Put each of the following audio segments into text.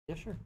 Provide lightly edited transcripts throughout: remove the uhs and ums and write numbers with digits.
Yeah, sure.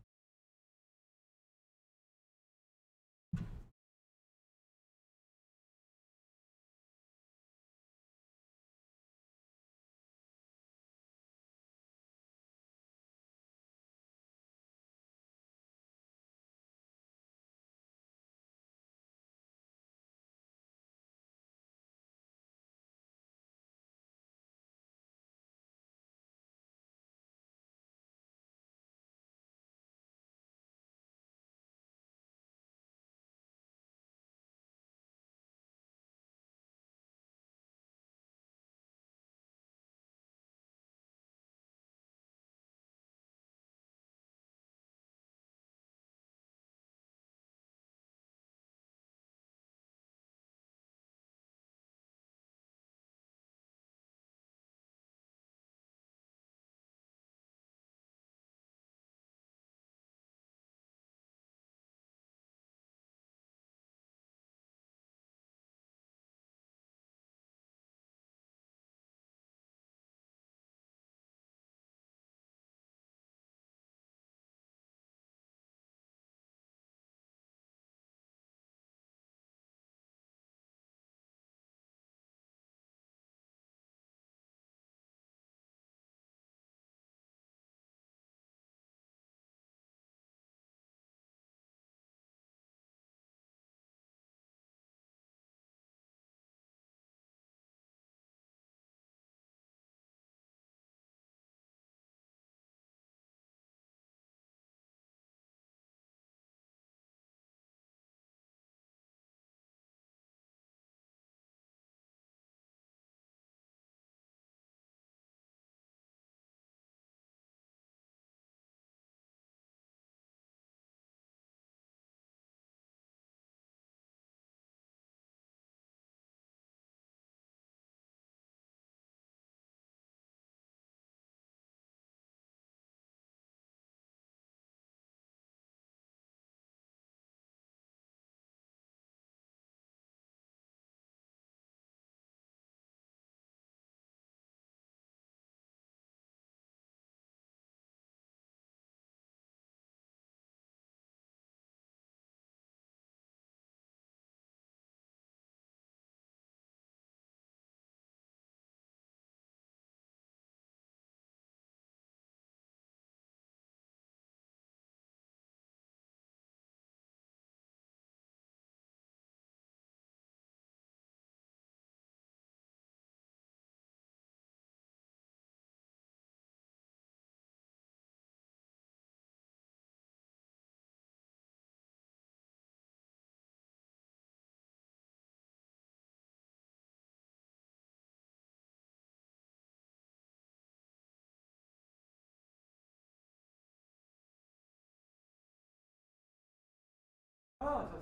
Oh, so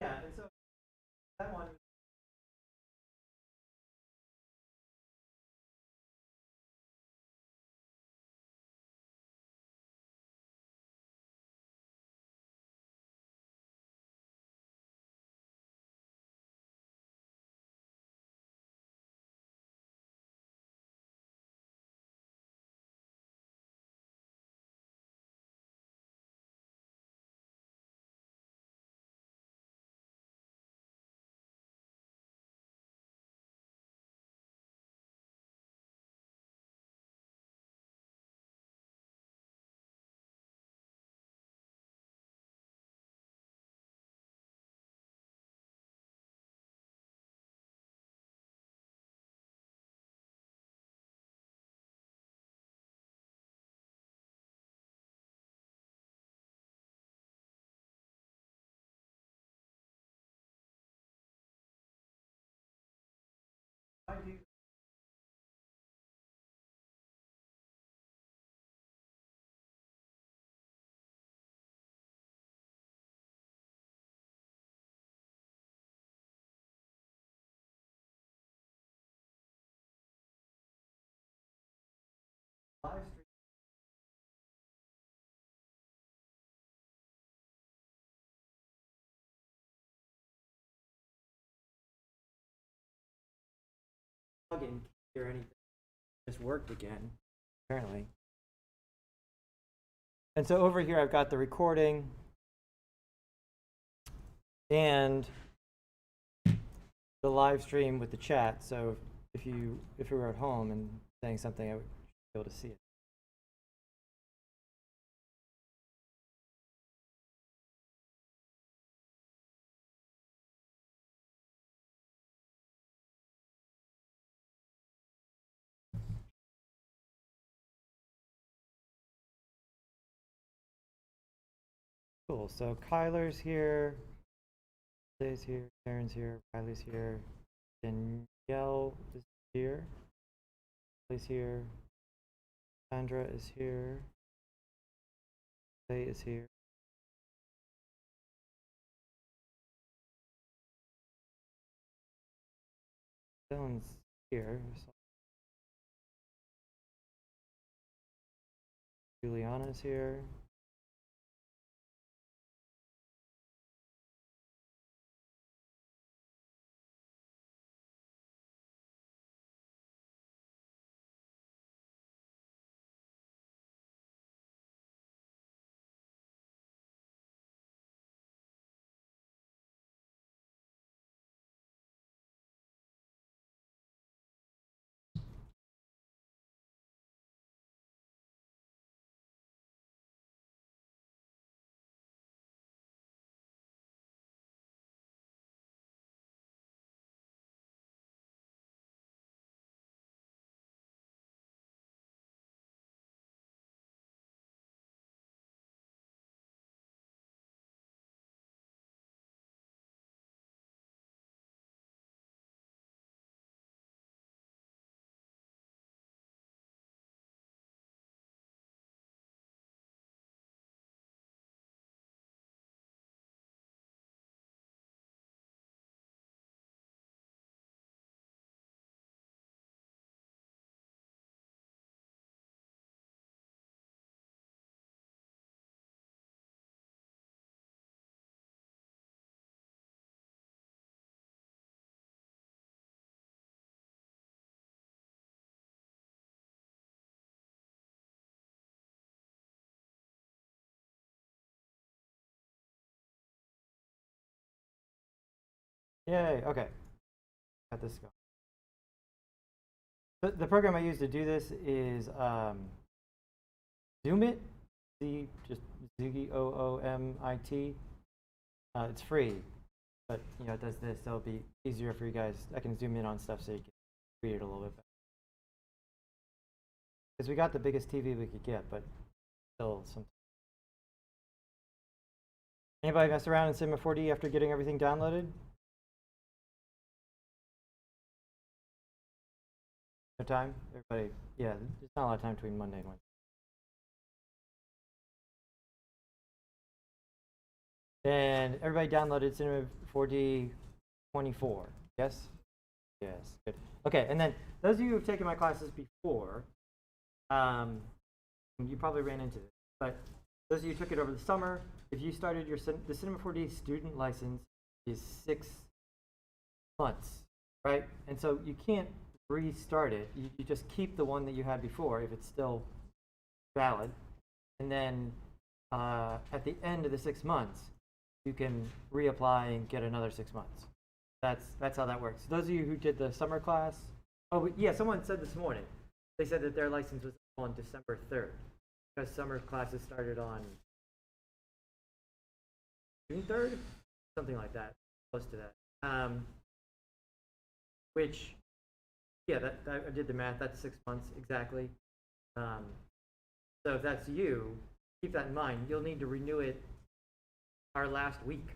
yeah, and so that one login, can't hear anything. Just worked again, apparently. And so over here, I've got the recording and the live stream with the chat. So if you were at home and saying something, I would be able to see it. Cool. So Kyler's here, Jay's here, Aaron's here, Riley's here, Danielle is here, Riley's here, Sandra is here, Jay is here. Dylan's here. So Juliana's here. Yay, okay. Got this going. The program I use to do this is Zoomit, just Zoomit. It's free, but it does this. So it'll be easier for you guys. I can zoom in on stuff so you can read it a little bit better. Because we got the biggest TV we could get, but still some. Anybody mess around in Cinema 4D after getting everything downloaded? No time? Everybody, yeah, there's not a lot of time between Monday and Wednesday. And everybody downloaded Cinema 4D 24, yes? Yes, good. Okay, and then those of you who've taken my classes before, you probably ran into this, but those of you who took it over the summer, if you started the Cinema 4D student license is 6 months, right? And so you can't restart it. You just keep the one that you had before if it's still valid, and then at the end of the 6 months, you can reapply and get another 6 months. That's how that works. Those of you who did the summer class, oh yeah, someone said this morning, they said that their license was on December 3rd because summer classes started on June 3rd, something like that, close to that. Which, yeah, that I did the math. That's 6 months exactly. So if that's you, keep that in mind. You'll need to renew it our last week,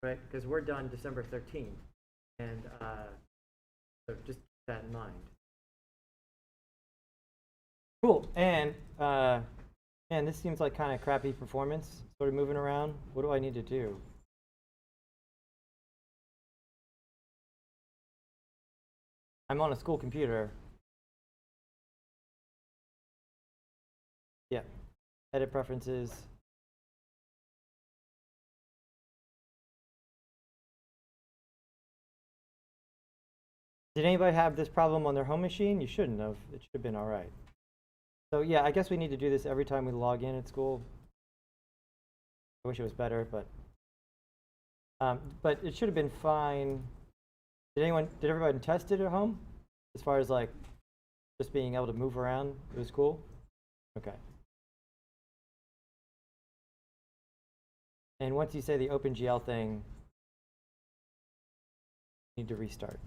right? Because we're done December 13th, and so just keep that in mind. Cool. And man, this seems like kind of crappy performance. Sort of moving around. What do I need to do? I'm on a school computer. Yeah. Edit preferences. Did anybody have this problem on their home machine? You shouldn't have. It should have been all right. So yeah, I guess we need to do this every time we log in at school. I wish it was better, but it should have been fine. Did everybody test it at home? As far as like just being able to move around, it was cool? Okay. And once you say the OpenGL thing, you need to restart.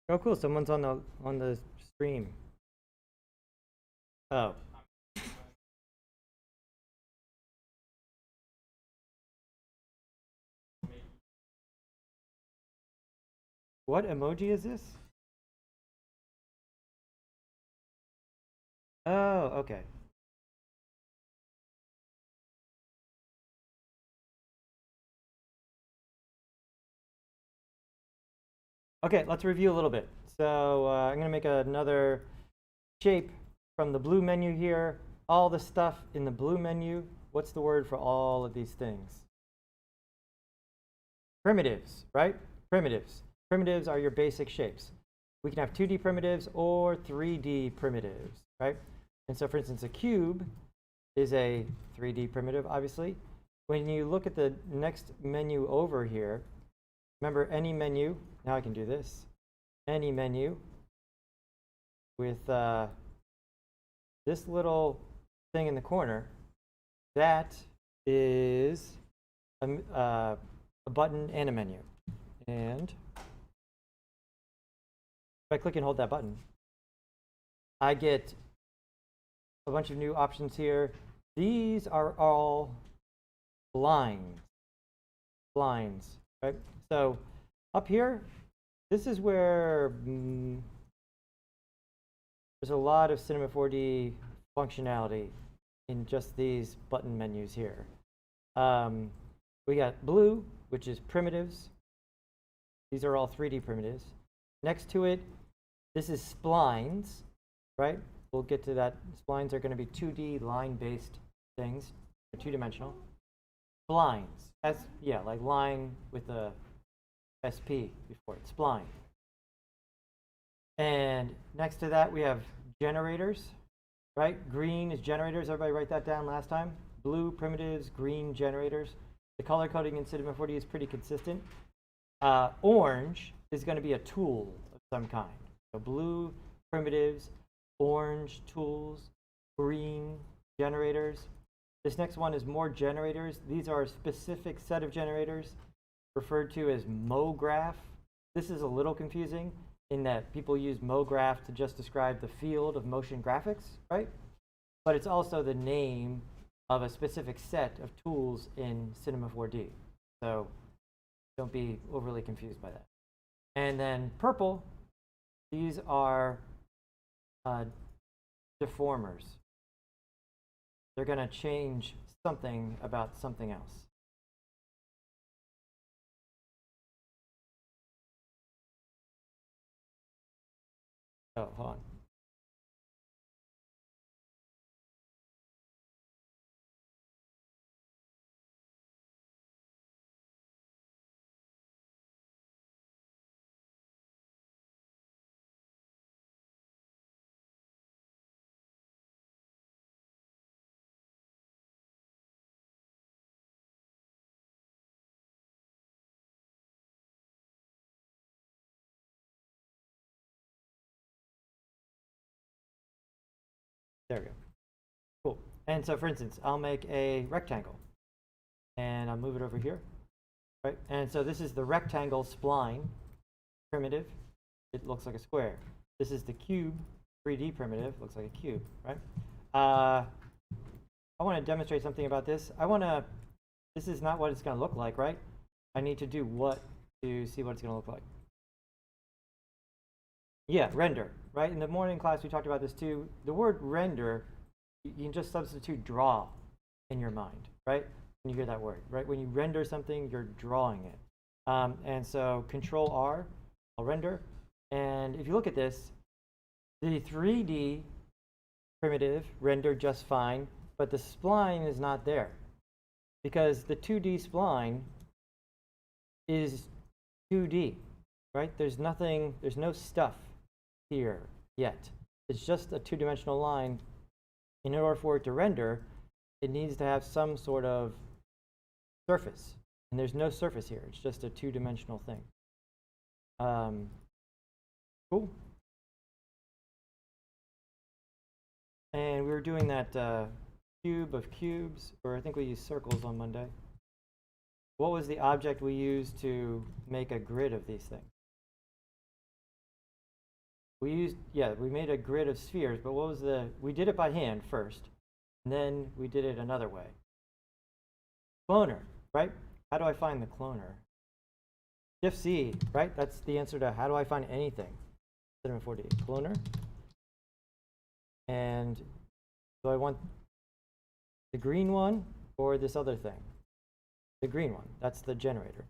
Oh, cool! Someone's on the stream. Oh. What emoji is this? Oh, okay. Okay, let's review a little bit. So I'm going to make another shape from the blue menu here. All the stuff in the blue menu, what's the word for all of these things? Primitives, right? Primitives. Primitives are your basic shapes. We can have 2D primitives or 3D primitives, right? And so for instance, a cube is a 3D primitive, obviously. When you look at the next menu over here, remember any menu, now I can do this, any menu with this little thing in the corner, that is a button and a menu. And if I click and hold that button, I get a bunch of new options here. These are all blinds, right? So up here, this is where there's a lot of Cinema 4D functionality in just these button menus here. We got blue, which is primitives. These are all 3D primitives. Next to it, this is splines, right? We'll get to that. Splines are going to be 2D line-based things. They're two-dimensional. Splines, yeah, like line with a SP before it, spline. And next to that, we have generators, right? Green is generators. Everybody write that down last time. Blue primitives, green generators. The color coding in Cinema 4D is pretty consistent. Orange is going to be a tool of some kind. So blue primitives, orange tools, green generators. This next one is more generators. These are a specific set of generators referred to as MoGraph. This is a little confusing in that people use MoGraph to just describe the field of motion graphics, right? But it's also the name of a specific set of tools in Cinema 4D. So don't be overly confused by that. And then purple, these are deformers. They're going to change something about something else. Oh, hold on. There we go. Cool. And so for instance, I'll make a rectangle and I'll move it over here, right? And so this is the rectangle spline primitive. It looks like a square. This is the cube 3D primitive. Looks like a cube, right? I want to demonstrate something about this. This is not what it's going to look like, right? I need to do what to see what it's going to look like. Yeah, render, right? In the morning class, we talked about this too. The word render, you can just substitute draw in your mind, right? When you hear that word, right? When you render something, you're drawing it. And so Control R, I'll render. And if you look at this, the 3D primitive rendered just fine, but the spline is not there because the 2D spline is 2D, right? There's nothing, there's no stuff here yet. It's just a two-dimensional line. In order for it to render, it needs to have some sort of surface. And there's no surface here. It's just a two-dimensional thing. Cool. And we were doing that cube of cubes, or I think we used circles on Monday. What was the object we used to make a grid of these things? We used, yeah, we made a grid of spheres, but what was we did it by hand first, and then we did it another way. Cloner, right? How do I find the cloner? Shift C, right? That's the answer to how do I find anything? Cinema 4D, cloner. And do I want the green one or this other thing? The green one, that's the generator.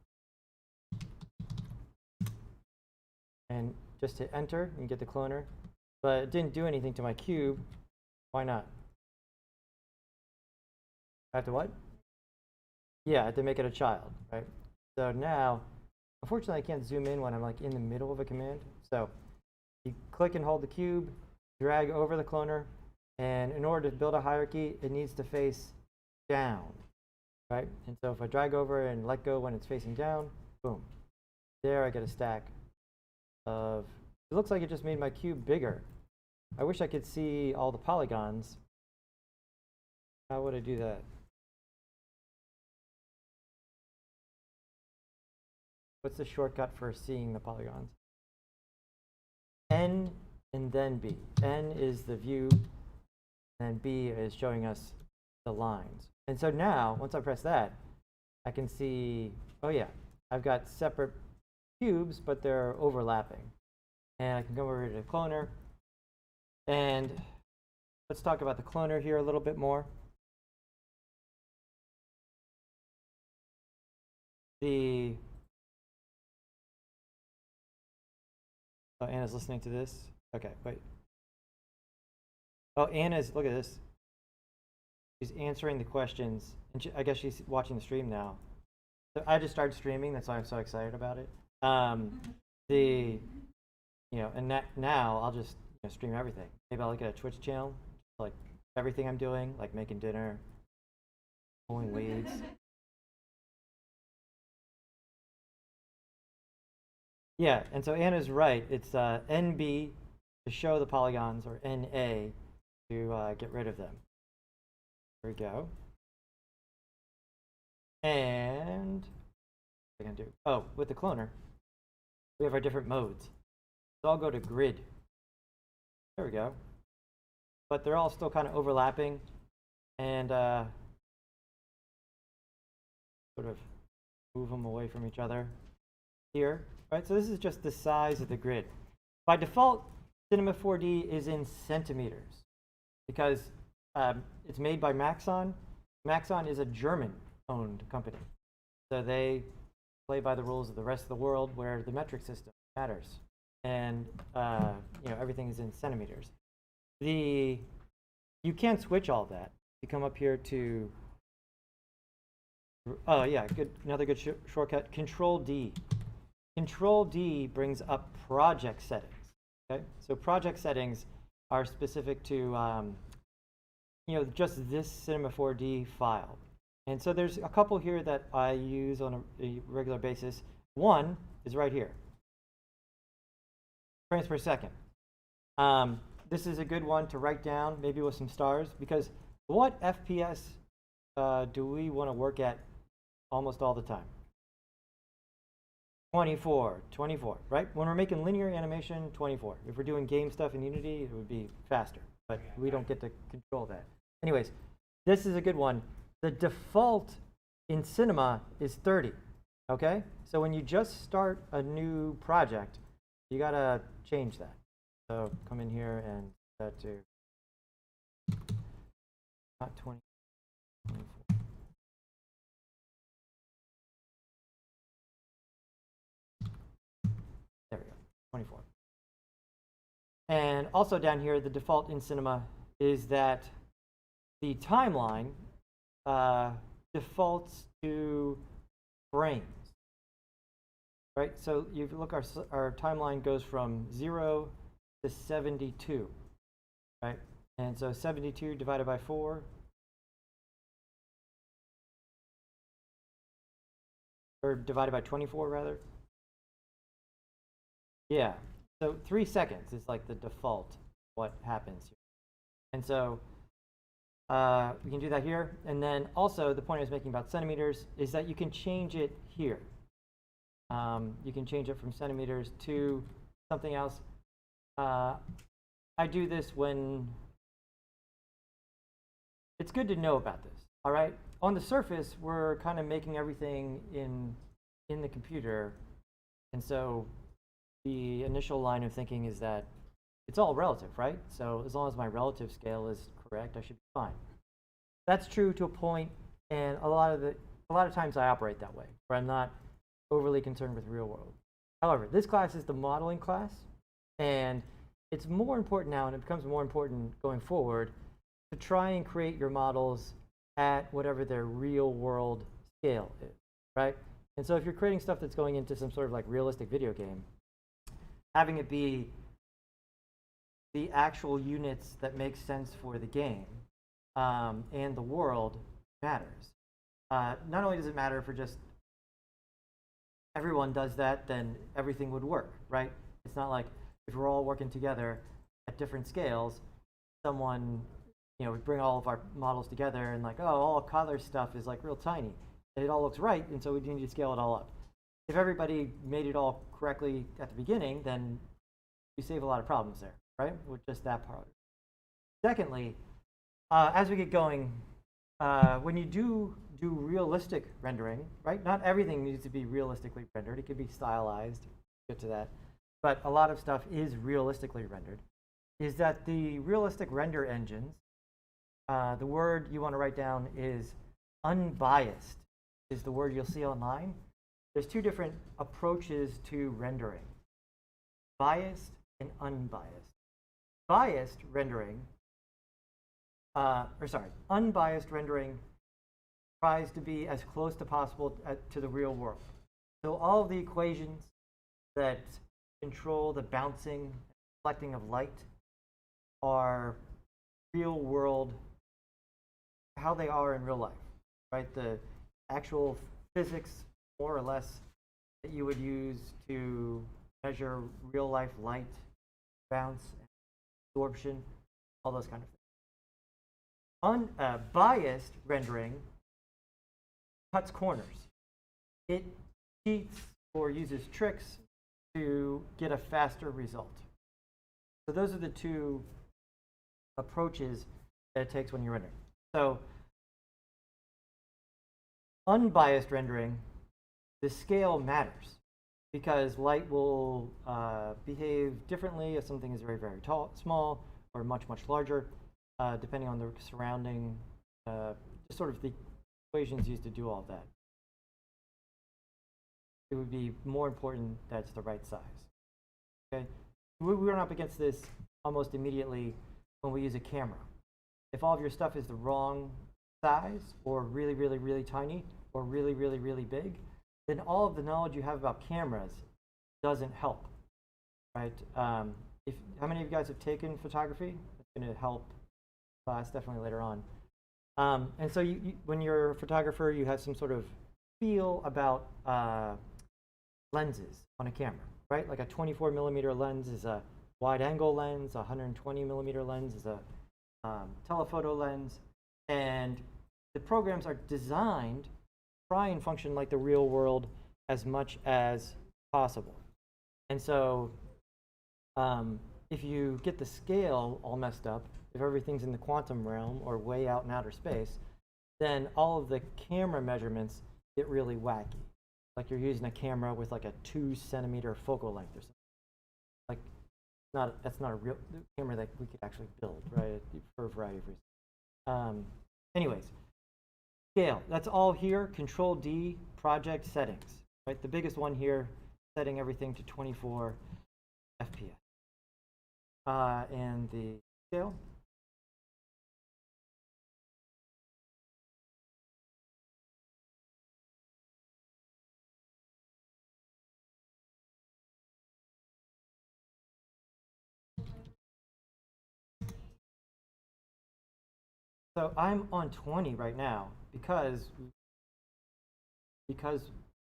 And just hit enter and get the cloner, but it didn't do anything to my cube. Why not? I have to what? Yeah, I have to make it a child, right? So now, unfortunately, I can't zoom in when I'm like in the middle of a command. So you click and hold the cube, drag over the cloner, and in order to build a hierarchy, it needs to face down, right? And so if I drag over and let go when it's facing down, boom. There I get a stack of, it looks like it just made my cube bigger. I wish I could see all the polygons. How would I do that? What's the shortcut for seeing the polygons? N and then B. N is the view, and B is showing us the lines. And so now, once I press that, I can see, oh yeah, I've got separate cubes, but they're overlapping. And I can go over to the cloner. And let's talk about the cloner here a little bit more. Oh, Anna's listening to this. Okay, wait. Oh, Anna's, look at this. She's answering the questions, and I guess she's watching the stream now. So I just started streaming, that's why I'm so excited about it. And now I'll just stream everything. Maybe I'll look at a Twitch channel, like everything I'm doing, like making dinner, pulling weeds. Yeah, and so Anna's right. It's NB to show the polygons, or NA to get rid of them. There we go. And what am I gonna do? Oh, with the cloner, we have our different modes. So I'll go to grid. There we go. But they're all still kind of overlapping, and sort of move them away from each other here. Right, so this is just the size of the grid. By default, Cinema 4D is in centimeters because it's made by Maxon. Maxon is a German-owned company, so they play by the rules of the rest of the world, where the metric system matters, and everything is in centimeters. You can't switch all that. You come up here to another good shortcut, Control D. Control D brings up project settings. Okay, so project settings are specific to just this Cinema 4D file. And so there's a couple here that I use on a regular basis. One is right here, frames per second. This is a good one to write down, maybe with some stars, because what FPS do we want to work at almost all the time? 24, right? When we're making linear animation, 24. If we're doing game stuff in Unity, it would be faster, but we don't get to control that. Anyways, this is a good one. The default in Cinema is 30, okay? So when you just start a new project, you gotta change that. So come in here and set to not 20. 24. And also down here, the default in Cinema is that the timeline defaults to frames, right? So you look, our timeline goes from 0 to 72, right? And so 72 divided by 4, or divided by 24 rather. Yeah, so 3 seconds is like the default what happens here. And so we can do that here. And then also the point I was making about centimeters is that you can change it here. You can change it from centimeters to something else. I do this when it's good to know about this, all right? On the surface, we're kind of making everything in the computer. And so the initial line of thinking is that it's all relative, right? So as long as my relative scale is correct, I should be fine. That's true to a point, and a lot of times I operate that way, where I'm not overly concerned with real world. However, this class is the modeling class, and it's more important now, and it becomes more important going forward, to try and create your models at whatever their real world scale is, right? And so if you're creating stuff that's going into some sort of like realistic video game, having it be the actual units that make sense for the game and the world matters. Not only does it matter for just everyone does that, then everything would work, right? It's not like if we're all working together at different scales, someone, we bring all of our models together and like, oh, all Kotler's stuff is like real tiny. It all looks right, and so we need to scale it all up. If everybody made it all correctly at the beginning, then you save a lot of problems there, right? With just that part. Secondly, as we get going, when you do realistic rendering, right? Not everything needs to be realistically rendered. It could be stylized. Get to that. But a lot of stuff is realistically rendered. Is that the realistic render engines, the word you want to write down is unbiased, is the word you'll see online. There's two different approaches to rendering, biased and unbiased. Unbiased rendering tries to be as close to possible to the real world. So all of the equations that control the bouncing, reflecting of light are real world, how they are in real life, right? The actual physics, more or less, that you would use to measure real life light, bounce, absorption, all those kind of things. Unbiased rendering cuts corners. It cheats or uses tricks to get a faster result. So those are the two approaches that it takes when you're rendering. So unbiased rendering, the scale matters because light will behave differently if something is very, very small or much, much larger, depending on the surrounding, just sort of the equations used to do all of that. It would be more important that it's the right size. Okay, we run up against this almost immediately when we use a camera. If all of your stuff is the wrong size, or really, really, really tiny, or really, really, really big, then all of the knowledge you have about cameras doesn't help, right? How many of you guys have taken photography? It's going to help class definitely later on. And so when you're a photographer, you have some sort of feel about lenses on a camera, right? Like a 24 millimeter lens is a wide angle lens, a 120 millimeter lens is a telephoto lens, and the programs are designed to try and function like the real world as much as possible. And so if you get the scale all messed up, if everything's in the quantum realm or way out in outer space, then all of the camera measurements get really wacky. Like you're using a camera with like a 2 centimeter focal length or something. Like that's not a real camera that we could actually build, right? For a variety of reasons. Anyways, scale. That's all here. Control D, project settings. Right. The biggest one here, setting everything to 24. FPS. And the scale. So I'm on 20 right now because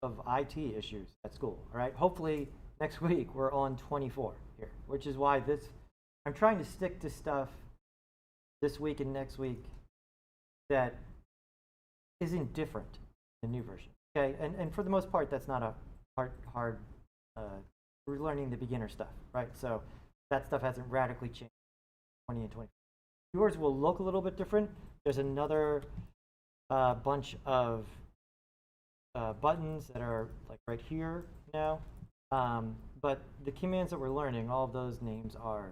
of IT issues at school. All right. Hopefully next week we're on 24 here, which is why I'm trying to stick to stuff this week and next week that isn't different in the new version. Okay. And for the most part, that's not a hard. We're learning the beginner stuff, right? So that stuff hasn't radically changed. 20 and 20. Yours will look a little bit different. There's another bunch of buttons that are like right here now. But the commands that we're learning, all of those names are,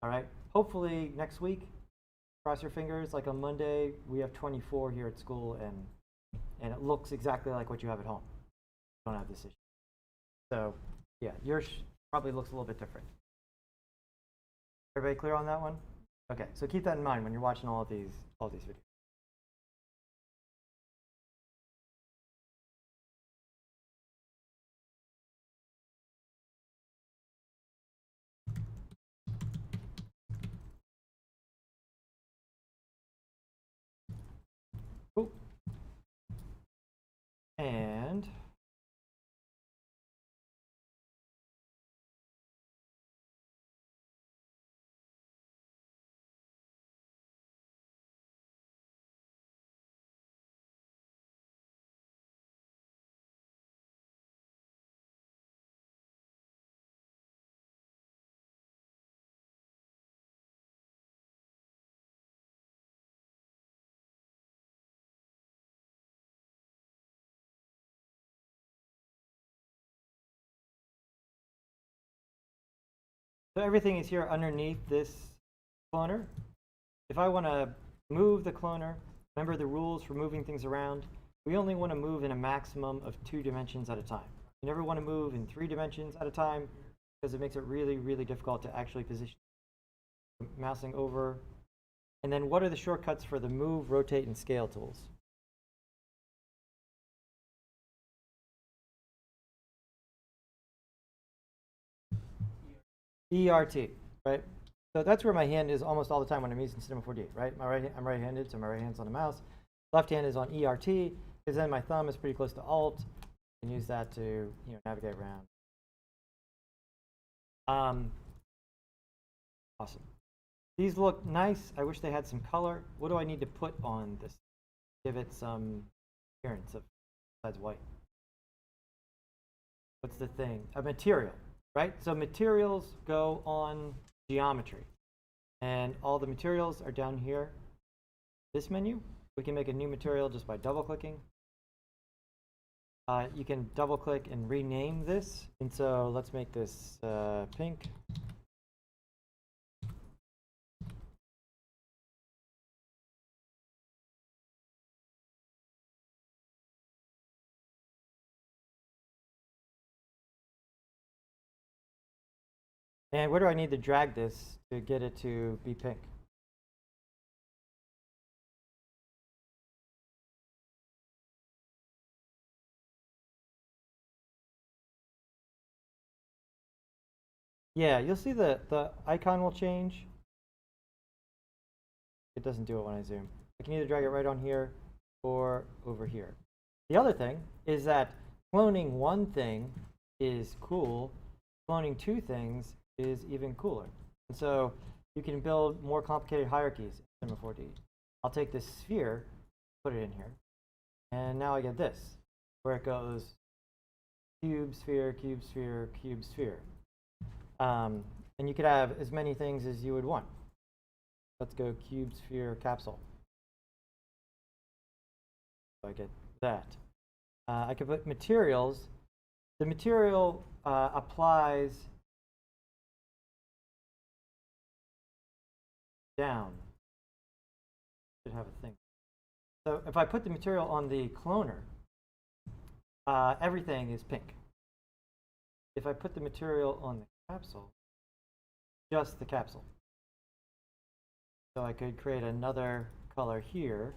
all right? Hopefully next week, cross your fingers, like on Monday, we have 24 here at school and it looks exactly like what you have at home. You don't have this issue. So yeah, yours probably looks a little bit different. Everybody clear on that one? Okay, so keep that in mind when you're watching all these videos. Cool. And so everything is here underneath this cloner. If I want to move the cloner, remember the rules for moving things around. We only want to move in a maximum of 2 dimensions at a time. You never want to move in 3 dimensions at a time because it makes it really, really difficult to actually position. Mousing over. And then what are the shortcuts for the move, rotate, and scale tools? ERT, right? So that's where my hand is almost all the time when I'm using Cinema 4D, right? I'm right-handed, so my right hand's on the mouse. Left hand is on ERT, because then my thumb is pretty close to Alt. I can use that to navigate around. Awesome. These look nice. I wish they had some color. What do I need to put on this? Give it some appearance of besides white. What's the thing? A material, right? So materials go on geometry. And all the materials are down here. This menu, we can make a new material just by double clicking. You can double click and rename this. And so let's make this pink. And where do I need to drag this to get it to be pink? Yeah, you'll see the icon will change. It doesn't do it when I zoom. I can either drag it right on here or over here. The other thing is that cloning one thing is cool. Cloning 2 things is even cooler. And so you can build more complicated hierarchies in Cinema 4D. I'll take this sphere, put it in here, and now I get this, where it goes cube, sphere, cube, sphere, cube, sphere. And you could have as many things as you would want. Let's go cube, sphere, capsule. So I get that. I could put materials. The material applies down. Should have a thing. So if I put the material on the cloner, everything is pink. If I put the material on the capsule, just the capsule. So I could create another color here,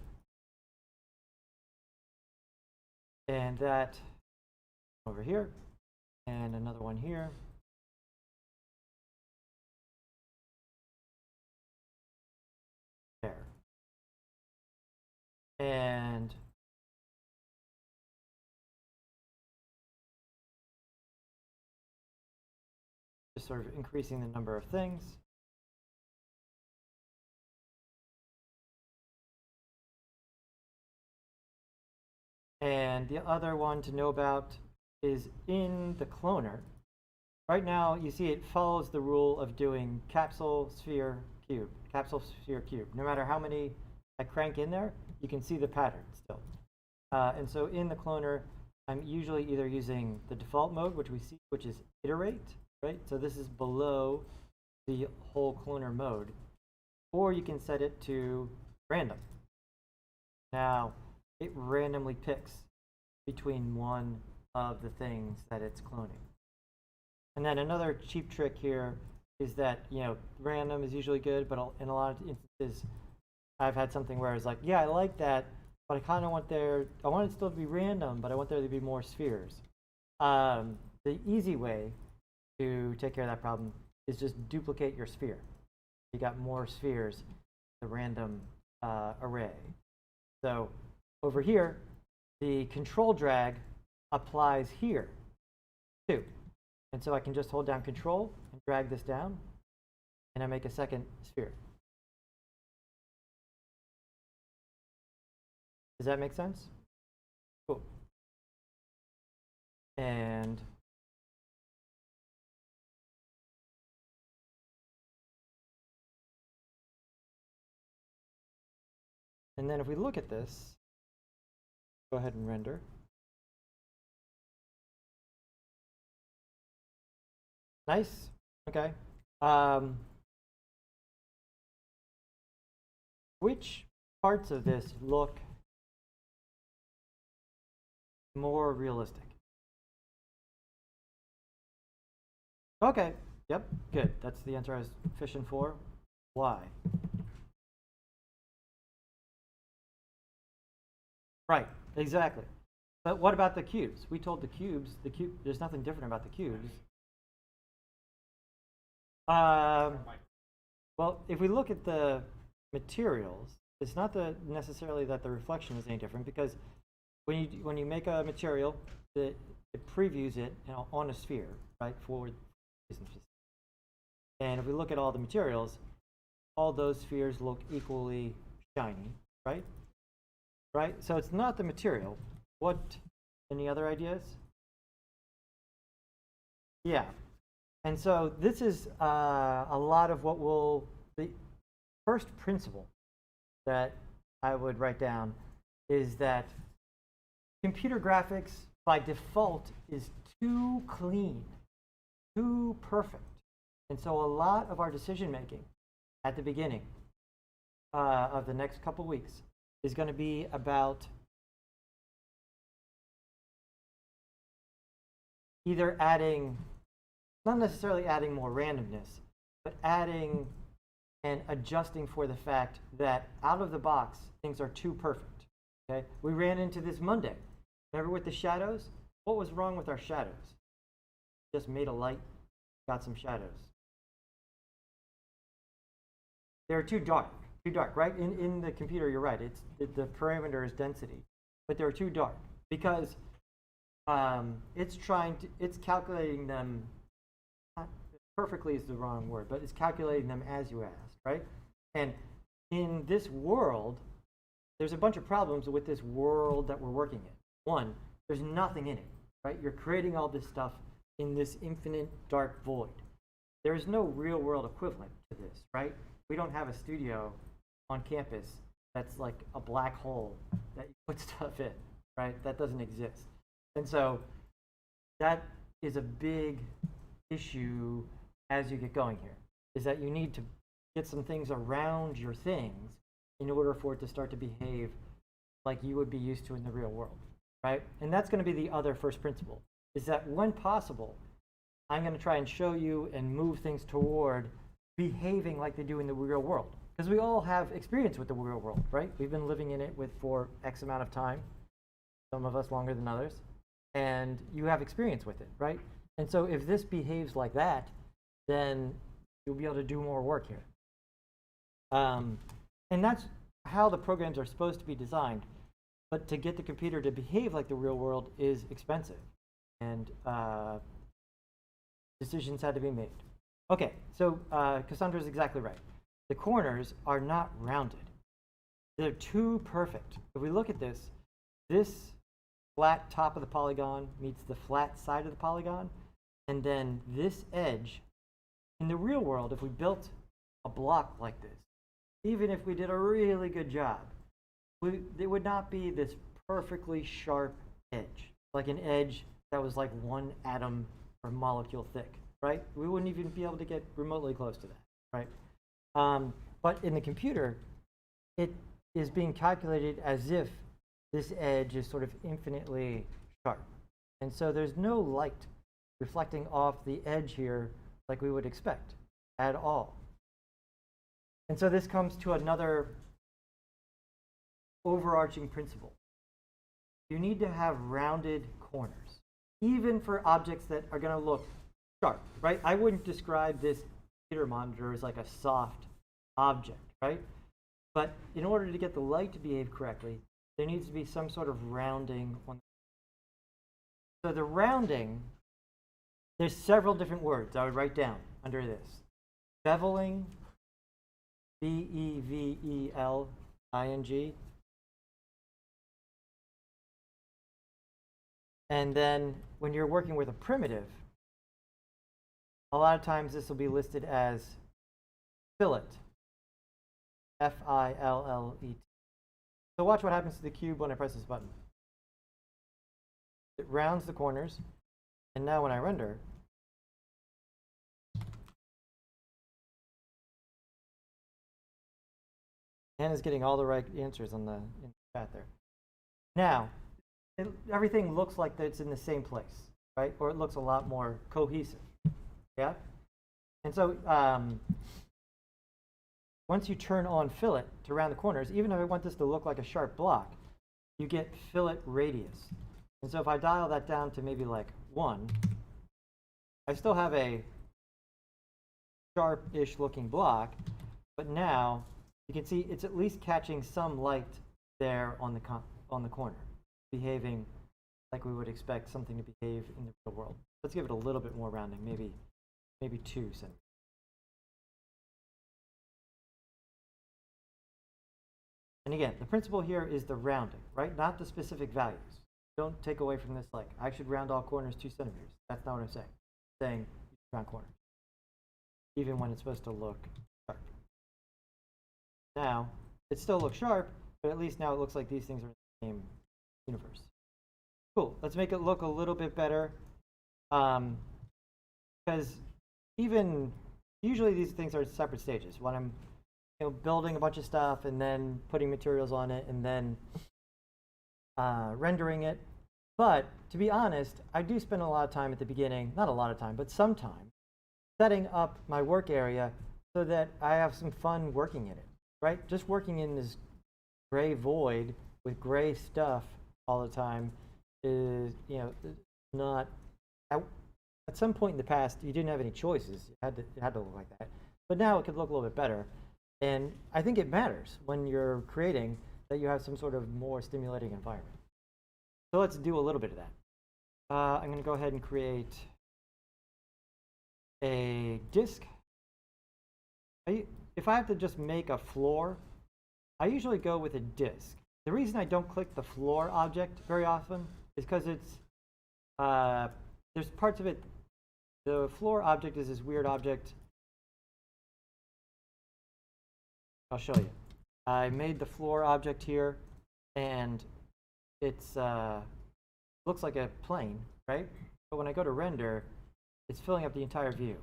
and that over here, and another one here. There. And just sort of increasing the number of things. And the other one to know about is in the cloner. Right now, you see it follows the rule of doing capsule, sphere, cube, capsule, sphere, cube. No matter how many I crank in there, you can see the pattern still. And so in the cloner, I'm usually either using the default mode, which we see, which is iterate, right? So this is below the whole cloner mode. Or you can set it to random. Now, it randomly picks between one of the things that it's cloning. And then another cheap trick here is that, you know, random is usually good, but in a lot of instances, I've had something where it's like, yeah, I like that, but I kind of want I want it still to be random, but I want there to be more spheres. The easy way to take care of that problem is just duplicate your sphere. You got more spheres, the random array. So over here, the control drag applies here too. And so I can just hold down control and drag this down, and I make a second sphere. Does that make sense? Cool. And then if we look at this, go ahead and render. Nice. Okay. Which parts of this look more realistic? Okay. Yep. Good. That's the answer I was fishing for. Why? Right. Exactly. But what about the cubes? We told the cubes, there's nothing different about the cubes. Well, if we look at the materials, it's not necessarily that the reflection is any different, because when you make a material, it previews it, you know, on a sphere, right? And if we look at all the materials, all those spheres look equally shiny, right? Right? So it's not the material. Any other ideas? Yeah. And so this is a lot of the first principle that I would write down is that computer graphics by default is too clean, too perfect. And so a lot of our decision making at the beginning of the next couple weeks is going to be about either not necessarily adding more randomness, but adding and adjusting for the fact that out of the box, things are too perfect. Okay? We ran into this Monday. Remember with the shadows? What was wrong with our shadows? Just made a light, got some shadows. They're too dark, right? In the computer, you're right. The parameter is density, but they're too dark because it's calculating them. Perfectly is the wrong word, but it's calculating them as you asked, right? And in this world, there's a bunch of problems with this world that we're working in. One, there's nothing in it, right? You're creating all this stuff in this infinite dark void. There is no real world equivalent to this, right? We don't have a studio on campus that's like a black hole that you put stuff in, right? That doesn't exist. And so that is a big issue as you get going here, is that you need to get some things around your things in order for it to start to behave like you would be used to in the real world, right? And that's going to be the other first principle, is that when possible, I'm going to try and show you and move things toward behaving like they do in the real world. Because we all have experience with the real world, right? We've been living in it for X amount of time, some of us longer than others, and you have experience with it, right? And so if this behaves like that, then you'll be able to do more work here. And that's how the programs are supposed to be designed. But to get the computer to behave like the real world is expensive, and decisions had to be made. Okay, so Cassandra's exactly right. The corners are not rounded. They're too perfect. If we look at this, this flat top of the polygon meets the flat side of the polygon, and then this edge. In the real world, if we built a block like this, even if we did a really good job, there would not be this perfectly sharp edge, like an edge that was like one atom or molecule thick, right? We wouldn't even be able to get remotely close to that, right? But in the computer, it is being calculated as if this edge is sort of infinitely sharp. And so there's no light reflecting off the edge here like we would expect at all. And so this comes to another overarching principle. You need to have rounded corners, even for objects that are going to look sharp, right? I wouldn't describe this computer monitor as like a soft object, right? But in order to get the light to behave correctly, there needs to be some sort of rounding on. So the rounding, there's several different words I would write down under this. Beveling, B-E-V-E-L-I-N-G. And then when you're working with a primitive, a lot of times this will be listed as fillet, F-I-L-L-E-T. So watch what happens to the cube when I press this button. It rounds the corners, and now when I render, Hannah's getting all the right answers in the chat there. Now, everything looks like that it's in the same place, right? Or it looks a lot more cohesive, yeah? And so once you turn on fillet to round the corners, even if I want this to look like a sharp block, you get fillet radius. And so if I dial that down to maybe like 1, I still have a sharp-ish looking block, but now you can see it's at least catching some light there on the corner, behaving like we would expect something to behave in the real world. Let's give it a little bit more rounding, maybe 2 centimeters. And again, the principle here is the rounding, right? Not the specific values. Don't take away from this like, I should round all corners 2 centimeters. That's not what I'm saying. I'm saying you should round corners, even when it's supposed to look sharp. Now, it still looks sharp, but at least now it looks like these things are in the same universe. Cool, let's make it look a little bit better. Because usually these things are separate stages. When I'm building a bunch of stuff and then putting materials on it and then rendering it. But to be honest, I do spend a lot of time at the beginning, not a lot of time, but some time, setting up my work area so that I have some fun working in it, right? Just working in this gray void with gray stuff all the time is, not. At some point in the past, you didn't have any choices. It had to look like that. But now it could look a little bit better. And I think it matters when you're creating that you have some sort of more stimulating environment. So let's do a little bit of that. I'm going to go ahead and create a disk. If I have to just make a floor, I usually go with a disk. The reason I don't click the floor object very often is because it's there's parts of it. The floor object is this weird object. I'll show you. I made the floor object here, and it's looks like a plane, right? But when I go to render, it's filling up the entire view.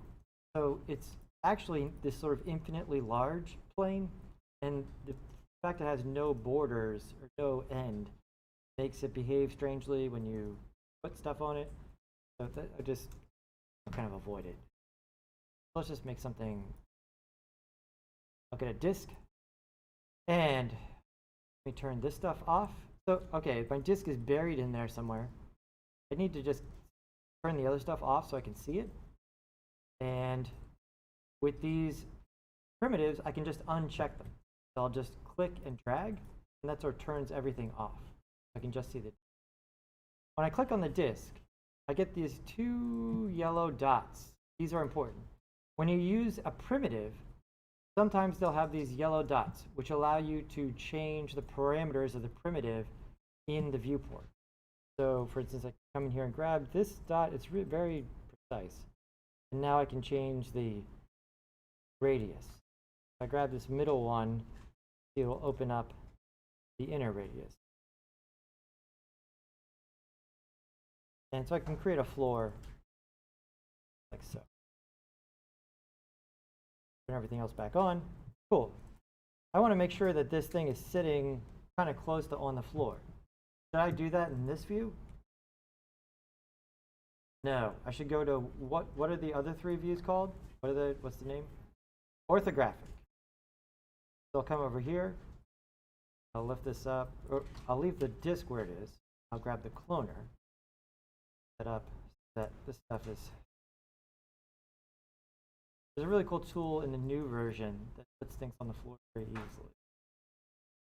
So it's actually this sort of infinitely large plane, and the fact it has no borders or no end makes it behave strangely when you put stuff on it. So I just I'll kind of avoid it. Let's just make something. I'll get a disk, and let me turn this stuff off. So, okay, my disk is buried in there somewhere. I need to just turn the other stuff off so I can see it. And with these primitives, I can just uncheck them. So I'll just click and drag, and that sort of turns everything off. I can just see the. When I click on the disk, I get these 2 yellow dots. These are important. When you use a primitive, sometimes they'll have these yellow dots, which allow you to change the parameters of the primitive in the viewport. So, for instance, I can come in here and grab this dot. It's very precise. And now I can change the radius. If I grab this middle one, it will open up the inner radius. And so I can create a floor like so. Turn everything else back on. Cool. I want to make sure that this thing is sitting kind of close to on the floor. Should I do that in this view? No, I should go to what are the other 3 views called? What's the name? Orthographic. So I'll come over here. I'll lift this up, or I'll leave the disk where it is. I'll grab the cloner. Set up that this stuff is. There's a really cool tool in the new version that puts things on the floor very easily.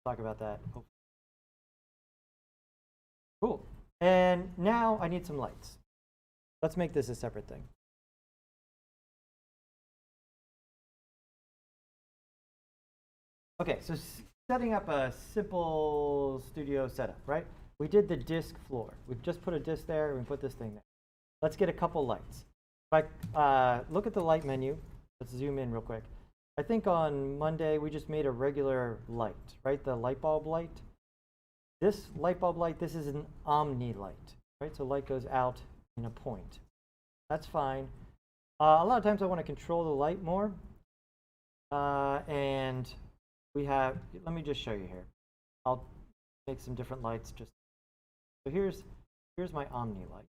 Talk about that. Cool. And now I need some lights. Let's make this a separate thing. Okay, so setting up a simple studio setup, right? We did the disk floor. We've just put a disk there, and we put this thing there. Let's get a couple lights. If I look at the light menu, let's zoom in real quick. I think on Monday we just made a regular light, right? The light bulb light. This light bulb light, this is an omni light, right? So light goes out in a point. That's fine. A lot of times I want to control the light more. And we have, let me just show you here. I'll make some different lights just. So here's my omni light.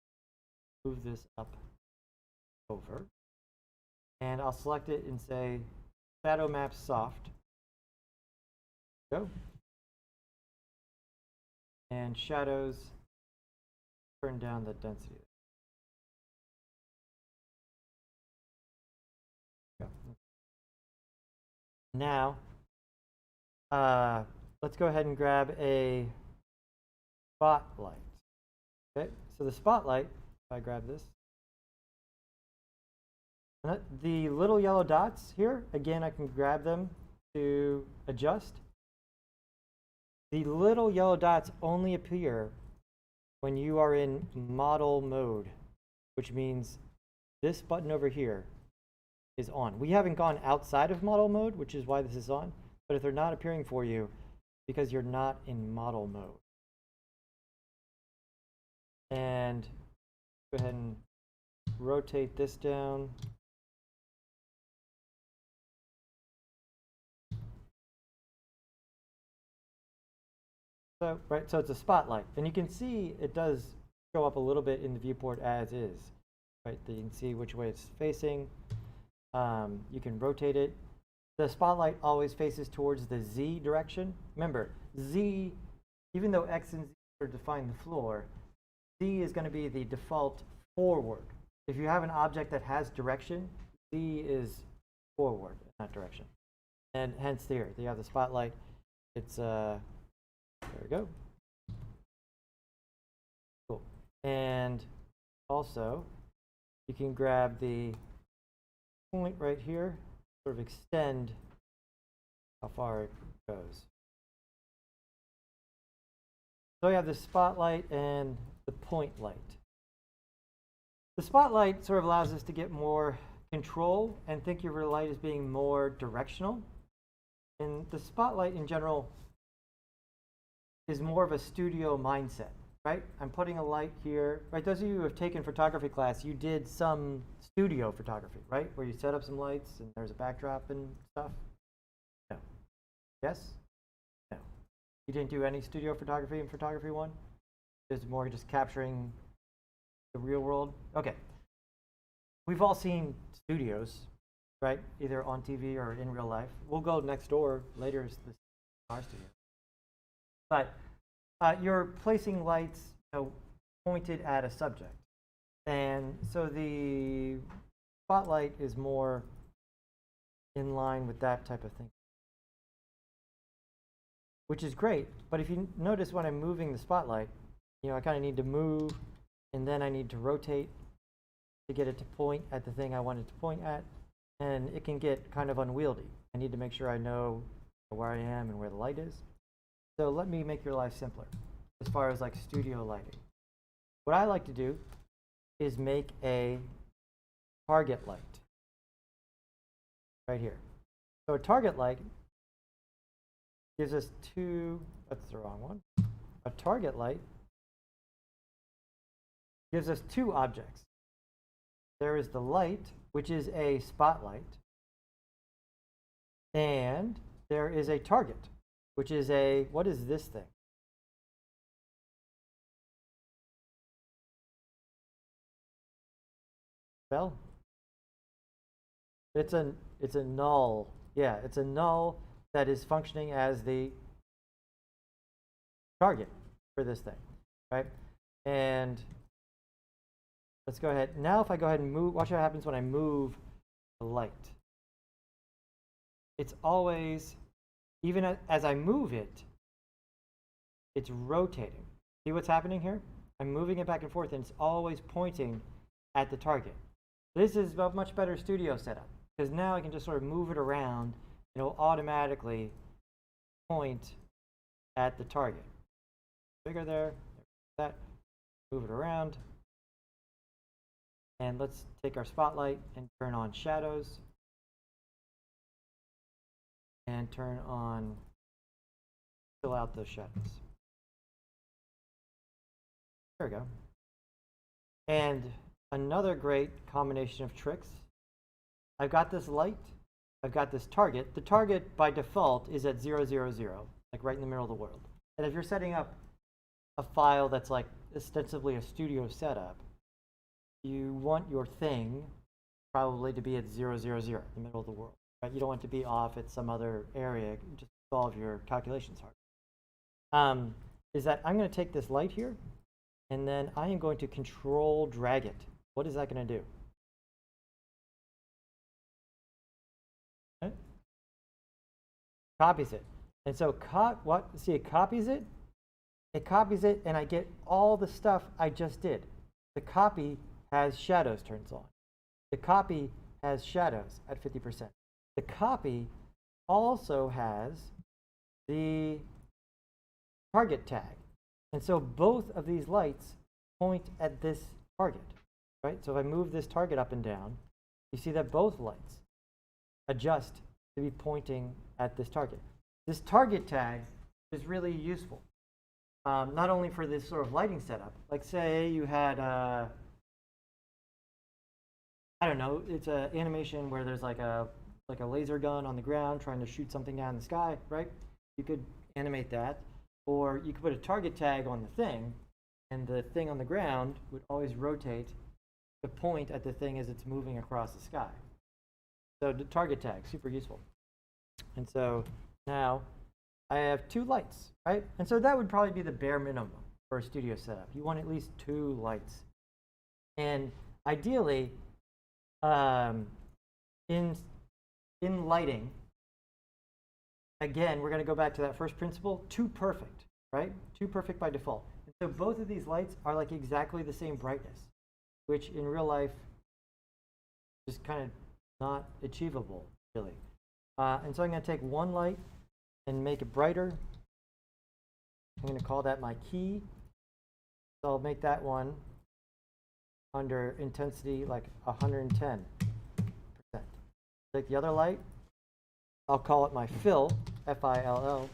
Move this up over. And I'll select it and say shadow map soft. Go. And shadows, turn down the density. Go. Now, let's go ahead and grab a spotlight. Okay, so the spotlight, if I grab this, the little yellow dots here, again, I can grab them to adjust. The little yellow dots only appear when you are in model mode, which means this button over here is on. We haven't gone outside of model mode, which is why this is on, but if they're not appearing for you, because you're not in model mode. And go ahead and rotate this down. So, right, so it's a spotlight, and you can see it does show up a little bit in the viewport as is, right? You can see which way it's facing. You can rotate it. The spotlight always faces towards the Z direction. Remember, Z, even though X and Z are define the floor, Z is going to be the default forward. If you have an object that has direction, Z is forward, not direction. And hence here, you have the spotlight. It's there we go. Cool. And also, you can grab the point right here, sort of extend how far it goes. So we have the spotlight and the point light. The spotlight sort of allows us to get more control and think of your light as being more directional. And the spotlight in general is more of a studio mindset, right? I'm putting a light here, right? Those of you who have taken photography class, you did some studio photography, right? Where you set up some lights and there's a backdrop and stuff. No. Yes? No. You didn't do any studio photography in Photography 1? It's more just capturing the real world? Okay. we've all seen studios, right? Either on TV or in real life. We'll go next door later to the our studio. But you're placing lights, pointed at a subject. And so the spotlight is more in line with that type of thing, which is great. But if you notice when I'm moving the spotlight, I kind of need to move, and then I need to rotate to get it to point at the thing I want it to point at, and it can get kind of unwieldy. I need to make sure I know where I am and where the light is. So let me make your life simpler as far as like studio lighting. What I like to do is make a target light right here. So a target light gives us that's the wrong one. A target light gives us two objects. There is the light, which is a spotlight, and there is a target, which is what is this thing? Well, it's a null. Yeah, it's a null that is functioning as the target for this thing, right? And let's go ahead. Now if I go ahead and move, watch what happens when I move the light. It's always, even as I move it, it's rotating. See what's happening here? I'm moving it back and forth, and it's always pointing at the target. This is a much better studio setup, because now I can just sort of move it around, and it'll automatically point at the target. Bigger there, that, move it around. And let's take our spotlight and turn on shadows. And turn on, fill out those shadows. There we go. And another great combination of tricks. I've got this light, I've got this target. The target by default is at 0, 0, 0, like right in the middle of the world. And if you're setting up a file that's like ostensibly a studio setup, you want your thing probably to be at 0, 0, 0, the middle of the world. Right? You don't want to be off at some other area, just solve your calculations hard. Is that I'm going to take this light here, and then I am going to control drag it. What is that going to do? Okay. Copies it. And so see, it copies it. It copies it, and I get all the stuff I just did. The copy has shadows turns on. The copy has shadows at 50%. The copy also has the target tag. And so both of these lights point at this target, right? So if I move this target up and down, you see that both lights adjust to be pointing at this target. This target tag is really useful, not only for this sort of lighting setup. Like say you had, I don't know, it's an animation where there's like a laser gun on the ground trying to shoot something down in the sky, right? You could animate that. Or you could put a target tag on the thing, and the thing on the ground would always rotate to point at the thing as it's moving across the sky. So the target tag, super useful. And so now I have two lights, right? And so that would probably be the bare minimum for a studio setup. You want at least two lights. And ideally, in lighting, again, we're going to go back to that first principle, too perfect, right? Too perfect by default. And so both of these lights are like exactly the same brightness, which in real life is kind of not achievable, really. And so I'm going to take one light and make it brighter. I'm going to call that my key. So I'll make that one under intensity like 110%. Take the other light. I'll call it my fill, F-I-L-L,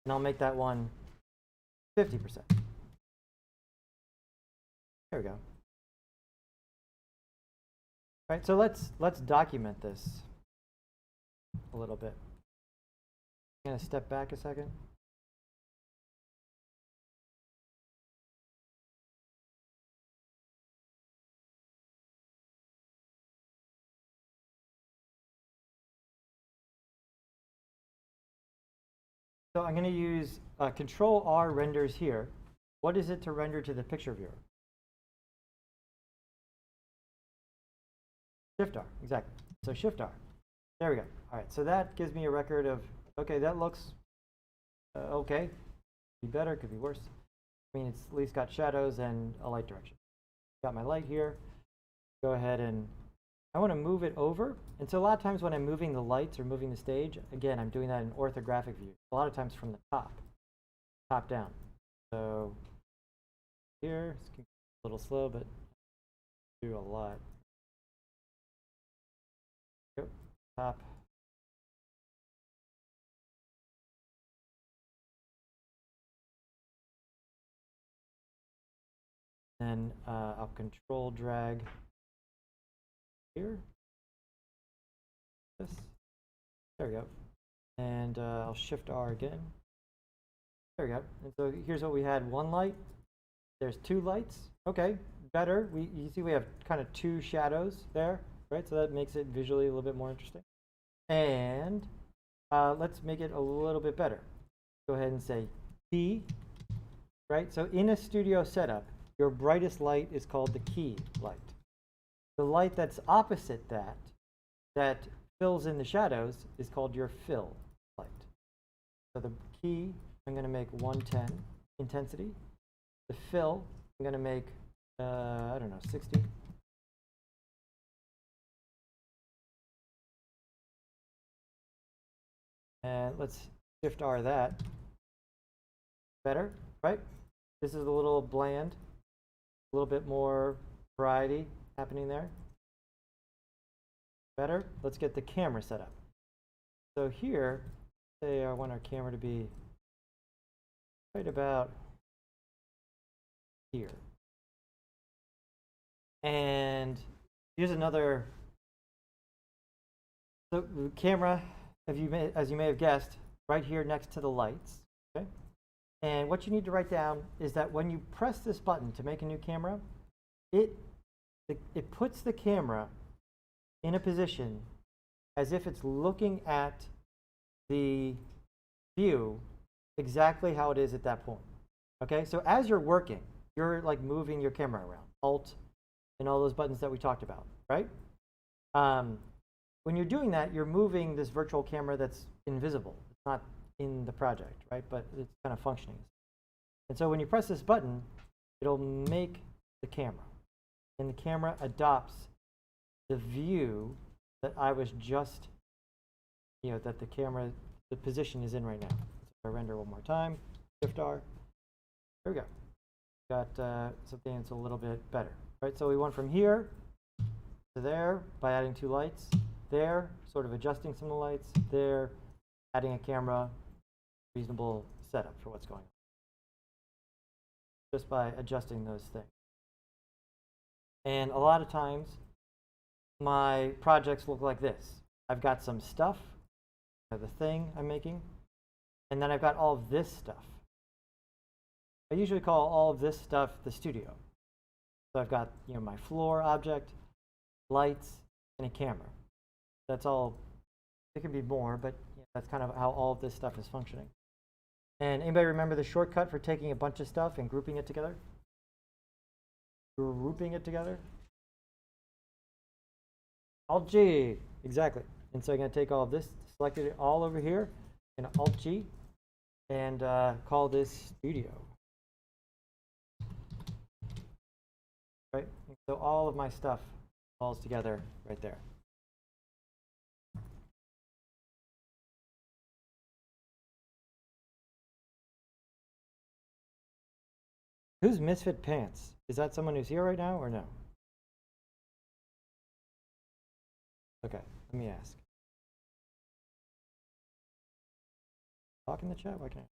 and I'll make that one 50%. There we go. All right, so let's document this a little bit. I'm going to step back a second. So I'm going to use Control R renders here. What is it to render to the picture viewer? Shift R, exactly. So Shift R. There we go. All right, so that gives me a record of, okay, that looks okay. Could be better, could be worse. I mean, it's at least got shadows and a light direction. Got my light here. Go ahead and I want to move it over. And so a lot of times when I'm moving the lights or moving the stage, again, I'm doing that in orthographic view. A lot of times from the top down. So here, it's a little slow, but do a lot. Yep, top. Then I'll control drag here. This. There we go. And I'll Shift R again. There we go. And so here's what we had. One light. There's two lights. Okay, better. You see we have kind of two shadows there, right? So that makes it visually a little bit more interesting. And let's make it a little bit better. Go ahead and say key, right? So in a studio setup, your brightest light is called the key light. The light that's opposite that fills in the shadows, is called your fill light. So the key, I'm going to make 110 intensity. The fill, I'm going to make, I don't know, 60. And let's Shift R that. Better, right? This is a little bland, a little bit more variety happening there. Better. Let's get the camera set up. So here, say I want our camera to be right about here. And here's another. So the camera, as you may have guessed, right here next to the lights. Okay. And what you need to write down is that when you press this button to make a new camera, it puts the camera in a position as if it's looking at the view exactly how it is at that point. Okay, so as you're working, you're like moving your camera around, Alt, and all those buttons that we talked about, right? When you're doing that, you're moving this virtual camera that's invisible. It's not in the project, right? But it's kind of functioning. And so when you press this button, it'll make the camera. And the camera adopts the view that I was just, that the position is in right now. So I render one more time, Shift R. There we go. Got something that's a little bit better, right? So we went from here to there by adding two lights. There, sort of adjusting some of the lights. There, adding a camera, reasonable setup for what's going on. Just by adjusting those things. And a lot of times, my projects look like this. I've got some stuff, the thing I'm making, and then I've got all of this stuff. I usually call all of this stuff the studio. So I've got my floor object, lights, and a camera. That's all. It can be more, but that's kind of how all of this stuff is functioning. And anybody remember the shortcut for taking a bunch of stuff and grouping it together? Grouping it together? Alt-G, exactly. And so I'm going to take all of this, select it all over here, and Alt-G, and call this Studio. Right? And so all of my stuff falls together right there. Who's Misfit Pants? Is that someone who's here right now or no? Okay, let me ask. Talk in the chat? Why can't I?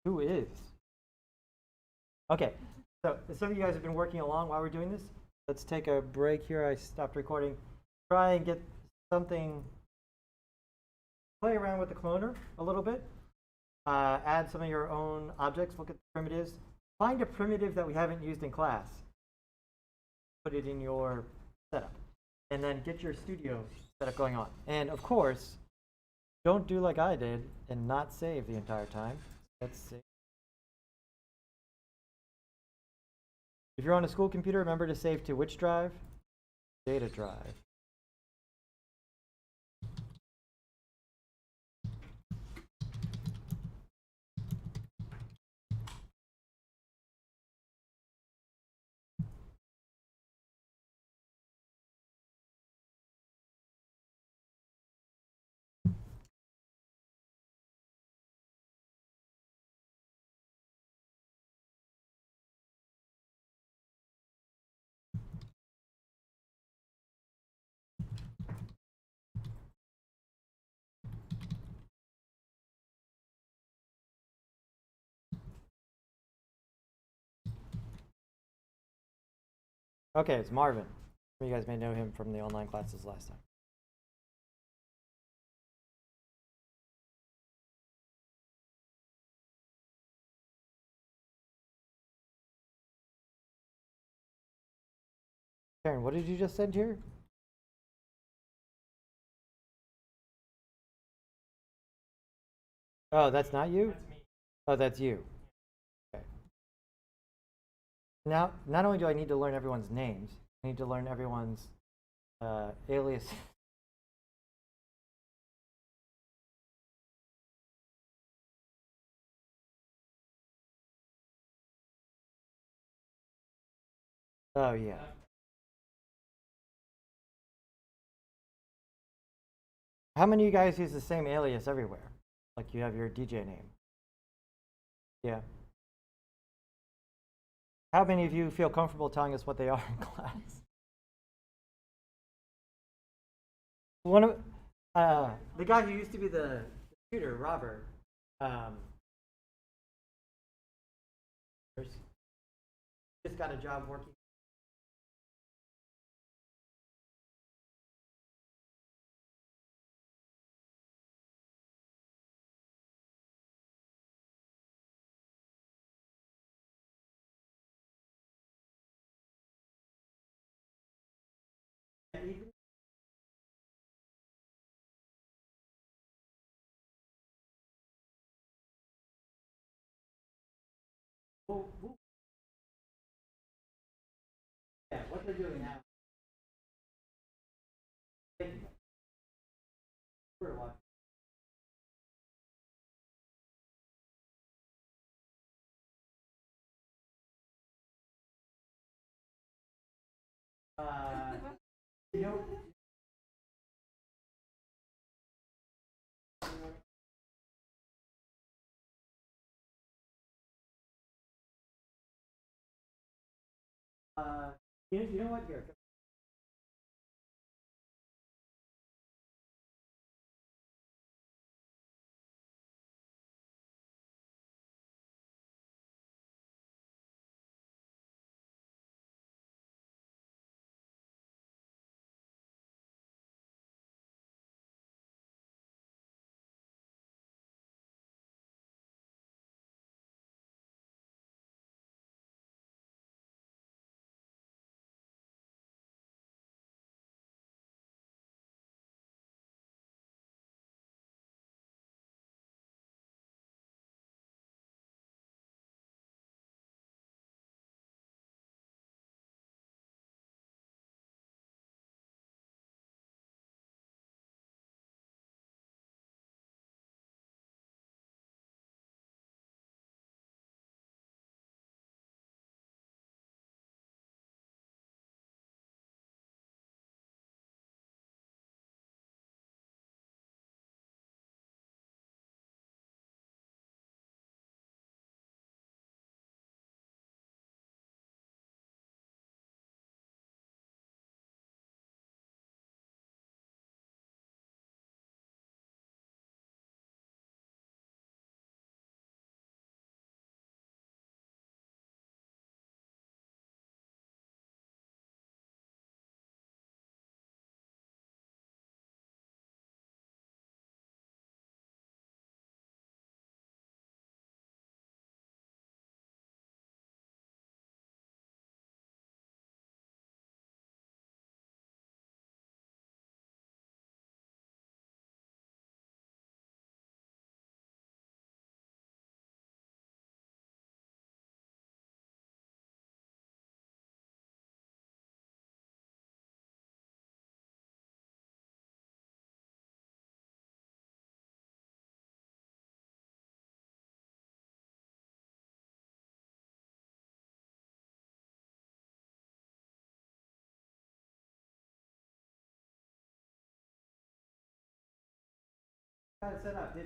Who is? Okay, so some of you guys have been working along while we're doing this. Let's take a break here. I stopped recording. Try and get something, play around with the cloner a little bit. Add some of your own objects. Look at the primitives. find a primitive that we haven't used in class, put it in your setup, and then get your studio setup going on. And of course, don't do like I did and not save the entire time. Let's save. If you're on a school computer, remember to save to which drive? Data drive. Okay, it's Marvin. You guys may know him from the online classes last time. Karen, what did you just send here? Oh, that's not you? That's me. Oh, that's you. Okay. Now, not only do I need to learn everyone's names, I need to learn everyone's alias. Oh, yeah. How many of you guys use the same alias everywhere? Like you have your DJ name? Yeah. How many of you feel comfortable telling us what they are in class? One of the guy who used to be the tutor, Robert, just got a job working. Yeah, what they're doing now. We're watching. You know, you know what? Here, Got it set up.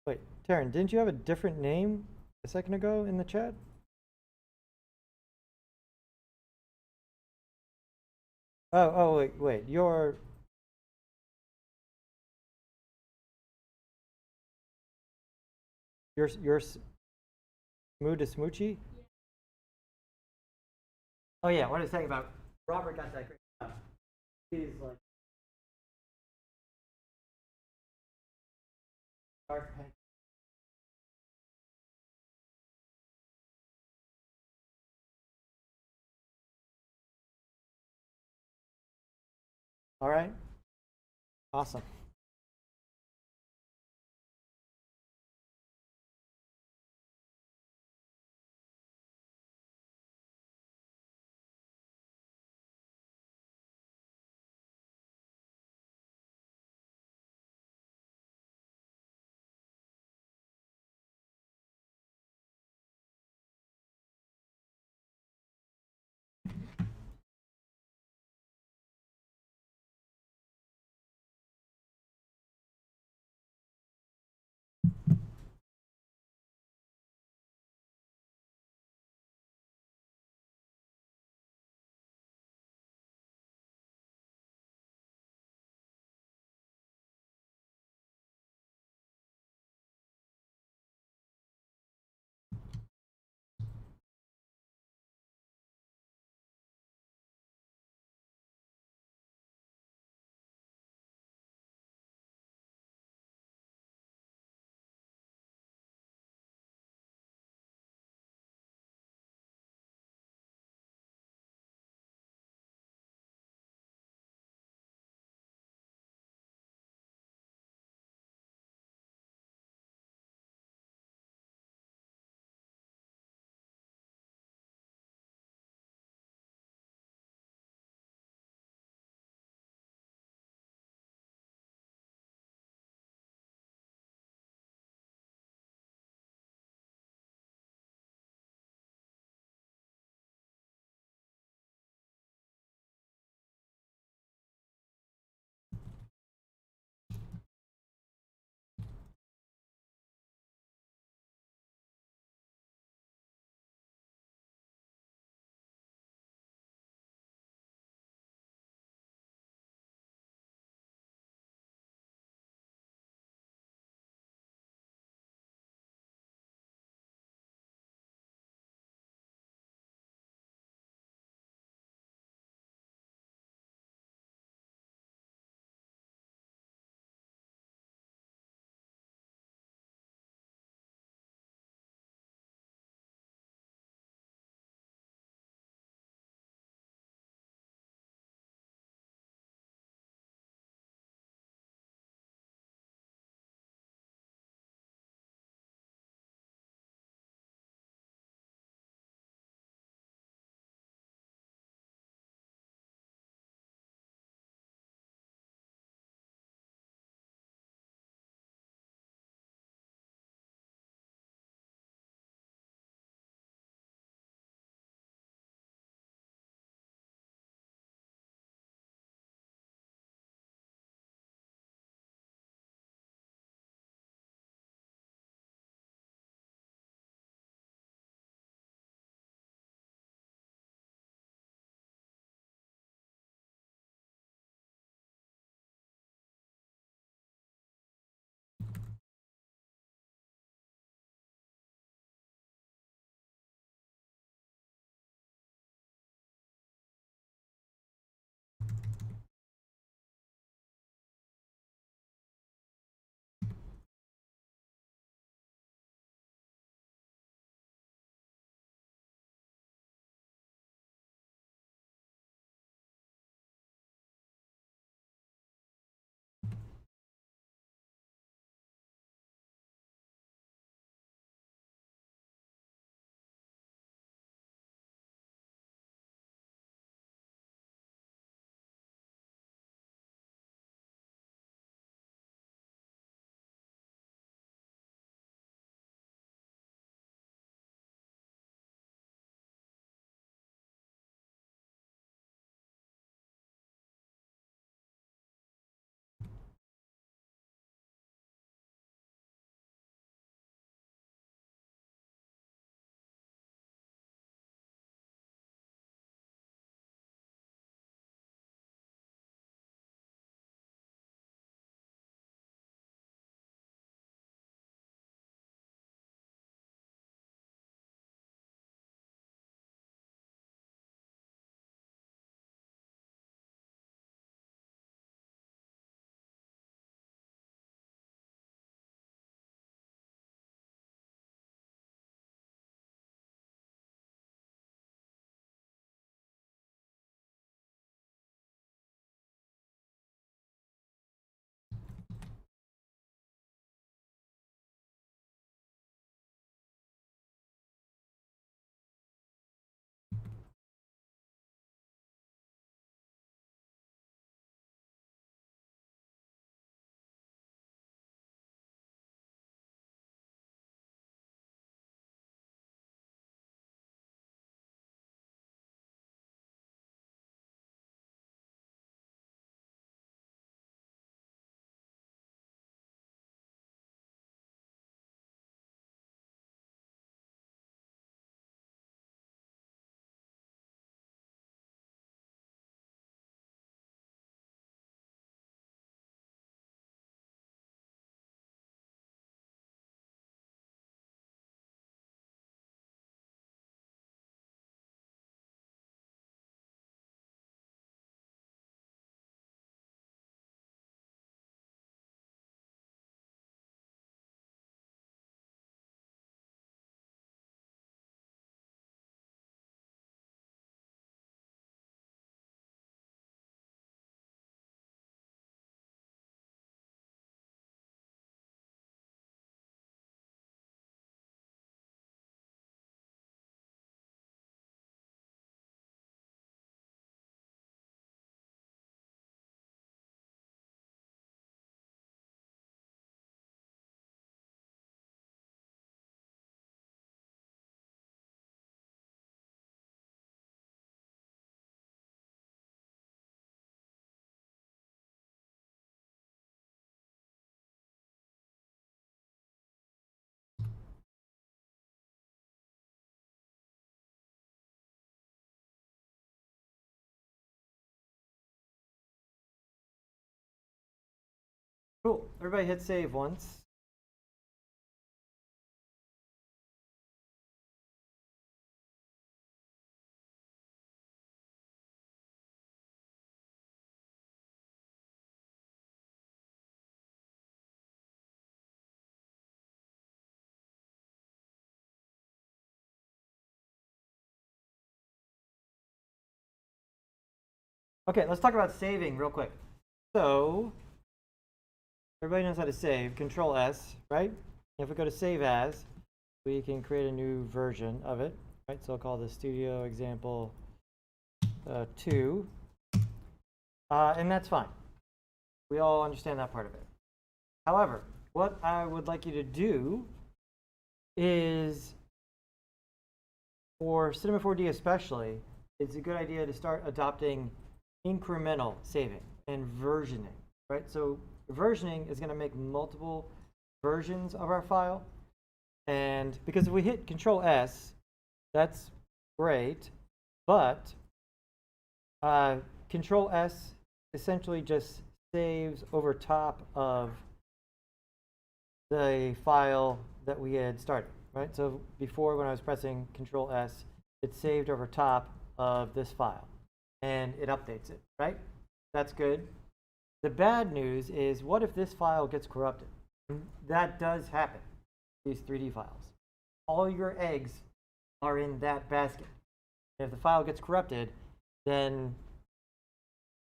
Wait, Taryn, didn't you have a different name a second ago in the chat? Oh, wait, your Smooda Smoochie? Oh yeah, what I was saying about Robert got that great stuff. He's like dark pink. All right, awesome. Cool. Everybody hit save once. Okay, let's talk about saving real quick. So, everybody knows how to save. Control S, right? If we go to Save As, we can create a new version of it, right? So I'll call this Studio Example 2, and that's fine. We all understand that part of it. However, what I would like you to do is, for Cinema 4D especially, it's a good idea to start adopting incremental saving and versioning, right? So versioning is going to make multiple versions of our file. And because if we hit Control S, that's great, but Control S essentially just saves over top of the file that we had started, right? So before, when I was pressing Control S, it saved over top of this file and it updates it, right? That's good. The bad news is, what if this file gets corrupted? That does happen, these 3D files. All your eggs are in that basket. If the file gets corrupted, then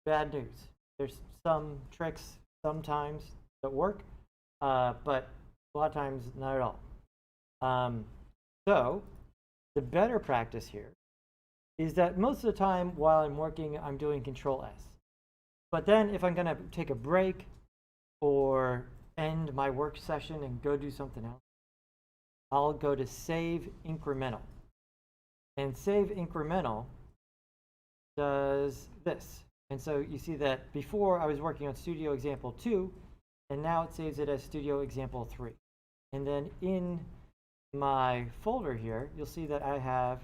bad news. There's some tricks sometimes that work, but a lot of times not at all. So the better practice here is that most of the time while I'm working, I'm doing Control S. But then if I'm going to take a break or end my work session and go do something else, I'll go to Save Incremental. And Save Incremental does this. And so you see that before I was working on Studio Example 2, and now it saves it as Studio Example 3. And then in my folder here, you'll see that I have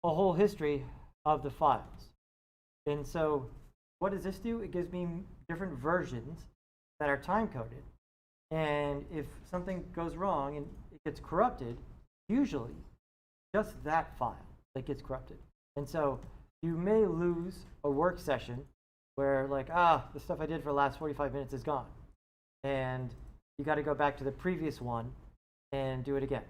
a whole history of the files. And so what does this do? It gives me different versions that are time-coded. And if something goes wrong and it gets corrupted, usually just that file that gets corrupted. And so you may lose a work session where, like, the stuff I did for the last 45 minutes is gone. And you got to go back to the previous one and do it again,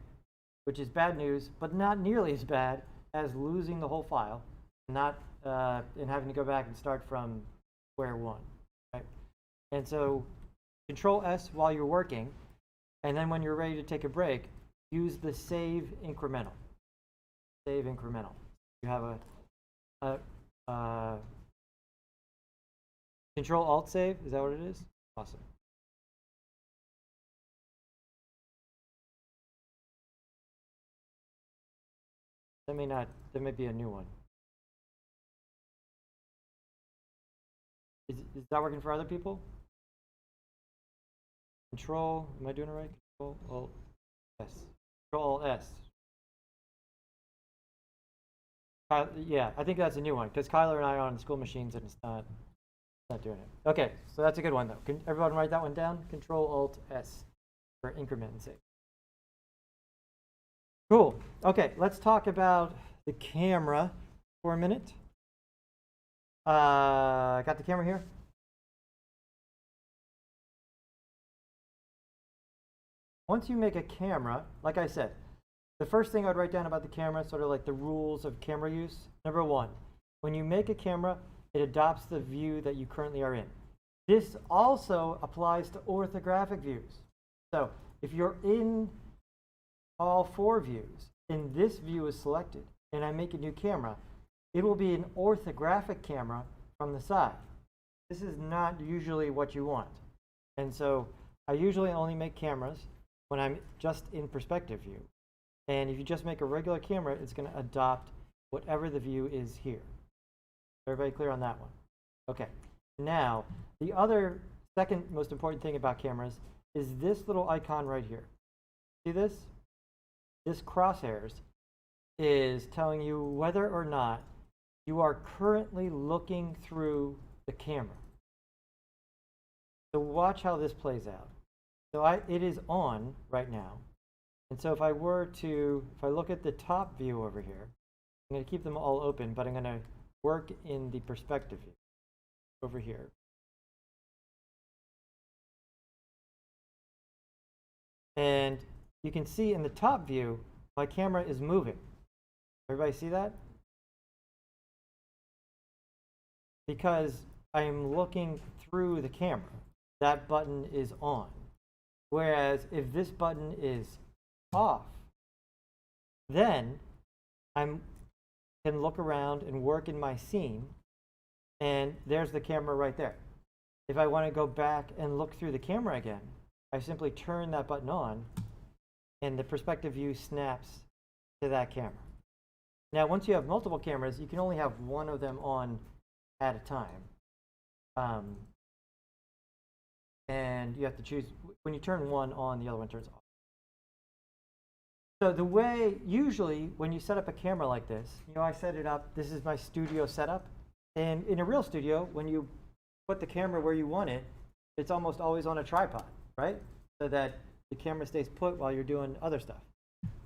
which is bad news, but not nearly as bad as losing the whole file, and having to go back and start from square one, right? And so Control S while you're working, and then when you're ready to take a break, use the Save Incremental. Save Incremental. You have a Control Alt Save. Is that what it is? Awesome. That may not. There may be a new one. Is that working for other people? Control. Am I doing it right? Control Alt S. Control Alt S. Yeah, I think that's a new one because Kyler and I are on school machines and it's not doing it. Okay, so that's a good one though. Can everyone write that one down? Control Alt S for increment and save. Cool. Okay, let's talk about the camera for a minute. Got the camera here? Once you make a camera, like I said, the first thing I'd write down about the camera, sort of like the rules of camera use. Number one, when you make a camera, it adopts the view that you currently are in. This also applies to orthographic views. So if you're in all four views and this view is selected and I make a new camera, it will be an orthographic camera from the side. This is not usually what you want. And so I usually only make cameras when I'm just in perspective view. And if you just make a regular camera, it's going to adopt whatever the view is here. Everybody clear on that one? Okay. Now, the other second most important thing about cameras is this little icon right here. See this? This crosshairs is telling you whether or not you are currently looking through the camera. So watch how this plays out. So it is on right now. And so if I look at the top view over here, I'm going to keep them all open, but I'm going to work in the perspective view over here. And you can see in the top view, my camera is moving. Everybody see that? Because I am looking through the camera. That button is on. Whereas if this button is off, then I can look around and work in my scene, and there's the camera right there. If I want to go back and look through the camera again, I simply turn that button on, and the perspective view snaps to that camera. Now, once you have multiple cameras, you can only have one of them on at a time. And you have to choose, when you turn one on, the other one turns off. So the way, usually, when you set up a camera like this, I set it up, this is my studio setup. And in a real studio, when you put the camera where you want it, it's almost always on a tripod, right? So that the camera stays put while you're doing other stuff.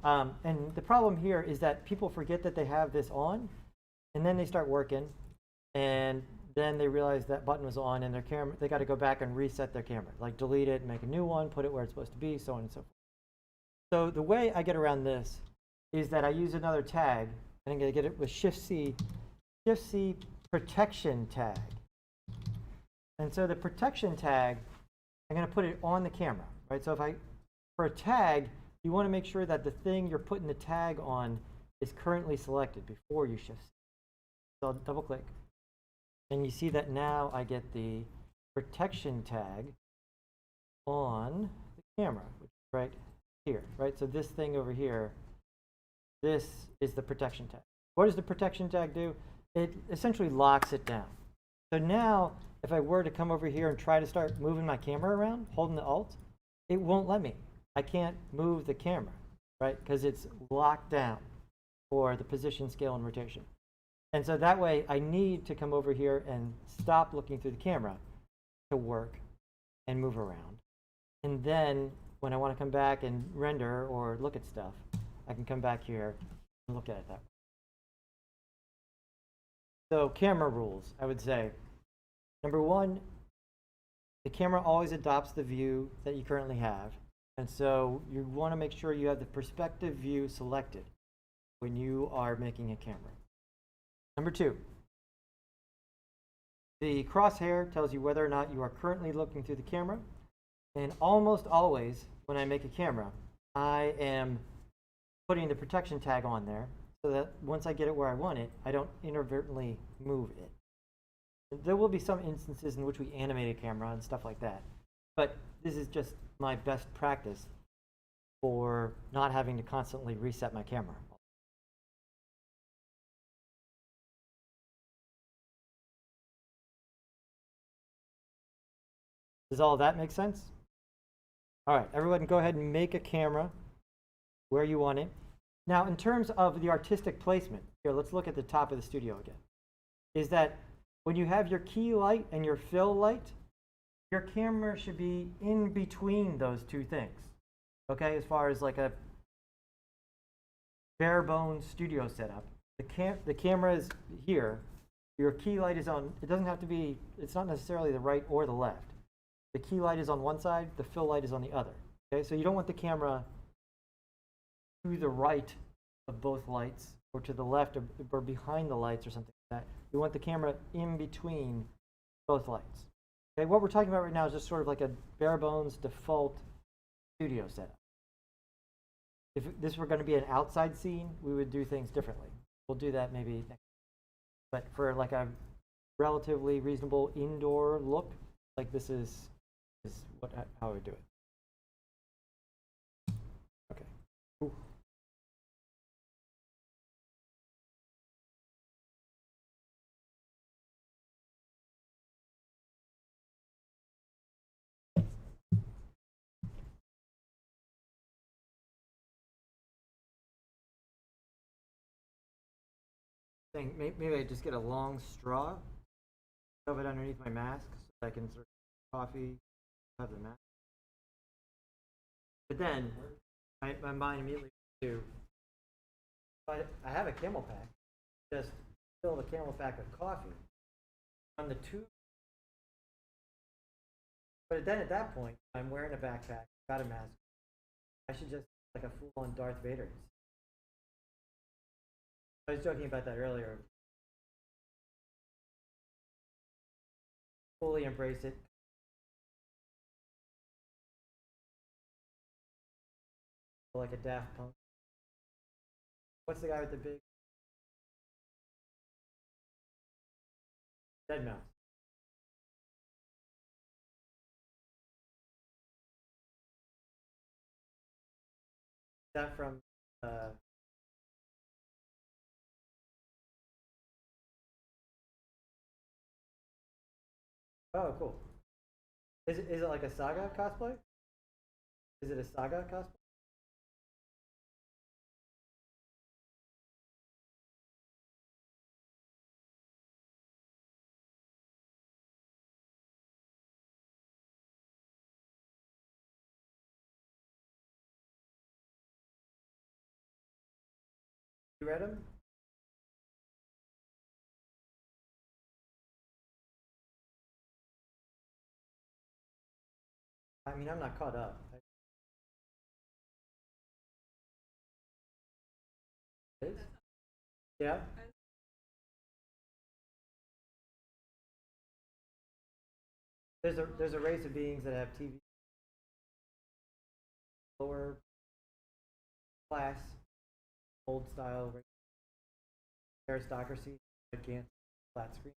And the problem here is that people forget that they have this on, and then they start working, and then they realize that button was on, and their camera, they got to go back and reset their camera, like delete it, make a new one, put it where it's supposed to be, so on and so forth. So the way I get around this is that I use another tag, and I'm going to get it with Shift-C protection tag. And so the protection tag, I'm going to put it on the camera, right? So for a tag, you want to make sure that the thing you're putting the tag on is currently selected before you Shift-C. So I'll double click. And you see that now I get the protection tag on the camera, which is right here, right? So this thing over here, this is the protection tag. What does the protection tag do? It essentially locks it down. So now, if I were to come over here and try to start moving my camera around, holding the Alt, it won't let me. I can't move the camera, right? Because it's locked down for the position, scale, and rotation. And so that way, I need to come over here and stop looking through the camera to work and move around. And then when I want to come back and render or look at stuff, I can come back here and look at it that way. So camera rules, I would say. Number one, the camera always adopts the view that you currently have. And so you want to make sure you have the perspective view selected when you are making a camera. Number two, the crosshair tells you whether or not you are currently looking through the camera. And almost always, when I make a camera, I am putting the protection tag on there so that once I get it where I want it, I don't inadvertently move it. There will be some instances in which we animate a camera and stuff like that. But this is just my best practice for not having to constantly reset my camera. Does all that make sense? All right, everyone go ahead and make a camera where you want it. Now, in terms of the artistic placement, here, let's look at the top of the studio again. Is that when you have your key light and your fill light, your camera should be in between those two things. Okay, as far as like a bare bones studio setup, the camera is here, your key light is on, it doesn't have to be, it's not necessarily the right or the left. The key light is on one side, the fill light is on the other. Okay, so you don't want the camera to the right of both lights or to the left or behind the lights or something like that. You want the camera in between both lights. Okay, what we're talking about right now is just sort of like a bare bones default studio setup. If this were going to be an outside scene, we would do things differently. We'll do that maybe next. But for like a relatively reasonable indoor look, like this is how I would do it. Okay. Ooh. Maybe I just get a long straw, shove it underneath my mask so I can sort of coffee have the mask. But then, my mind immediately went to, I have a Camel pack. Just fill the Camel pack with coffee. On the tube. But then at that point, I'm wearing a backpack, got a mask. I should just like a full-on Darth Vader. I was joking about that earlier. Fully embrace it. Like a Daft Punk. What's the guy with the big dead mouse? Is that from oh, cool. Is it like a Saga cosplay? Is it a Saga cosplay? You read him? I mean, I'm not caught up. Is? Yeah? There's a race of beings that have TV lower class, old style aristocracy, gigantic flat screen.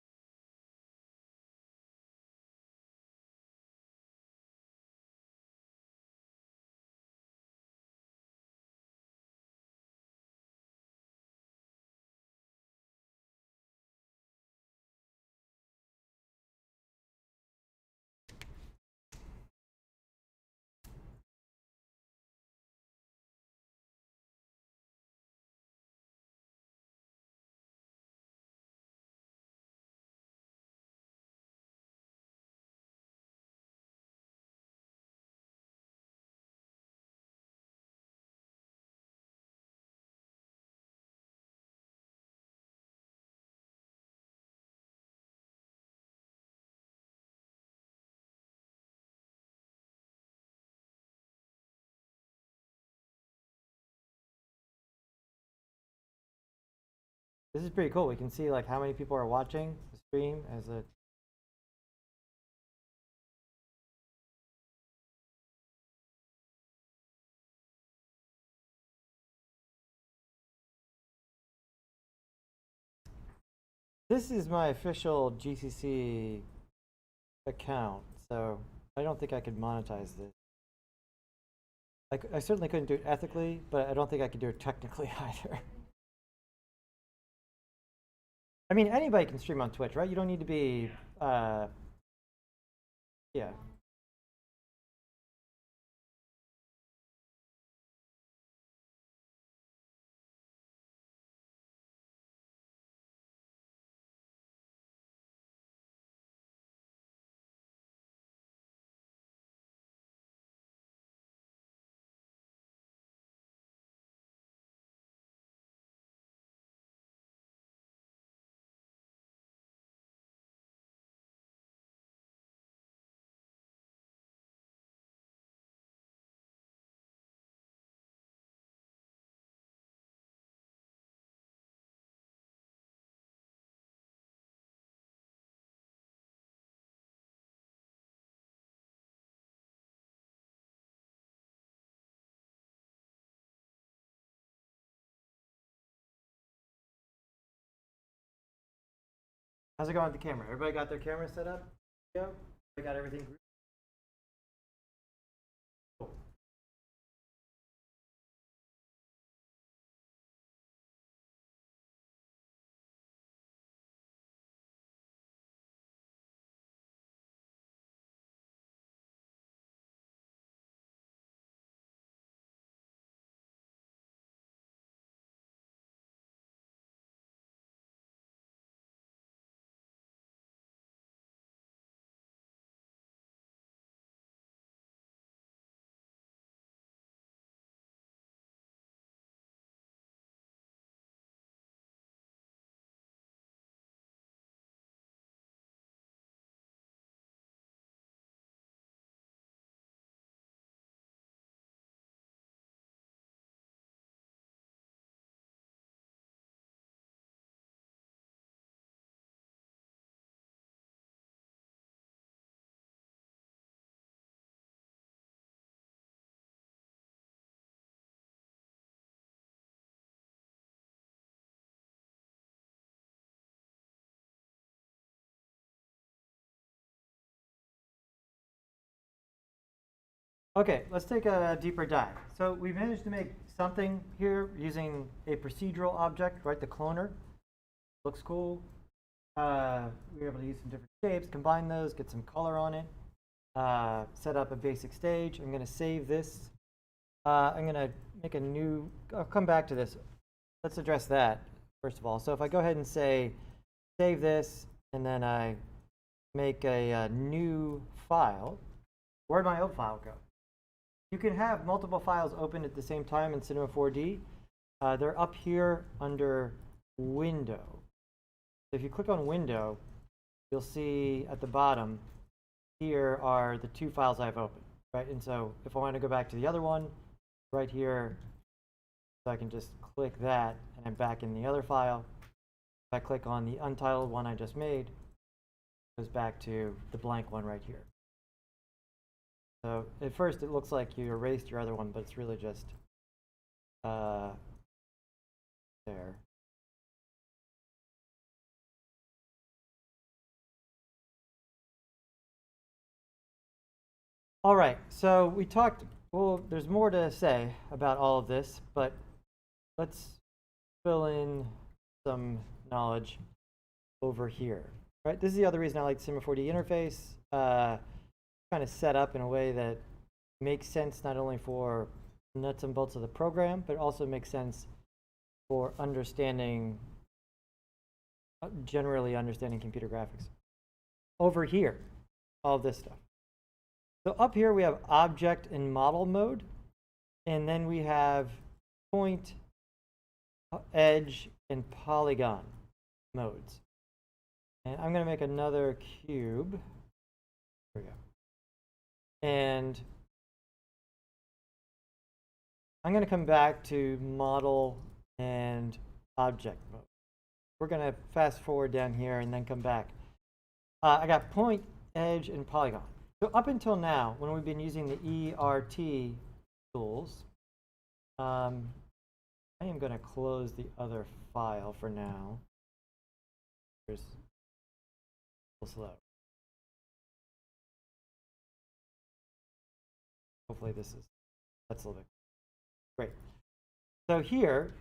This is pretty cool. We can see like how many people are watching the stream as a this is my official GCC account, so I don't think I could monetize this. I certainly couldn't do it ethically, but I don't think I could do it technically either. I mean, anybody can stream on Twitch, right? You don't need to be, yeah. How's it going with the camera? Everybody got their camera set up? Yeah. Everybody got everything cool. Okay, let's take a deeper dive. So we managed to make something here using a procedural object, right? The cloner. Looks cool. We were able to use some different shapes, combine those, get some color on it, set up a basic stage. I'm going to save this. I'm going to make a new, I'll come back to this. Let's address that first of all. So if I go ahead and say save this, and then I make a new file, where'd my old file go? You can have multiple files open at the same time in Cinema 4D. They're up here under Window. So if you click on Window, you'll see at the bottom, here are the two files I've opened, right? And so if I want to go back to the other one, right here, so I can just click that, and I'm back in the other file. If I click on the untitled one I just made, it goes back to the blank one right here. So at first it looks like you erased your other one, but it's really just there. All right, so we talked, well, there's more to say about all of this, but let's fill in some knowledge over here. Right, this is the other reason I like the Cinema 4D interface. Kind of set up in a way that makes sense not only for nuts and bolts of the program, but also makes sense for understanding, generally understanding computer graphics. Over here, all this stuff. So up here we have object and model mode, and then we have point, edge, and polygon modes. And I'm going to make another cube. There we go. And I'm going to come back to model and object mode. We're going to fast forward down here and then come back. I got point, edge, and polygon. So up until now, when we've been using the ERT tools, I am going to close the other file for now. Here's a little slow. Hopefully that's a little bit great. So here,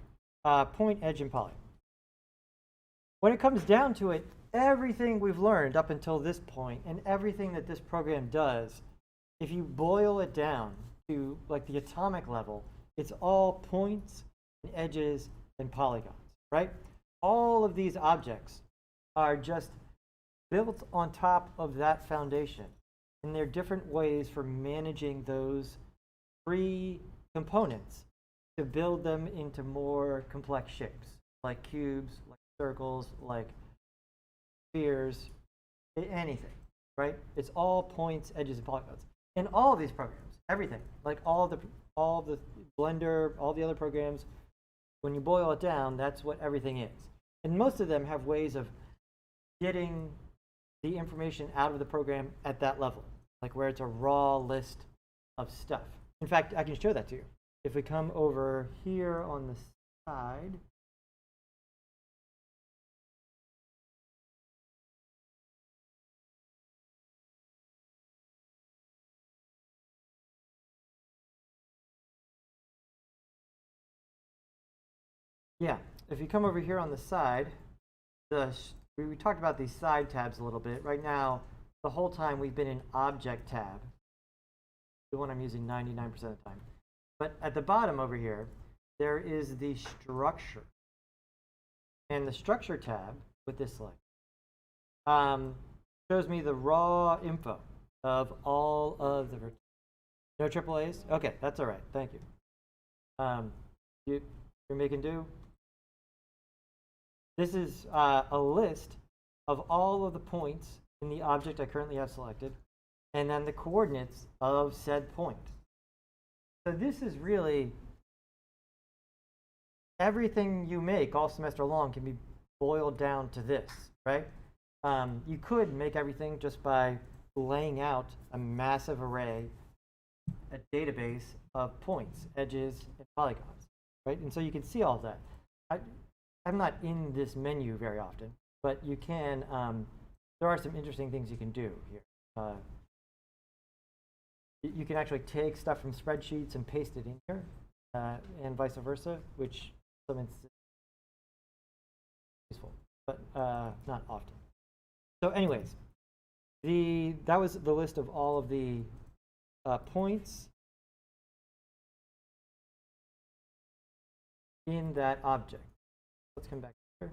point, edge, and poly. When it comes down to it, everything we've learned up until this point and everything that this program does, if you boil it down to like the atomic level, it's all points and edges and polygons, right? All of these objects are just built on top of that foundation. And there are different ways for managing those three components to build them into more complex shapes, like cubes, like circles, like spheres, anything, right? It's all points, edges, and polygons. In all of these programs, everything, like all of the Blender, all the other programs, when you boil it down, that's what everything is. And most of them have ways of getting the information out of the program at that level, like where it's a raw list of stuff. In fact, I can show that to you. If we come over here on the side, yeah, if you come over here on the side, we talked about these side tabs a little bit. Right now, the whole time we've been in Object tab, the one I'm using 99% of the time. But at the bottom over here, there is the Structure. And the Structure tab, with this select, shows me the raw info of all of the... No AAAs? Okay, that's all right. Thank you. You're making do? This is a list of all of the points in the object I currently have selected, and then the coordinates of said point. So this is really everything you make all semester long can be boiled down to this, right? You could make everything just by laying out a massive array, a database of points, edges, and polygons, right? And so you can see all of that. I'm not in this menu very often, but you can, there are some interesting things you can do here. you can actually take stuff from spreadsheets and paste it in here, and vice versa, which some instances is useful, but not often. So anyways, that was the list of all of the points in that object. Let's come back here.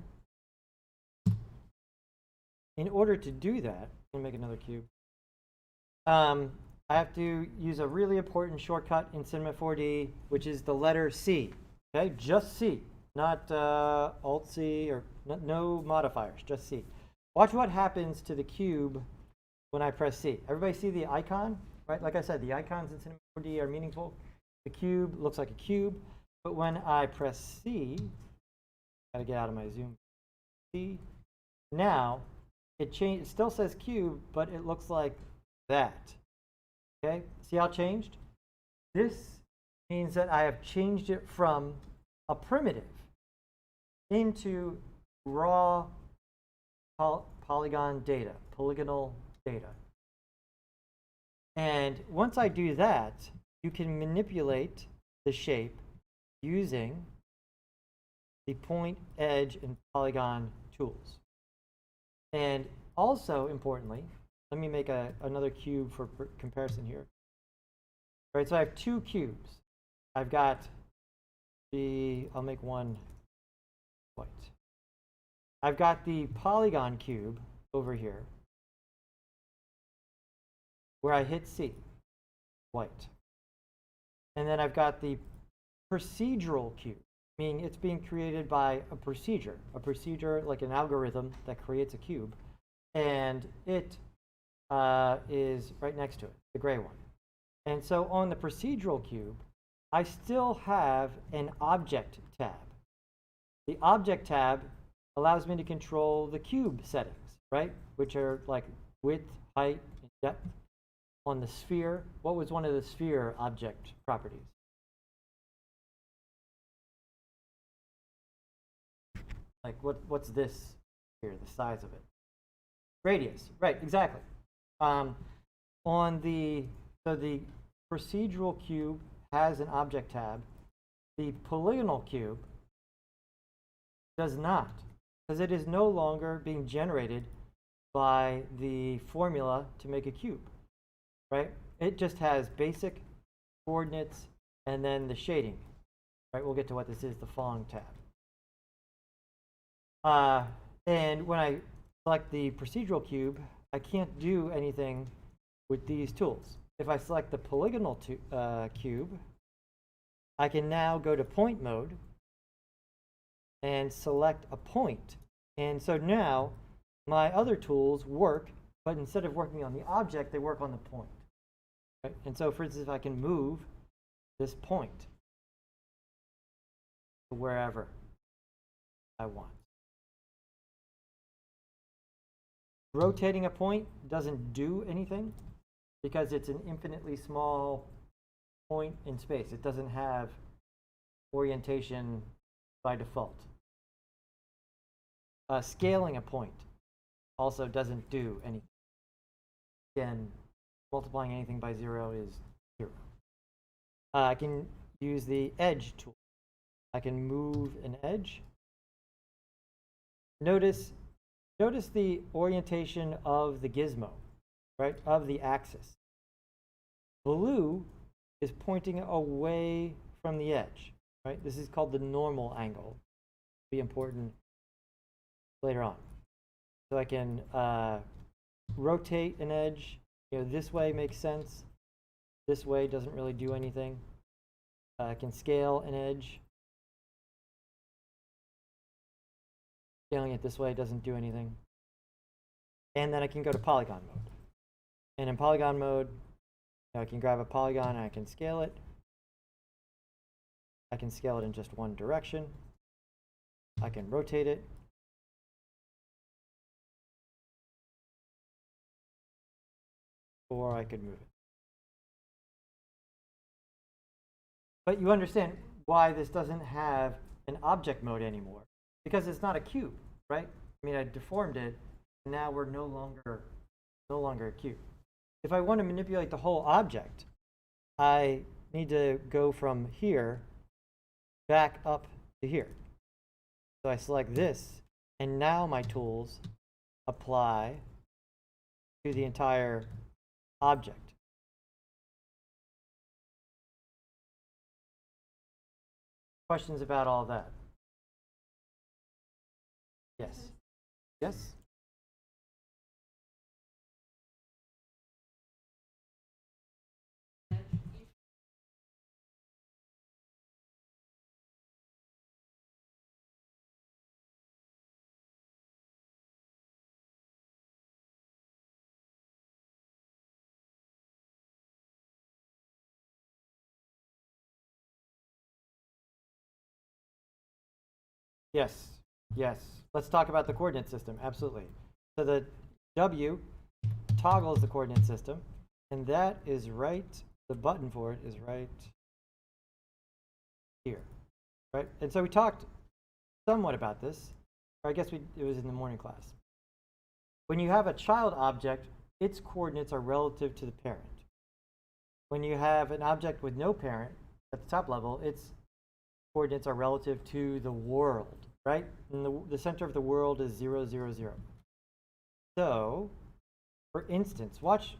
In order to do that, I'm going to make another cube. I have to use a really important shortcut in Cinema 4D, which is the letter C. Okay, just C, not Alt C or no modifiers, just C. Watch what happens to the cube when I press C. Everybody see the icon, right? Like I said, the icons in Cinema 4D are meaningful. The cube looks like a cube, but when I press C, gotta get out of my zoom. C. Now it still says cube, but it looks like that. Okay, see how it changed? This means that I have changed it from a primitive into raw polygonal data. And once I do that, you can manipulate the shape using the point, edge, and polygon tools. And also, importantly, let me make another cube for comparison here. All right, so I have two cubes. I've got I'll make one white. I've got the polygon cube over here, where I hit C, white. And then I've got the procedural cube, meaning it's being created by a procedure like an algorithm that creates a cube, and it is right next to it, the gray one. And so on the procedural cube, I still have an object tab. The object tab allows me to control the cube settings, right? Which are like width, height, and depth. On the sphere, what was one of the sphere object properties? Like what's this here, the size of it? Radius, right, exactly. So the procedural cube has an object tab. The polygonal cube does not, because it is no longer being generated by the formula to make a cube, right? It just has basic coordinates and then the shading, right? We'll get to what this is, the Phong tab. And when I select the procedural cube, I can't do anything with these tools. If I select the polygonal cube, I can now go to point mode and select a point. And so now my other tools work, but instead of working on the object, they work on the point. Right? And so for instance, if I can move this point to wherever I want. Rotating a point doesn't do anything because it's an infinitely small point in space. It doesn't have orientation by default. Scaling a point also doesn't do anything. Again, multiplying anything by 0 is 0. I can use the edge tool. I can move an edge. Notice the orientation of the gizmo, right, of the axis. Blue is pointing away from the edge, right? This is called the normal angle. It'll be important later on. So I can rotate an edge. You know, this way makes sense. This way doesn't really do anything. I can scale an edge. Scaling it this way doesn't do anything. And then I can go to polygon mode. And in polygon mode, I can grab a polygon and I can scale it. I can scale it in just one direction. I can rotate it. Or I could move it. But you understand why this doesn't have an object mode anymore. Because it's not a cube, right? I mean, I deformed it, and now we're no longer a cube. If I want to manipulate the whole object, I need to go from here back up to here. So I select this, and now my tools apply to the entire object. Questions about all that? Yes. Yes? Yes. Yes. Let's talk about the coordinate system. Absolutely. So the W toggles the coordinate system, and that is right, the button for it is right here, right? And so we talked somewhat about this, or I guess it was in the morning class. When you have a child object, its coordinates are relative to the parent. When you have an object with no parent at the top level, its coordinates are relative to the world, right? And the center of the world is 0, 0, 0. So, for instance, watch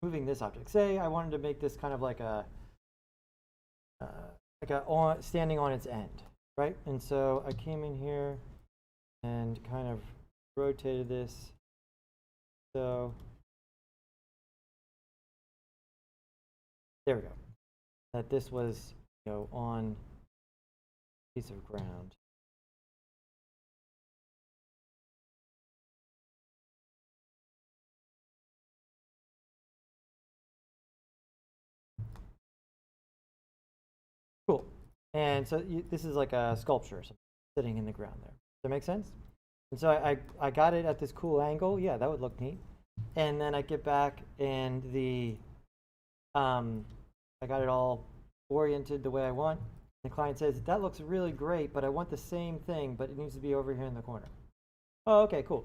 moving this object. Say I wanted to make this kind of like a standing on its end, right? And so I came in here and kind of rotated this. So there we go. That this was, on a piece of ground. Cool. And so this is like a sculpture or something sitting in the ground there. Does that make sense? And so I got it at this cool angle. Yeah, that would look neat. And then I get back and I got it all oriented the way I want. The client says, that looks really great, but I want the same thing, but it needs to be over here in the corner. Oh, okay, cool.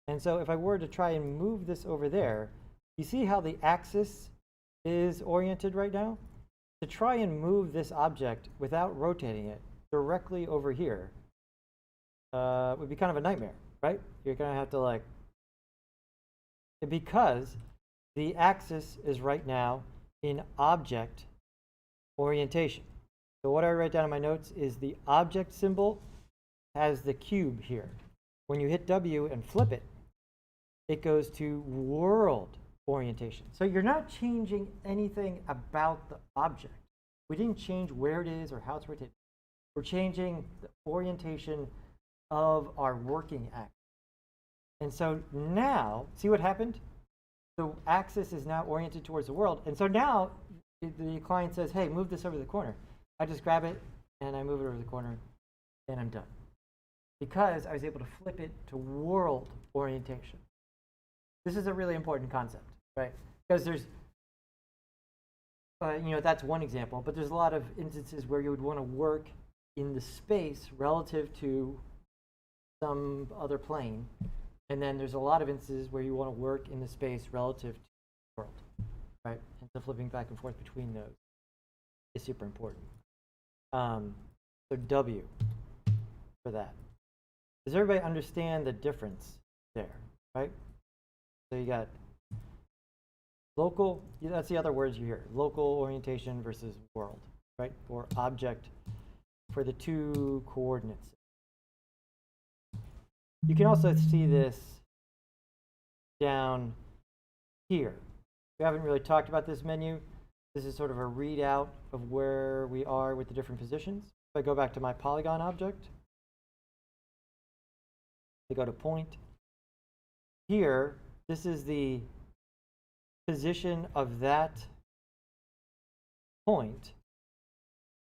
And so if I were to try and move this over there, you see how the axis is oriented right now? To try and move this object without rotating it directly over here would be kind of a nightmare, right? You're going to have to because the axis is right now in object orientation. So what I write down in my notes is the object symbol has the cube here. When you hit W and flip it, it goes to world orientation. So you're not changing anything about the object. We didn't change where it is or how it's rotated. We're changing the orientation of our working axis. And so now, see what happened? The axis is now oriented towards the world. And so now the client says, hey, move this over the corner. I just grab it and I move it over the corner and I'm done. Because I was able to flip it to world orientation. This is a really important concept, right? Because there's, that's one example, but there's a lot of instances where you would want to work in the space relative to some other plane. And then there's a lot of instances where you want to work in the space relative to the world, right? And so flipping back and forth between those is super important. So W for that. Does everybody understand the difference there, right? So you got local, that's the other words you hear, local orientation versus world, right? Or object for the two coordinates. You can also see this down here. We haven't really talked about this menu. This is sort of a readout of where we are with the different positions. If I go back to my polygon object, I go to point. Here, this is the position of that point,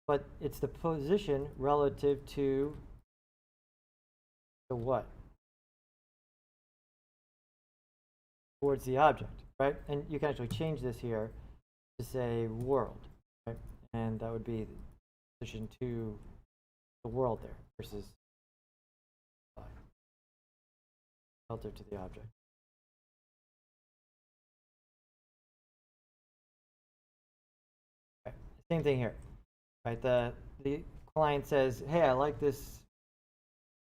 but it's the position relative to the what? Towards the object, right? And you can actually change this here to say world, right? And that would be the position to the world there versus relative to the object. Same thing here, right? The client says, hey, I like this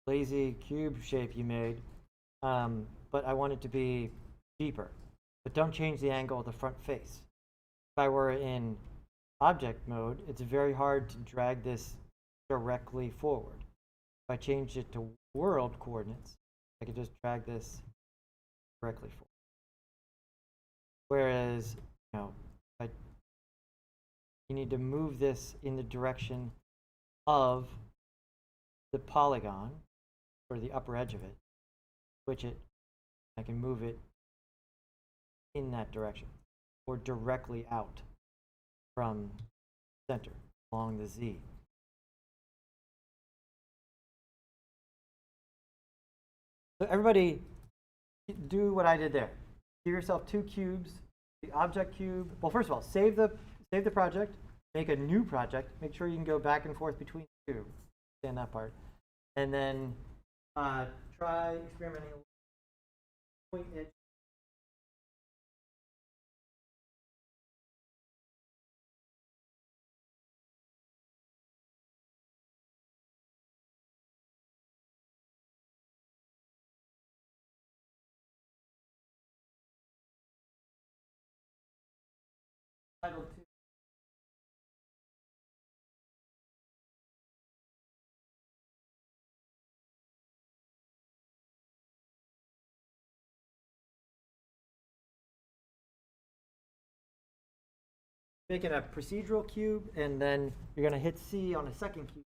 lazy cube shape you made, but I want it to be deeper. But don't change the angle of the front face. If I were in object mode, it's very hard to drag this directly forward. If I changed it to world coordinates, I could just drag this directly forward. Whereas, you need to move this in the direction of the polygon, or the upper edge of it, switch it, I can move it in that direction, or directly out from center along the Z. So everybody do what I did there. Give yourself 2 cubes, the object cube. Well, first of all, save the project, make a new project, make sure you can go back and forth between the 2. Understand that part. And then try experimenting point edge. Title 2. Making a procedural cube, and then you're going to hit C on a second cube.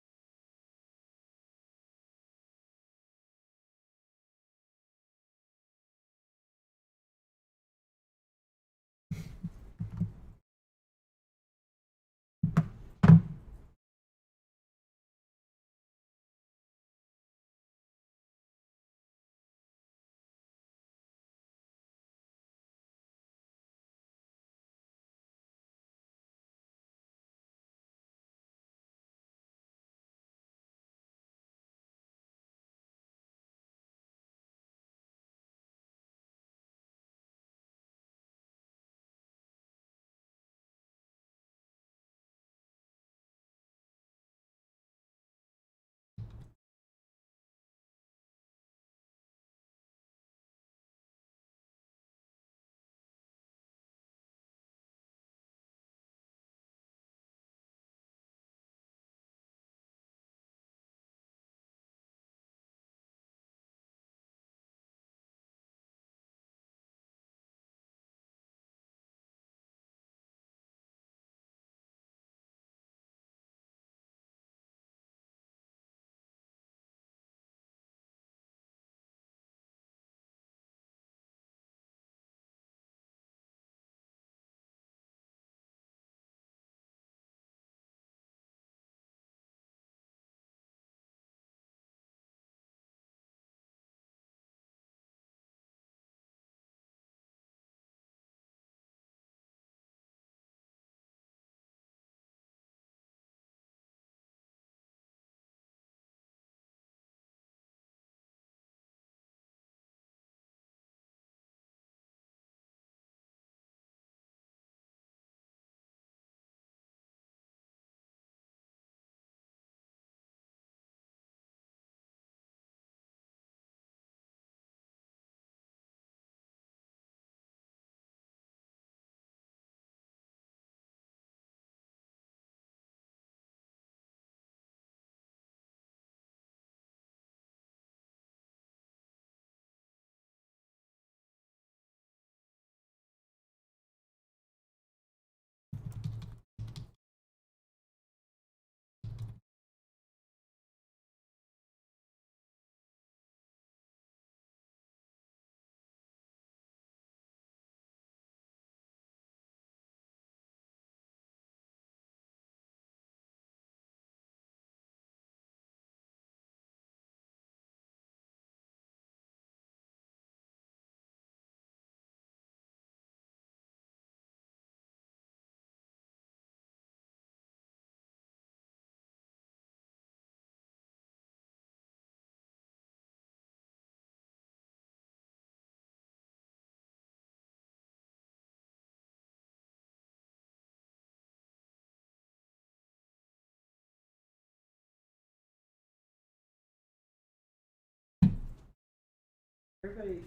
Everybody.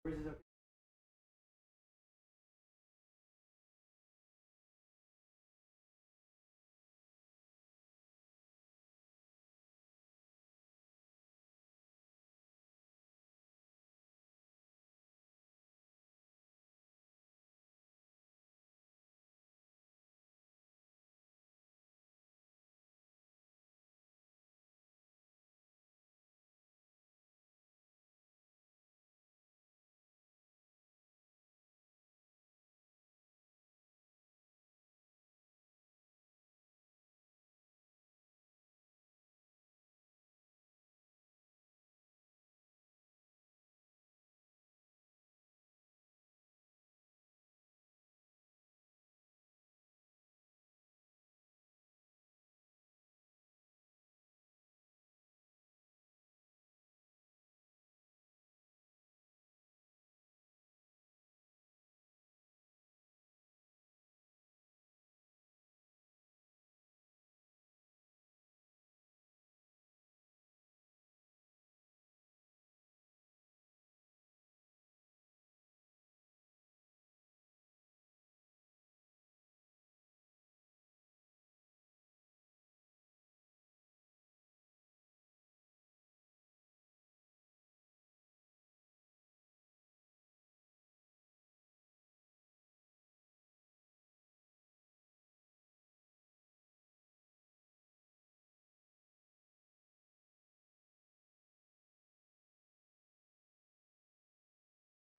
Yours is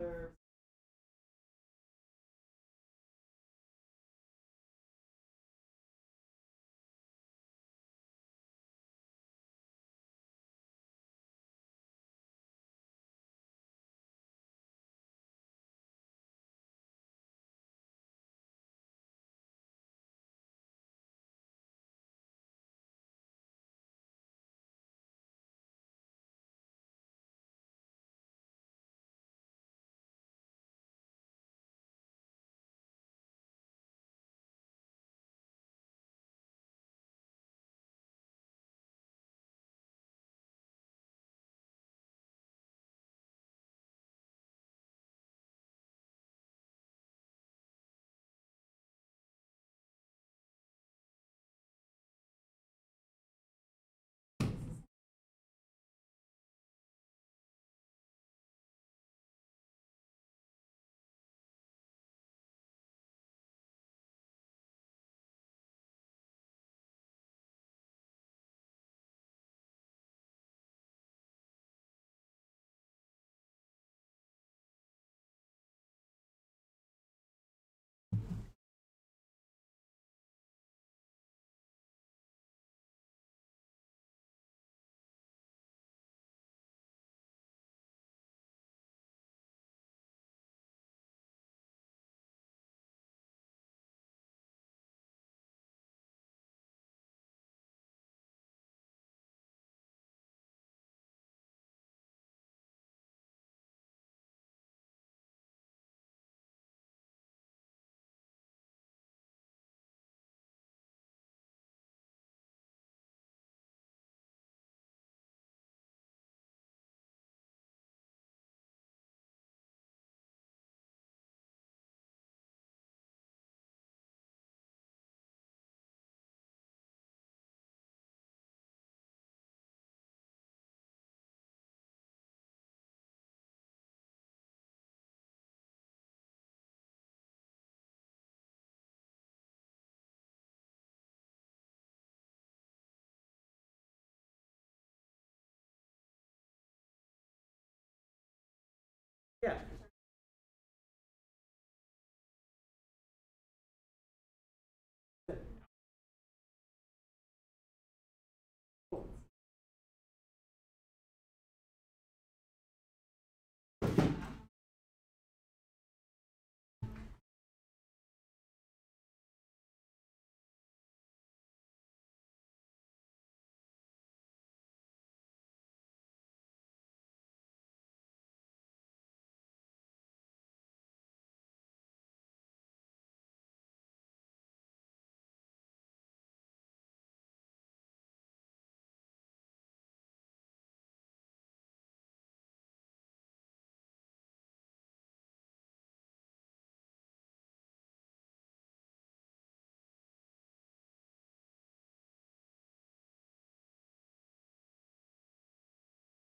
okay.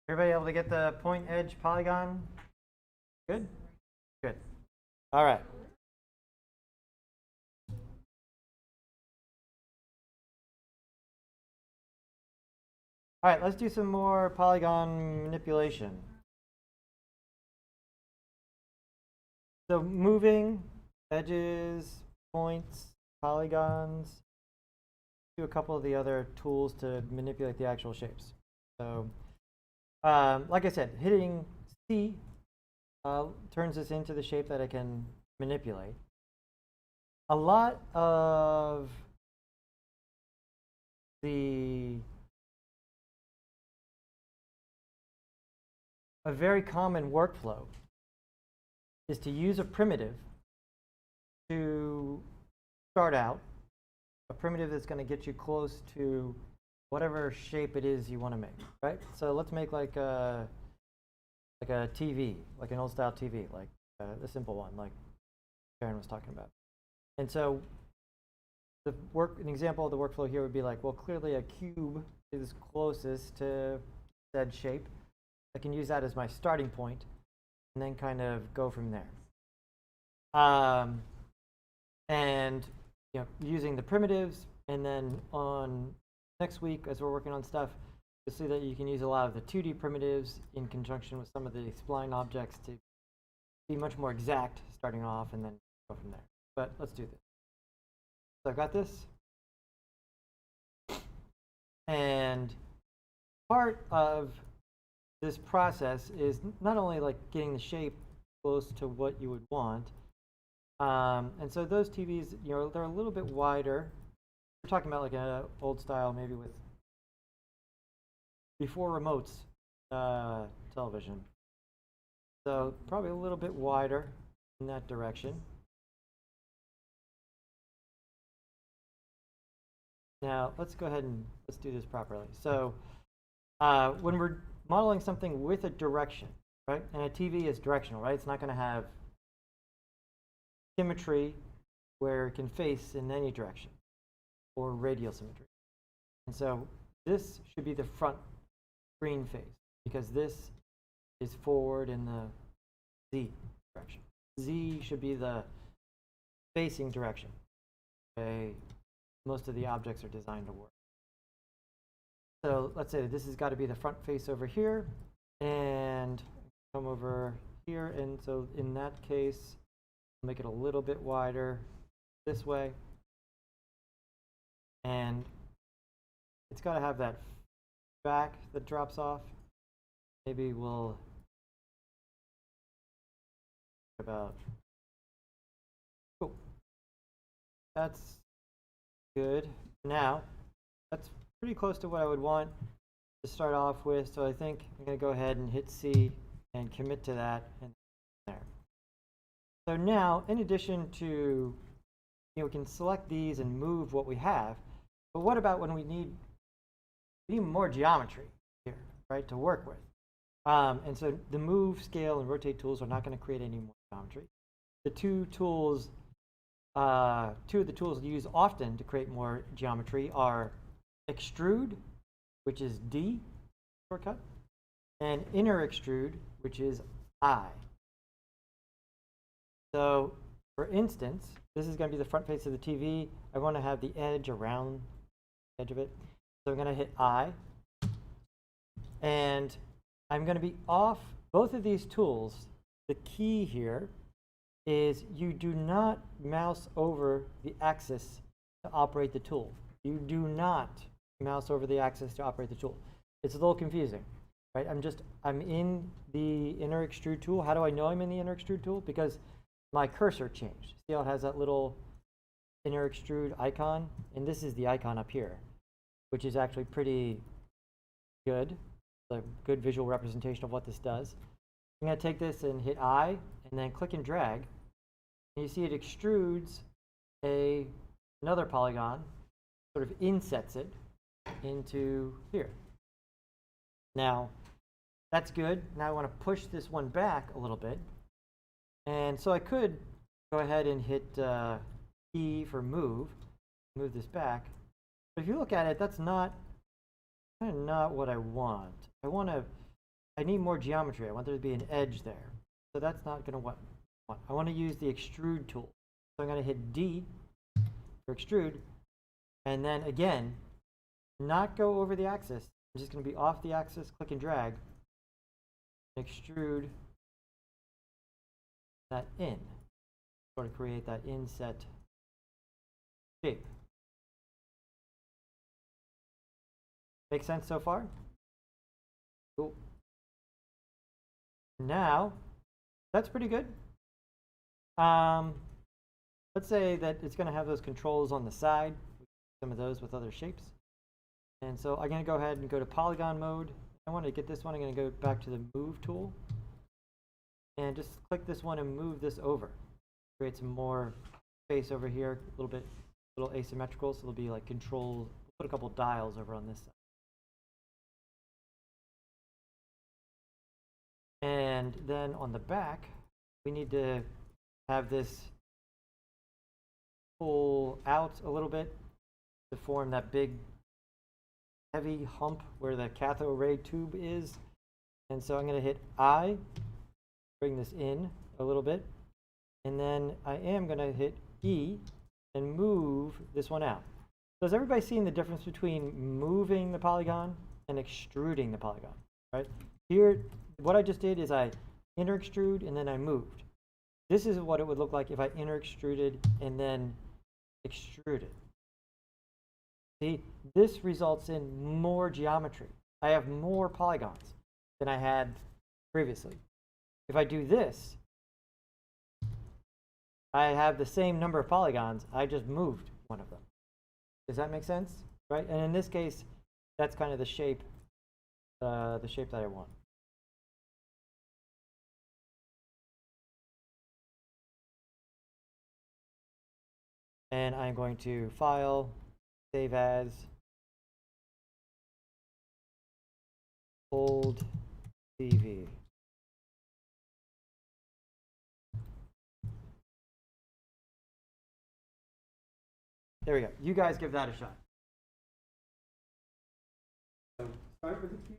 Everybody able to get the point edge polygon? Good? Good. All right. All right, let's do some more polygon manipulation. So moving edges, points, polygons, do a couple of the other tools to manipulate the actual shapes. So like I said, hitting C turns this into the shape that I can manipulate. A lot of a very common workflow is to use a primitive to start out, a primitive that's going to get you close to whatever shape it is you want to make, right? So let's make like a TV, like an old style TV, like the simple one, like Karen was talking about. And so an example of the workflow here would be like, well, clearly a cube is closest to said shape. I can use that as my starting point and then kind of go from there. And you know, using the primitives, and then on next week as we're working on stuff, you'll see that you can use a lot of the 2D primitives in conjunction with some of the spline objects to be much more exact starting off and then go from there. But let's do this. So I've got this. And part of this process is not only like getting the shape close to what you would want, and so those TVs, you know, they're a little bit wider. We're talking about like an old style, maybe with before remotes television. So probably a little bit wider in that direction. Now let's go ahead and let's do this properly. So when we're modeling something with a direction, right? And a TV is directional, right? It's not going to have symmetry where it can face in any direction, or radial symmetry. And so this should be the front screen face, because this is forward in the Z direction. Z should be the facing direction. Okay, most of the objects are designed to work. So let's say that this has got to be the front face over here, and come over here, and so in that case, make it a little bit wider this way, and it's got to have that back that drops off. Maybe we'll about, cool, that's good. Now that's pretty close to what I would want to start off with, so I think I'm going to go ahead and hit C and commit to that, and there. So now, in addition to, you know, we can select these and move what we have, but what about when we need more geometry here, right, to work with? And so the move, scale, and rotate tools are not going to create any more geometry. The two of the tools used often to create more geometry are extrude, which is D shortcut, and inner extrude, which is I. So for instance, this is going to be the front face of the TV. I want to have the edge around the edge of it. So I'm going to hit I. And I'm going to be off both of these tools. The key here is you do not mouse over the axis to operate the tool. You do not mouse over the axis to operate the tool. It's a little confusing, right? I'm in the inner extrude tool. How do I know I'm in the inner extrude tool? Because my cursor changed. See how it has that little inner extrude icon? And this is the icon up here, which is actually pretty good. It's a good visual representation of what this does. I'm going to take this and hit I, and then click and drag. And you see it extrudes another polygon, sort of insets it into here. Now, that's good. Now I want to push this one back a little bit. And so I could go ahead and hit E for move this back. But if you look at it, that's not what I want. I want to I need more geometry. I want there to be an edge there. So that's not gonna what I want. I want to use the extrude tool. So I'm gonna hit D for extrude, and then again, not go over the axis. I'm just gonna be off the axis, click and drag, extrude that in. Sort of create that inset shape. Make sense so far? Cool. Now, that's pretty good. Let's say that it's going to have those controls on the side, some of those with other shapes. And so I'm going to go ahead and go to polygon mode. I want to get this one. I'm going to go back to the move tool and just click this one and move this over. Create some more space over here, a little asymmetrical, so there'll be like control. Put a couple dials over on this side. And then on the back, we need to have this pull out a little bit to form that big heavy hump where the cathode ray tube is. And so I'm going to hit I, bring this in a little bit, and then I am going to hit E and move this one out. So has everybody seen the difference between moving the polygon and extruding the polygon, right? Here, what I just did is I inner extrude and then I moved. This is what it would look like if I inner extruded and then extruded. See, this results in more geometry. I have more polygons than I had previously. If I do this, I have the same number of polygons. I just moved one of them. Does that make sense? Right? And in this case, that's kind of the shape that I want. And I'm going to File, Save As, Old TV. There we go. You guys give that a shot. So start with the cube.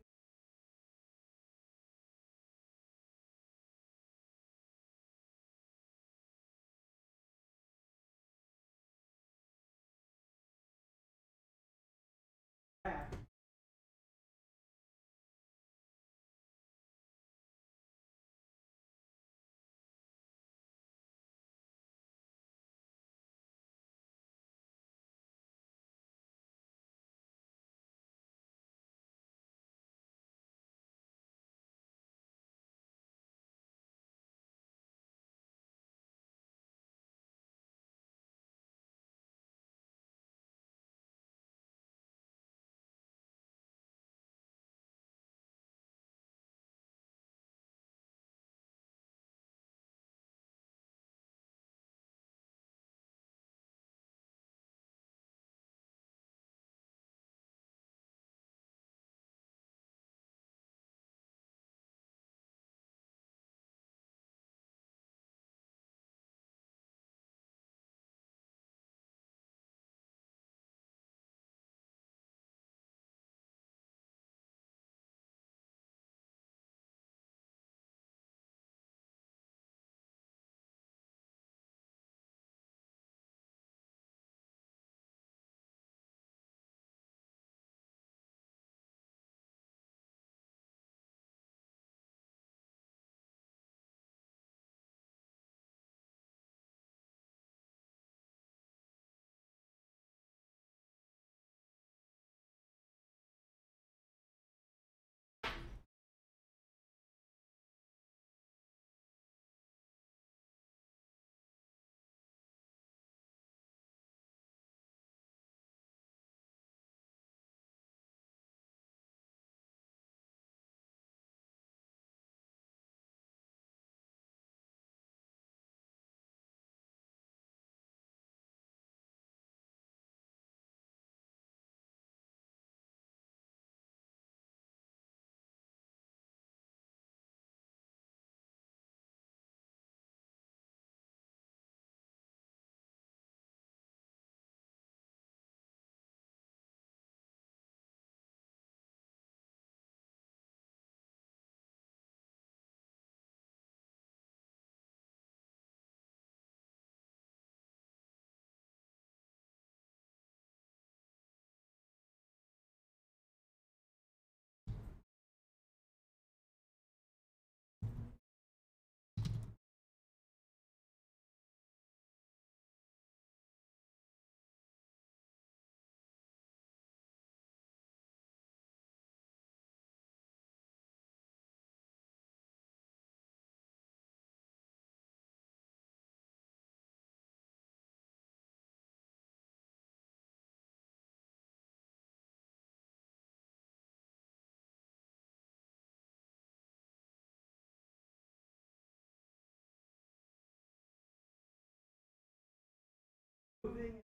moving.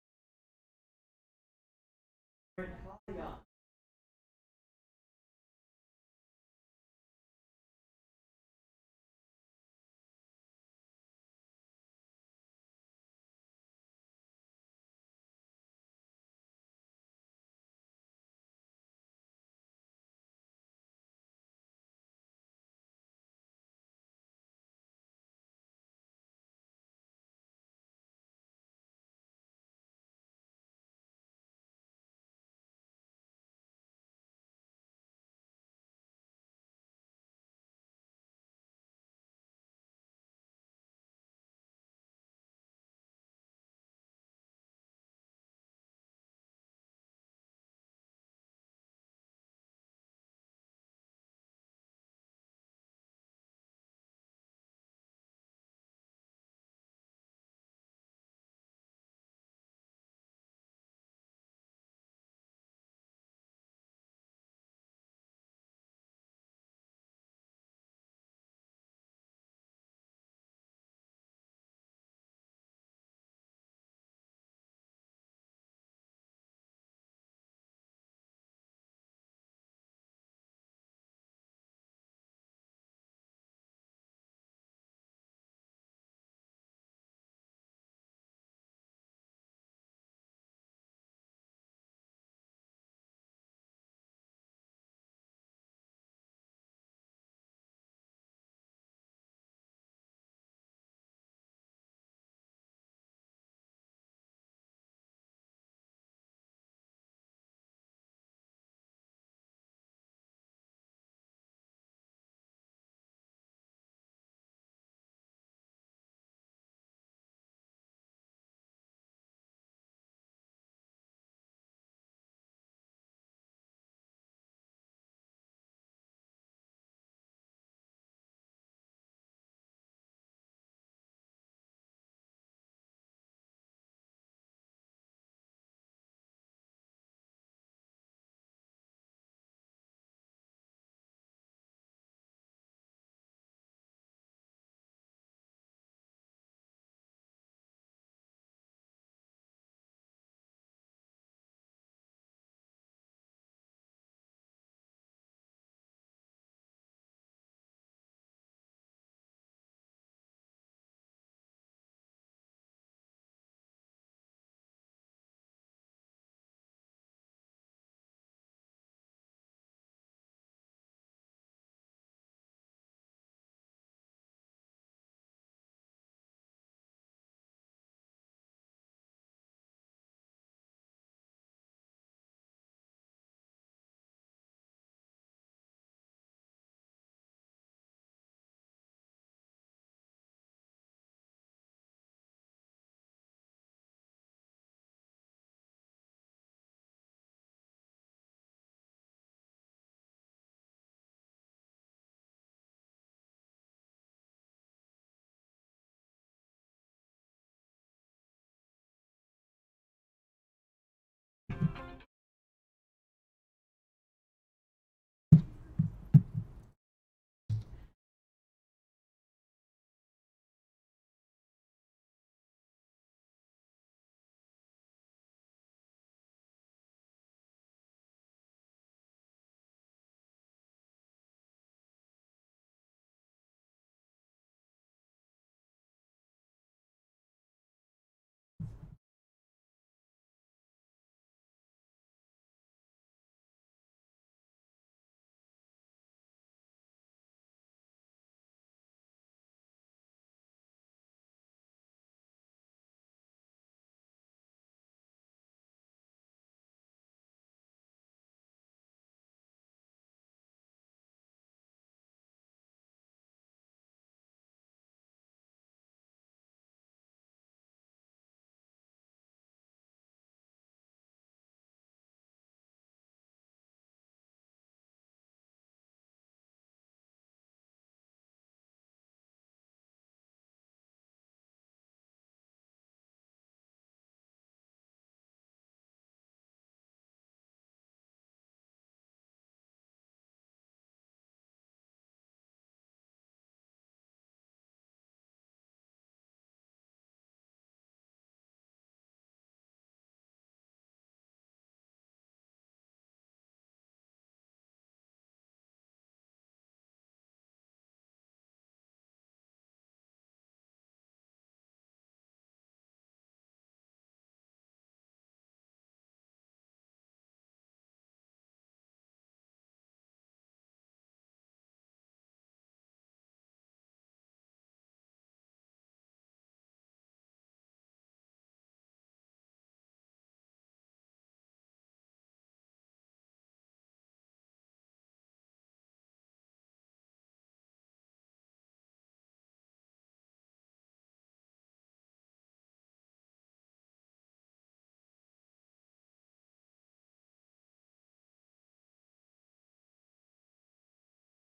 Polygon.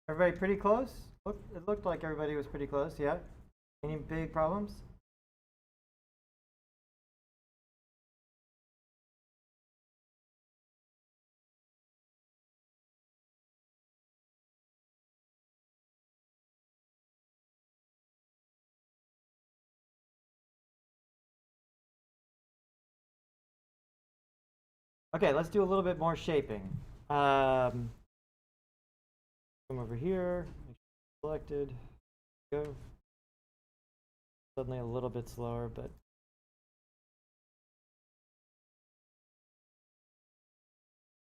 Everybody pretty close? It looked like everybody was pretty close, yeah? Any big problems? Okay, let's do a little bit more shaping. Come over here, make sure it's selected, go. Suddenly a little bit slower, but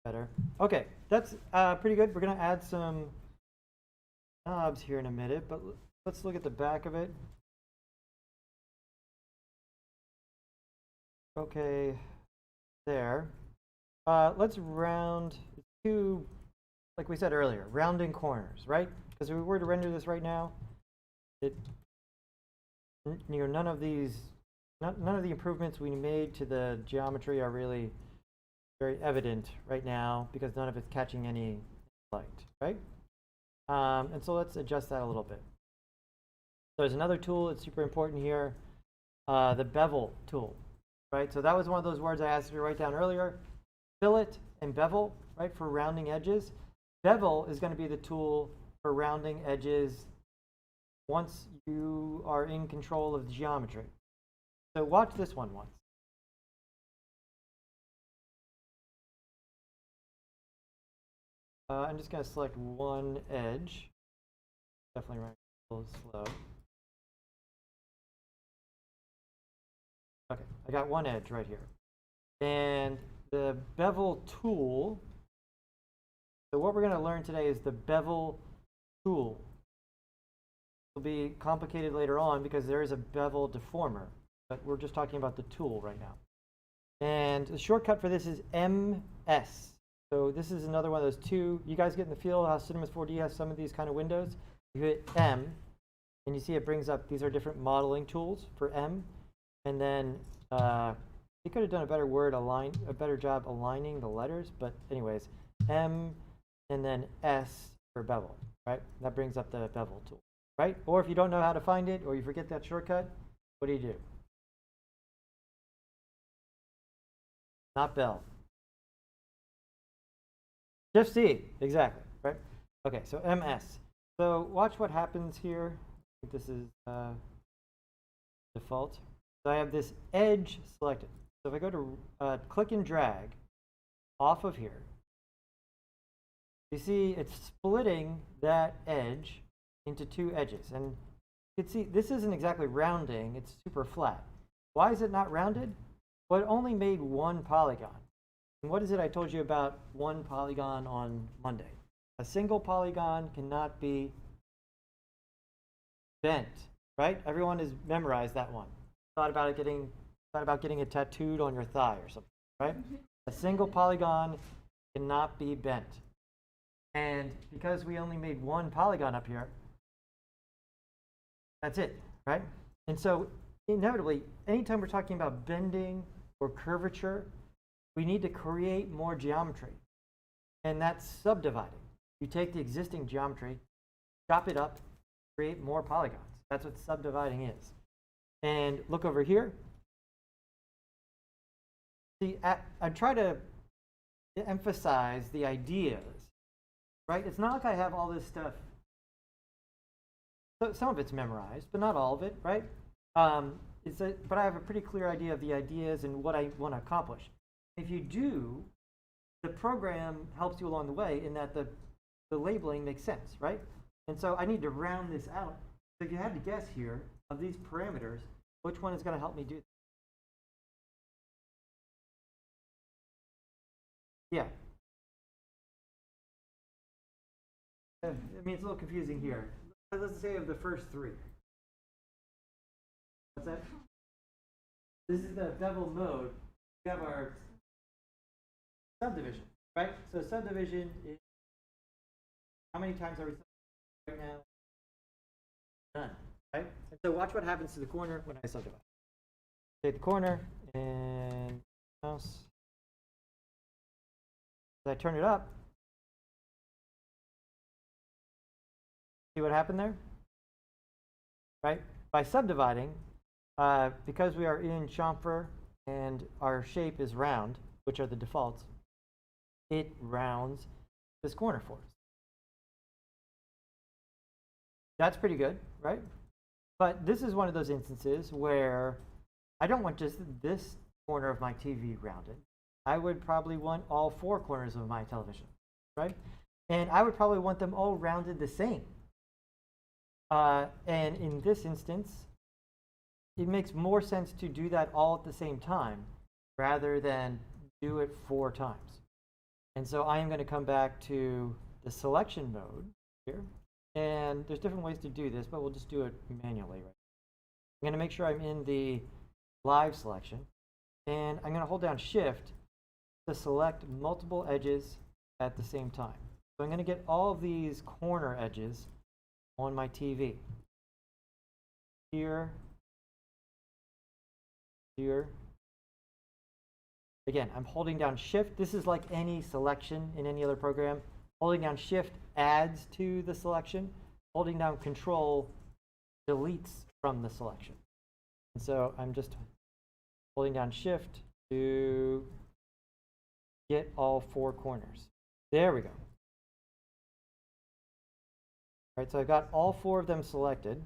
better. Okay, that's pretty good. We're gonna add some knobs here in a minute, but let's look at the back of it. Okay, there. Let's round to, like we said earlier, rounding corners, right? Because if we were to render this right now, none of the improvements we made to the geometry are really very evident right now because none of it's catching any light, right? And so let's adjust that a little bit. There's another tool that's super important here, the bevel tool, right? So that was one of those words I asked you to write down earlier. Fillet and bevel, right, for rounding edges. Bevel is going to be the tool for rounding edges once you are in control of the geometry. So watch this one once. I'm just going to select one edge. Definitely running a little slow. Okay, I got one edge right here. And the bevel tool, so what we're going to learn today is the bevel tool. It will be complicated later on because there is a bevel deformer, but we're just talking about the tool right now. And the shortcut for this is MS. So this is another one of those two. You guys get in the feel how Cinemas 4D has some of these kind of windows. You hit M, and you see it brings up, these are different modeling tools for M. And then you could have done a better job aligning the letters, but anyways, M and then S for bevel, right? That brings up the bevel tool, right? Or if you don't know how to find it, or you forget that shortcut, what do? Not Bell. Shift C, exactly, right? Okay, so MS. So watch what happens here. I think this is default. So I have this edge selected. So if I go to click and drag off of here, you see it's splitting that edge into two edges. And you can see this isn't exactly rounding, it's super flat. Why is it not rounded? Well, it only made one polygon. And what is it I told you about one polygon on Monday? A single polygon cannot be bent, right? Everyone has memorized that one. Thought about getting it tattooed on your thigh or something, right? A single polygon cannot be bent. And because we only made one polygon up here, that's it, right? And so inevitably, anytime we're talking about bending or curvature, we need to create more geometry. And that's subdividing. You take the existing geometry, chop it up, create more polygons. That's what subdividing is. And look over here. See, I try to emphasize the ideas, right? It's not like I have all this stuff. So some of it's memorized, but not all of it, right? But I have a pretty clear idea of the ideas and what I want to accomplish. If you do, the program helps you along the way in that the labeling makes sense, right? And so I need to round this out. So if you had to guess here, of these parameters, which one is going to help me do that? Yeah. I mean, it's a little confusing here. Let's say of the first three. What's that? This is the bevel mode. We have our subdivision, right? So subdivision is, how many times are we right now? None, right? And so watch what happens to the corner when I subdivide. Take the corner and mouse. As I turn it up, See what happened there? Right? By subdividing, because we are in chamfer and our shape is round, which are the defaults, it rounds this corner for us. That's pretty good, right? But this is one of those instances where I don't want just this corner of my TV rounded. I would probably want all four corners of my television, right? And I would probably want them all rounded the same. And in this instance, it makes more sense to do that all at the same time rather than do it 4 times. And so I am going to come back to the selection mode here. And there's different ways to do this, but we'll just do it manually. Right? I'm going to make sure I'm in the live selection. And I'm going to hold down Shift to select multiple edges at the same time. So I'm going to get all of these corner edges on my TV. Here. Here. Again, I'm holding down Shift. This is like any selection in any other program. Holding down Shift adds to the selection. Holding down Control deletes from the selection. And so I'm just holding down Shift to get all 4 corners. There we go. All right, so I've got all 4 of them selected.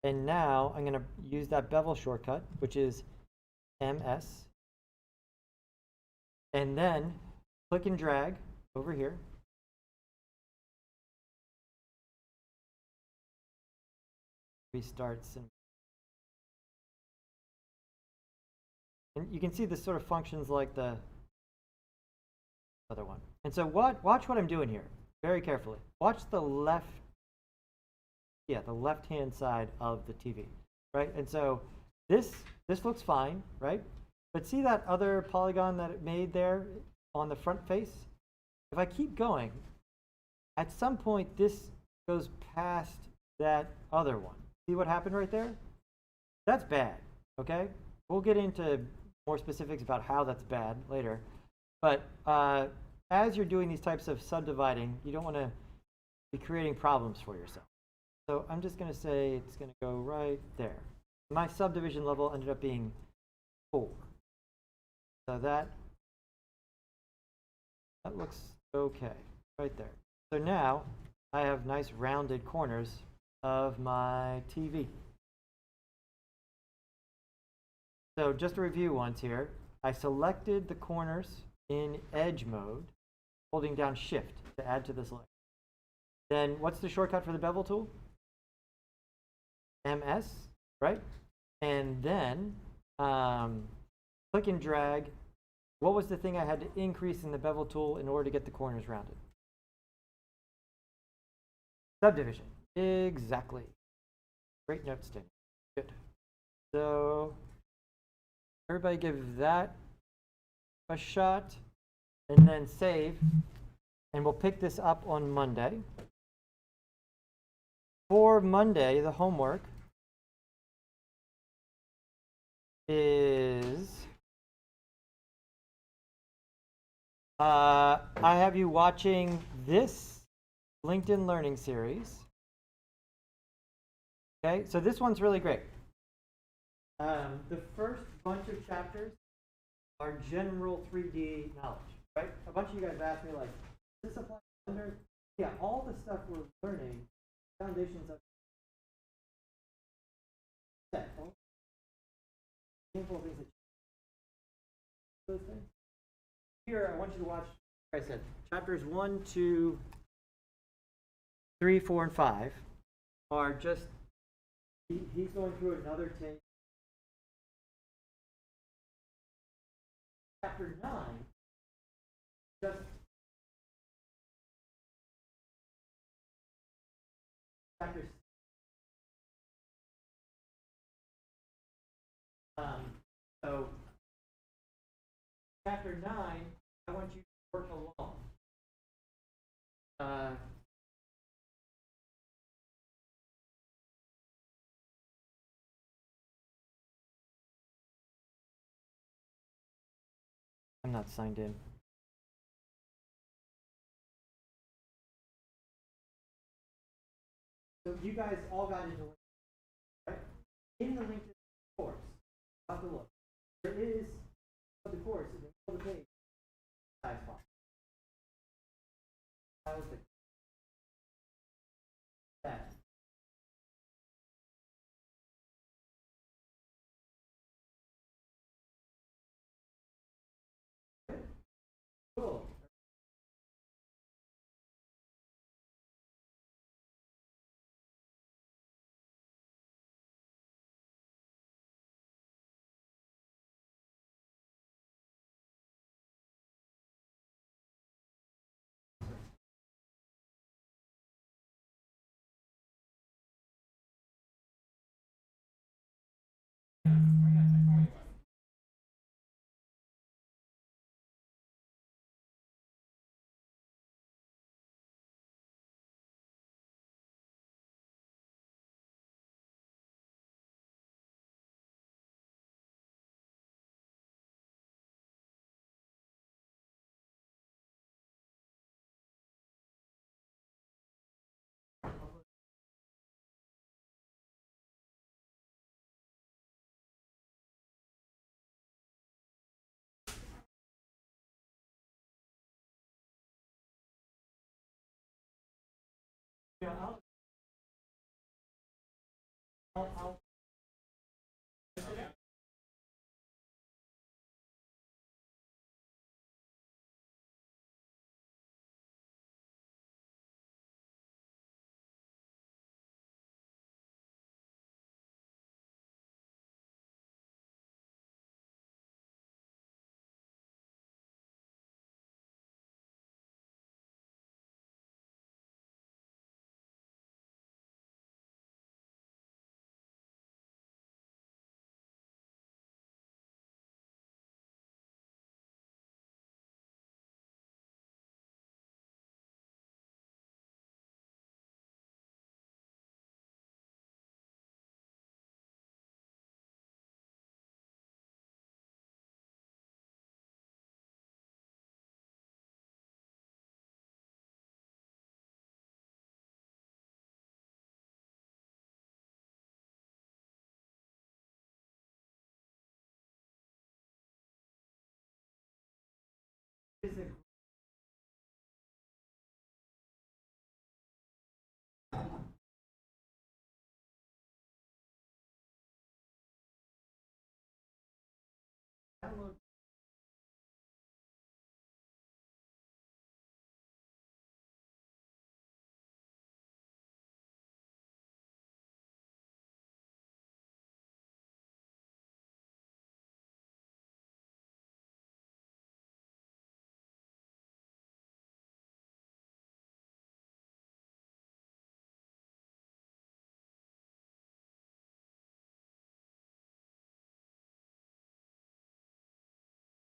And now I'm going to use that bevel shortcut, which is MS. And then click and drag over here. Restart sim. And you can see this sort of functions like the other one. And so watch what I'm doing here very carefully. Watch the left-hand side of the TV, right? And so this looks fine, right? But see that other polygon that it made there on the front face? If I keep going, at some point this goes past that other one. See what happened right there? That's bad, okay? We'll get into more specifics about how that's bad later. But as you're doing these types of subdividing, you don't want to be creating problems for yourself. So I'm just going to say it's going to go right there. My subdivision level ended up being 4. So that looks okay right there. So now I have nice rounded corners of my TV. So just to review once here, I selected the corners in edge mode, holding down Shift to add to the selection. Then what's the shortcut for the bevel tool? MS, right? And then click and drag. What was the thing I had to increase in the bevel tool in order to get the corners rounded? Subdivision. Exactly. Great notes, Tim. Good. So everybody give that a shot and then save. And we'll pick this up on Monday. For Monday, the homework is I have you watching this LinkedIn Learning series. Okay, so this one's really great. The first bunch of chapters are general 3D knowledge, right? A bunch of you guys asked me, like, does this apply to Blender? Yeah, all the stuff we're learning, foundations of set. Simple things that those things. Here, I want you to watch, like I said, chapters 1, 2, 3, 4, and 5 are just, he's going through another take. Chapter 9, just chapter so chapter 9, I want you to work along. I'm not signed in. So you guys all got into LinkedIn, right? In the LinkedIn course, you have to look. There is the course in the middle of the page. Size font. That was that. Cool. Yeah, I'll is a download.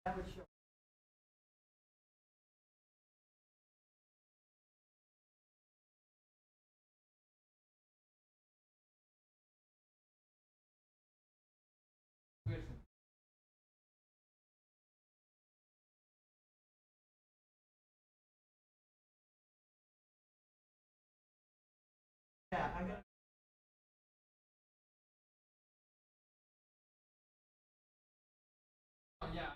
That would show. Yeah, I got. Yeah.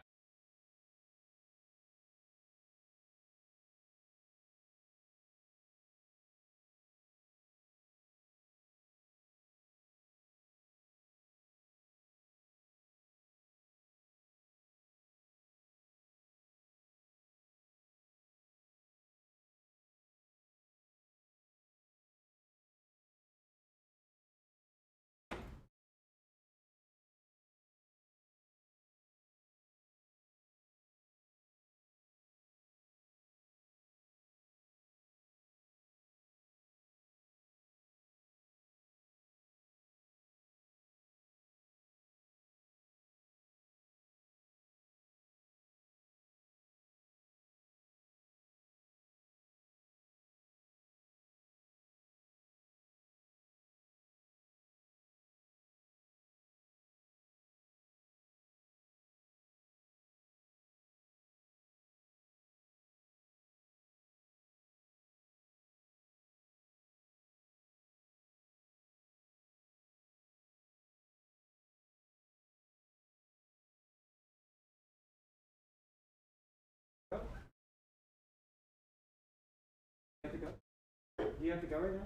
Do you have to go right now?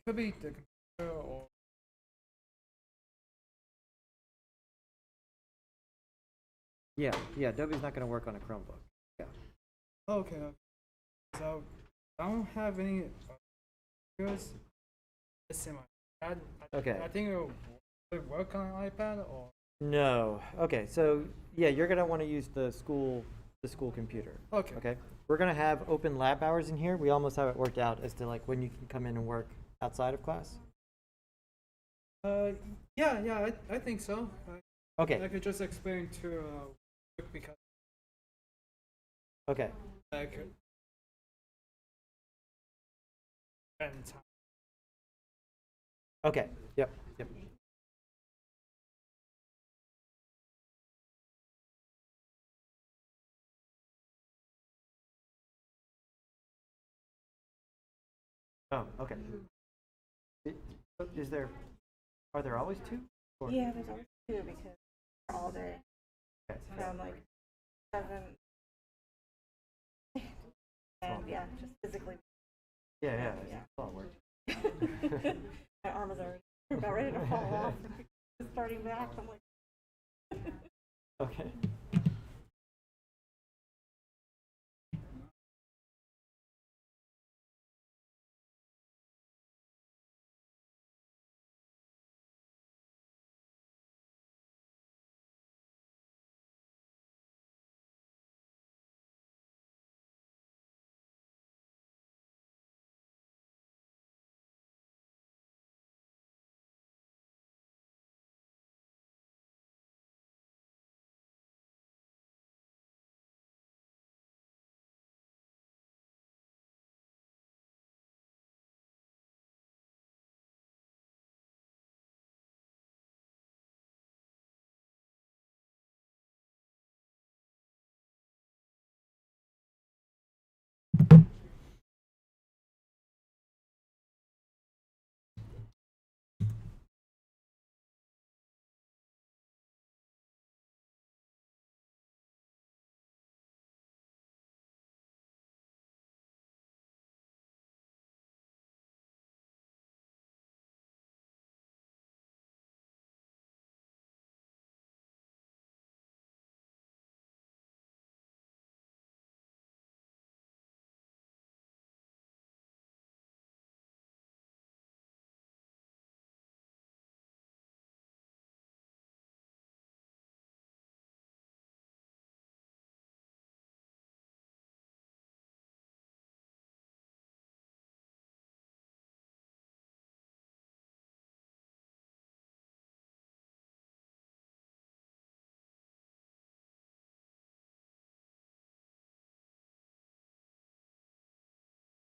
could be the computer or Yeah, Adobe's not going to work on a Chromebook. Yeah. okay. So I don't have any computers. It's in my iPad. Okay. I think it'll work on an iPad or No. Okay, so yeah, you're going to want to use the school computer. okay. Okay. We're going to have open lab hours in here. We almost have it worked out as to like when you can come in and work outside of class. Yeah, I think so. Okay. I could just explain to because Okay. I could spend time. Okay. Yep. Oh, okay. Are there always two? Or- Yeah, there's always two because all day Okay. from like 7 and yeah, just physically. Yeah. Yeah. It's a lot of work. My arm is already about ready to fall off. Just starting back, I'm like, Okay.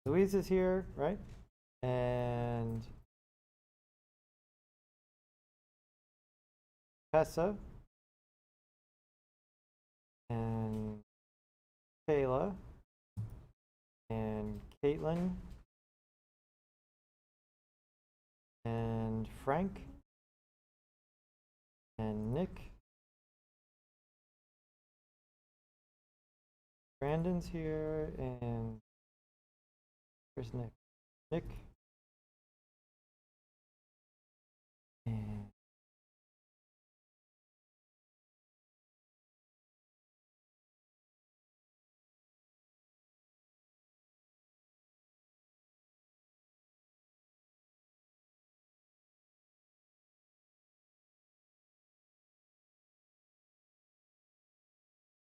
Louise is here, right? And Tessa and Kayla and Caitlin and Frank and Nick. Brandon's here and where's Nick? Nick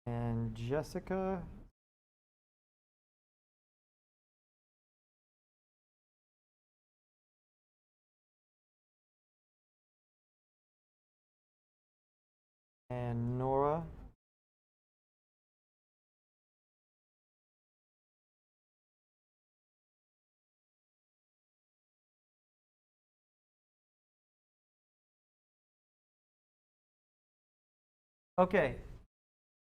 and Jessica and Nora Okay.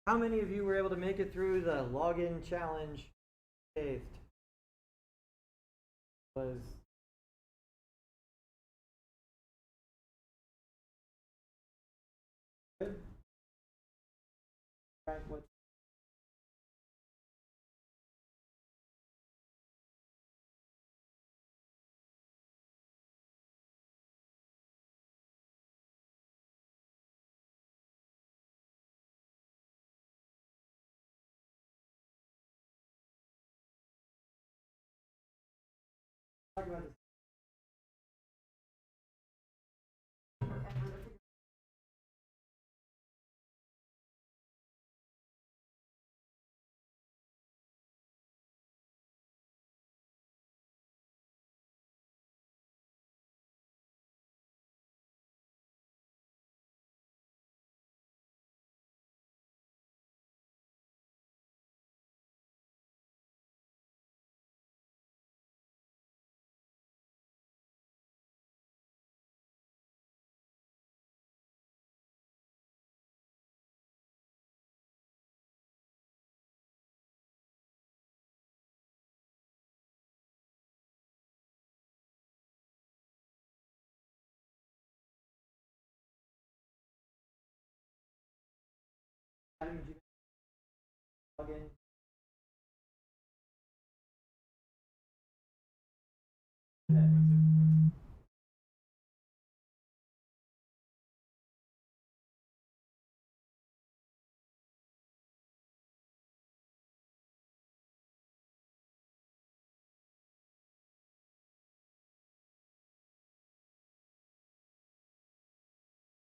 How many of you were able to make it through the login challenge saved? Was good? Frank, what talk about this. Adam, did you log in?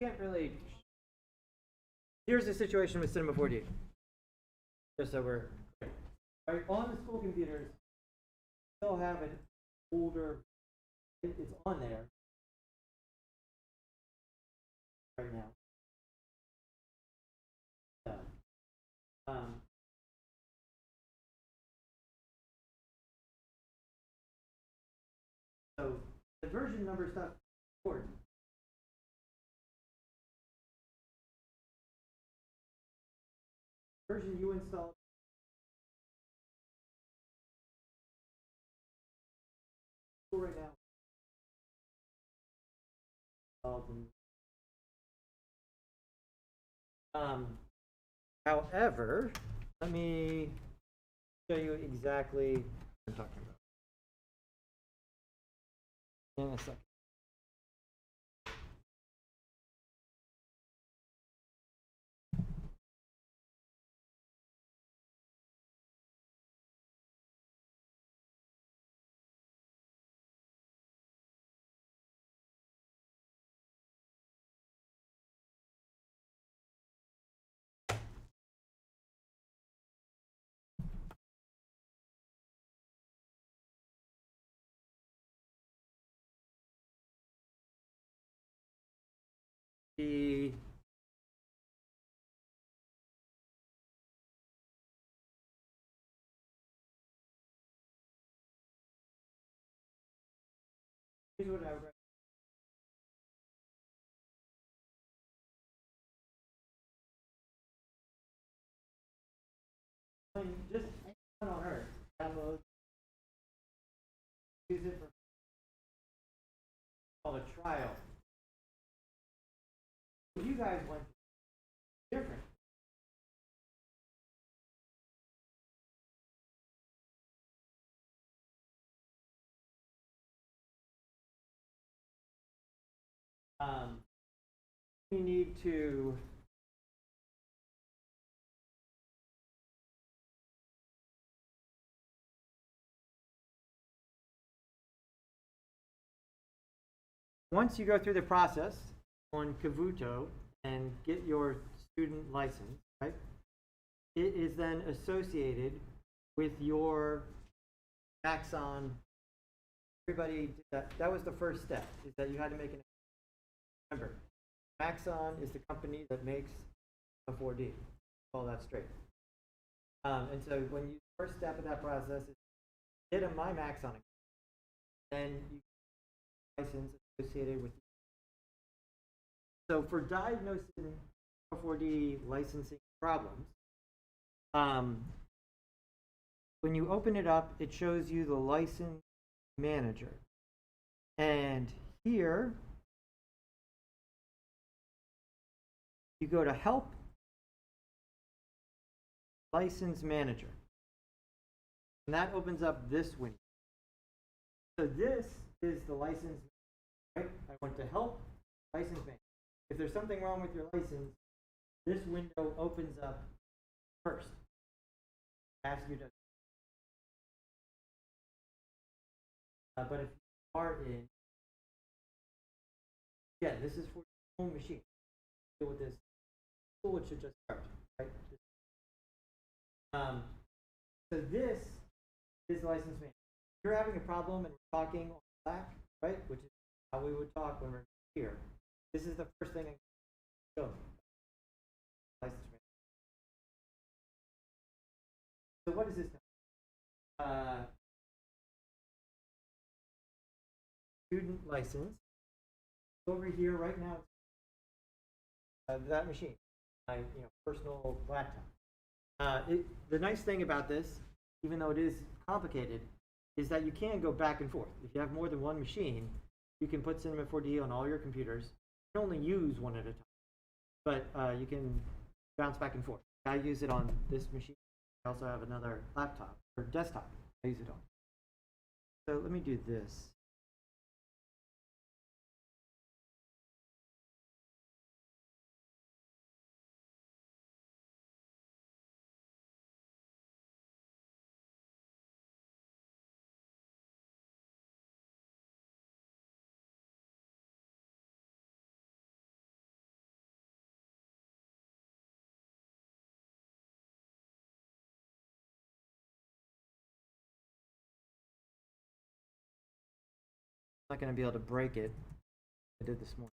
Can't really. Here's the situation with Cinema 4D. Just so we're clear. Right, on the school computers, still have an older. It's on there right now. Um, so the version number stuff is important. Version you installed right now. However, let me show you exactly what I'm talking about in a second. The here's what I would just anyone on Earth download, use it for called a trial. You guys went different. You need to once you go through the process on Kavuto and get your student license, right? It is then associated with your Maxon. Everybody did that. That was the first step, is that you had to make an. Remember, Maxon is the company that makes a 4D. Call that straight. And so when you first step of that process is get a My Maxon account, then you get a license associated with. So for diagnosing 4D licensing problems, when you open it up, it shows you the license manager. And here, you go to Help, License Manager. And that opens up this window. So this is the license, right? I went to Help, License Manager. If there's something wrong with your license, this window opens up first. Ask you to But if you are in, yeah, this is for your own machine. Deal with this. Tool, it should just start, right? So this is license management. If you're having a problem and we're talking on Slack, right, which is how we would talk when we're here, this is the first thing I show. License management. So what is this now? Student license. Over here right now, that machine, my personal laptop. The nice thing about this, even though it is complicated, is that you can go back and forth. If you have more than one machine, you can put Cinema 4D on all your computers. You can only use one at a time, but you can bounce back and forth. I use it on this machine. I also have another laptop or desktop I use it on. So let me do this. I'm not going to be able to break it. I did this morning.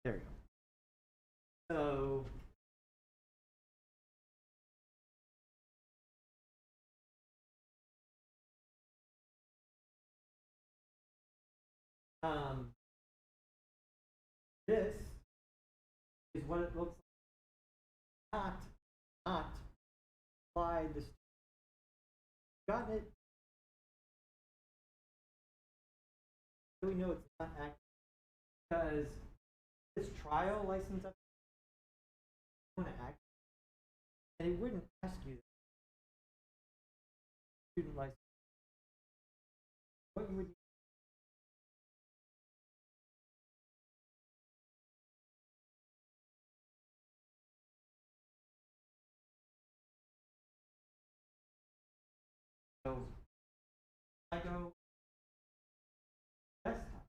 There you go. So this is what it looks like. Not apply this. Gotten it. How do we know it's not active? Because this trial license up want to act, and it wouldn't ask you student license. What you would so I go desktop.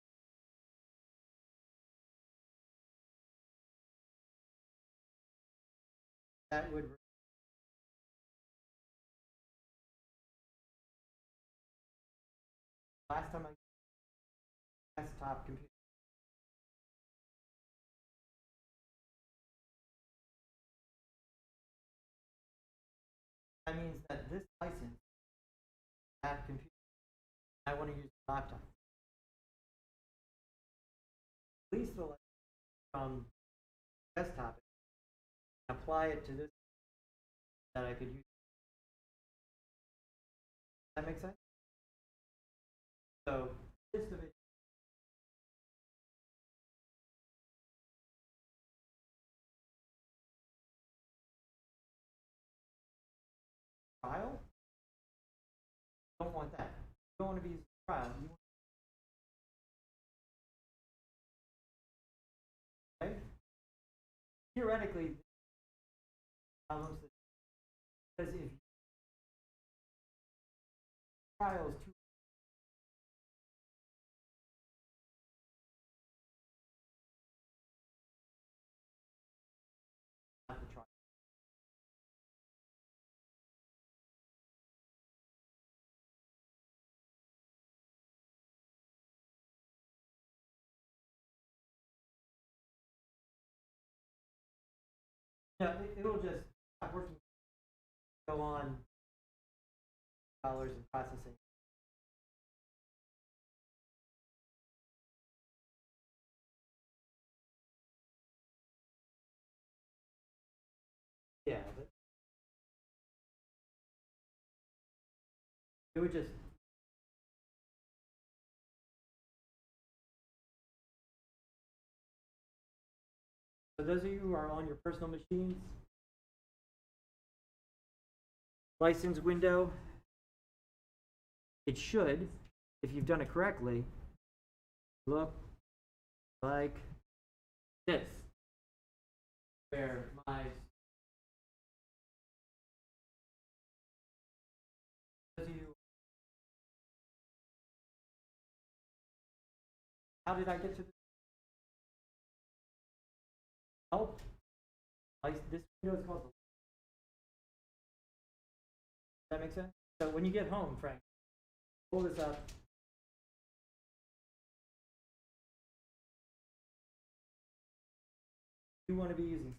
That would last time I desktop computer. That means that this license, that computer, I want to use the laptop. Release the license from desktop and apply it to this that I could use. Does that make sense? So this of it. Trial? You don't want that. You don't want to be using trial. You want okay? Theoretically, problems because if trial is too not the trial. Yeah, it'll just stop working. Go on dollars and processing. Yeah, but it would just So those of you who are on your personal machines, license window, it should, if you've done it correctly, look like this. Where my those of you, how did I get to this? Help. This window is called. Does that make sense? So when you get home, Frank, pull this up. You want to be using.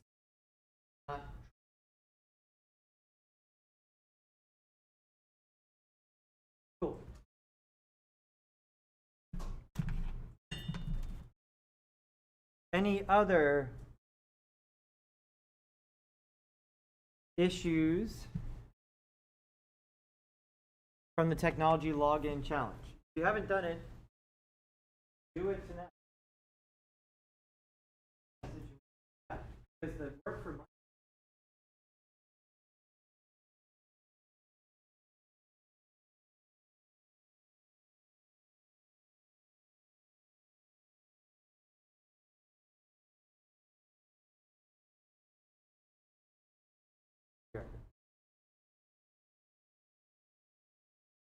Cool. Any other issues from the technology login challenge? If you haven't done it, do it tonight. Because the work for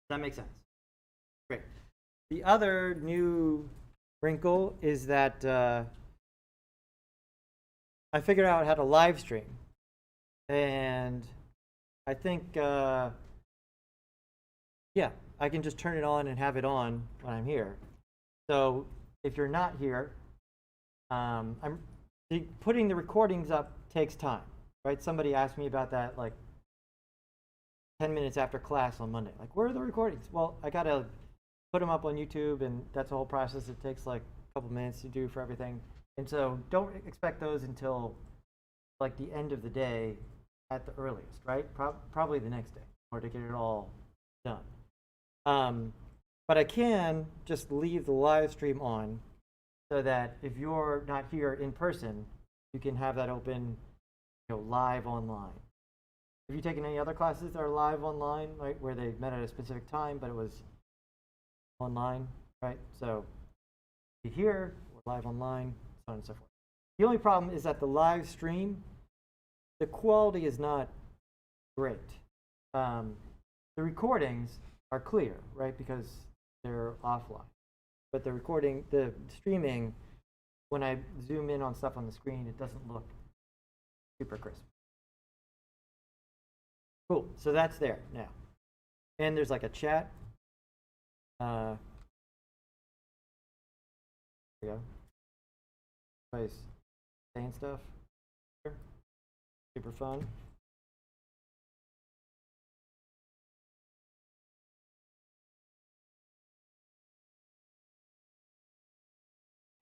Does that make sense? Great. The other new wrinkle is that I figured out how to live stream. And I think, yeah, I can just turn it on and have it on when I'm here. So if you're not here, putting the recordings up takes time, right? Somebody asked me about that like 10 minutes after class on Monday. Like, where are the recordings? Well, I gotta put them up on YouTube, and that's a whole process. It takes like a couple minutes to do for everything. And so don't expect those until like the end of the day at the earliest, right? Probably the next day, or to get it all done. But I can just leave the live stream on so that if you're not here in person, you can have that open, live online. Have you taken any other classes that are live online, right, where they met at a specific time, but it was online, right? So if you're here, we're live online, so on and so forth. The only problem is that the live stream, the quality is not great. The recordings are clear, right, because they're offline. But the streaming, when I zoom in on stuff on the screen, it doesn't look super crisp. Cool, so that's there now. And there's like a chat. There we go. Everybody's saying stuff. Super fun.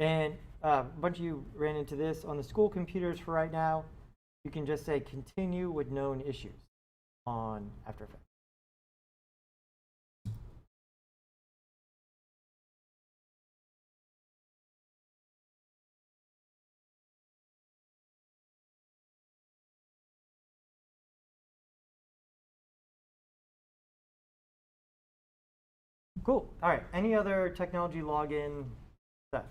And a bunch of you ran into this on the school computers for right now. You can just say continue with known issues on After Effects. Cool. All right. Any other technology login stuff?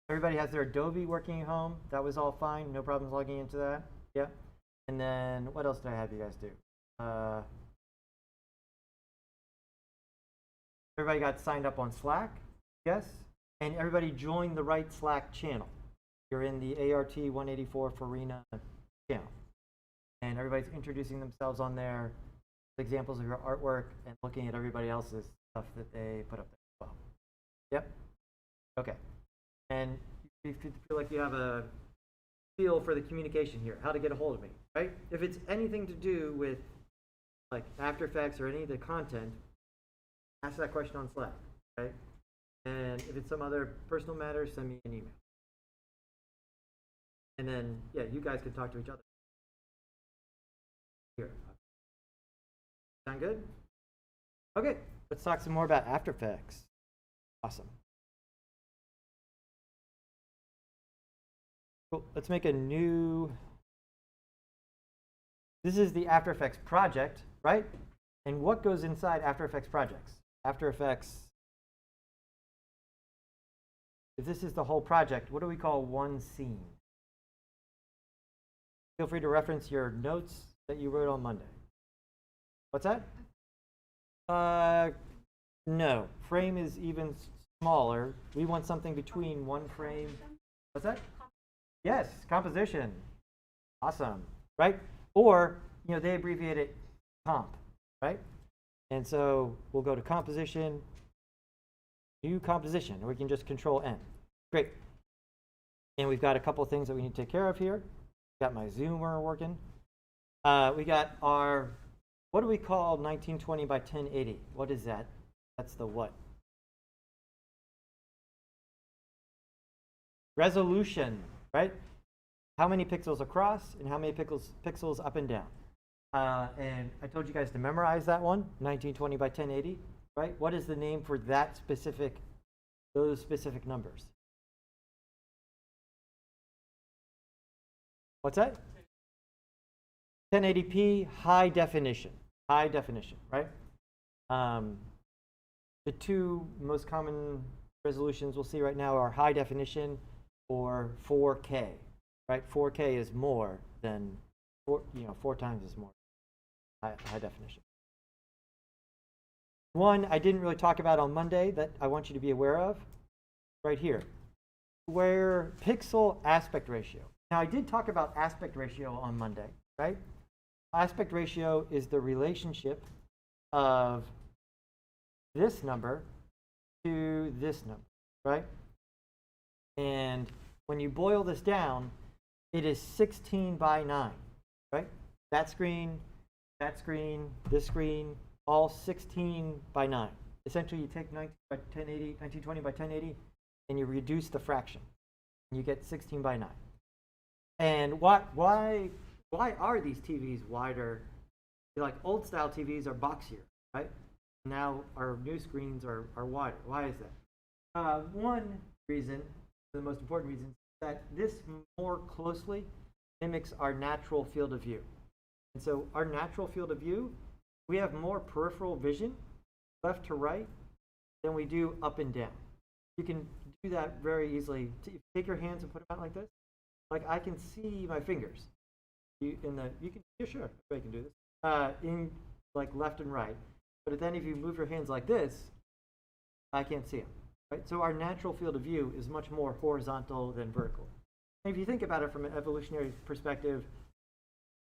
Everybody has their Adobe working at home. That was all fine. No problems logging into that. Yeah. And then what else did I have you guys do? Everybody got signed up on Slack? Yes. And everybody joined the right Slack channel. You're in the ART 184 Farina channel. And everybody's introducing themselves on there, examples of your artwork, and looking at everybody else's stuff that they put up there as well. Yep. Okay. And you feel like you have a feel for the communication here, how to get a hold of me, right? If it's anything to do with like After Effects or any of the content, ask that question on Slack, right? And if it's some other personal matter, send me an email. And then, yeah, you guys can talk to each other. Here. Sound good? Okay, let's talk some more about After Effects. Awesome. Cool. Let's make a new. This is the After Effects project, right? And what goes inside After Effects projects? After Effects. If this is the whole project, what do we call one scene? Feel free to reference your notes that you wrote on Monday. What's that? No. Frame is even smaller. We want something between one frame. What's that? Yes, composition. Awesome, right? Or, you know, they abbreviate it comp, right? And so we'll go to composition, new composition, and we can just control N. Great. And we've got a couple of things that we need to take care of here. Got my zoomer working. We got our, what do we call 1920 by 1080? What is that? That's the what? Resolution, right? How many pixels across and how many pixels up and down. And I told you guys to memorize that one, 1920 by 1080, right? What is the name for that specific, those specific numbers? What's that? 1080p, high definition, right? The two most common resolutions we'll see right now are high definition or 4K, right? 4K is more than, 4 times is more high definition. One I didn't really talk about on Monday that I want you to be aware of, right here, where pixel aspect ratio. Now I did talk about aspect ratio on Monday, right? Aspect ratio is the relationship of this number to this number, right? And when you boil this down, it is 16 by 9, right? That screen, this screen, all 16 by 9. Essentially, you take 1920 by 1080, and you reduce the fraction, and you get 16 by 9. And why are these TVs wider? Like old style TVs are boxier, right? Now our new screens are wider. Why is that? One reason, the most important reason, is that this more closely mimics our natural field of view. And so our natural field of view, we have more peripheral vision, left to right, than we do up and down. You can do that very easily. Take your hands and put them out like this. Like I can see my fingers. Yeah, sure, everybody can do this. In like left and right. But then if you move your hands like this, I can't see them. Right? So our natural field of view is much more horizontal than vertical. And if you think about it from an evolutionary perspective,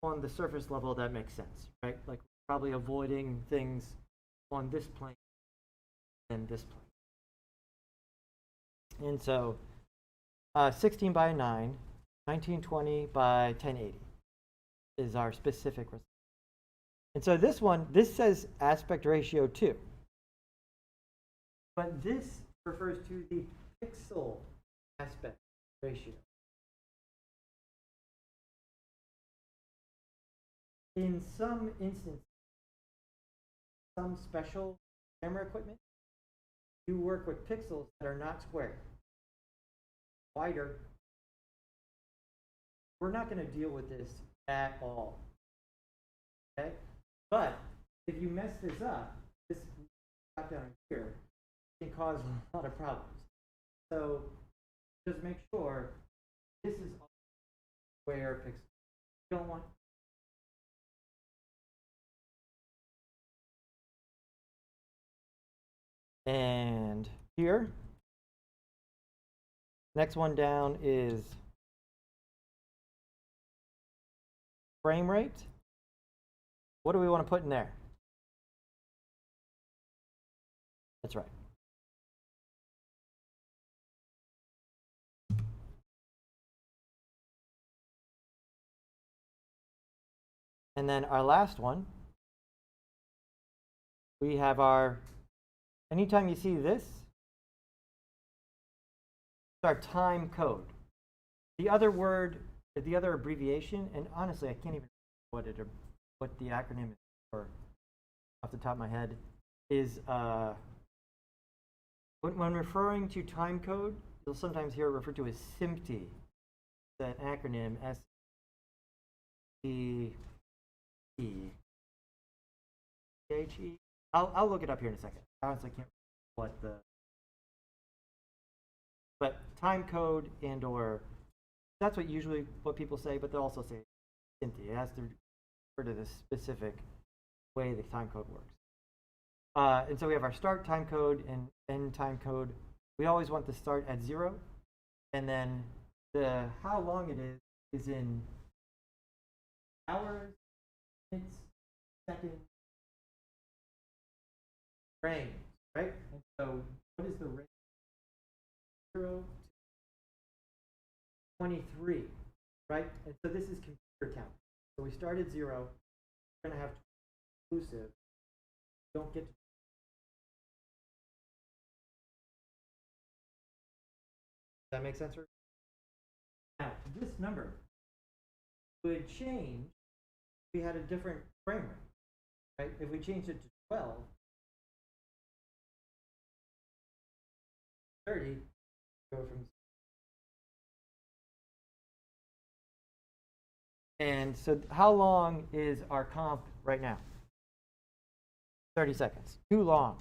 on the surface level, that makes sense, right? Like probably avoiding things on this plane than this plane. And so 16 by 9, 1920 by 1080 is our specific result. And so this says aspect ratio 2. But this refers to the pixel aspect ratio. In some instances, some special camera equipment, you work with pixels that are not square, wider. We're not going to deal with this at all. Okay? But if you mess this up, this drop down here can cause a lot of problems. So just make sure this is all square pixels. You don't want. And here, next one down is frame rate. What do we want to put in there? That's right. And then our last one, we have our, anytime you see this, it's our time code. The other word, the other abbreviation, and honestly, I can't even remember what the acronym is for off the top of my head, is when referring to time code, you'll sometimes hear it referred to as SMPTE. an acronym, S-E-E-T-H-E. I'll look it up here in a second. I honestly can't remember what the, but time code and or, that's what people say, but they'll also say SMPTE. It has to refer to the specific way the time code works. And so we have our start time code and end time code. We always want to start at 0, and then the how long it is in hours, minutes, seconds, range, right? And so what is the range? 0 to 23, right? And so this is computer count. So we start at 0. We're going to have inclusive. Don't get to. Does that make sense? Now, this number would change if we had a different frame rate, right? If we changed it to 12, 30, go from. And so how long is our comp right now? 30 seconds. Too long.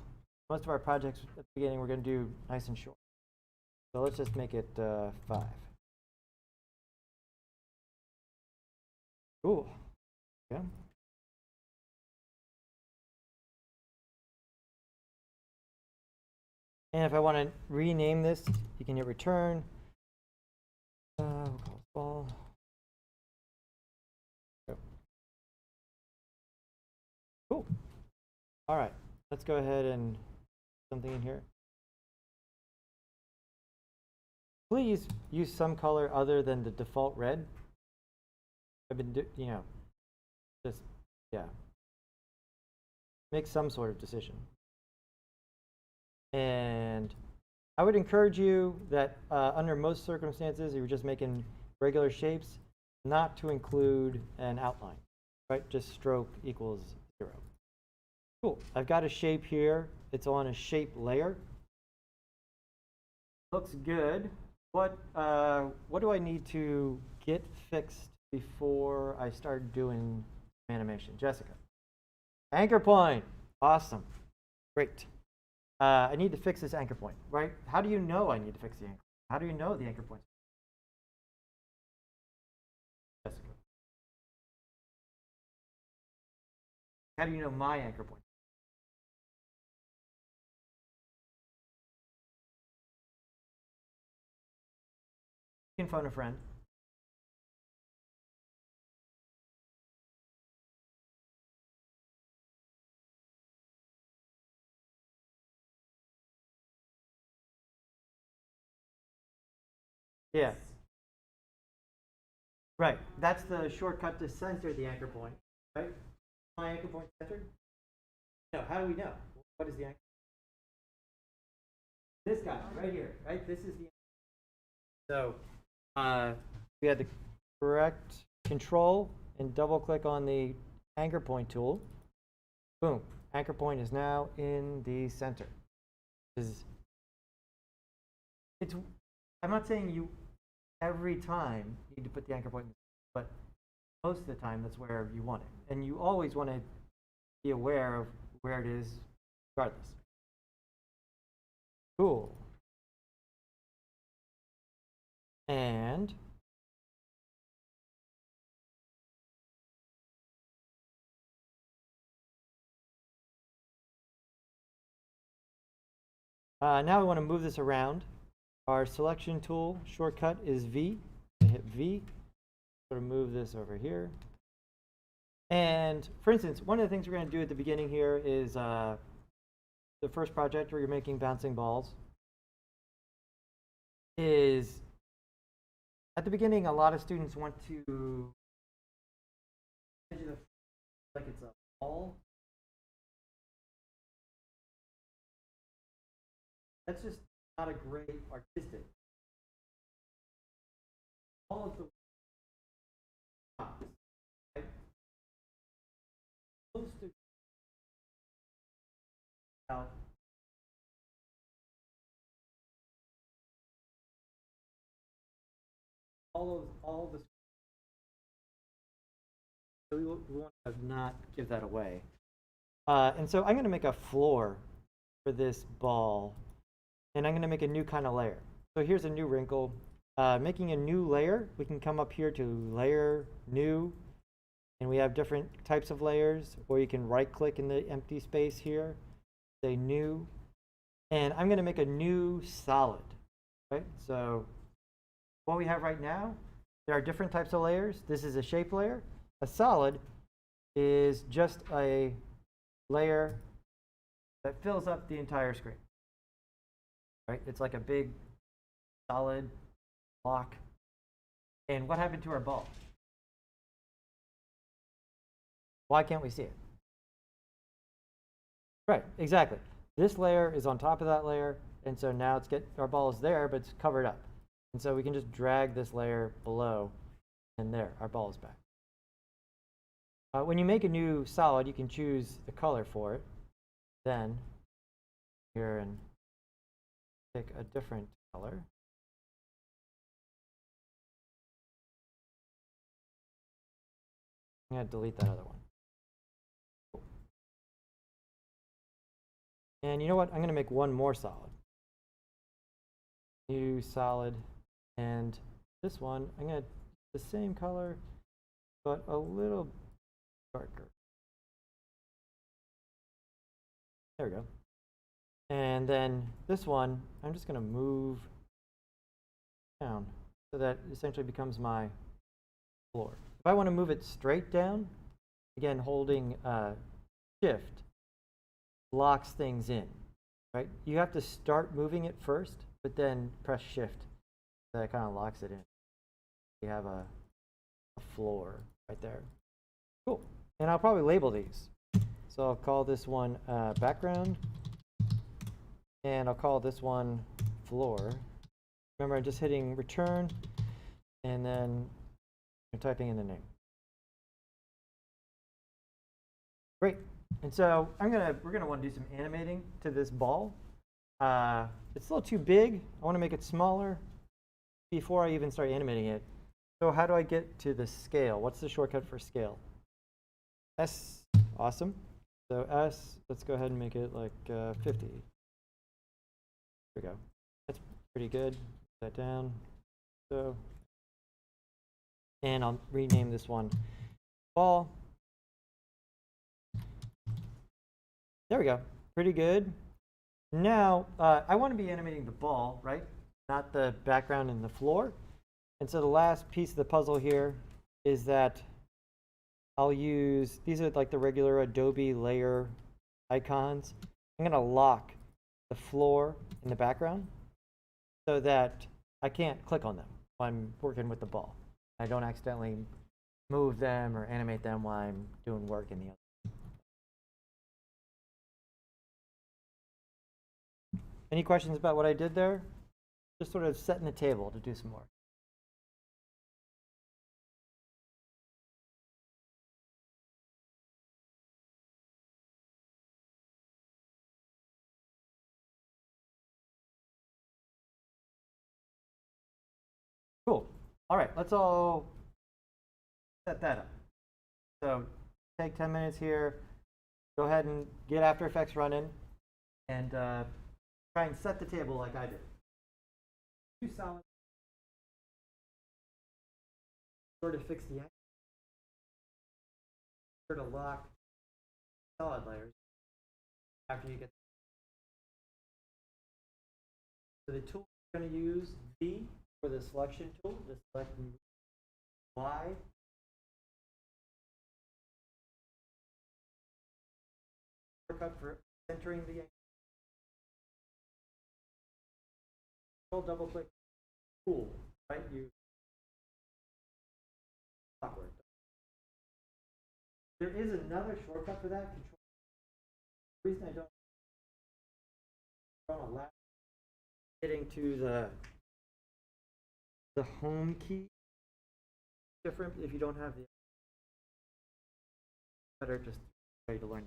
Most of our projects at the beginning we're going to do nice and short. So let's just make it 5. Cool. Yeah. And if I want to rename this, you can hit return. We'll call it ball. Go. Cool. All right. Let's go ahead and put something in here. Please use some color other than the default red. I've been, just, yeah. Make some sort of decision. And I would encourage you that under most circumstances, if you're just making regular shapes, not to include an outline, right? Just stroke equals 0. Cool. I've got a shape here. It's on a shape layer. Looks good. What do I need to get fixed before I start doing animation? Jessica. Anchor point. Awesome. Great. I need to fix this anchor point, right? How do you know I need to fix the anchor? How do you know the anchor point? Jessica. How do you know my anchor point? You can phone a friend. Yeah. Right. That's the shortcut to center the anchor point, right? My anchor point centered? No, how do we know? What is the anchor? This guy right here, right? This is the. So we had the correct control and double click on the anchor point tool. Boom. Anchor point is now in the center. I'm not saying you every time need to put the anchor point in, but most of the time that's where you want it. And you always want to be aware of where it is regardless. Cool. And now we want to move this around. Our selection tool shortcut is V. I hit V. Sort of move this over here. And for instance, one of the things we're going to do at the beginning here is the first project where you're making bouncing balls is at the beginning, a lot of students want to like it's a ball. That's just not a great artistic. All of the right? Most of all the. So we want to not give that away. And so I'm going to make a floor for this ball, and I'm going to make a new kind of layer. So here's a new wrinkle. Making a new layer, we can come up here to layer, new, and we have different types of layers, or you can right click in the empty space here, say new, and I'm going to make a new solid, right? So what we have right now, there are different types of layers. This is a shape layer. A solid is just a layer that fills up the entire screen, right? It's like a big solid block. And what happened to our ball? Why can't we see it? Right, exactly. This layer is on top of that layer, and so now our ball is there, but it's covered up. And so we can just drag this layer below, and there, our ball is back. When you make a new solid, you can choose the color for it. Then, here and pick a different color. I'm going to delete that other one. Cool. And you know what? I'm going to make one more solid. New solid. And this one, I'm going to the same color, but a little darker. There we go. And then this one, I'm just going to move down so that it essentially becomes my floor. If I want to move it straight down, again, holding shift locks things in, right? You have to start moving it first, but then press shift. That kind of locks it in. You have a floor right there. Cool. And I'll probably label these. So I'll call this one background, and I'll call this one floor. Remember, I'm just hitting return, and then I'm typing in the name. Great. And so we're gonna want to do some animating to this ball. It's a little too big. I want to make it smaller before I even start animating it. So how do I get to the scale? What's the shortcut for scale? S. Awesome. So S, let's go ahead and make it like 50. There we go. That's pretty good. Put that down. So, and I'll rename this one ball. There we go. Pretty good. Now, I want to be animating the ball, right? Not the background and the floor. And so the last piece of the puzzle here is that I'll use, these are like the regular Adobe layer icons. I'm going to lock the floor in the background so that I can't click on them while I'm working with the ball. I don't accidentally move them or animate them while I'm doing work in the other. Any questions about what I did there? Just sort of setting the table to do some more. Cool. All right, let's all set that up. So take 10 minutes here. Go ahead and get After Effects running and try and set the table like I did. Two solid. Sort of fix the angle. Sort of lock solid layers after you get. So the tool we're going to use, V for the selection tool, the select Y. Shortcut for centering the angle. Double click tool, right? You awkward. There is another shortcut for that. Control. The reason I don't allow getting to the home key different if you don't have the better just ready to learn.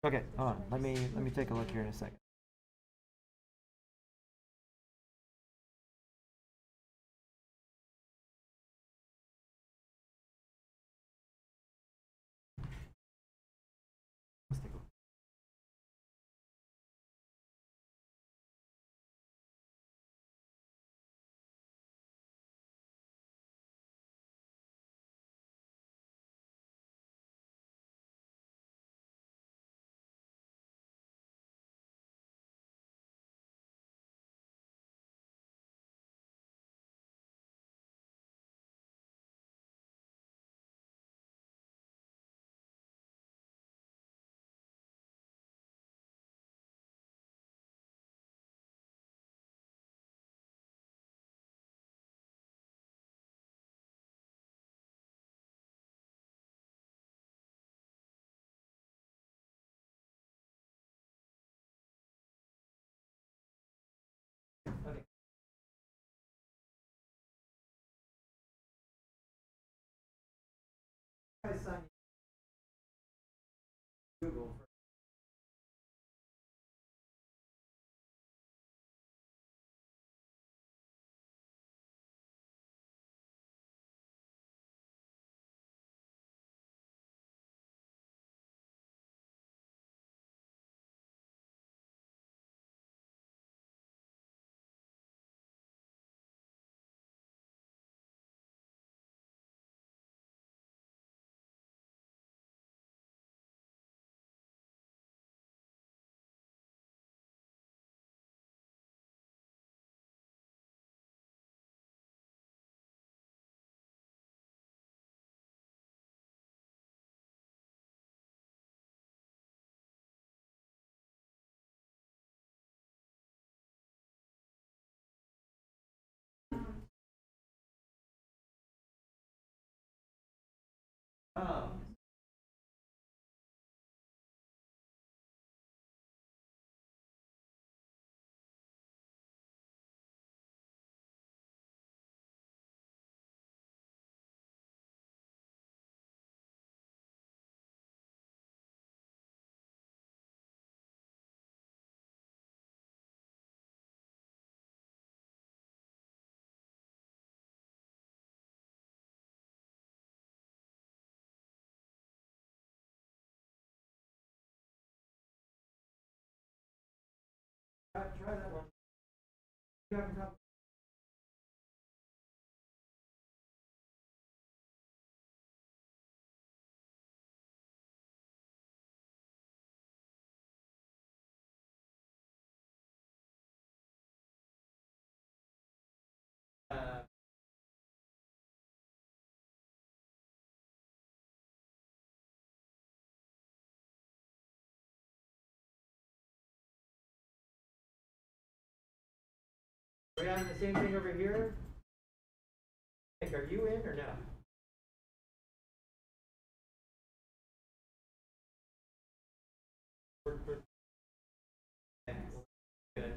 Okay, hold on. Let me take a look here in a second. Let's take a look. Okay. Try to sign Google for try that one. You have a copy? Are we having the same thing over here? Nick, are you in or no? We're okay, good.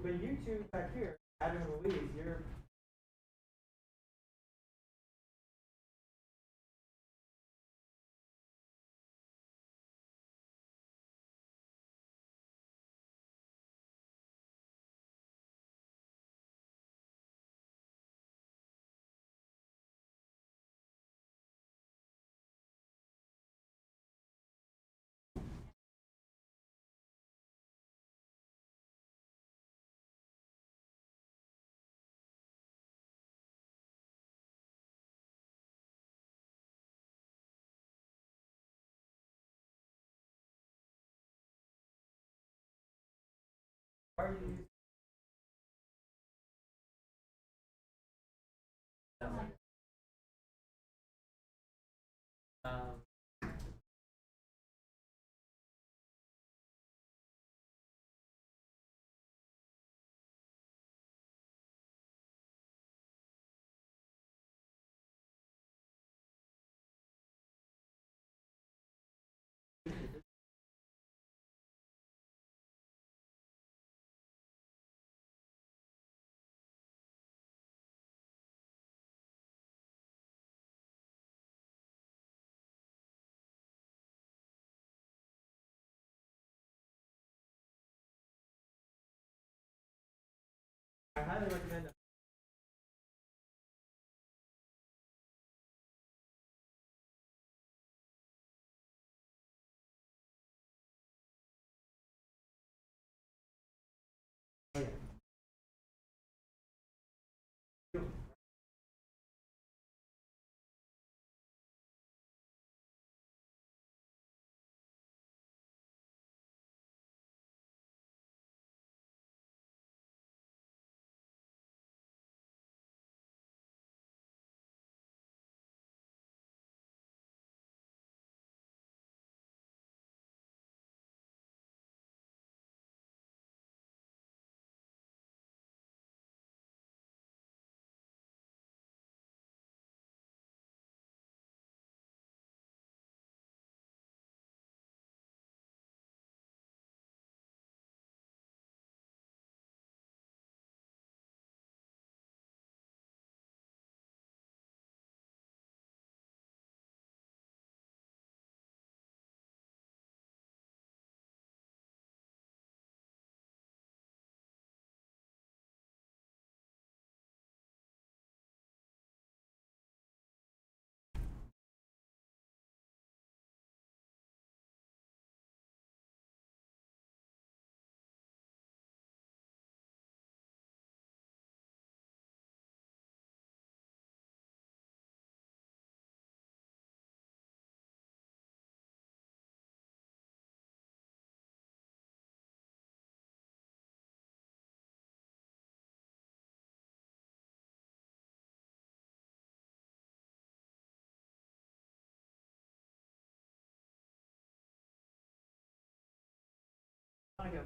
But you two back here, Adam and Louise, you're are you? Um, I highly recommend that. Oh, yeah. I wanna go.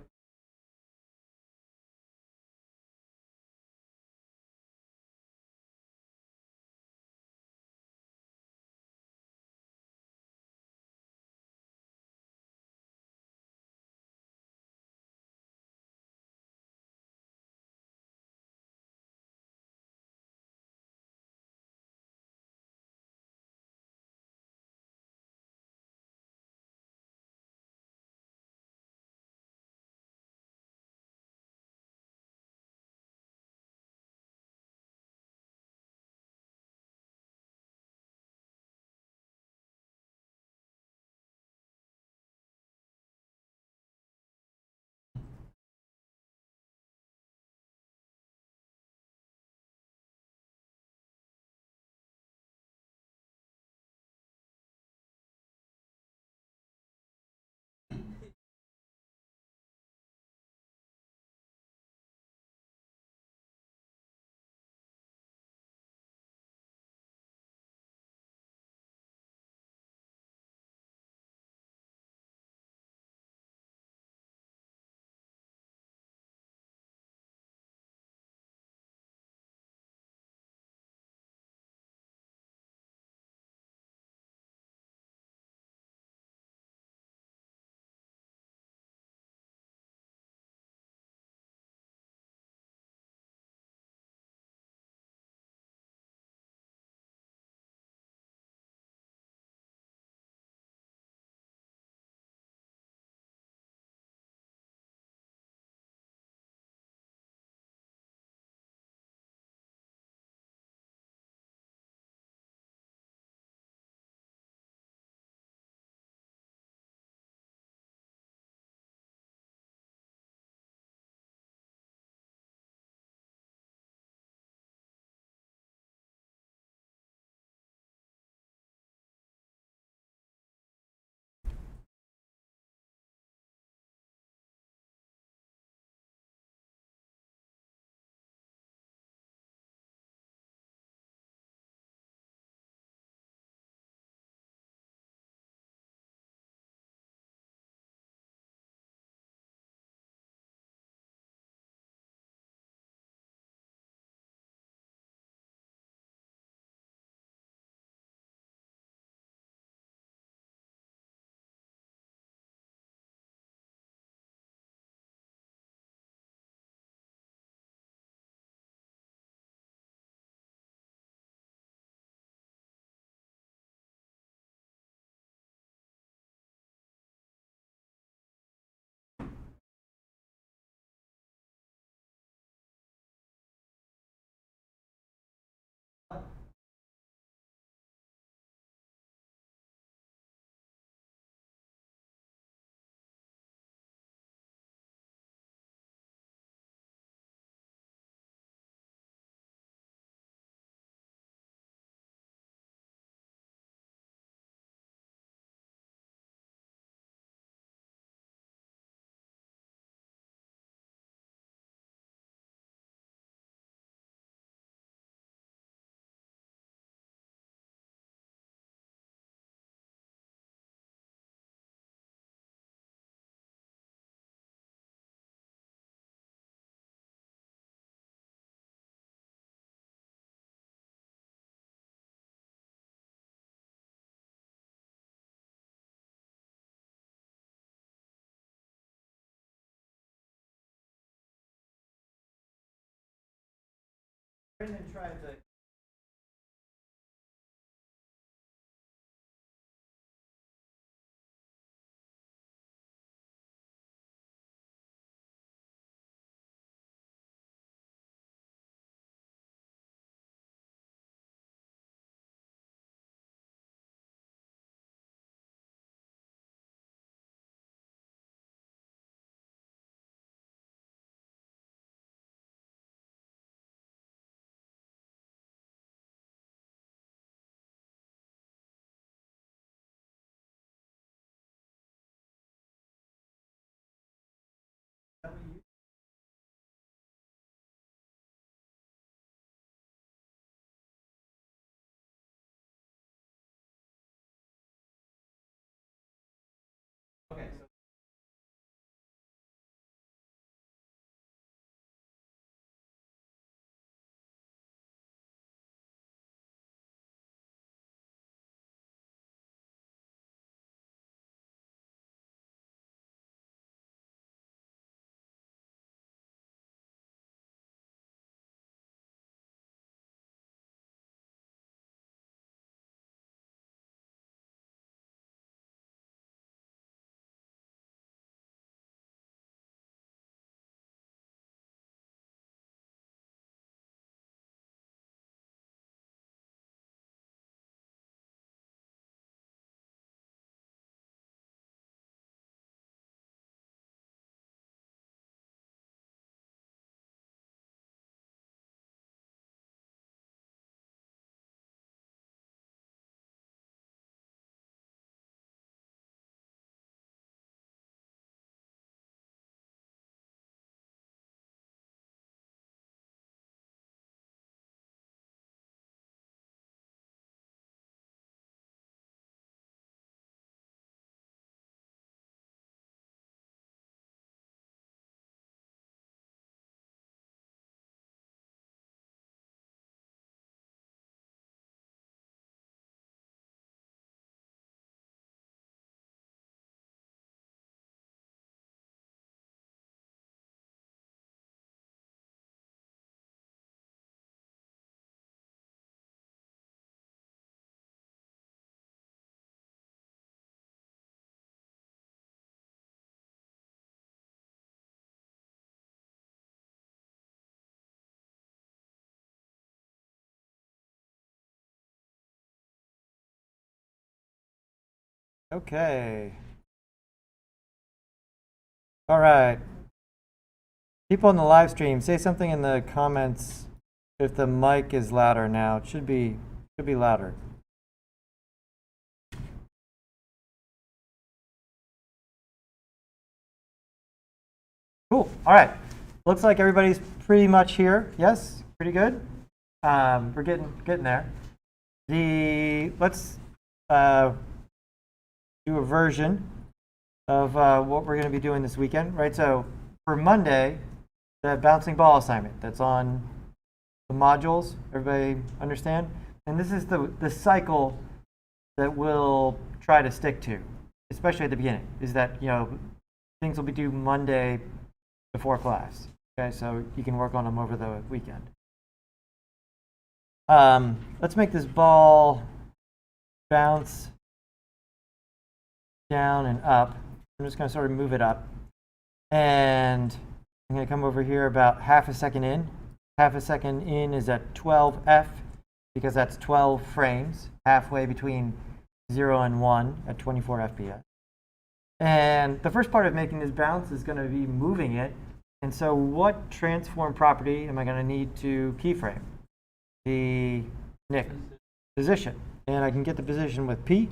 Brandon tried to. Okay, so okay. All right. People in the live stream, say something in the comments if the mic is louder now. It should be louder. Cool. All right. Looks like everybody's pretty much here. Yes? Pretty good? We're getting there. Let's do a version of what we're going to be doing this weekend, right? So for Monday, the bouncing ball assignment that's on the modules. Everybody understand? And this is the cycle that we'll try to stick to, especially at the beginning, is that, things will be due Monday before class. Okay, so you can work on them over the weekend. Let's make this ball bounce down and up. I'm just going to sort of move it up. And I'm going to come over here about half a second in. Half a second in is at 12F because that's 12 frames, halfway between 0 and 1 at 24 FPS. And the first part of making this bounce is going to be moving it. And so what transform property am I going to need to keyframe? The Nick position. And I can get the position with P.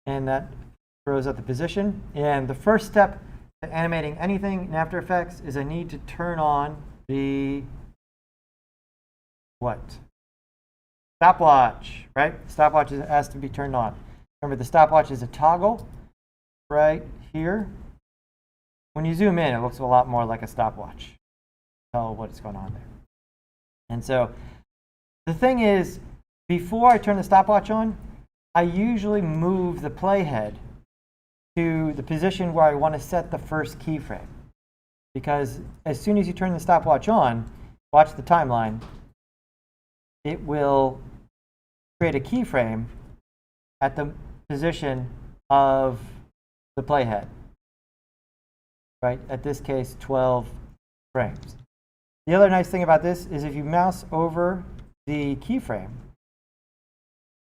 And that throws out the position. And the first step to animating anything in After Effects is I need to turn on the what? Stopwatch, right? Stopwatch has to be turned on. Remember, the stopwatch is a toggle right here. When you zoom in, it looks a lot more like a stopwatch. Tell what's going on there. And so the thing is, before I turn the stopwatch on, I usually move the playhead to the position where I want to set the first keyframe. Because as soon as you turn the stopwatch on, watch the timeline, it will create a keyframe at the position of the playhead, right? At this case, 12 frames. The other nice thing about this is if you mouse over the keyframe,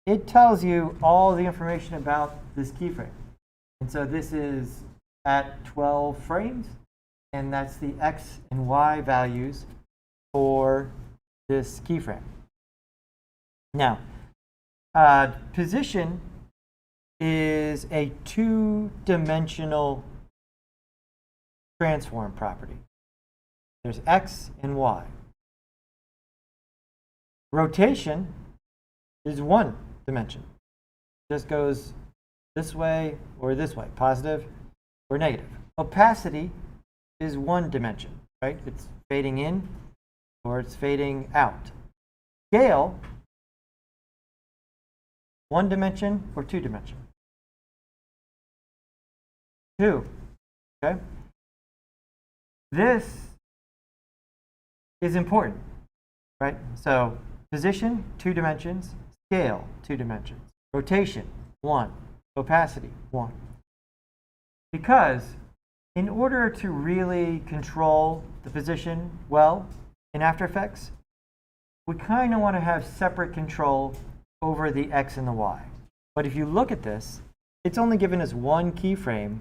it tells you all the information about this keyframe. And so this is at 12 frames, and that's the X and Y values for this keyframe. Now, position is a two-dimensional transform property. There's X and Y. Rotation is one dimension. Just goes this way or this way, positive or negative. Opacity is one dimension, right? It's fading in or it's fading out. Scale, one dimension or two dimension? Two, okay? This is important, right? So position, two dimensions. Scale, two dimensions. Rotation, one. Opacity, one. Because in order to really control the position well in After Effects, we kind of want to have separate control over the X and the Y. But if you look at this, it's only given us one keyframe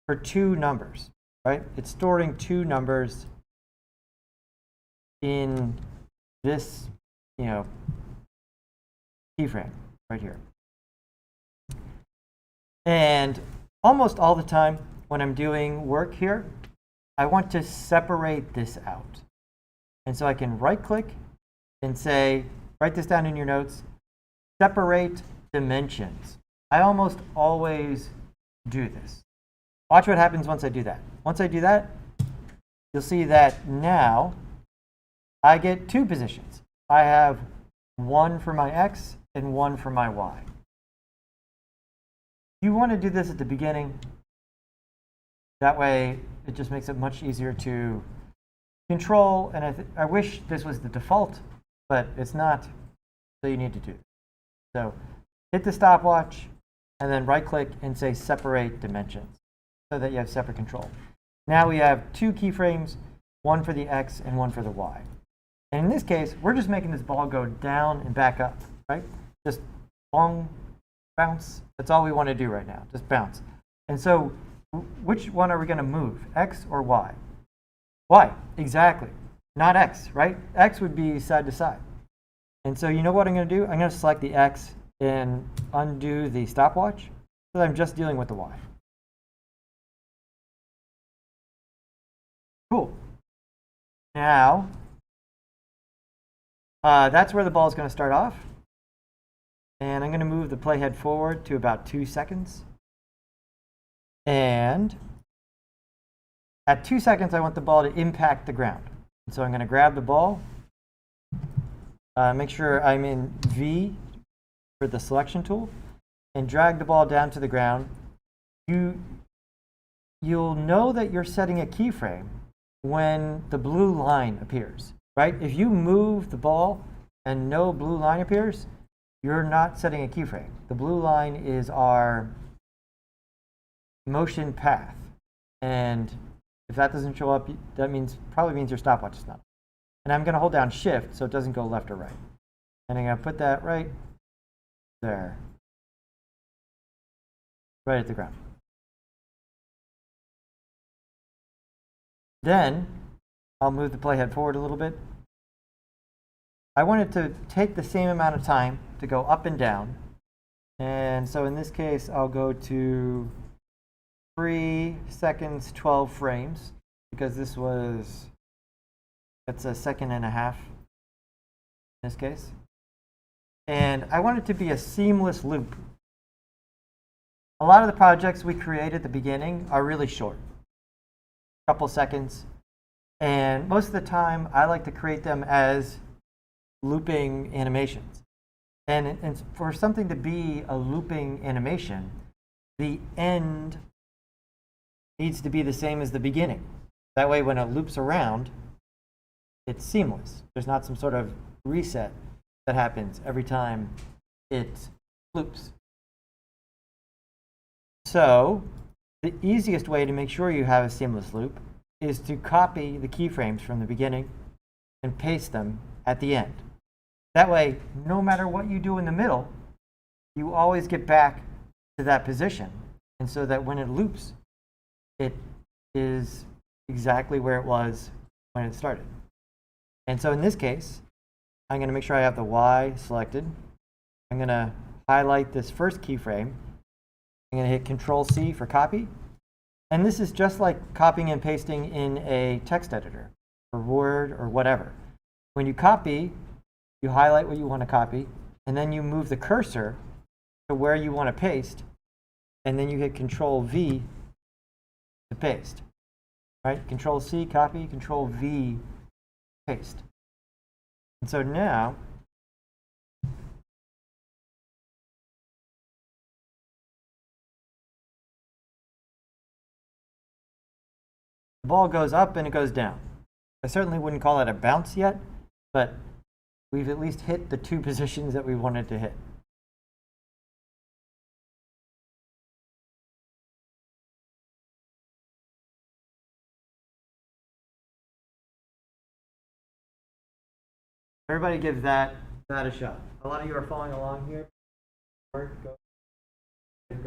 for two numbers, right? It's storing two numbers in this, keyframe right here. And almost all the time when I'm doing work here, I want to separate this out. And so I can right-click and say, write this down in your notes, separate dimensions. I almost always do this. Watch what happens once I do that. Once I do that, you'll see that now I get two positions. I have one for my X and one for my Y. You want to do this at the beginning. That way, it just makes it much easier to control. And I wish this was the default, but it's not, so you need to do it. So hit the stopwatch, and then right-click and say Separate Dimensions, so that you have separate control. Now we have two keyframes, one for the X and one for the Y. And in this case, we're just making this ball go down and back up, right? Just long bounce. That's all we want to do right now, just bounce. And so which one are we going to move, X or Y? Y, exactly. Not X, right? X would be side to side. And so you know what I'm going to do? I'm going to select the X and undo the stopwatch so that I'm just dealing with the Y. Cool. Now, that's where the ball is going to start off. And I'm going to move the playhead forward to about 2 seconds. And at 2 seconds, I want the ball to impact the ground. And so I'm going to grab the ball, make sure I'm in V for the selection tool, and drag the ball down to the ground. You'll know that you're setting a keyframe when the blue line appears, right? If you move the ball and no blue line appears, you're not setting a keyframe. The blue line is our motion path. And if that doesn't show up, that probably means your stopwatch is not. And I'm going to hold down Shift so it doesn't go left or right. And I'm going to put that right there, right at the ground. Then I'll move the playhead forward a little bit. I want it to take the same amount of time to go up and down. And so in this case, I'll go to 3 seconds, 12 frames, because that's a second and a half in this case. And I want it to be a seamless loop. A lot of the projects we create at the beginning are really short, a couple seconds. And most of the time, I like to create them as looping animations. And for something to be a looping animation, the end needs to be the same as the beginning. That way, when it loops around, it's seamless. There's not some sort of reset that happens every time it loops. So the easiest way to make sure you have a seamless loop is to copy the keyframes from the beginning and paste them at the end. That way, no matter what you do in the middle, you always get back to that position. And so that when it loops, it is exactly where it was when it started. And so in this case, I'm going to make sure I have the Y selected. I'm going to highlight this first keyframe. I'm going to hit Control C for copy. And this is just like copying and pasting in a text editor or Word or whatever. When you copy, you highlight what you want to copy, and then you move the cursor to where you want to paste, and then you hit Control V to paste. Right? Control C, copy, Control V, paste. And so now, the ball goes up and it goes down. I certainly wouldn't call it a bounce yet, but we've at least hit the two positions that we wanted to hit. Everybody give that a shot. A lot of you are following along here. Go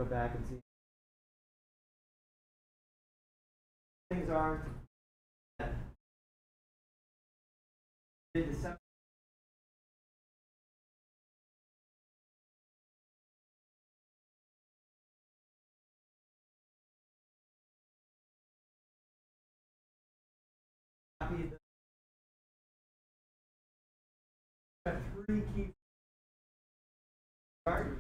back and see. Things are. Did the copy the three key start.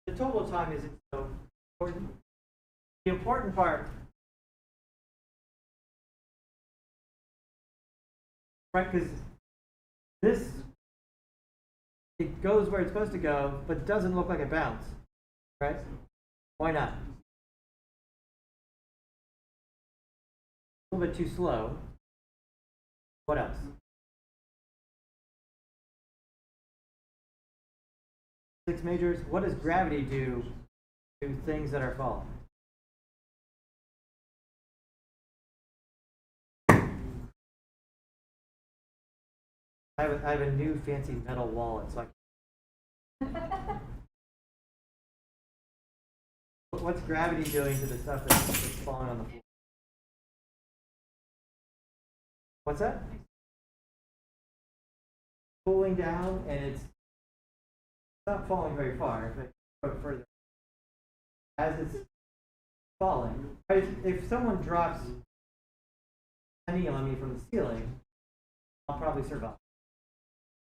The total time isn't so important. The important part, right, because this, it goes where it's supposed to go, but it doesn't look like a bounce, right? Why not? A little bit too slow. What else? Six majors. What does gravity do to things that are falling? I have a new fancy metal wallet, so what's gravity doing to the stuff that's falling on the floor? What's that? Pulling down, and it's not falling very far, but further. As it's falling, if someone drops a penny on me from the ceiling, I'll probably survive.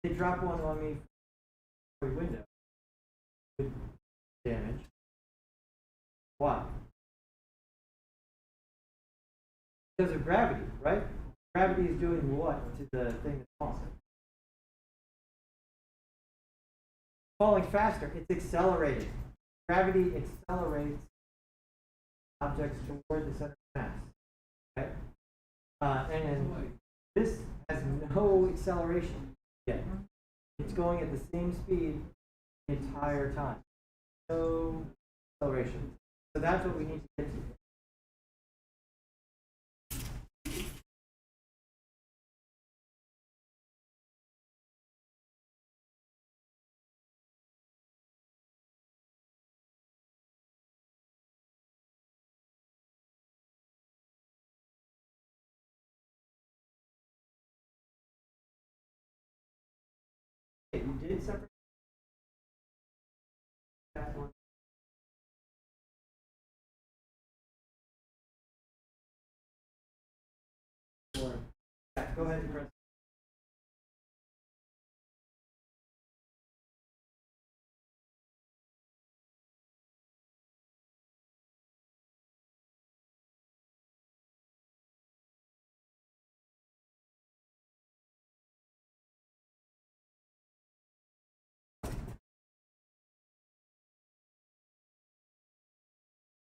If they drop one on me from the window, good damage. Why? Because of gravity, right? Gravity is doing what to the thing that's falling? Falling faster, it's accelerating. Gravity accelerates objects toward the center of mass. Okay? And this has no acceleration yet. It's going at the same speed the entire time. No acceleration. So that's what we need to get to. You did separate that one. Go ahead and press.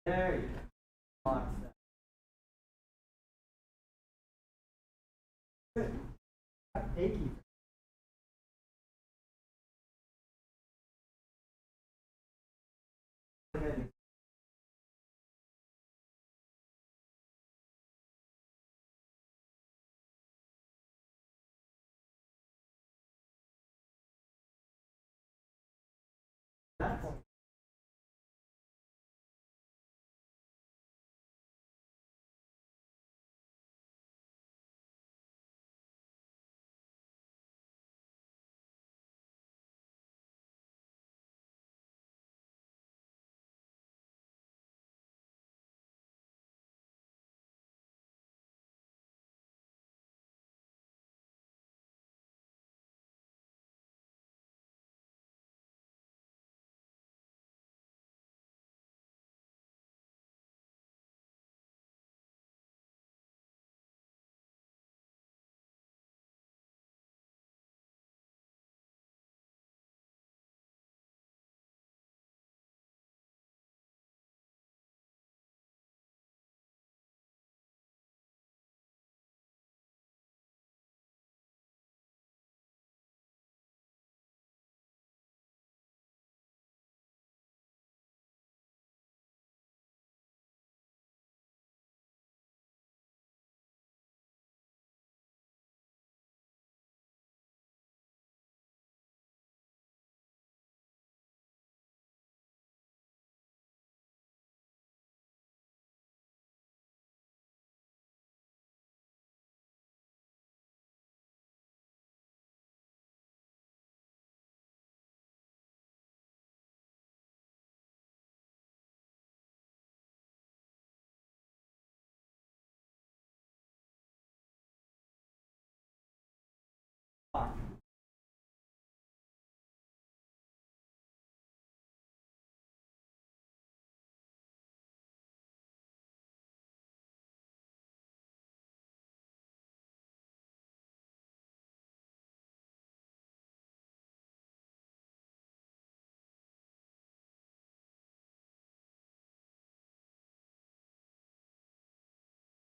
There you go. Box that. Good. Achy. That point.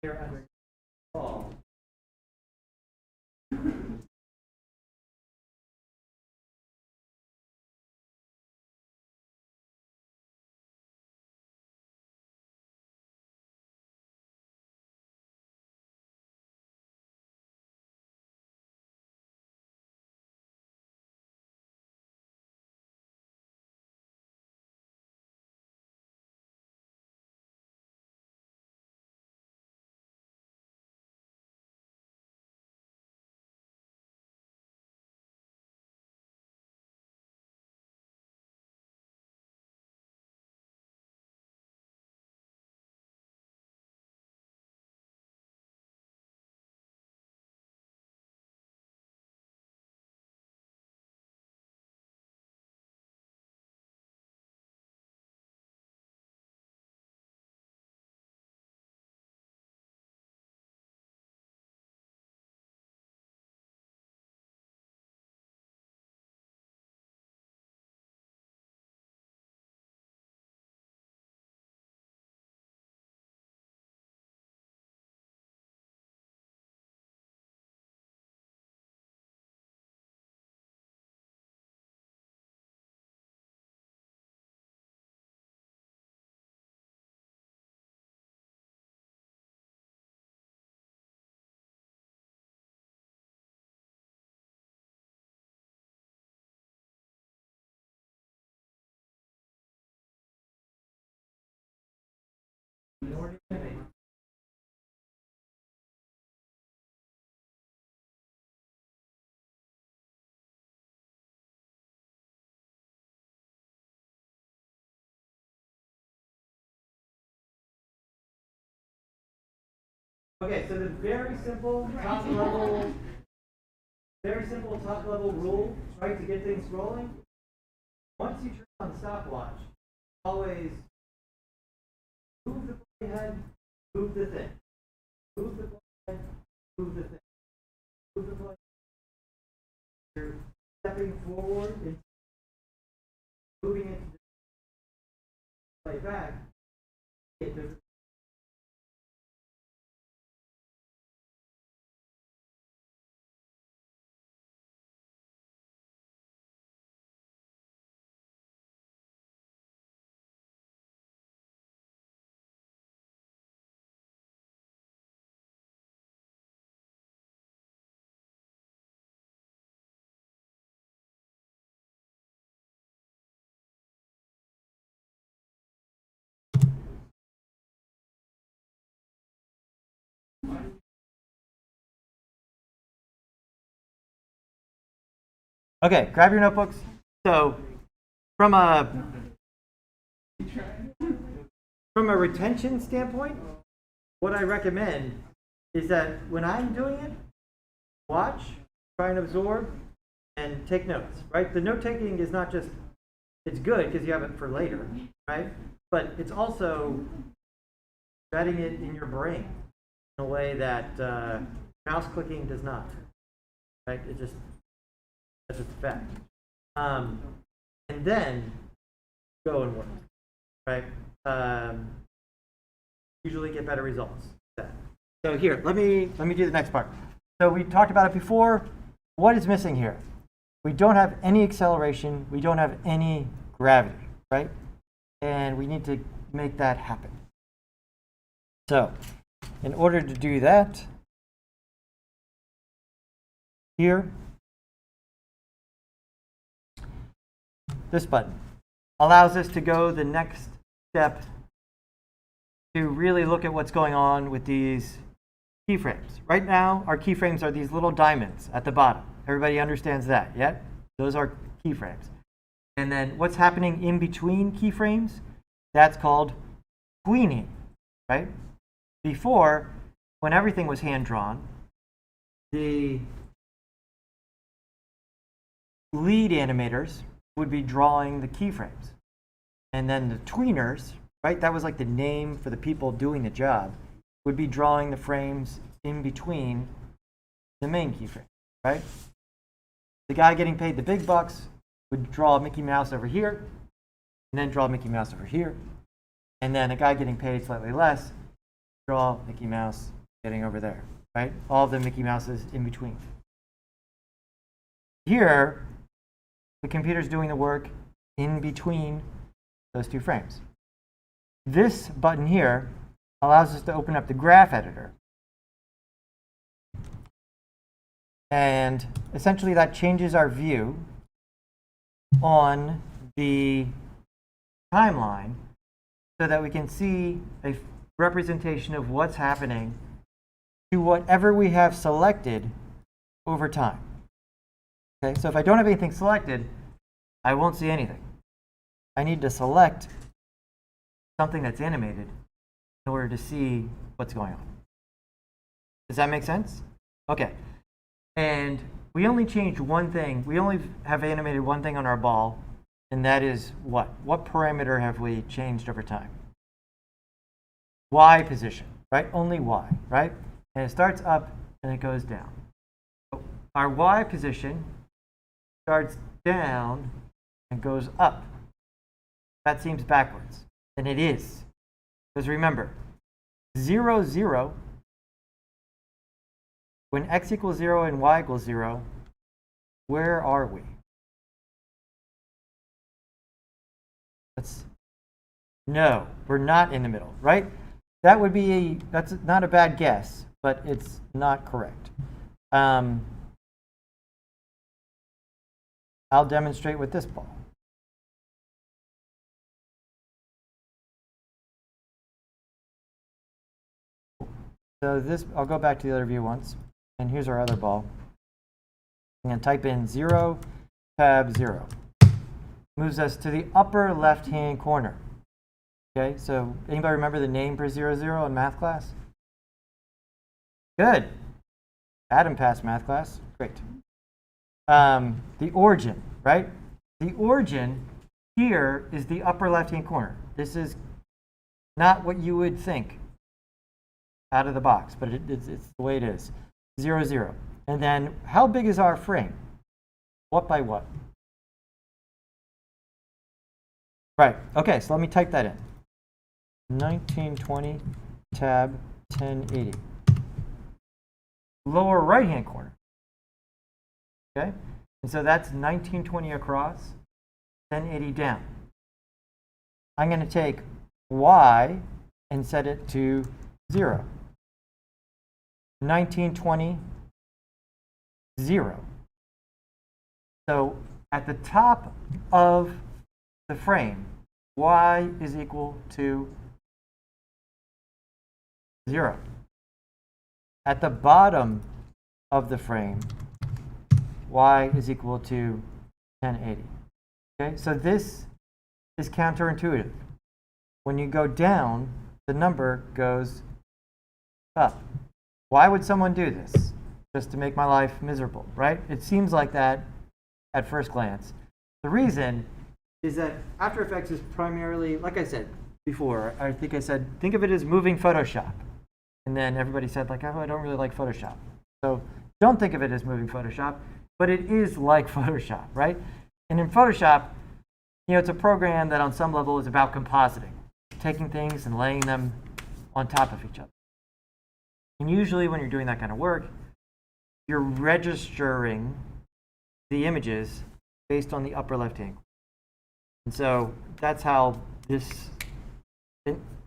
Here under control. Okay, so the very simple top level rule, right, to get things rolling. Once you turn on the stopwatch, always move the playhead, move the thing. Move the playhead, move the thing. Move the playhead. You're stepping forward and moving it to play back. There's Okay, grab your notebooks. So from a retention standpoint, what I recommend is that when I'm doing it, watch, try and absorb, and take notes, right? The note taking is not just, it's good because you have it for later, right? But it's also setting it in your brain in a way that mouse clicking does not, right? That's just a fact. And then go and work, right? Usually get better results. So here, let me do the next part. So we talked about it before. What is missing here? We don't have any acceleration. We don't have any gravity, right? And we need to make that happen. So in order to do that, here, this button allows us to go the next step to really look at what's going on with these keyframes. Right now, our keyframes are these little diamonds at the bottom. Everybody understands that, yeah? Those are keyframes. And then what's happening in between keyframes? That's called tweening, right? Before, when everything was hand-drawn, the lead animators would be drawing the keyframes. And then the tweeners, right, that was like the name for the people doing the job, would be drawing the frames in between the main keyframe, right? The guy getting paid the big bucks would draw Mickey Mouse over here, and then draw Mickey Mouse over here. And then a guy getting paid slightly less, draw Mickey Mouse getting over there, right? All the Mickey Mouses in between. Here, the computer's doing the work in between those two frames. This button here allows us to open up the graph editor. And essentially that changes our view on the timeline so that we can see a representation of what's happening to whatever we have selected over time. Okay, so if I don't have anything selected, I won't see anything. I need to select something that's animated in order to see what's going on. Does that make sense? Okay. And we only changed one thing. We only have animated one thing on our ball, and that is what? What parameter have we changed over time? Y position, right? Only Y, right? And it starts up and it goes down. So our Y position starts down and goes up. That seems backwards, and it is. Because remember, 0, 0, when x equals 0 and y equals 0, where are we? No, we're not in the middle, right? That would be that's not a bad guess, but it's not correct. I'll demonstrate with this ball. So this, I'll go back to the other view once, and here's our other ball. I'm going to type in 0, tab 0. Moves us to the upper left-hand corner. Okay, so anybody remember the name for 0, 0 in math class? Good. Adam passed math class. Great. The origin, right? The origin here is the upper left-hand corner. This is not what you would think out of the box, but it's the way it is. 0, 0. And then how big is our frame? What by what? Right. Okay, so let me type that in. 1920 tab 1080. Lower right-hand corner. Okay? And so that's 1920 across, 1080 down. I'm going to take y and set it to 0. 1920, 0. So at the top of the frame, y is equal to 0. At the bottom of the frame, y is equal to 1080. Okay, so this is counterintuitive. When you go down, the number goes up. Why would someone do this? Just to make my life miserable, right? It seems like that at first glance. The reason is that After Effects is primarily, like I said before, I think I said, think of it as moving Photoshop. And then everybody said, like, oh, I don't really like Photoshop. So don't think of it as moving Photoshop, but it is like Photoshop, right? And in Photoshop, you know, it's a program that on some level is about compositing, taking things and laying them on top of each other. And usually when you're doing that kind of work, you're registering the images based on the upper left-hand corner. And so that's how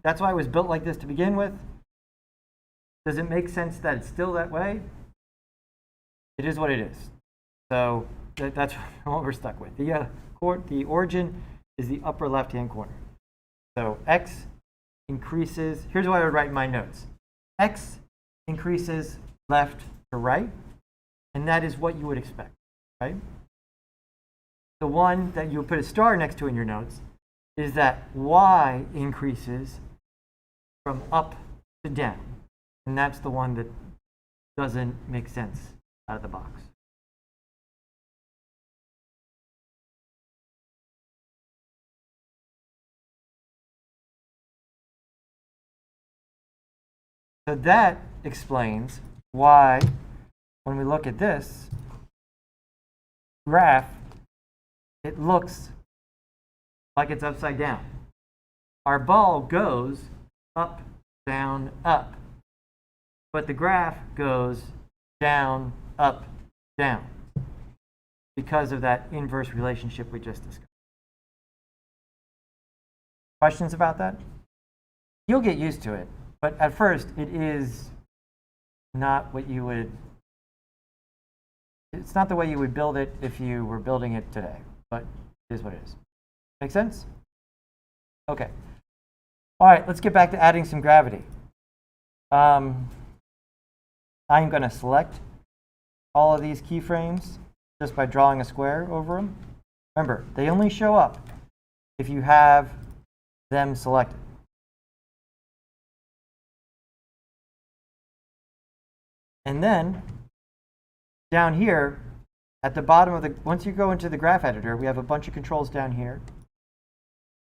that's why it was built like this to begin with. Does it make sense that it's still that way? It is what it is. So that's what we're stuck with. The origin is the upper left-hand corner. So x increases, here's what I would write in my notes. X increases left to right, and that is what you would expect, right? The one that you put a star next to in your notes is that y increases from up to down, and that's the one that doesn't make sense out of the box. So that explains why, when we look at this graph, it looks like it's upside down. Our ball goes up, down, up. But the graph goes down, up, down, because of that inverse relationship we just discussed. Questions about that? You'll get used to it. But at first, it is not what you would, it's not the way you would build it if you were building it today, but it is what it is. Make sense? Okay. All right, let's get back to adding some gravity. I'm going to select all of these keyframes just by drawing a square over them. Remember, they only show up if you have them selected. And then down here at the bottom of the, once you go into the graph editor, we have a bunch of controls down here.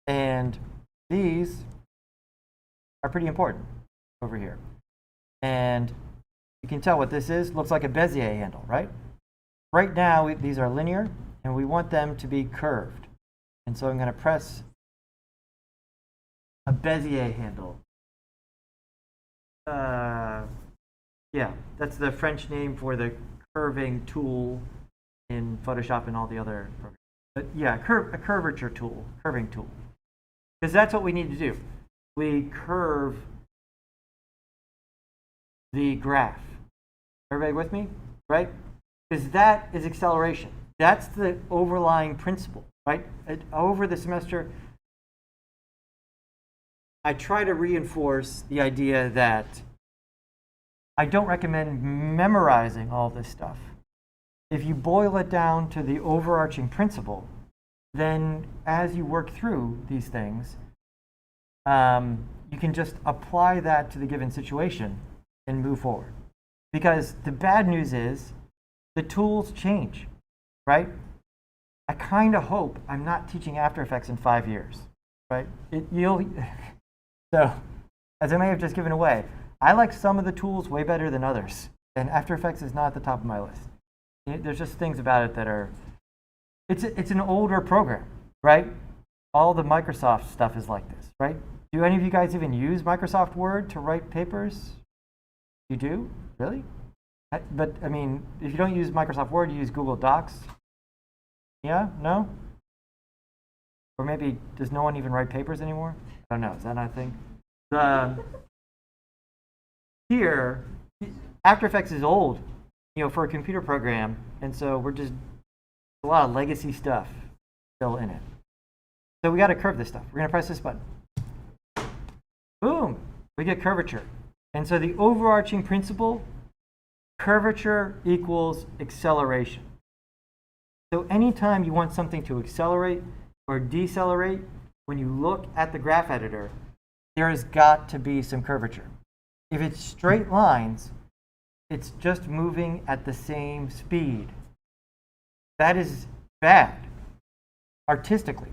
And these are pretty important over here. And you can tell what this is. Looks like a Bezier handle, right? Right now, these are linear, and we want them to be curved. And so I'm going to press a Bezier handle. Yeah, that's the French name for the curving tool in Photoshop and all the other programs. But yeah, a curvature tool, curving tool. Because that's what we need to do. We curve the graph. Everybody with me? Right? Because that is acceleration. That's the overlying principle, right? Over the semester, I try to reinforce the idea that I don't recommend memorizing all this stuff. If you boil it down to the overarching principle, then as you work through these things, you can just apply that to the given situation and move forward. Because the bad news is the tools change, right? I kind of hope I'm not teaching After Effects in 5 years, right? So, as I may have just given away, I like some of the tools way better than others, and After Effects is not at the top of my list. There's just things about it that are, it's an older program, right? All the Microsoft stuff is like this, right? Do any of you guys even use Microsoft Word to write papers? You do? Really? But, I mean, if you don't use Microsoft Word, you use Google Docs? Yeah? No? Or maybe, does no one even write papers anymore? I don't know. Is that not a thing? Here, After Effects is old, you know, for a computer program, and so we're just a lot of legacy stuff still in it. So we got to curve this stuff. We're going to press this button. Boom! We get curvature. And so the overarching principle, curvature equals acceleration. So anytime you want something to accelerate or decelerate, when you look at the graph editor, there has got to be some curvature. If it's straight lines, it's just moving at the same speed. That is bad, artistically.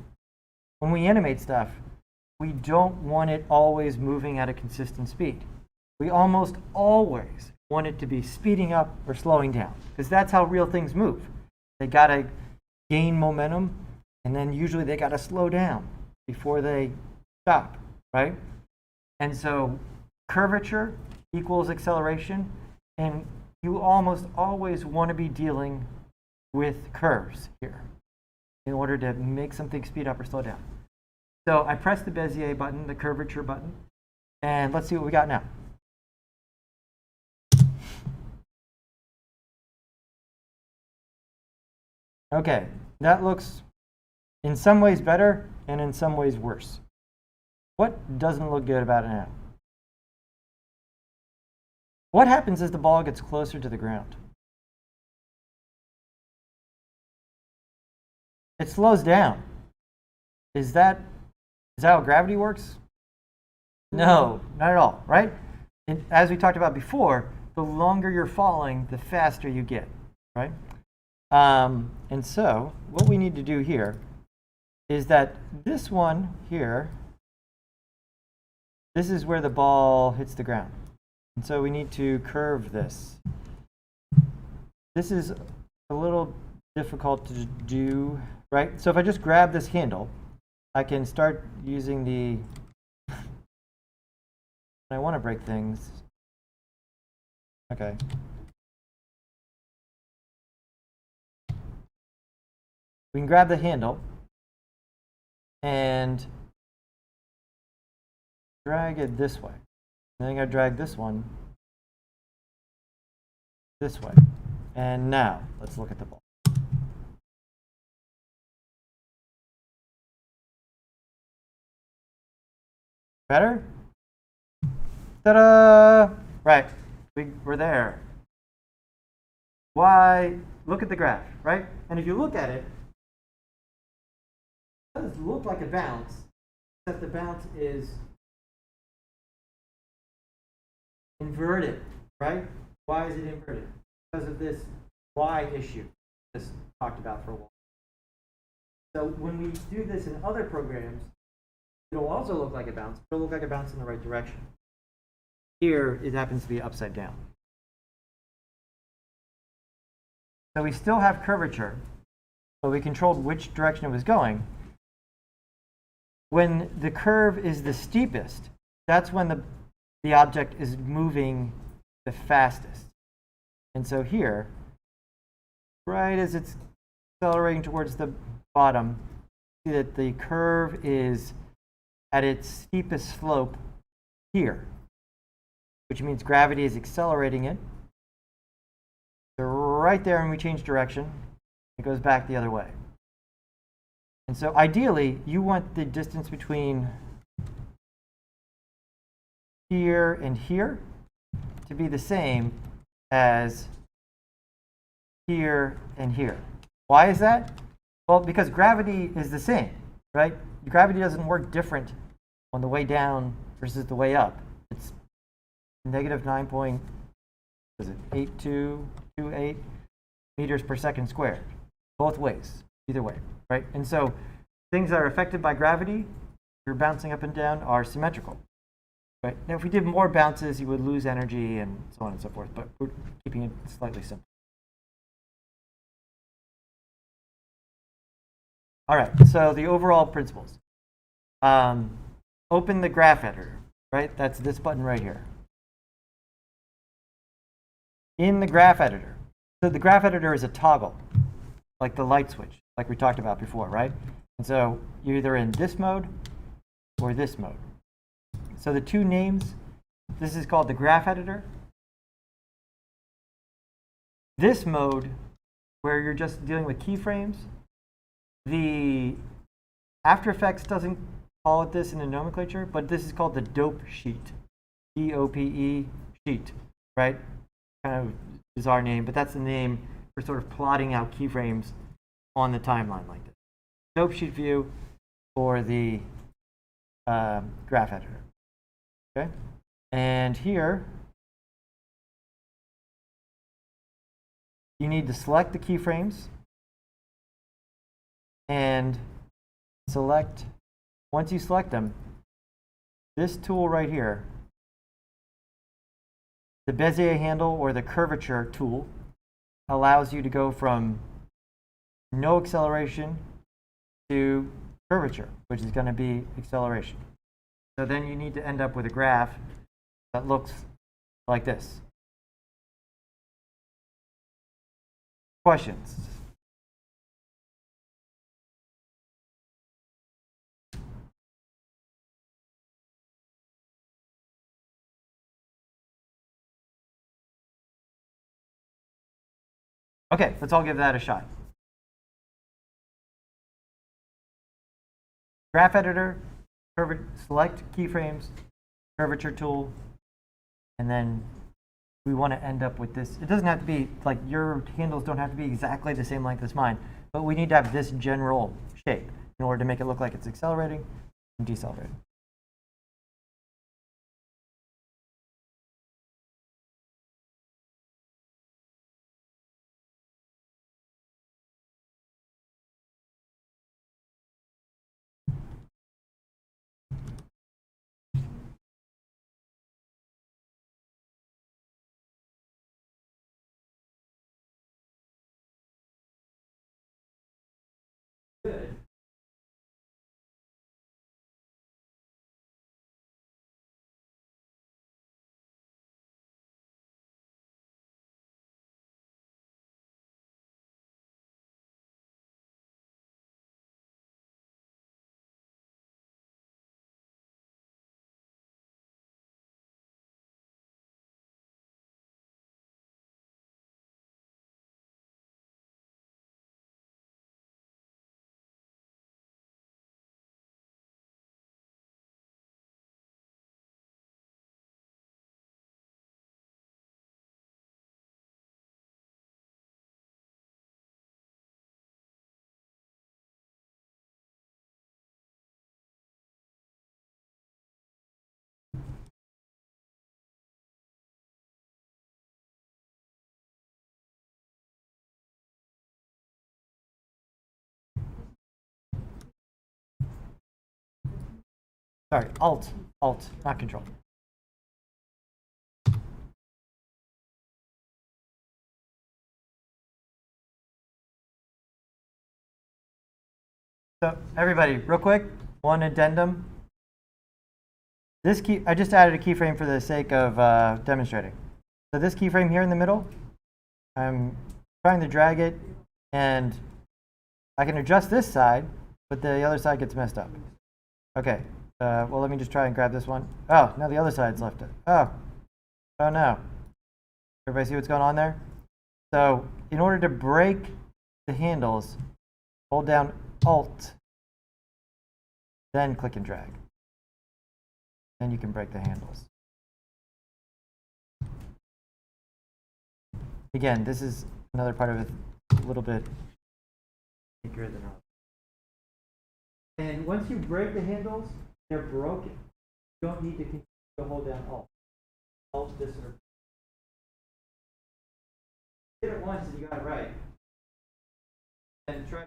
When we animate stuff, we don't want it always moving at a consistent speed. We almost always want it to be speeding up or slowing down, because that's how real things move. They gotta gain momentum, and then usually they gotta slow down before they stop, right? And so curvature equals acceleration, and you almost always want to be dealing with curves here in order to make something speed up or slow down. So I press the Bezier button, the curvature button, and let's see what we got now. Okay, that looks in some ways better and in some ways worse. What doesn't look good about it now? What happens as the ball gets closer to the ground? It slows down. Is that how gravity works? No, not at all, right? And as we talked about before, the longer you're falling, the faster you get, right? And so what we need to do here is that this one here, this is where the ball hits the ground. And so we need to curve this. This is a little difficult to do, right? So if I just grab this handle, I can start using the, I want to break things. Okay. We can grab the handle and drag it this way. And then I drag this one this way. And now let's look at the ball. Better? Ta-da! Right, we're there. Why? Look at the graph, right? And if you look at it, it does look like a bounce, except the bounce is inverted, right? Why is it inverted? Because of this Y issue just talked about for a while. So when we do this in other programs, it'll also look like a bounce, but it'll look like a bounce in the right direction. Here, it happens to be upside down. So we still have curvature, but we controlled which direction it was going. When the curve is the steepest, that's when the object is moving the fastest. And so here, right as it's accelerating towards the bottom, see that the curve is at its steepest slope here, which means gravity is accelerating it. So right there, when we change direction, it goes back the other way. And so ideally, you want the distance between here and here to be the same as here and here. Why is that? Well, because gravity is the same, right? Gravity doesn't work different on the way down versus the way up. It's negative 9.8228 meters per second squared, both ways, either way, right? And so things that are affected by gravity, if you're bouncing up and down, are symmetrical. Right? Now, if we did more bounces, you would lose energy and so on and so forth, but we're keeping it slightly simple. All right, so the overall principles. Open the graph editor, right? That's this button right here. In the graph editor, so the graph editor is a toggle, like the light switch, like we talked about before, right? And so you're either in this mode or this mode. So the two names, this is called the graph editor. This mode, where you're just dealing with keyframes, the After Effects doesn't call it this in the nomenclature, but this is called the dope sheet, D-O-P-E sheet, right? Kind of bizarre name, but that's the name for sort of plotting out keyframes on the timeline like this. Dope sheet view for the graph editor. Okay, and here you need to select the keyframes and select, once you select them, this tool right here, the Bezier handle or the curvature tool, allows you to go from no acceleration to curvature, which is going to be acceleration. So then you need to end up with a graph that looks like this. Questions? Okay, let's all give that a shot. Graph editor, select keyframes, curvature tool, and then we want to end up with this. It doesn't have to be, like, your handles don't have to be exactly the same length as mine, but we need to have this general shape in order to make it look like it's accelerating and decelerating. Good. Sorry, Alt, not Control. So everybody, real quick, one addendum. This key, I just added a keyframe for the sake of demonstrating. So this keyframe here in the middle, I'm trying to drag it, and I can adjust this side, but the other side gets messed up. Okay, well, let me just try and grab this one. Oh, now the other side's left it. Oh no. Everybody see what's going on there? So in order to break the handles, hold down Alt, then click and drag. Then you can break the handles. Again, this is another part of it, a little bit bigger than ours. And once you break the handles, they're broken. You don't need to continue to hold down Alt. Alt this or did it once and you got it right. And try.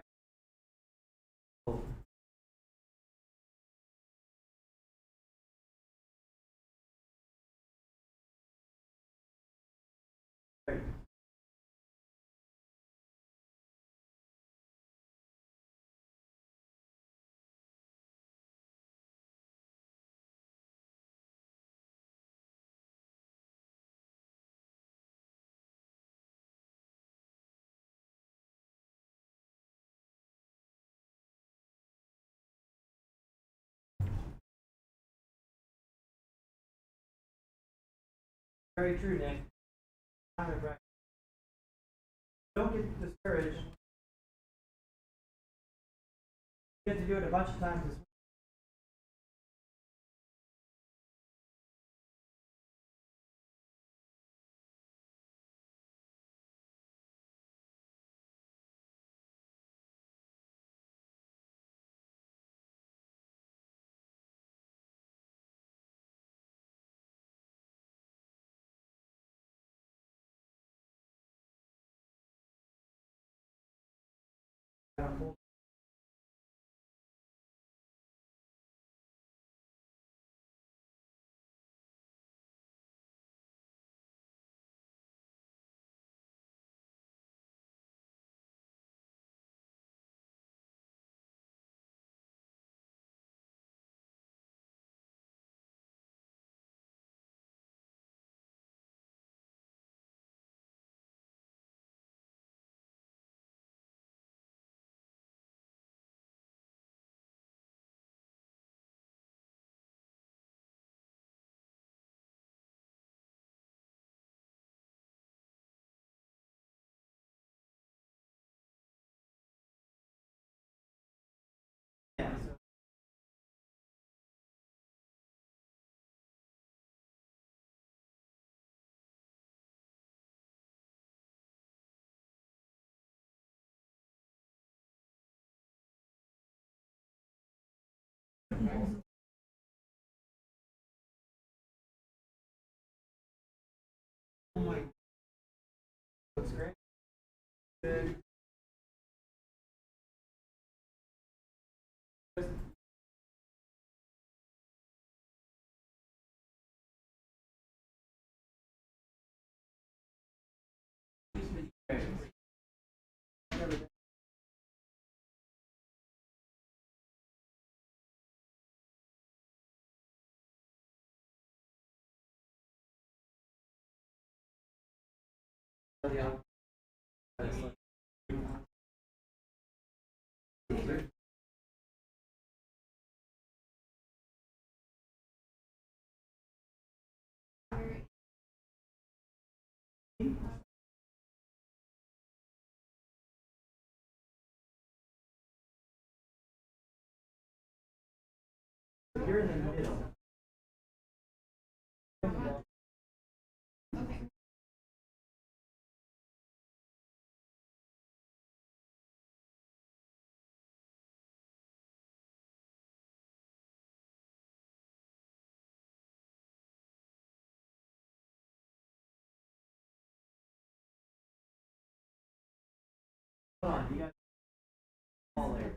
Very true, Nick. Don't get discouraged. You get to do it a bunch of times this Oh my. Looks great. Good. You're in the middle. Hold on, you got all there.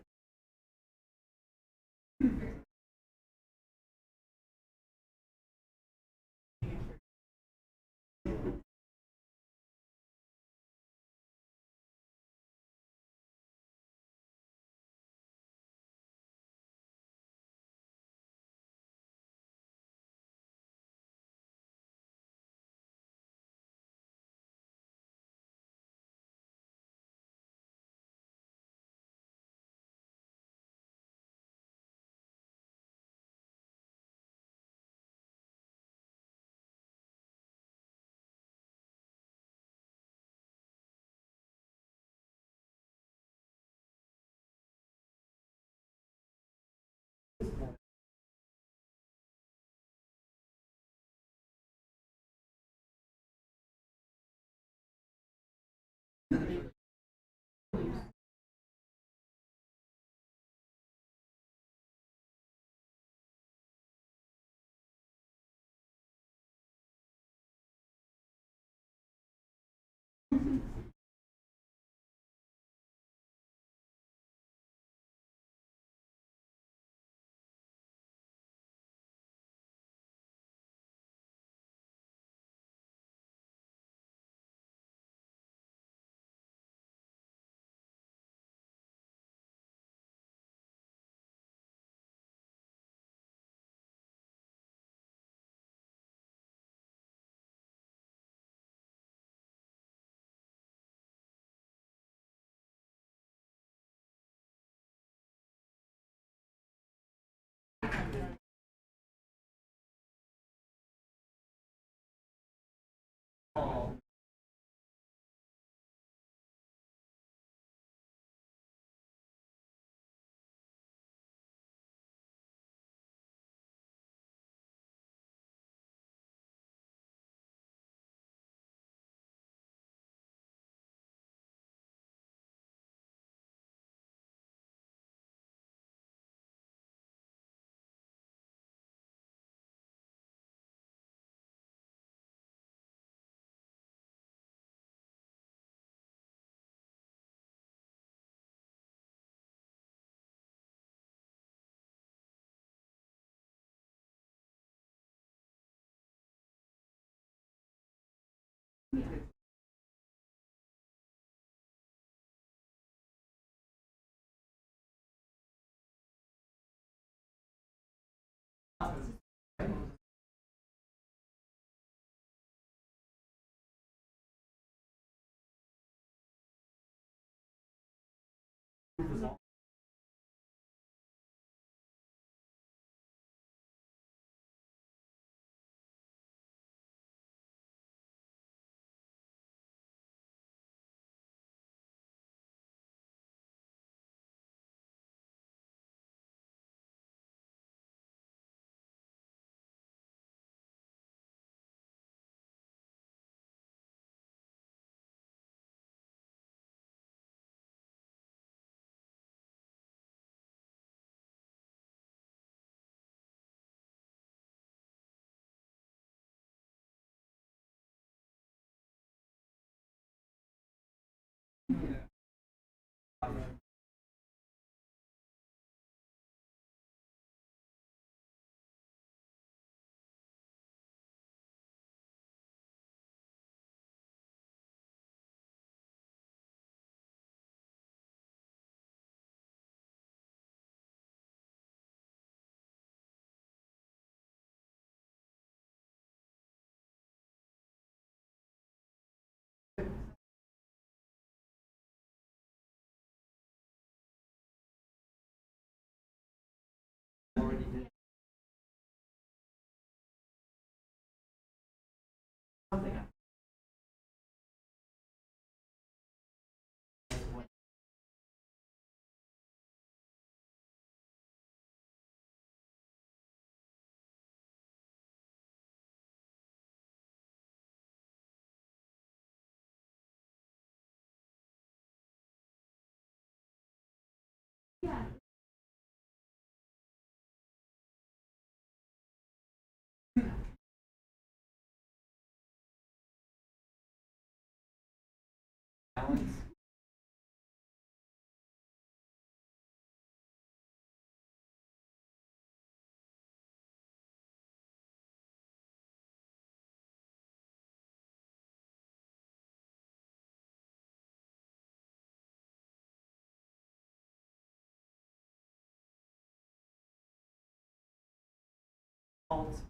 Alt.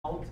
Alt.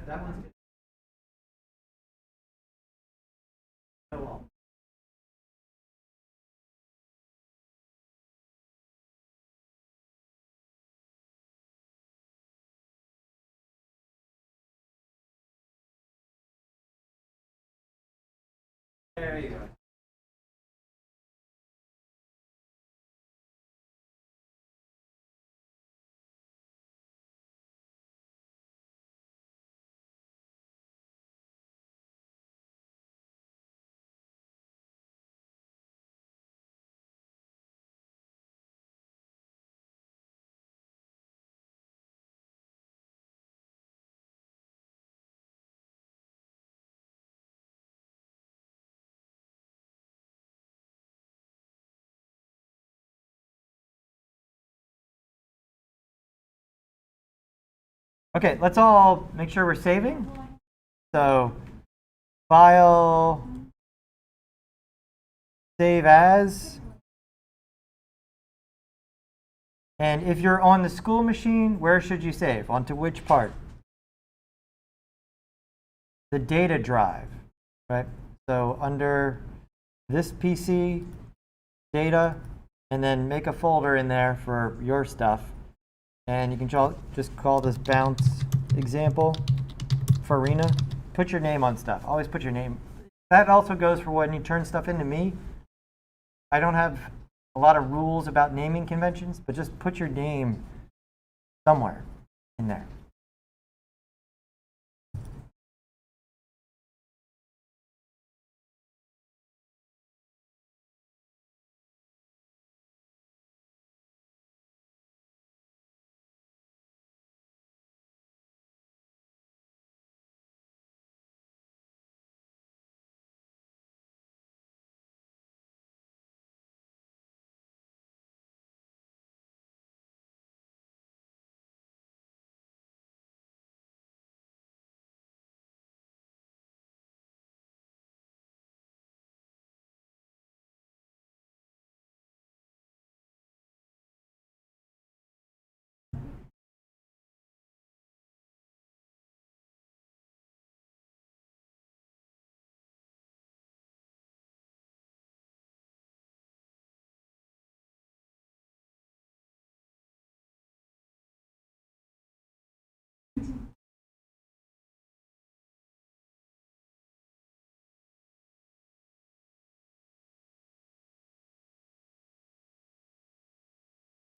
That one's good. No alt. There you go. Okay, let's all make sure we're saving. So, file, save as. And if you're on the school machine, where should you save? Onto which part? The data drive, right? So under this PC, data, and then make a folder in there for your stuff. And you can just call this bounce example for Arena. Put your name on stuff. Always put your name. That also goes for when you turn stuff into me. I don't have a lot of rules about naming conventions, but just put your name somewhere in there.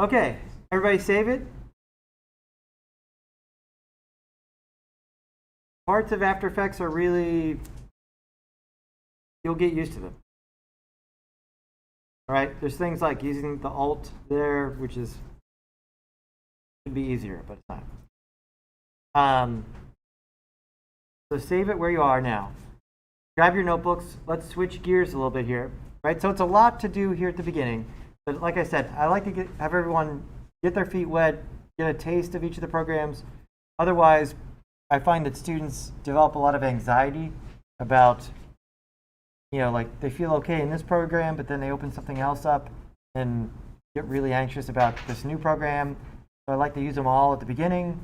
Okay, everybody save it. Parts of After Effects are really, you'll get used to them. All right, there's things like using the Alt there, which is, should be easier, but it's not. So save it where you are now. Grab your notebooks. Let's switch gears a little bit here, right? So it's a lot to do here at the beginning. But like I said, I like to have everyone get their feet wet, get a taste of each of the programs. Otherwise, I find that students develop a lot of anxiety about, like they feel okay in this program, but then they open something else up and get really anxious about this new program. So I like to use them all at the beginning.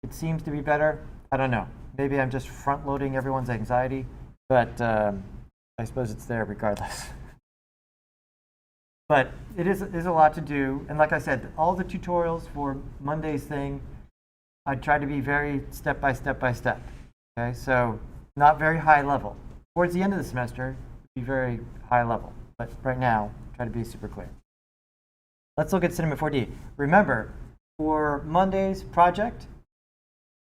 It seems to be better. I don't know. Maybe I'm just front-loading everyone's anxiety, but I suppose it's there regardless. But it is a lot to do. And like I said, all the tutorials for Monday's thing, I try to be very step by step by step. Okay, so not very high level. Towards the end of the semester, be very high level. But right now, try to be super clear. Let's look at Cinema 4D. Remember, for Monday's project,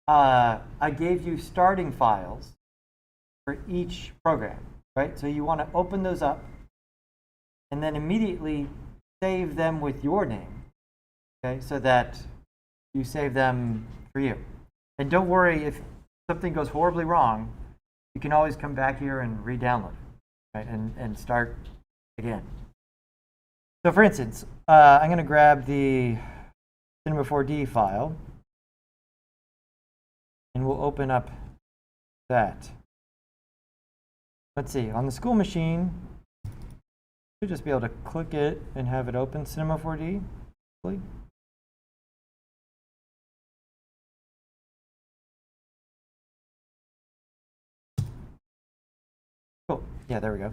I gave you starting files for each program, right? So you want to open those up and then immediately save them with your name, okay? So that you save them for you. And don't worry if something goes horribly wrong, you can always come back here and re-download it, right? And start again. So for instance, I'm going to grab the Cinema 4D file and we'll open up that. Let's see, on the school machine, you should just be able to click it and have it open Cinema 4D. Hopefully. Cool, yeah, there we go.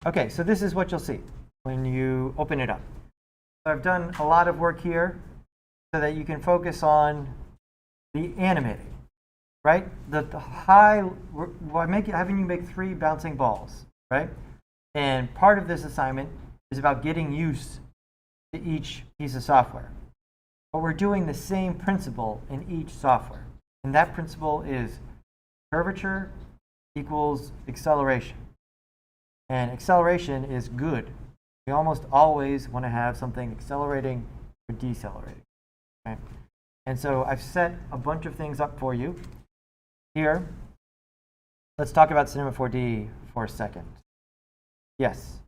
Okay, so this is what you'll see when you open it up. So I've done a lot of work here so that you can focus on the animating, right? The high, having you make 3 bouncing balls, right? And part of this assignment is about getting used to each piece of software. But we're doing the same principle in each software. And that principle is curvature equals acceleration. And acceleration is good. We almost always want to have something accelerating or decelerating. Okay? And so I've set a bunch of things up for you here. Let's talk about Cinema 4D for a second. Yes.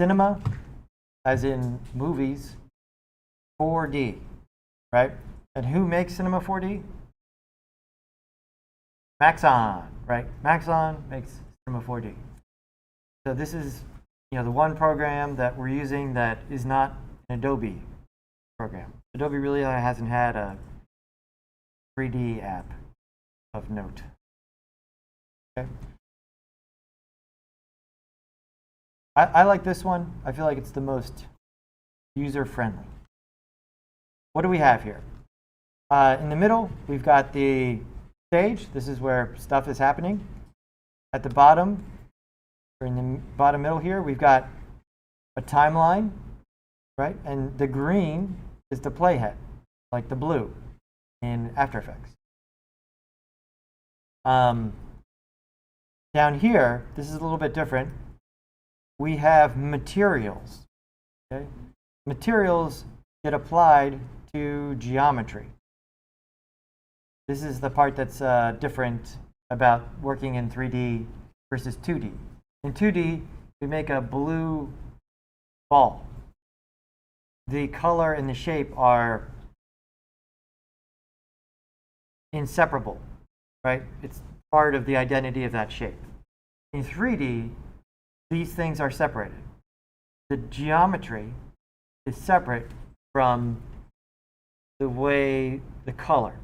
Cinema, as in movies, 4D, right? And who makes Cinema 4D? Maxon, right? Maxon makes Cinema 4D. So this is, the one program that we're using that is not an Adobe program. Adobe really hasn't had a 3D app of note. Okay. I like this one. I feel like it's the most user-friendly. What do we have here? In the middle, we've got the stage. This is where stuff is happening. At the bottom, or in the bottom middle here, we've got a timeline, right? And the green is the playhead, like the blue in After Effects. Down here, this is a little bit different. We have materials. Okay? Materials get applied to geometry. This is the part that's different about working in 3D versus 2D. In 2D, we make a blue ball. The color and the shape are inseparable, right? It's part of the identity of that shape. In 3D, these things are separated. The geometry is separate from the way the color.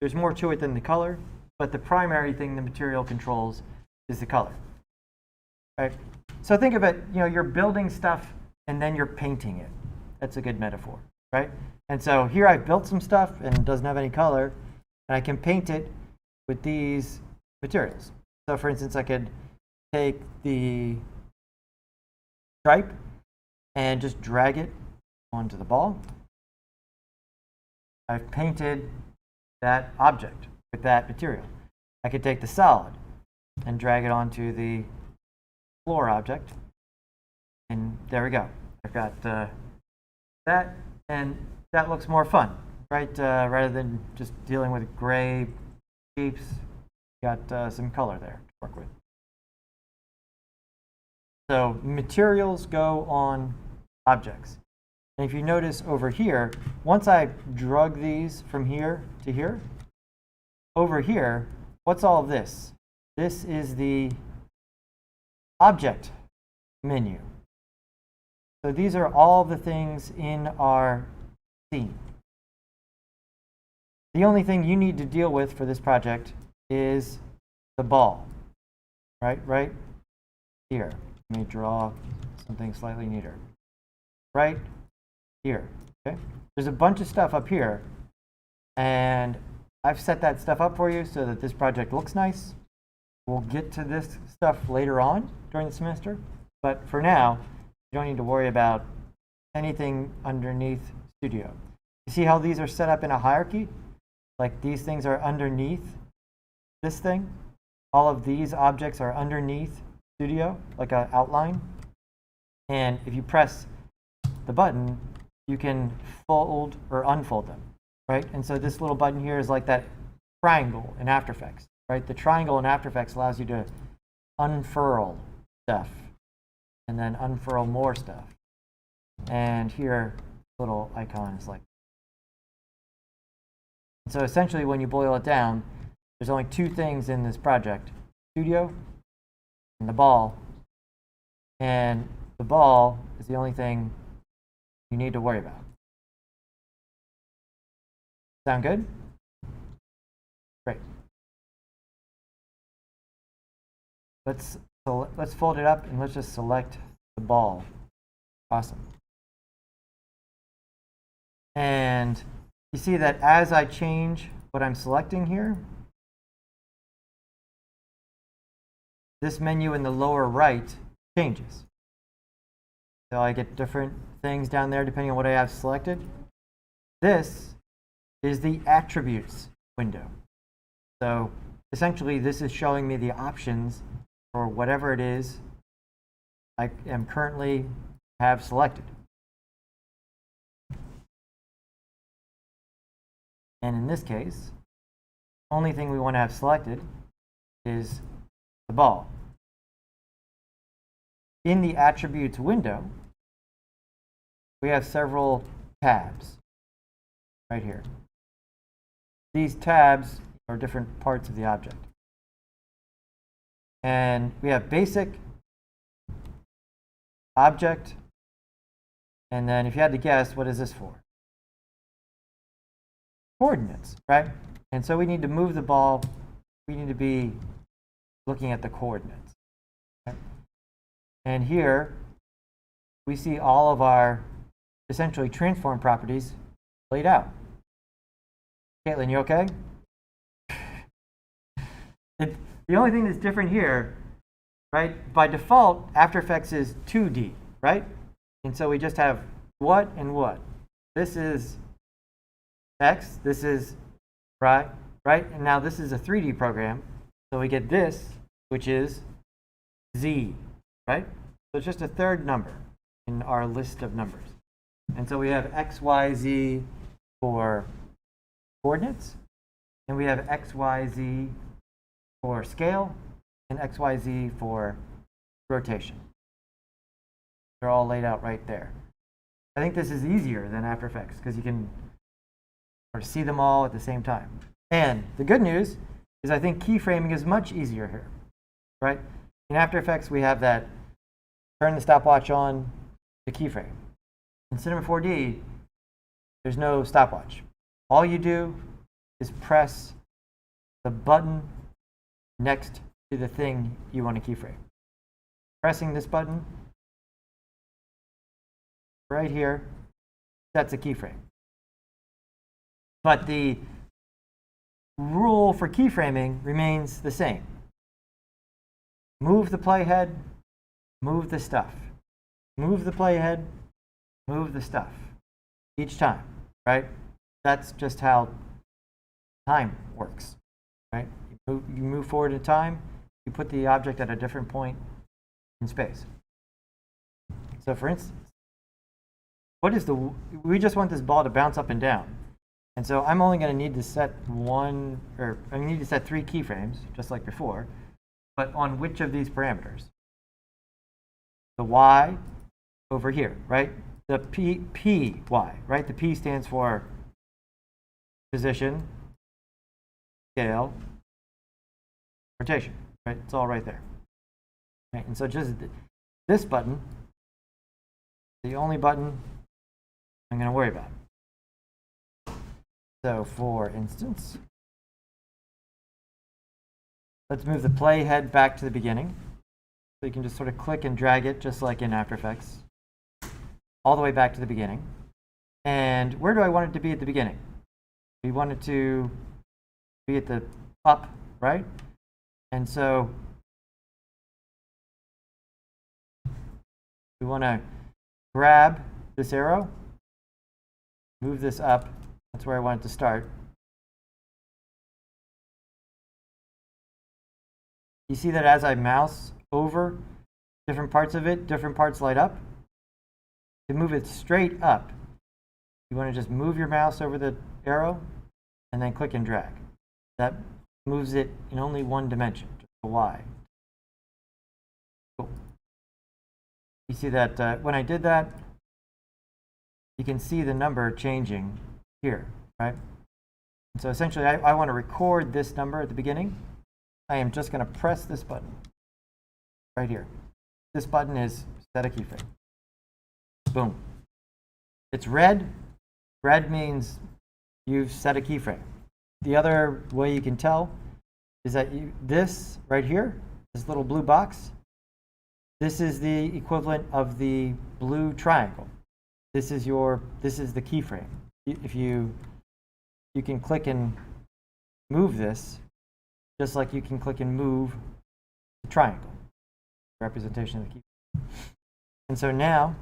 There's more to it than the color, but the primary thing the material controls is the color. Right? So think of it, you're building stuff and then you're painting it. That's a good metaphor, right? And so here I've built some stuff and it doesn't have any color, and I can paint it with these materials. So for instance, I could take the stripe and just drag it onto the ball. I've painted that object with that material. I could take the solid and drag it onto the floor object, and there we go. I've got that, and that looks more fun, right? Rather than just dealing with gray shapes, got some color there to work with. So materials go on objects. And if you notice over here, once I drug these from here to here, over here, what's all of this? This is the object menu. So these are all the things in our scene. The only thing you need to deal with for this project is the ball, right here. Let me draw something slightly neater. Right here, okay? There's a bunch of stuff up here, and I've set that stuff up for you so that this project looks nice. We'll get to this stuff later on during the semester, but for now, You don't need to worry about anything underneath Studio. You see how these are set up in a hierarchy? Like these things are underneath this thing. All of these objects are underneath Studio, like an outline. And if you press the button, you can fold or unfold them, right? And so this little button here is like that triangle in After Effects, right? The triangle in After Effects allows you to unfurl stuff and then unfurl more stuff. And here, little icon is like. So essentially, when you boil it down, there's only two things in this project: Studio and the ball. And the ball is the only thing you need to worry about. Sound good? Great. Let's fold it up and let's just select the ball. Awesome. And you see that as I change what I'm selecting here, this menu in the lower right changes. So I get different things down there depending on what I have selected. This is the attributes window. So essentially this is showing me the options for whatever it is I am currently have selected. And in this case, only thing we want to have selected is the ball. In the attributes window, we have several tabs right here. These tabs are different parts of the object. And we have basic, object, and then if you had to guess, what is this for? Coordinates, right? And so we need to move the ball. We need to be looking at the coordinates. Okay? And here we see all of our essentially transform properties laid out. Caitlin, you okay? The only thing that's different here, right? By default, After Effects is 2D, right? And so we just have what and what. This is X, this is Y, right? And now this is a 3D program. So we get this, which is Z, right? So it's just a third number in our list of numbers. And so we have X, Y, Z for coordinates, and we have X, Y, Z for scale, and X, Y, Z for rotation. They're all laid out right there. I think this is easier than After Effects because you can sort of see them all at the same time. And the good news is I think keyframing is much easier here, right? In After Effects, we have that turn the stopwatch on to keyframe. In Cinema 4D, there's no stopwatch. All you do is press the button next to the thing you want to keyframe. Pressing this button right here sets a keyframe. But the rule for keyframing remains the same. Move the playhead, move the stuff. Move the playhead, move the stuff. Each time, right? That's just how time works, right? You move forward in time, you put the object at a different point in space. So for instance, we just want this ball to bounce up and down. And so I'm only going to need to set I need to set 3 keyframes, just like before, but on which of these parameters? The Y over here, right? The P, Y, right? The P stands for position, scale, rotation, right? It's all right there. Right? And so just this button, the only button I'm going to worry about. So for instance, let's move the playhead back to the beginning. So you can just sort of click and drag it just like in After Effects, all the way back to the beginning. And where do I want it to be at the beginning? We want it to be at the up, right? And so we want to grab this arrow, move this up. That's where I want it to start. You see that as I mouse over different parts of it, different parts light up. To move it straight up, you want to just move your mouse over the arrow and then click and drag. That moves it in only one dimension, just the Y. Cool. You see that when I did that, you can see the number changing here, right? And so essentially, I want to record this number at the beginning. I am just going to press this button right here. This button is set a keyframe. Boom. It's red. Red means you've set a keyframe. The other way you can tell is that this right here, this little blue box, this is the equivalent of the blue triangle. This is the keyframe. If you can click and move this, just like you can click and move the triangle, representation of the keyframe. And so now,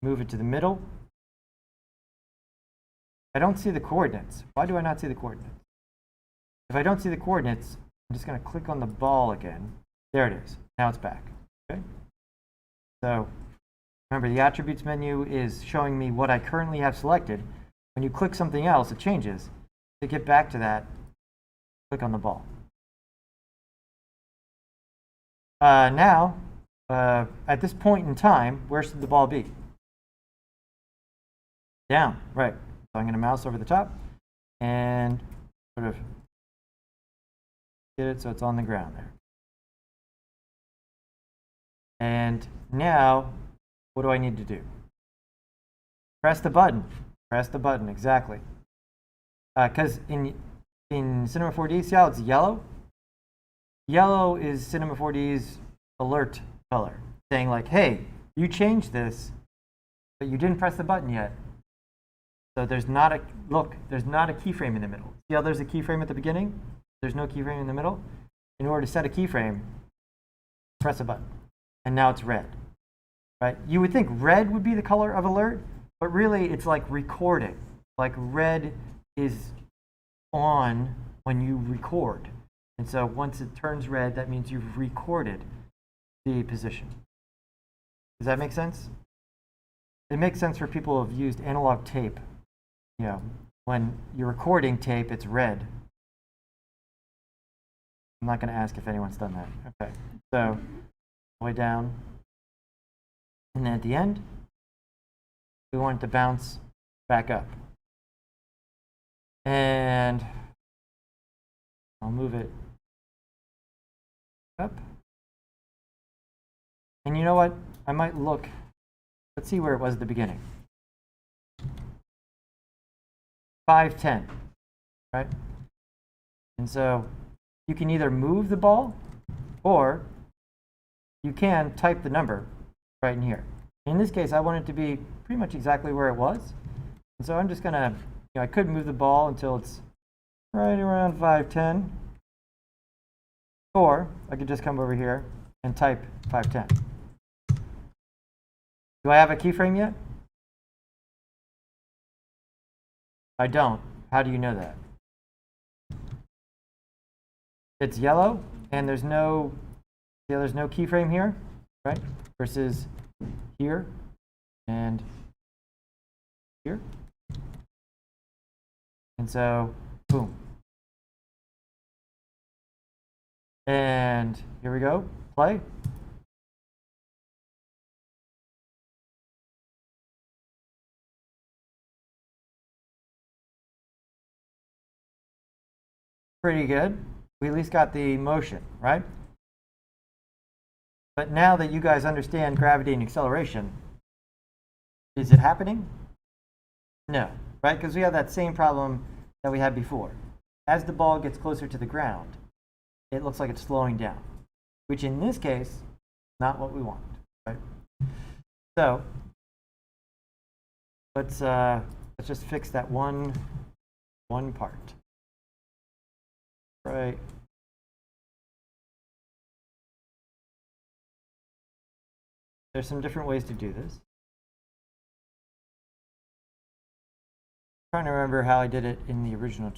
move it to the middle. I don't see the coordinates. Why do I not see the coordinates? If I don't see the coordinates, I'm just going to click on the ball again. There it is. Now it's back. Okay. So remember, the attributes menu is showing me what I currently have selected. When you click something else, it changes. To get back to that, click on the ball. Now, at this point in time, where should the ball be? Down, right. So I'm going to mouse over the top and sort of get it so it's on the ground there. And now, what do I need to do? Press the button. Press the button, exactly. Because in Cinema 4D, see how it's yellow? Yellow is Cinema 4D's alert color, saying like, hey, you changed this, but you didn't press the button yet. So there's not a keyframe in the middle. See how there's a keyframe at the beginning? There's no keyframe in the middle. In order to set a keyframe, press a button. And now it's red, right? You would think red would be the color of alert, but really it's like recording. Like red is on when you record. And so once it turns red, that means you've recorded the position. Does that make sense? It makes sense for people who have used analog tape. You know, when you're recording tape, it's red. I'm not going to ask if anyone's done that. Okay, so all the way down. And then at the end, we want it to bounce back up. And I'll move it up. And you know what? I might look. Let's see where it was at the beginning. 5:10, right? And so you can either move the ball or you can type the number right in here. In this case, I want it to be pretty much exactly where it was. And so I'm just going to, I could move the ball until it's right around 5:10. Or I could just come over here and type 5:10. Do I have a keyframe yet? I don't. How do you know that? It's yellow, and there's no keyframe here, right? Versus here and here. And so, boom. And here we go. Play. Pretty good. We at least got the motion, right? But now that you guys understand gravity and acceleration, is it happening? No, right? Because we have that same problem that we had before. As the ball gets closer to the ground, it looks like it's slowing down, which in this case, not what we want, right? So let's just fix that one part. Right. There There's some different ways to do this. Trying to remember how I did it in the original.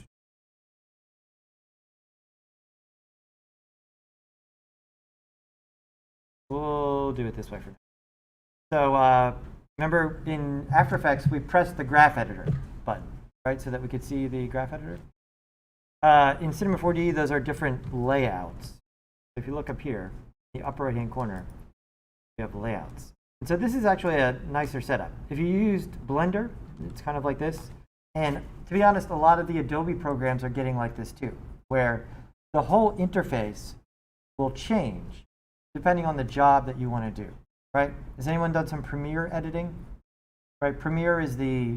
We'll do it this way for now. So remember in After Effects, we pressed the graph editor button, right? So that we could see the graph editor. In Cinema 4D, those are different layouts. If you look up here, in the upper right-hand corner, you have layouts. And so this is actually a nicer setup. If you used Blender, it's kind of like this. And to be honest, a lot of the Adobe programs are getting like this too, where the whole interface will change depending on the job that you want to do, right? Has anyone done some Premiere editing? Right, Premiere is the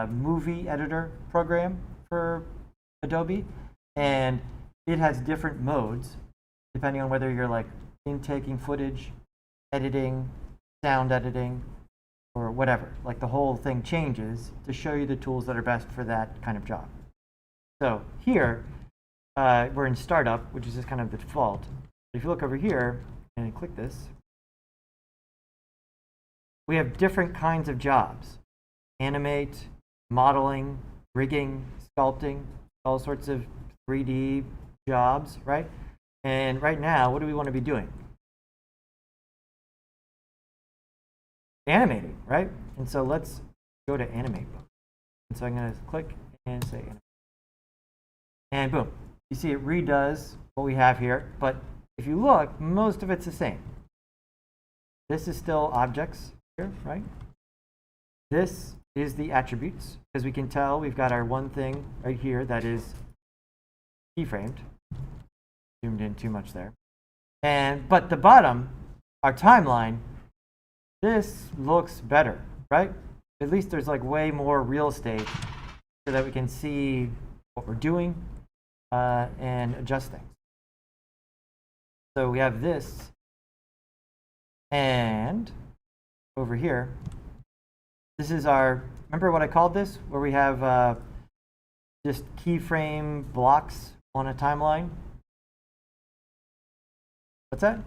movie editor program for Adobe, and it has different modes depending on whether you're like intaking footage, editing, sound editing, or whatever. Like the whole thing changes to show you the tools that are best for that kind of job. So here, we're in Startup, which is just kind of the default. If you look over here and click this, we have different kinds of jobs. Animate, modeling, rigging, sculpting, all sorts of 3D jobs, right? And right now, what do we want to be doing? Animating, right? And so let's go to animate. And so I'm going to click and say animate. And boom, you see it redoes what we have here, but if you look, most of it's the same. This is still objects here, right? This is the attributes, because we can tell we've got our one thing right here that is keyframed. Zoomed in too much there. But the bottom, our timeline, this looks better, right? At least there's like way more real estate so that we can see what we're doing and adjust things. So we have this, and over here, this is our, remember what I called this? Where we have just keyframe blocks on a timeline? What's that?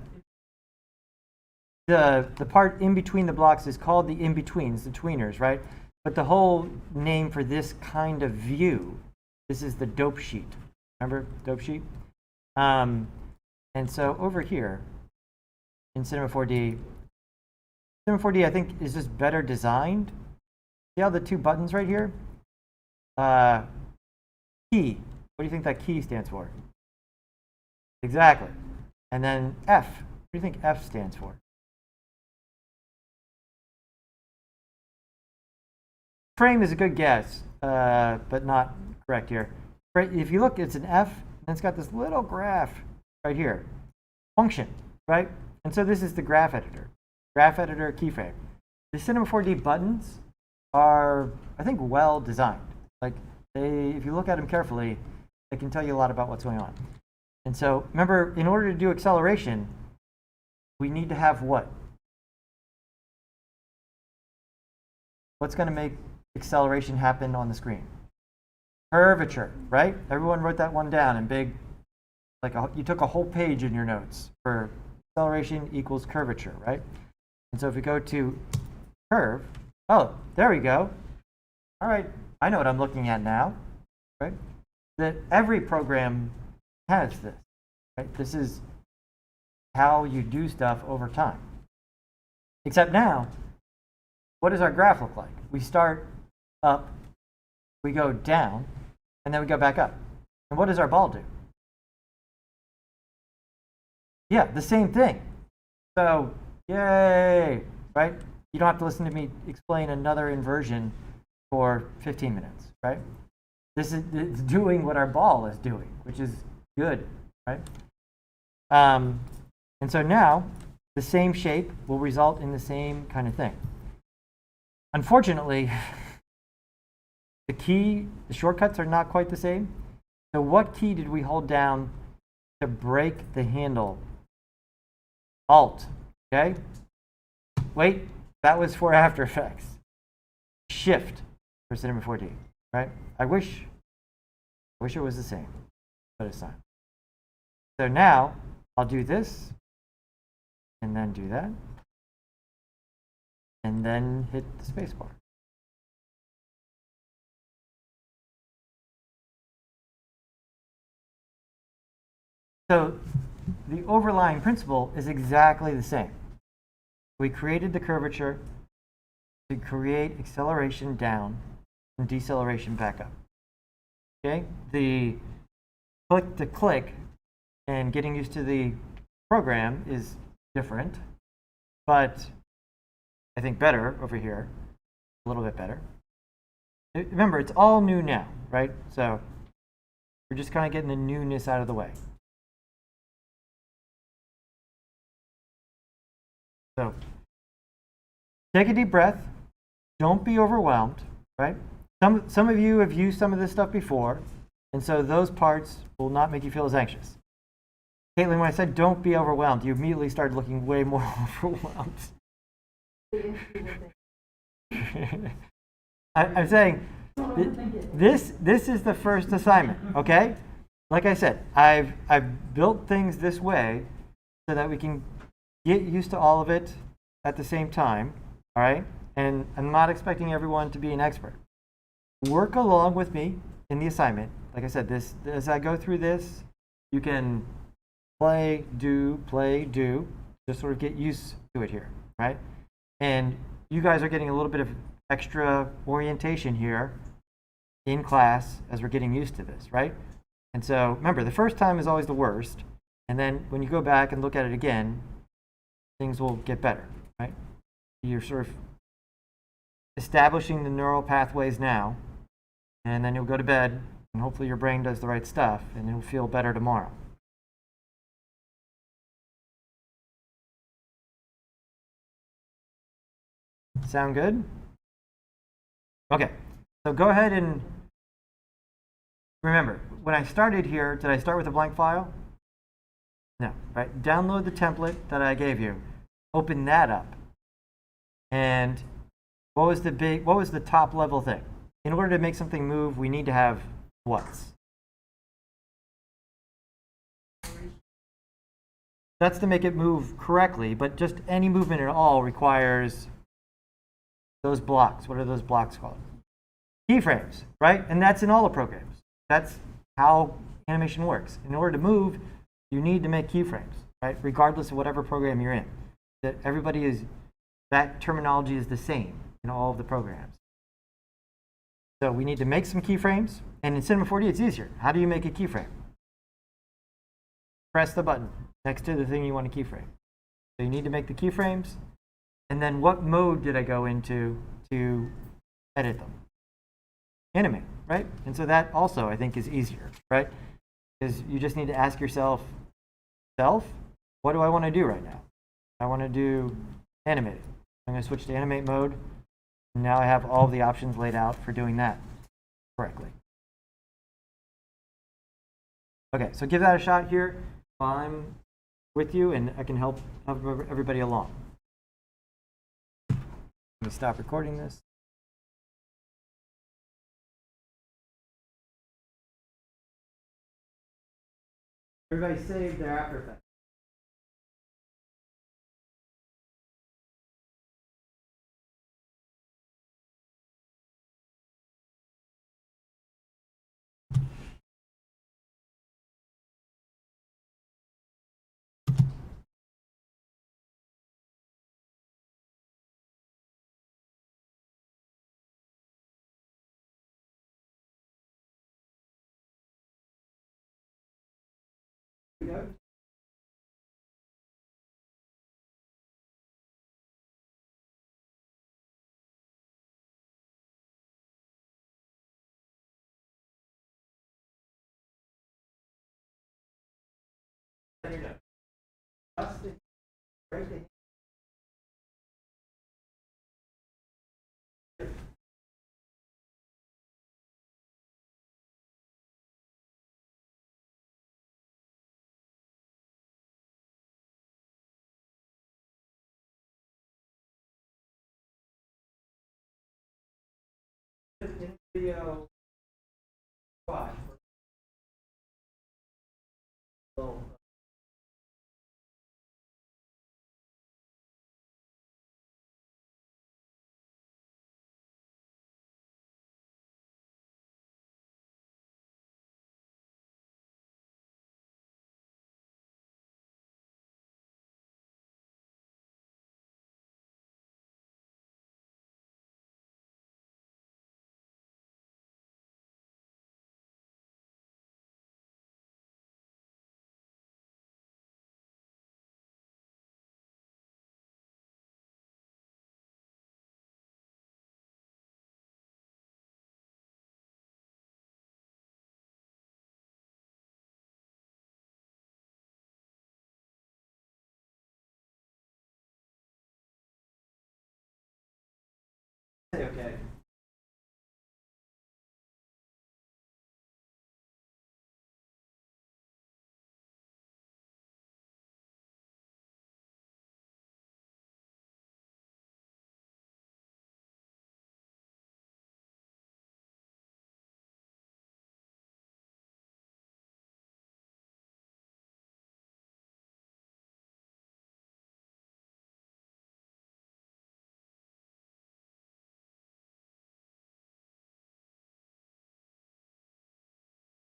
The part in between the blocks is called the in-betweens, the tweeners, right? But the whole name for this kind of view, this is the dope sheet. Remember dope sheet? And so over here in Cinema 4D, Cinema 4D I think is just better designed. See how the two buttons right here? Key. What do you think that key stands for? Exactly. And then F. What do you think F stands for? Frame is a good guess, but not correct here. If you look, it's an F, and it's got this little graph right here. Function, right? And so this is the graph editor. Graph editor keyframe. The Cinema 4D buttons are, I think, well designed. Like if you look at them carefully, they can tell you a lot about what's going on. And so remember, in order to do acceleration, we need to have what? What's going to make acceleration happen on the screen? Curvature, right? Everyone wrote that one down in big, like you took a whole page in your notes for acceleration equals curvature, right? And so if we go to curve, oh, there we go. All right, I know what I'm looking at now, right? That every program has this, right? This is how you do stuff over time. Except now, what does our graph look like? We start up, we go down, and then we go back up. And what does our ball do? Yeah, the same thing. So, yay, right? You don't have to listen to me explain another inversion for 15 minutes, right? This is it's doing what our ball is doing, which is good, right? And so now, the same shape will result in the same kind of thing. Unfortunately, the shortcuts are not quite the same. So what key did we hold down to break the handle? Alt, okay? Wait, that was for After Effects. Shift for Cinema 4D, right? I wish it was the same, but it's not. So now I'll do this and then do that. and then hit the space bar. So the overlying principle is exactly the same. We created the curvature to create acceleration down and deceleration back up. Okay? The click to click and getting used to the program is different, but I think better over here, a little bit better. Remember, it's all new now, right? So we're just kind of getting the newness out of the way. So take a deep breath. Don't be overwhelmed, right? Some of you have used some of this stuff before, and so those parts will not make you feel as anxious. Caitlin, when I said don't be overwhelmed, you immediately started looking way more overwhelmed. I'm saying this is the first assignment, okay? Like I said, I've built things this way so that we can get used to all of it at the same time, all right? And I'm not expecting everyone to be an expert. Work along with me in the assignment. Like I said, this as I go through this, you can play, do, just sort of get used to it here, right? And you guys are getting a little bit of extra orientation here in class as we're getting used to this, right? And so remember, the first time is always the worst. And then when you go back and look at it again, things will get better, right? You're sort of establishing the neural pathways now, and then you'll go to bed, and hopefully your brain does the right stuff, and you'll feel better tomorrow. Sound good? Okay, so go ahead and remember, when I started here, did I start with a blank file? No, right? Download the template that I gave you. Open that up. And what was the top level thing? In order to make something move, we need to have what's? That's to make it move correctly, but just any movement at all requires those blocks. What are those blocks called? Keyframes, right? And that's in all the programs. That's how animation works. In order to move, you need to make keyframes, right? Regardless of whatever program you're in. That terminology is the same in all of the programs. So we need to make some keyframes, and in Cinema 4D it's easier. How do you make a keyframe? Press the button next to the thing you want to keyframe. So you need to make the keyframes, and then what mode did I go into to edit them? Animate, right? And so that also I think is easier, right? Because you just need to ask yourself, what do I want to do right now? I want to do animate. I'm going to switch to animate mode. And now I have all the options laid out for doing that correctly. Okay, so give that a shot here while I'm with you, and I can help everybody along. Let me stop recording this. Everybody save their After Effects. Here we go. In video 5.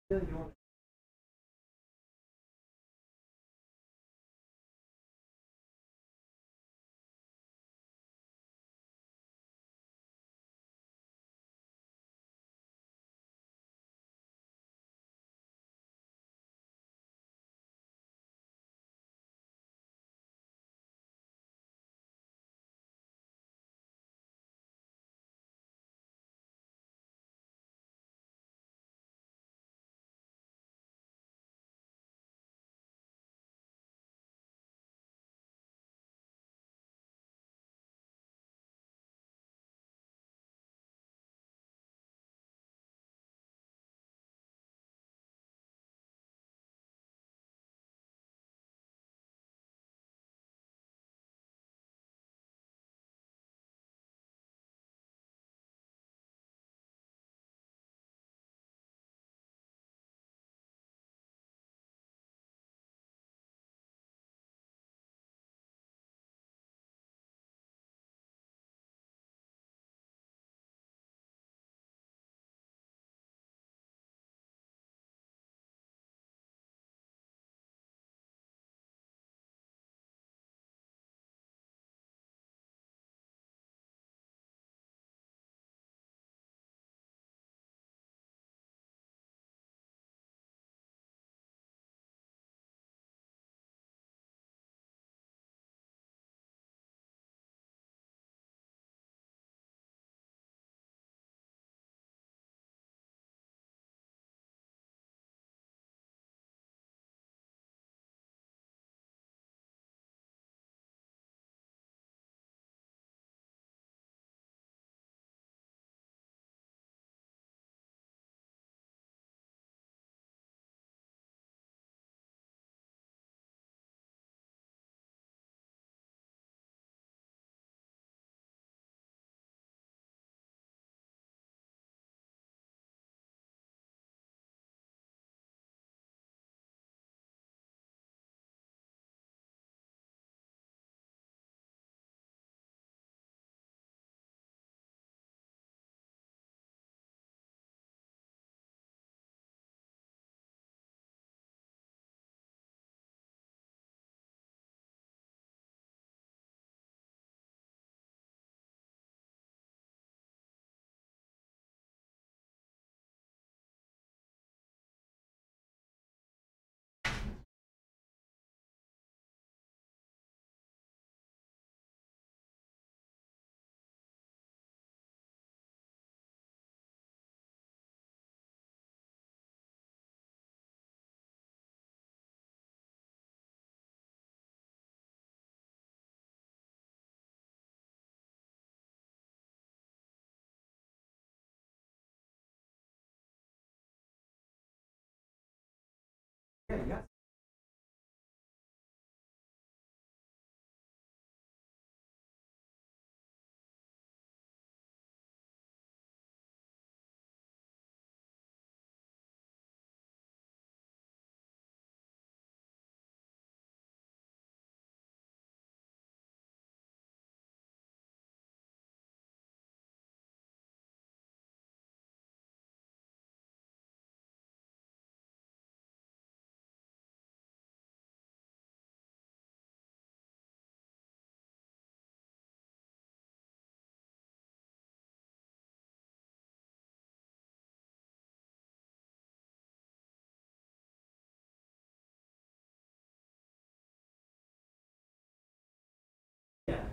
Really, you want yeah, you got yeah.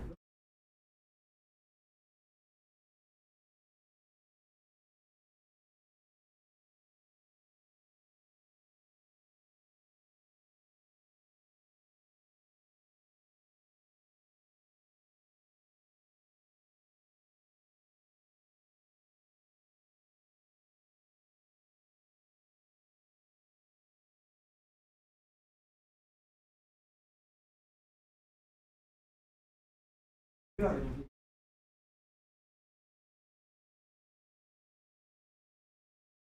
You already did.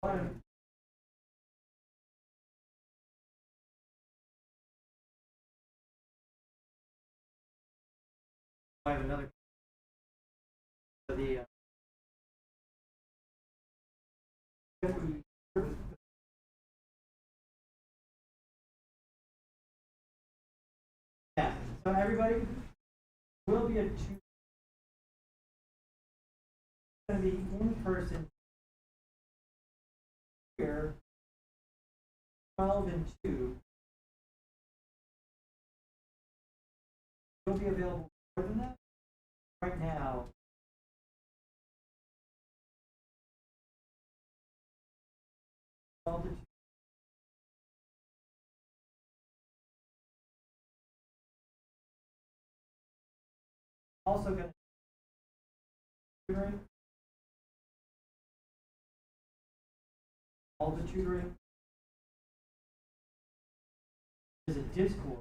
One, I have another. The everybody, will be a two. Going to be in person here, 12 and 2. Will be available more than that. Right now, also going to tutoring, all the tutoring is a Discord.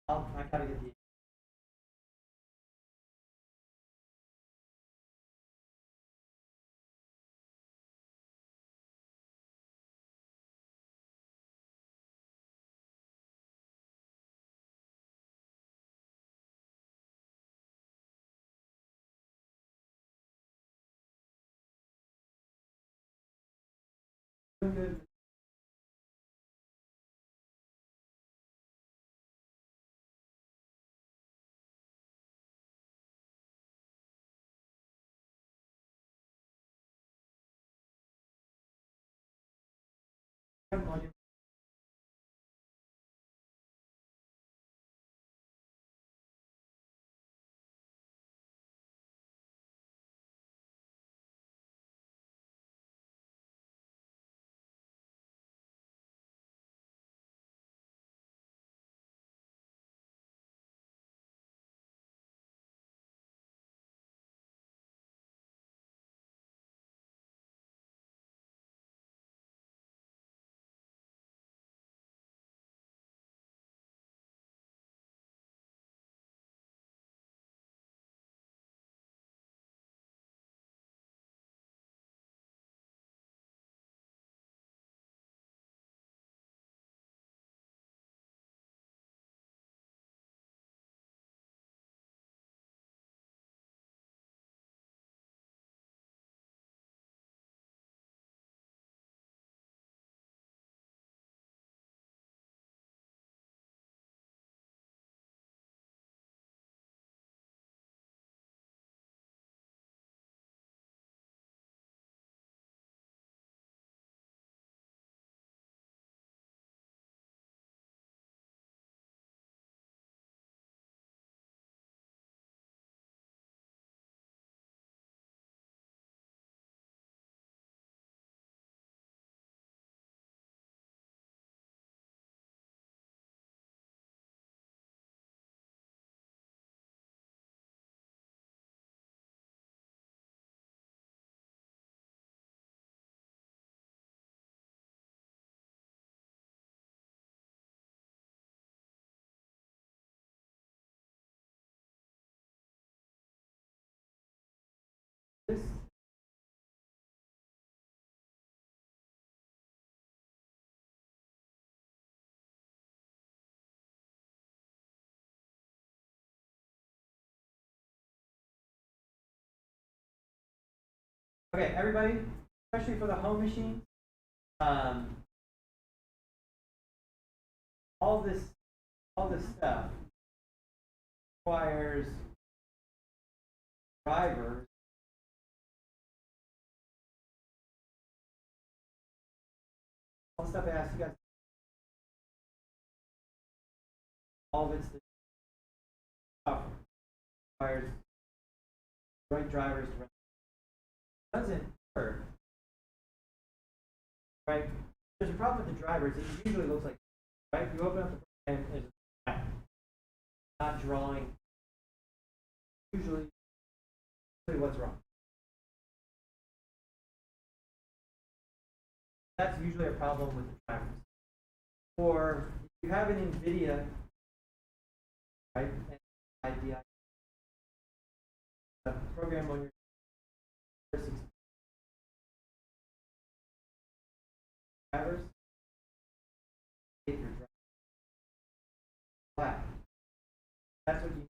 I gotta get the. Good. This. Okay, everybody, especially for the home machine, all this stuff requires drivers. All the stuff I asked you guys. All of it's the stuff requires right drivers to run. Doesn't work. Right? There's a problem with the drivers. It usually looks like, right? You open up the program, it's not drawing. Usually what's wrong. That's usually a problem with the drivers. Or if you have an NVIDIA, right? IDI, a program on your drivers, get your driver flat. That's what you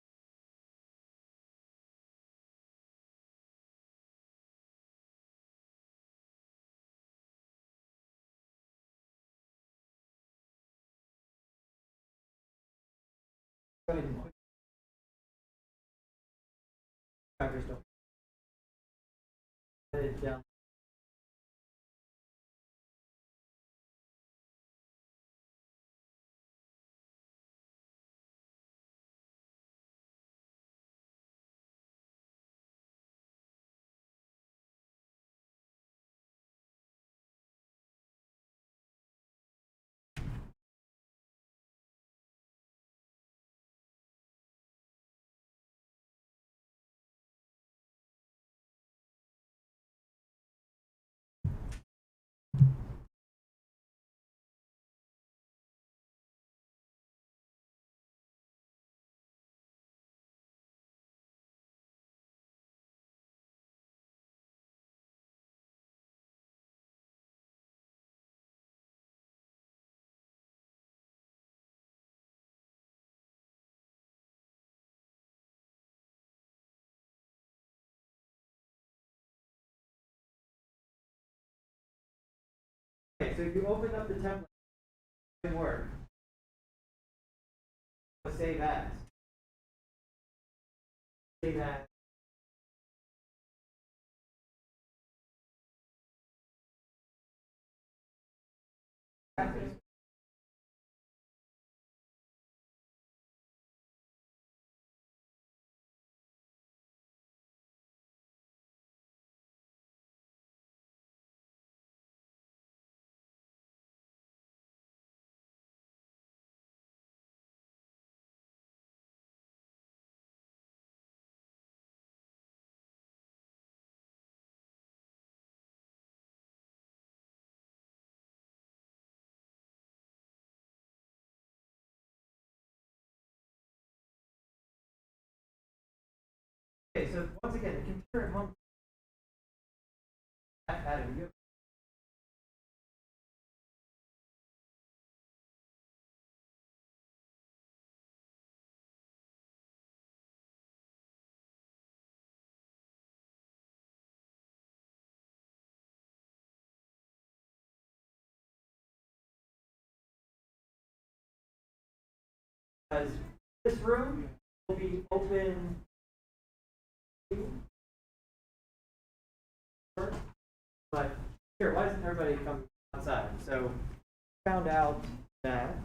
Go ahead and put drivers don't. Put it down. Okay, so if you open up the template, it can work. Save as. Save as. Okay, so once again, the computer at home. Adam, you because this room will be open. But here, why doesn't everybody come outside? So found out that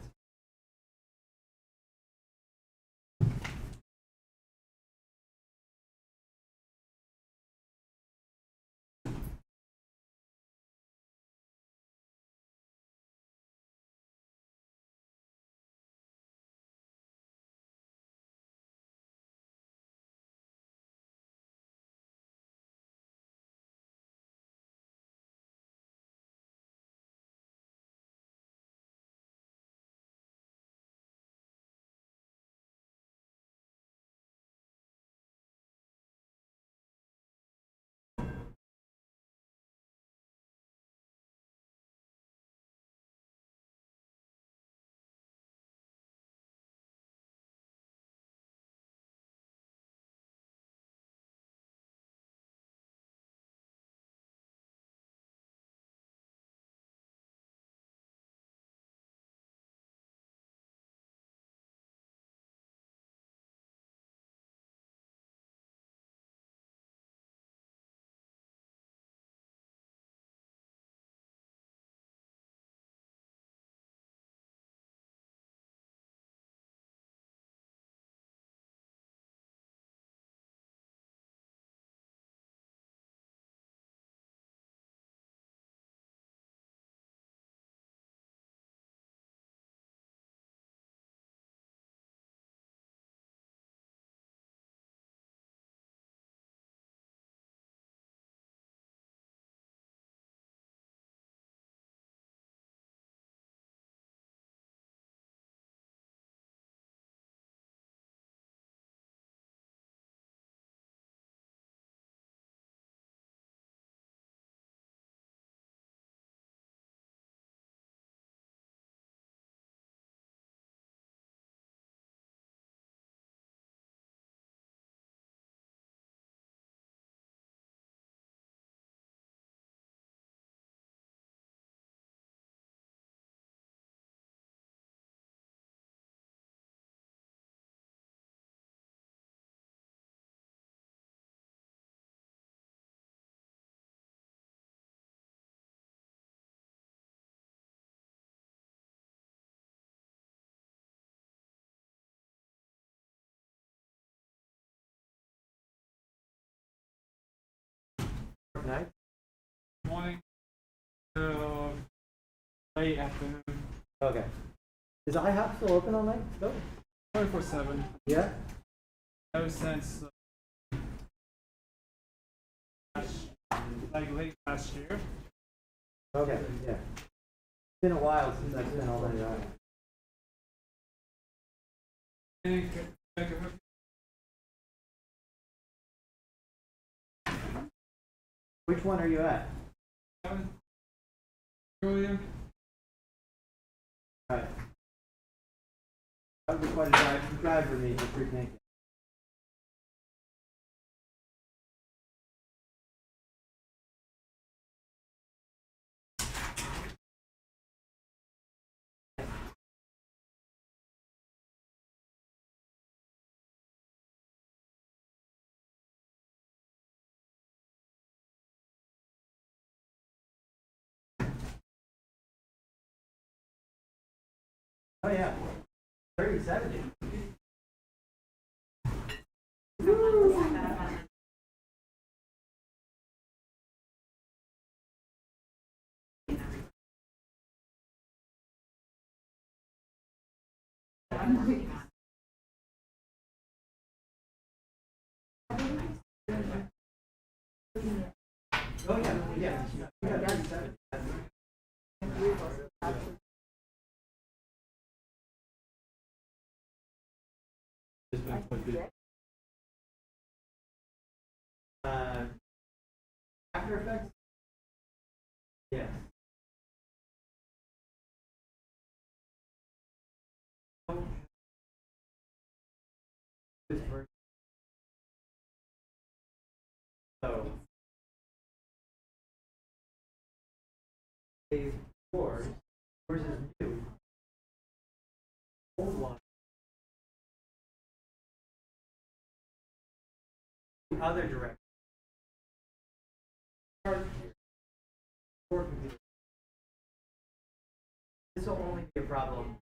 Night? Morning to late afternoon, Okay. Is IHOP still open all night? Still? 24/7. Yeah? Ever since like late last year. Okay, yeah. It's been a while since I've been all night IHOP. Which one are you at? Earlier. Right. That would be quite a drive for me to Creek Naked. Oh yeah. 30-70. Oh yeah, yeah. We got 37. After Effects? Yeah. So, phase 4 versus new. Old one. The other direction. Start here. Or computer. This will only be a problem.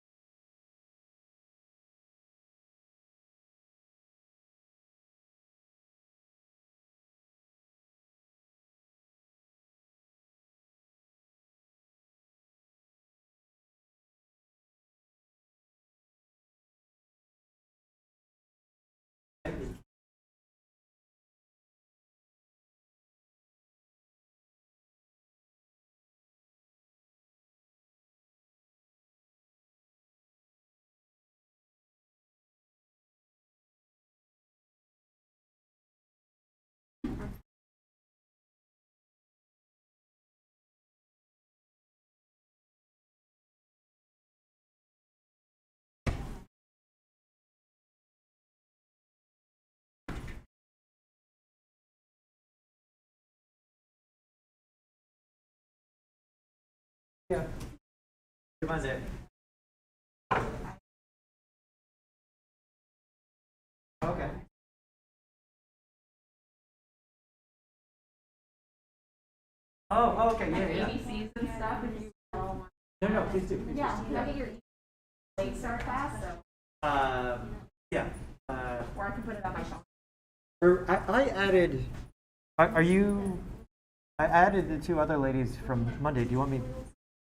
Yeah. Come on, Dave. Okay. Oh, okay, yeah, yeah. ABCs and stuff, if you all want. No, please do. Please Yeah, do. can I get your late start class, so, Yeah. or I can put it on my phone. I added. Are you? I added the two other ladies from Monday. Do you want me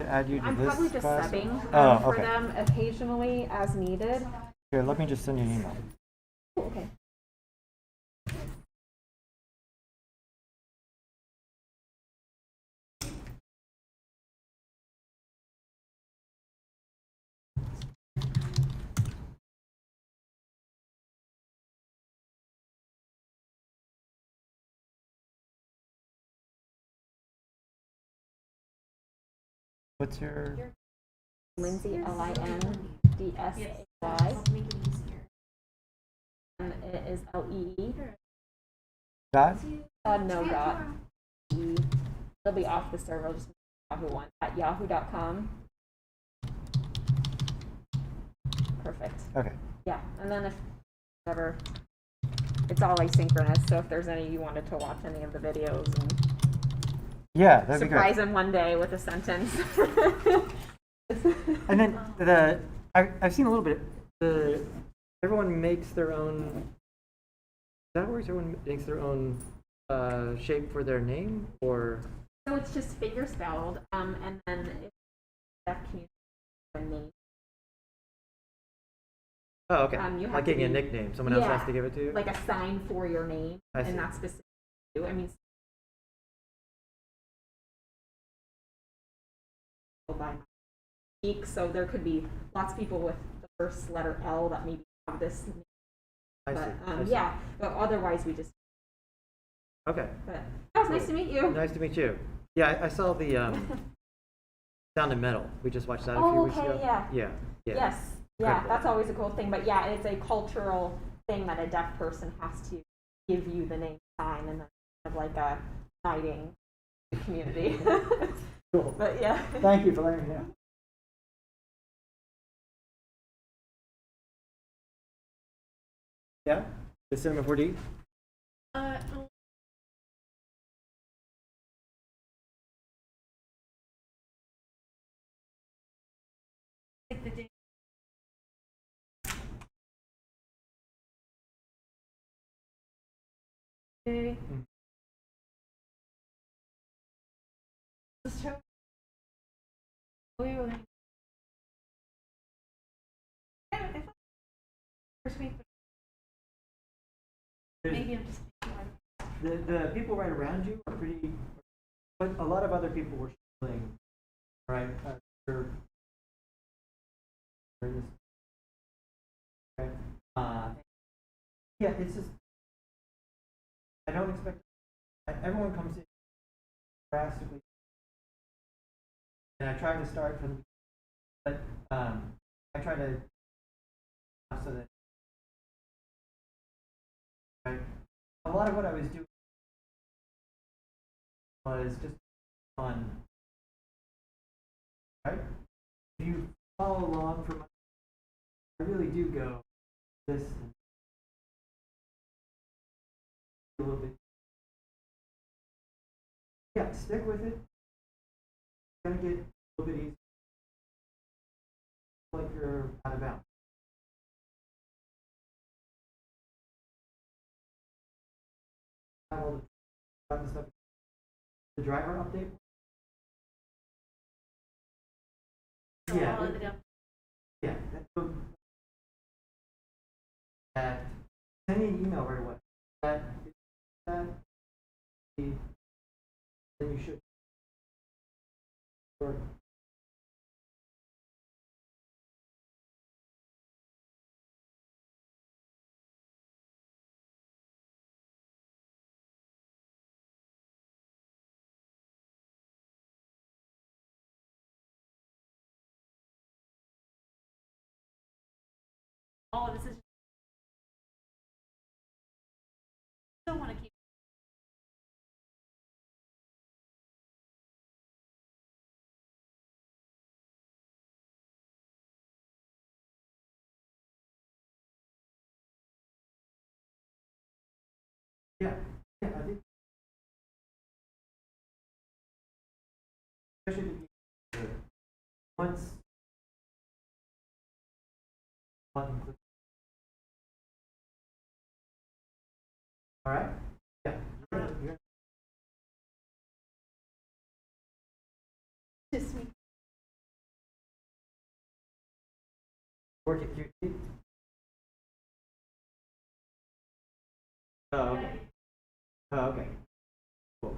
to add you to I'm this probably just class? subbing Oh, for okay. them occasionally as needed. Here, let me just send you an email. Okay. What's your? Lindsay, LINDSAY. And it is LEE. Dot? No dot. E. It'll be off the server, just Yahoo one at yahoo.com. Perfect. Okay. Yeah, and then if ever, it's all asynchronous, so if there's any you wanted to watch any of the videos and Yeah, that'd be surprise great. him one day with a sentence. And then I've seen a little bit. Everyone makes their own. Is that works? Everyone makes their own shape for their name, or? So it's just finger spelled, and then it's deaf community a name. Oh, okay. You have Like to getting a be- nickname, someone else has yeah, to give it to you? like a sign for your name, I see. and that's specific to you. I mean, by speak, so there could be lots of people with the first letter L that maybe have this name. I see. But I see. yeah, but otherwise we just. Okay. But that was nice to meet you. Nice to meet you. Yeah, I saw the Sound and Metal. We just watched that a few Oh, weeks okay, ago. yeah. Yeah. Yeah. Yes, yeah, Incredible. that's always a cool thing. But yeah, it's a cultural thing that a deaf person has to give you the name sign, and then kind of like a hiding the community. Cool. But yeah. Thank you for letting me know. Yeah? The Cinema 4D? Maybe I'm just. The people right around you are pretty, but a lot of other people were struggling, right? They're in this, okay? Yeah, it's just, I don't expect, everyone comes in drastically, and I try to start from, but I try to, so that, right? A lot of what I was doing was just fun, right? If you follow along from, I really do go this and a little bit. Yeah, stick with it. It's gonna get a little bit easier. Like you're out of bounds. Have all the stuff. The driver update. Yeah. Yeah. Send me an email right away. That then you should. Or, All of this is. Still want to keep. yeah. Yeah. I think. Especially once button click. All right. Yeah. You're Just me. work at QT. Oh, okay. Oh, okay. Cool.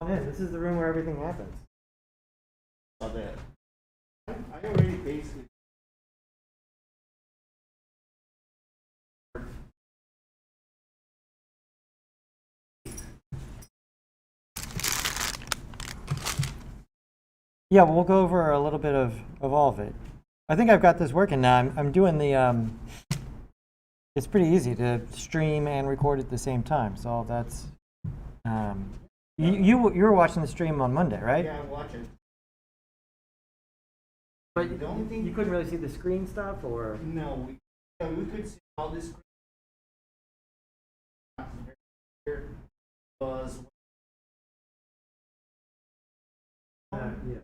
Come in. This is the room where everything happens. Saw that. I already basically. Yeah, we'll go over a little bit of all of it. I think I've got this working now. I'm doing the, it's pretty easy to stream and record at the same time. So that's, you were watching the stream on Monday, right? Yeah, I'm watching. But The only thing- you couldn't really see the screen stuff, or? No, we could see all this. Here was Yeah.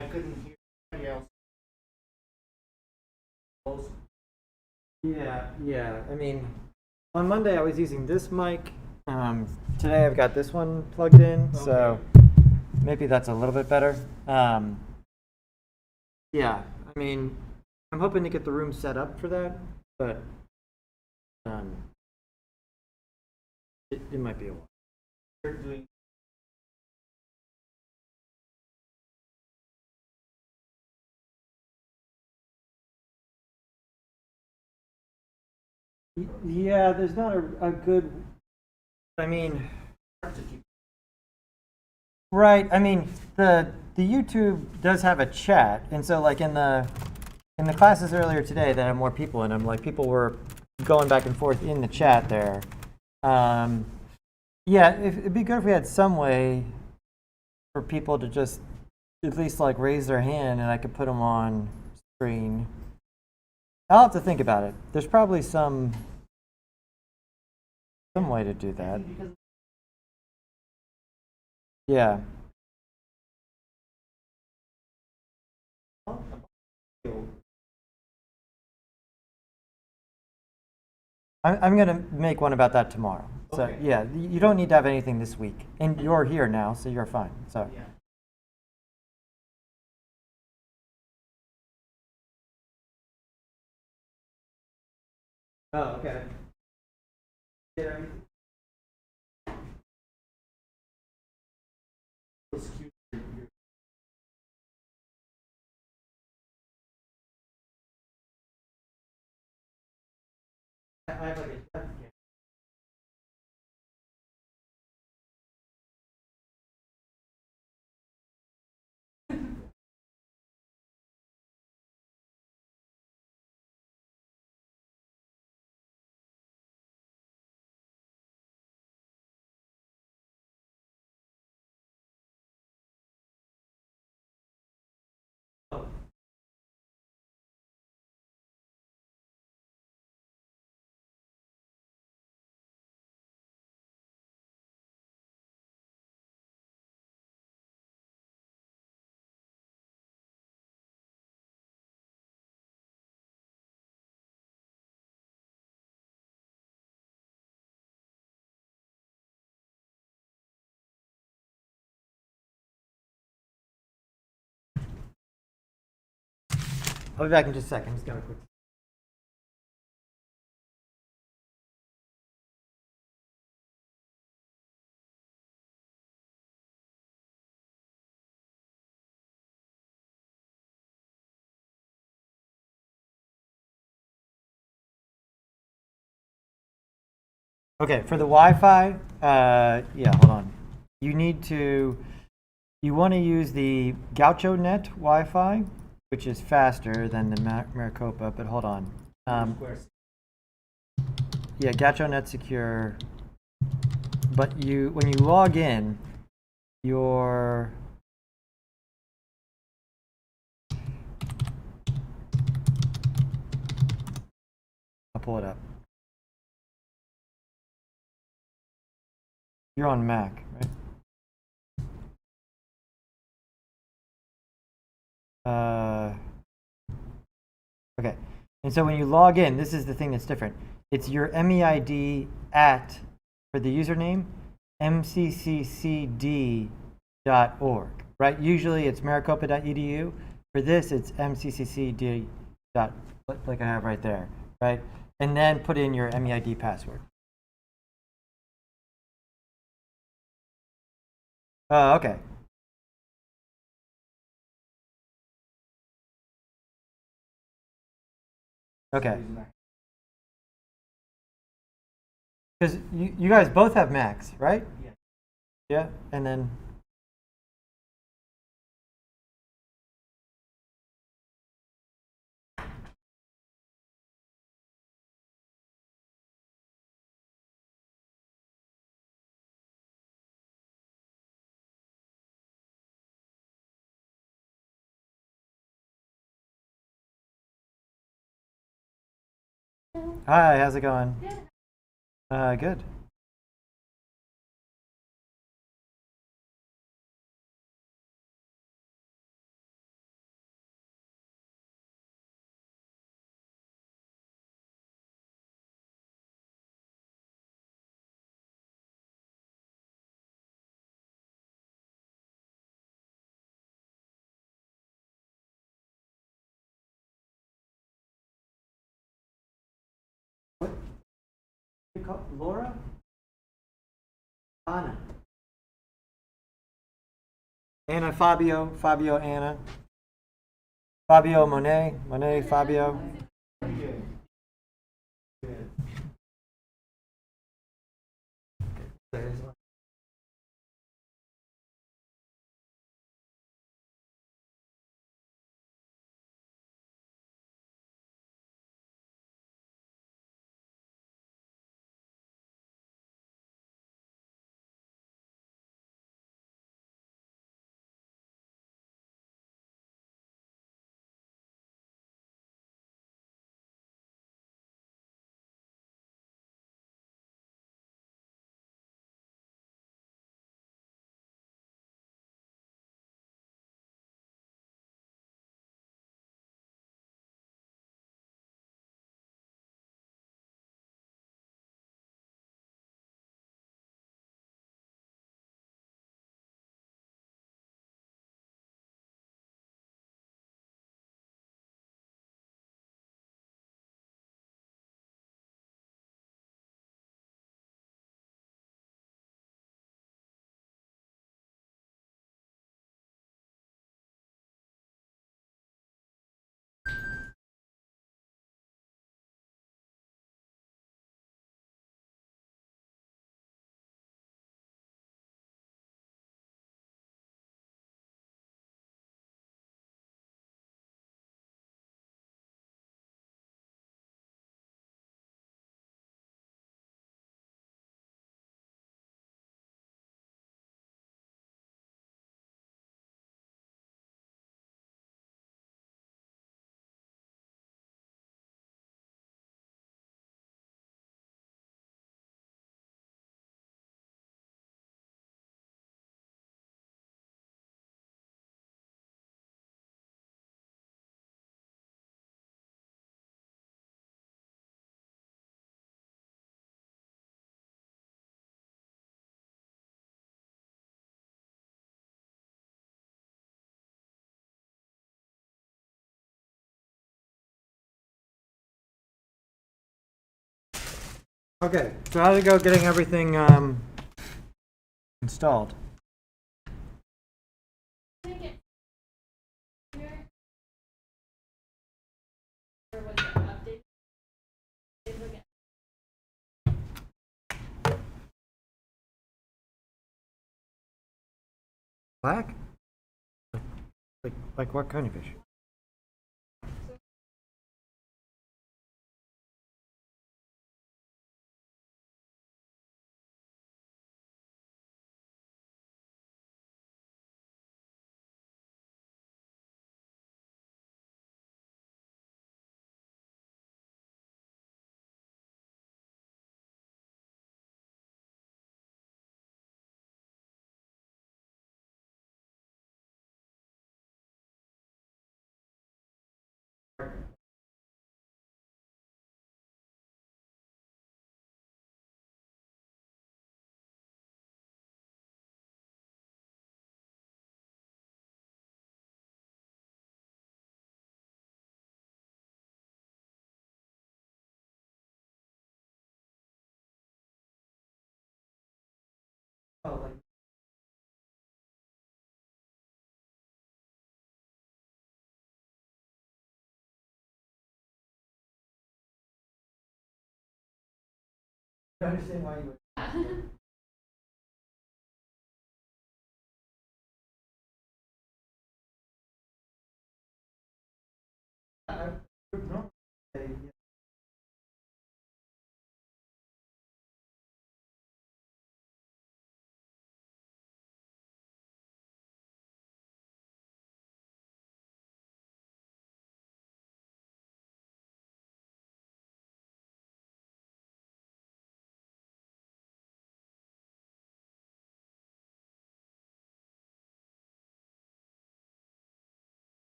I couldn't hear anybody else. Close. Yeah. I mean, on Monday I was using this mic. Today I've got this one plugged in, so maybe that's a little bit better. Yeah, I mean, I'm hoping to get the room set up for that, but it might be a while. They're doing. Yeah, there's not a good. I mean, right. I mean, the YouTube does have a chat, and so like in the classes earlier today that had more people in them, like people were going back and forth in the chat there. Yeah, it'd be good if we had some way for people to just at least like raise their hand, and I could put them on screen. I'll have to think about it. There's probably some way to do that. Yeah. I'm going to make one about that tomorrow. So, Okay. yeah, you don't need to have anything this week. And you're here now, so you're fine. So, Yeah. oh, okay. Yeah. Those cute- I have like a I'll be back in just a second. Just got a quick. Okay, for the Wi-Fi, yeah, hold on. You want to use the GauchoNet Wi-Fi, which is faster than the Maricopa, but hold on. Yeah, GauchoNet secure. But when you log in, your I'll pull it up. You're on Mac, right? Okay. And so when you log in, this is the thing that's different. It's your MEID for the username, mcccd.org, right? Usually it's maricopa.edu. For this, it's mcccd. Like I have right there, right? And then put in your MEID password. Oh, okay. Okay. Because you guys both have Macs, right? Yeah. Yeah, and then. Hi, how's it going? Good. What? You call Laura? Anna. Anna, Fabio, Fabio, Anna. Fabio, Monet, Monet, Fabio. Good. Good. Okay, so how'd it go getting everything installed? Black? Like what kind of fish? Oh, like I understand why you would. I would normally say, yeah.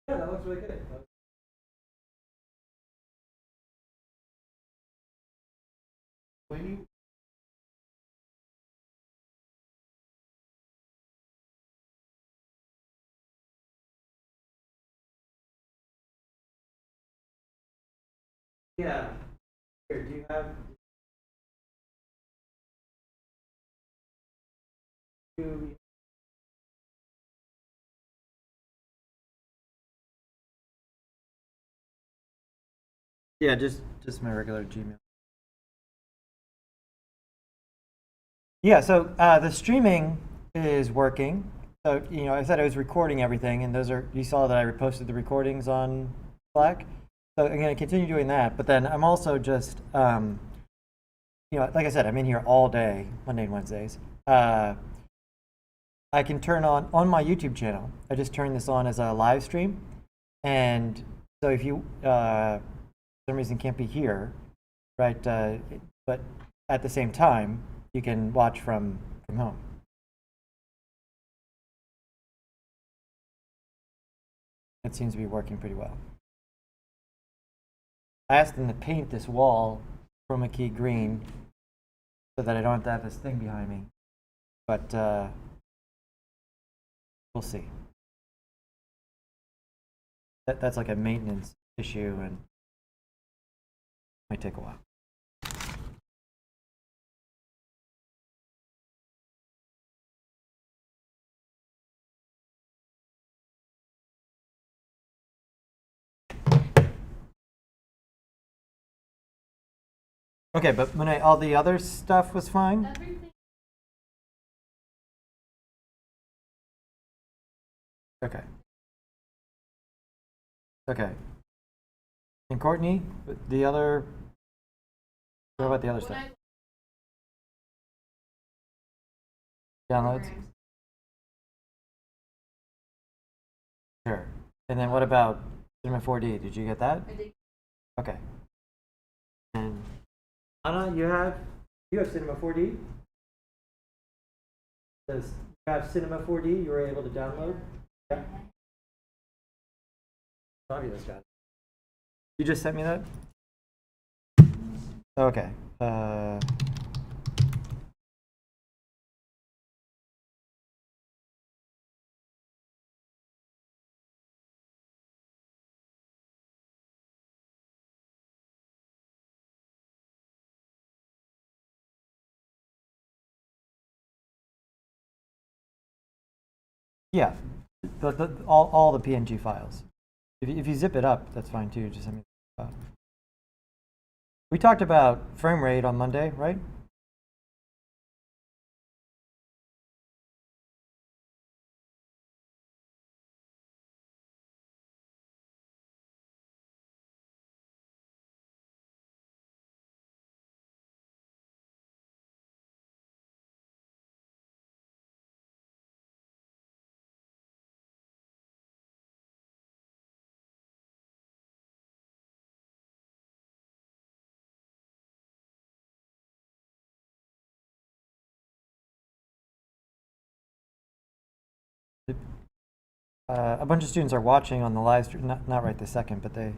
Yeah, that looks really good. When you Yeah. Here, do you have? Do Yeah, just my regular Gmail. Yeah, so the streaming is working. So, I said I was recording everything, and you saw that I reposted the recordings on Slack. So I'm going to continue doing that, but then I'm also just, like I said, I'm in here all day, Monday and Wednesdays. I can turn on my YouTube channel. I just turn this on as a live stream, and so if you, for some reason, can't be here, right? But at the same time, you can watch from home. It seems to be working pretty well. I asked them to paint this wall chroma key green so that I don't have to have this thing behind me. But we'll see. That's like a maintenance issue and might take a while. Okay, but when all the other stuff was fine? Okay. Okay. And Courtney, the other, what about the other stuff? downloads? Sure. And then what about Cinema 4D? Did you get that? I did. Okay. And Anna, you have Cinema 4D? Does you have Cinema 4D you were able to download? Yeah. Fabulous, got it. You just sent me that? Okay. Yeah, all the PNG files. If you zip it up, that's fine too. Just send me the file. We talked about frame rate on Monday, right? A bunch of students are watching on the live stream, not right this second, but they.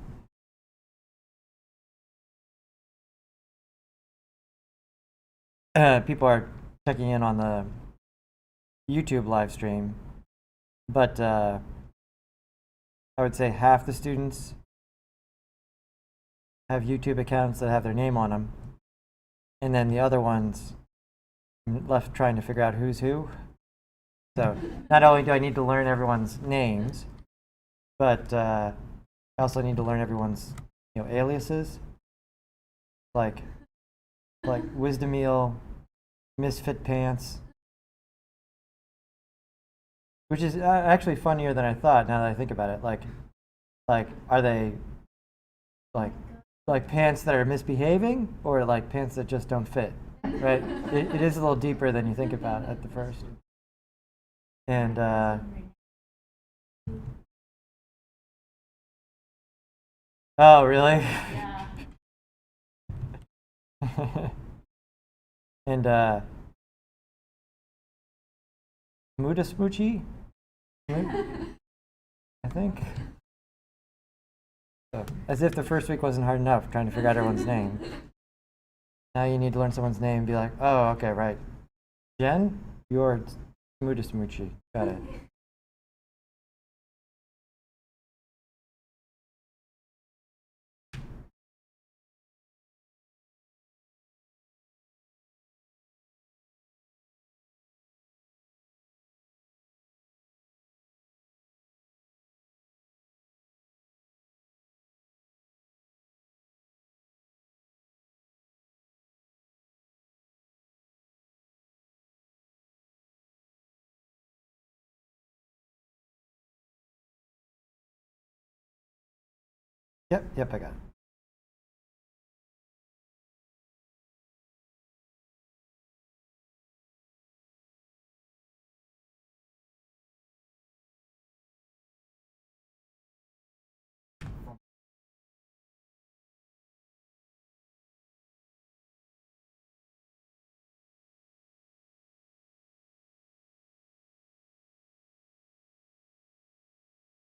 People are checking in on the YouTube live stream, but I would say half the students have YouTube accounts that have their name on them, and then the other ones I'm left trying to figure out who's who. So not only do I need to learn everyone's names, but I also need to learn everyone's aliases, like Wisdom Meal, Misfit Pants, which is actually funnier than I thought. Now that I think about it, like are they like pants that are misbehaving, or like pants that just don't fit? Right? It is a little deeper than you think about at the first. And oh, really? Yeah. And Muda Smoochie? I think. So, as if the first week wasn't hard enough trying to figure out everyone's name. Now you need to learn someone's name and be like, oh, okay, right. Jen, you're Muda Smoochie. Got it. Yep, I got it.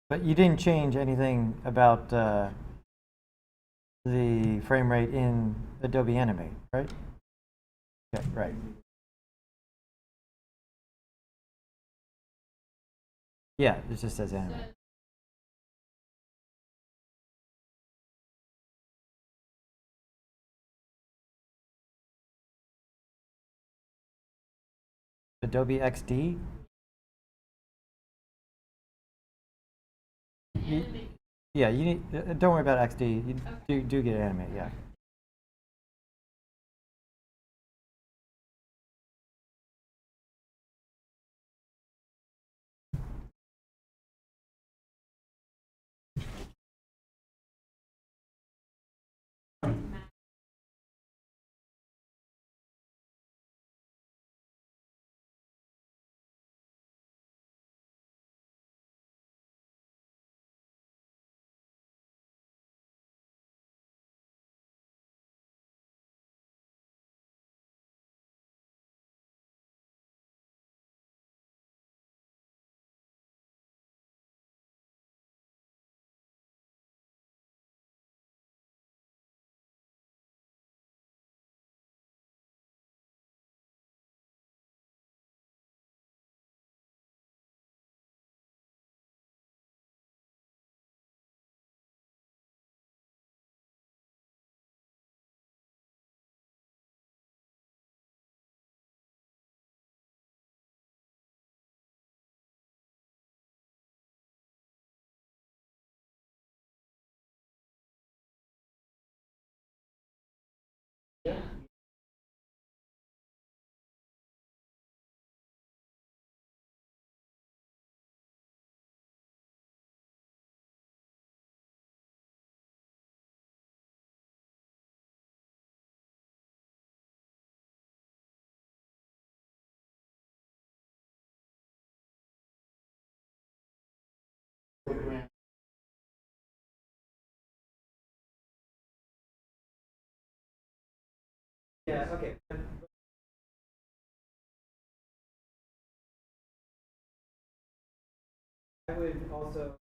But you didn't change anything about the frame rate in Adobe Animate, right? Yeah, right. Yeah, it just says Animate. Adobe XD? Yeah, you need. Don't worry about XD. You do get Animate, yeah. Yeah, okay. I would also.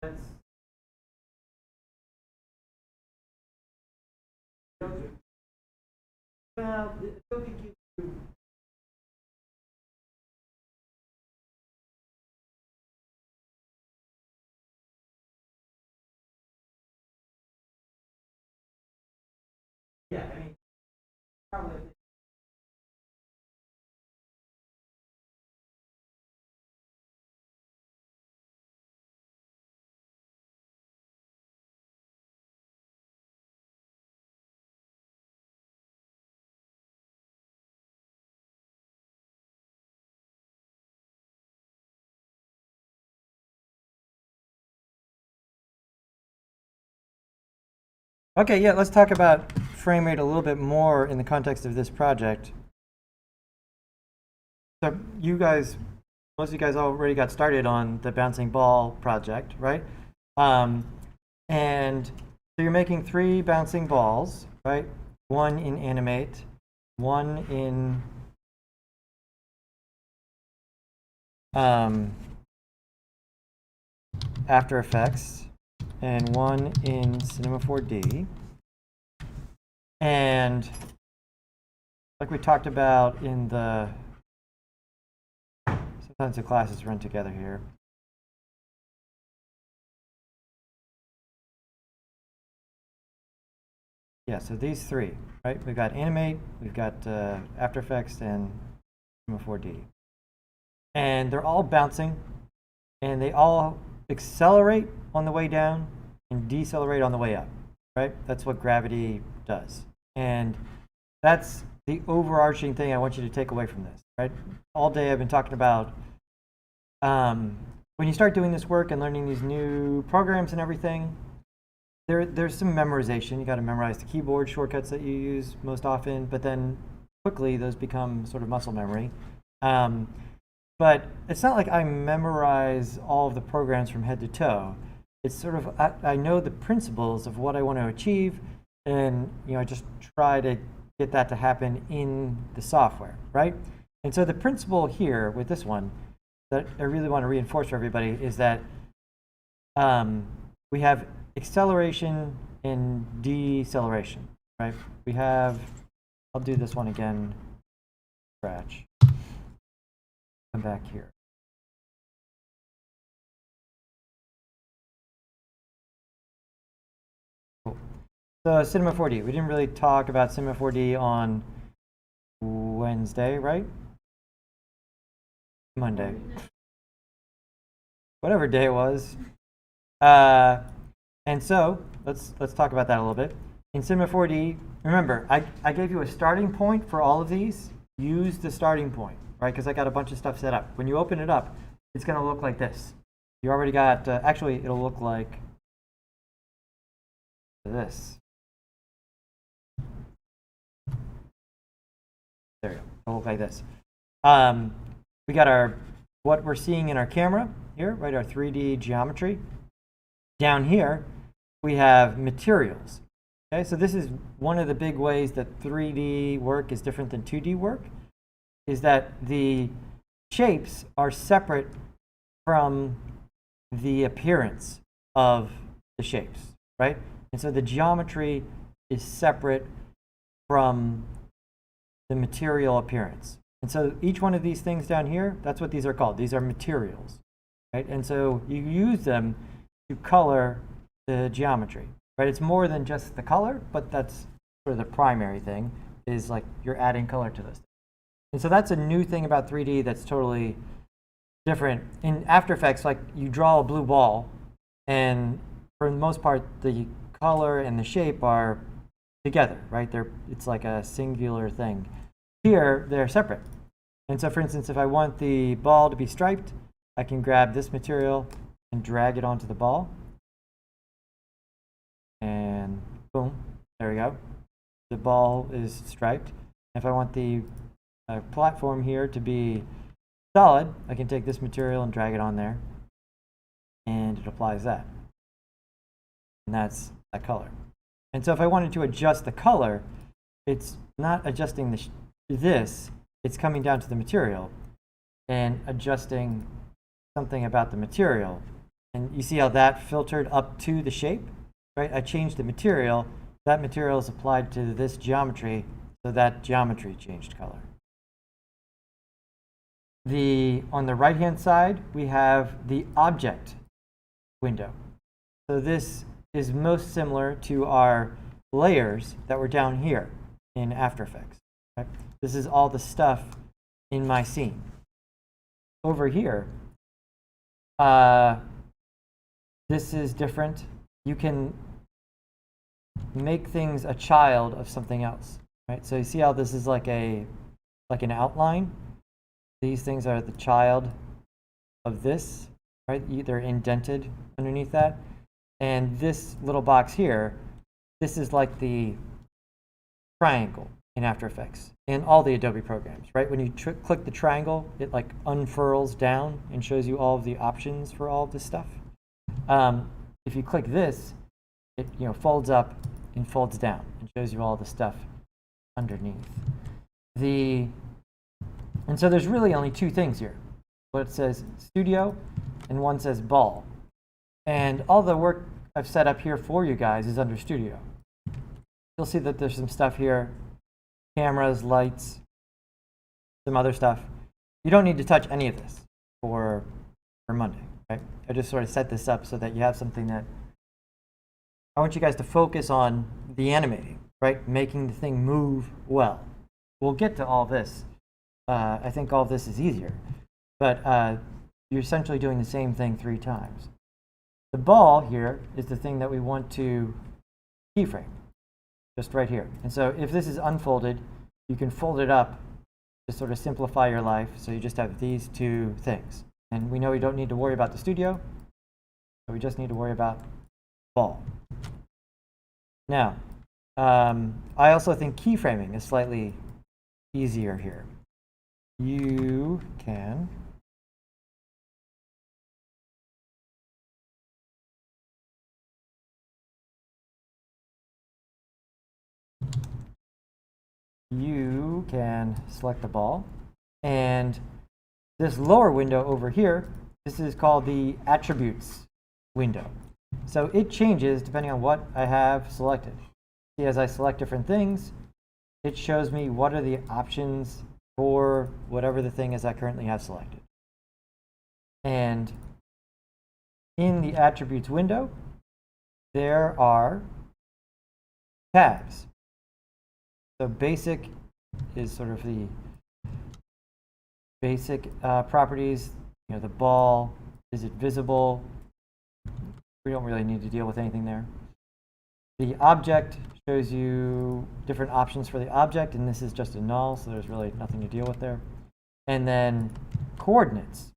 That's. Well, I don't think you. Yeah, I mean, probably. Okay, yeah, let's talk about frame rate a little bit more in the context of this project. So you guys, most of you guys already got started on the bouncing ball project, right? And so you're making 3 bouncing balls, right? 1 in Animate, 1 in After Effects, and 1 in Cinema 4D. And like we talked about in the, sometimes the classes run together here. Yeah, so these 3, right? We've got Animate, we've got After Effects, and Cinema 4D. And they're all bouncing, and they all accelerate on the way down and decelerate on the way up, right? That's what gravity does. And that's the overarching thing I want you to take away from this, right? All day I've been talking about when you start doing this work and learning these new programs and everything, there's some memorization. You got to memorize the keyboard shortcuts that you use most often, but then quickly those become sort of muscle memory. But it's not like I memorize all of the programs from head to toe. It's sort of, I know the principles of what I want to achieve, and I just try to get that to happen in the software, right? And so the principle here with this one that I really want to reinforce for everybody is that we have acceleration and deceleration, right? We have, I'll do this one again, scratch. Come back here. Cool. So Cinema 4D, we didn't really talk about Cinema 4D on Wednesday, right? Monday. Whatever day it was. And so let's talk about that a little bit. In Cinema 4D, remember, I gave you a starting point for all of these. Use the starting point, right? Because I got a bunch of stuff set up. When you open it up, it's going to look like this. You already got, actually, it'll look like this. There you go. It'll look like this. We got what we're seeing in our camera here, right? Our 3D geometry. Down here, we have materials. Okay, so this is one of the big ways that 3D work is different than 2D work, is that the shapes are separate from the appearance of the shapes, right? And so the geometry is separate from the material appearance. And so each one of these things down here, that's what these are called. These are materials, right? And so you use them to color the geometry, right? It's more than just the color, but that's sort of the primary thing, is like you're adding color to this. And so that's a new thing about 3D that's totally different. In After Effects, like you draw a blue ball, and for the most part, the color and the shape are together, right? It's like a singular thing. Here, they're separate. And so, for instance, if I want the ball to be striped, I can grab this material and drag it onto the ball. And boom, there we go. The ball is striped. If I want the platform here to be solid, I can take this material and drag it on there, and it applies that. And that's that color. And so if I wanted to adjust the color, it's not adjusting this, it's coming down to the material and adjusting something about the material. And you see how that filtered up to the shape, right? I changed the material, that material is applied to this geometry, so that geometry changed color. On the right-hand side, we have the object window. So this is most similar to our layers that were down here in After Effects. Right? This is all the stuff in my scene. Over here, this is different. You can make things a child of something else, right? So you see how this is like an outline? These things are the child of this, right? They're indented underneath that. And this little box here, this is like the triangle in After Effects in all the Adobe programs, right? When you click the triangle, it like unfurls down and shows you all of the options for all of this stuff. If you click this, it folds up and folds down and shows you all the stuff underneath. And so there's really only two things here. What it says studio and one says ball. And all the work I've set up here for you guys is under studio. You'll see that there's some stuff here, cameras, lights, some other stuff. You don't need to touch any of this for Monday, right? I just sort of set this up so that you have something that I want you guys to focus on the animating, right? Making the thing move well. We'll get to all this. I think all of this is easier, but you're essentially doing the same thing 3 times. The ball here is the thing that we want to keyframe, just right here. And so if this is unfolded, you can fold it up to sort of simplify your life. So you just have these 2 things. And we know we don't need to worry about the studio, so we just need to worry about ball. Now, I also think keyframing is slightly easier here. You can select the ball, and this lower window over here, this is called the attributes window. So it changes depending on what I have selected. See, as I select different things, it shows me what are the options for whatever the thing is I currently have selected. And in the attributes window, there are tabs. So basic is sort of the basic properties. The ball, is it visible? We don't really need to deal with anything there. The object shows you different options for the object, and this is just a null, so there's really nothing to deal with there. And then coordinates.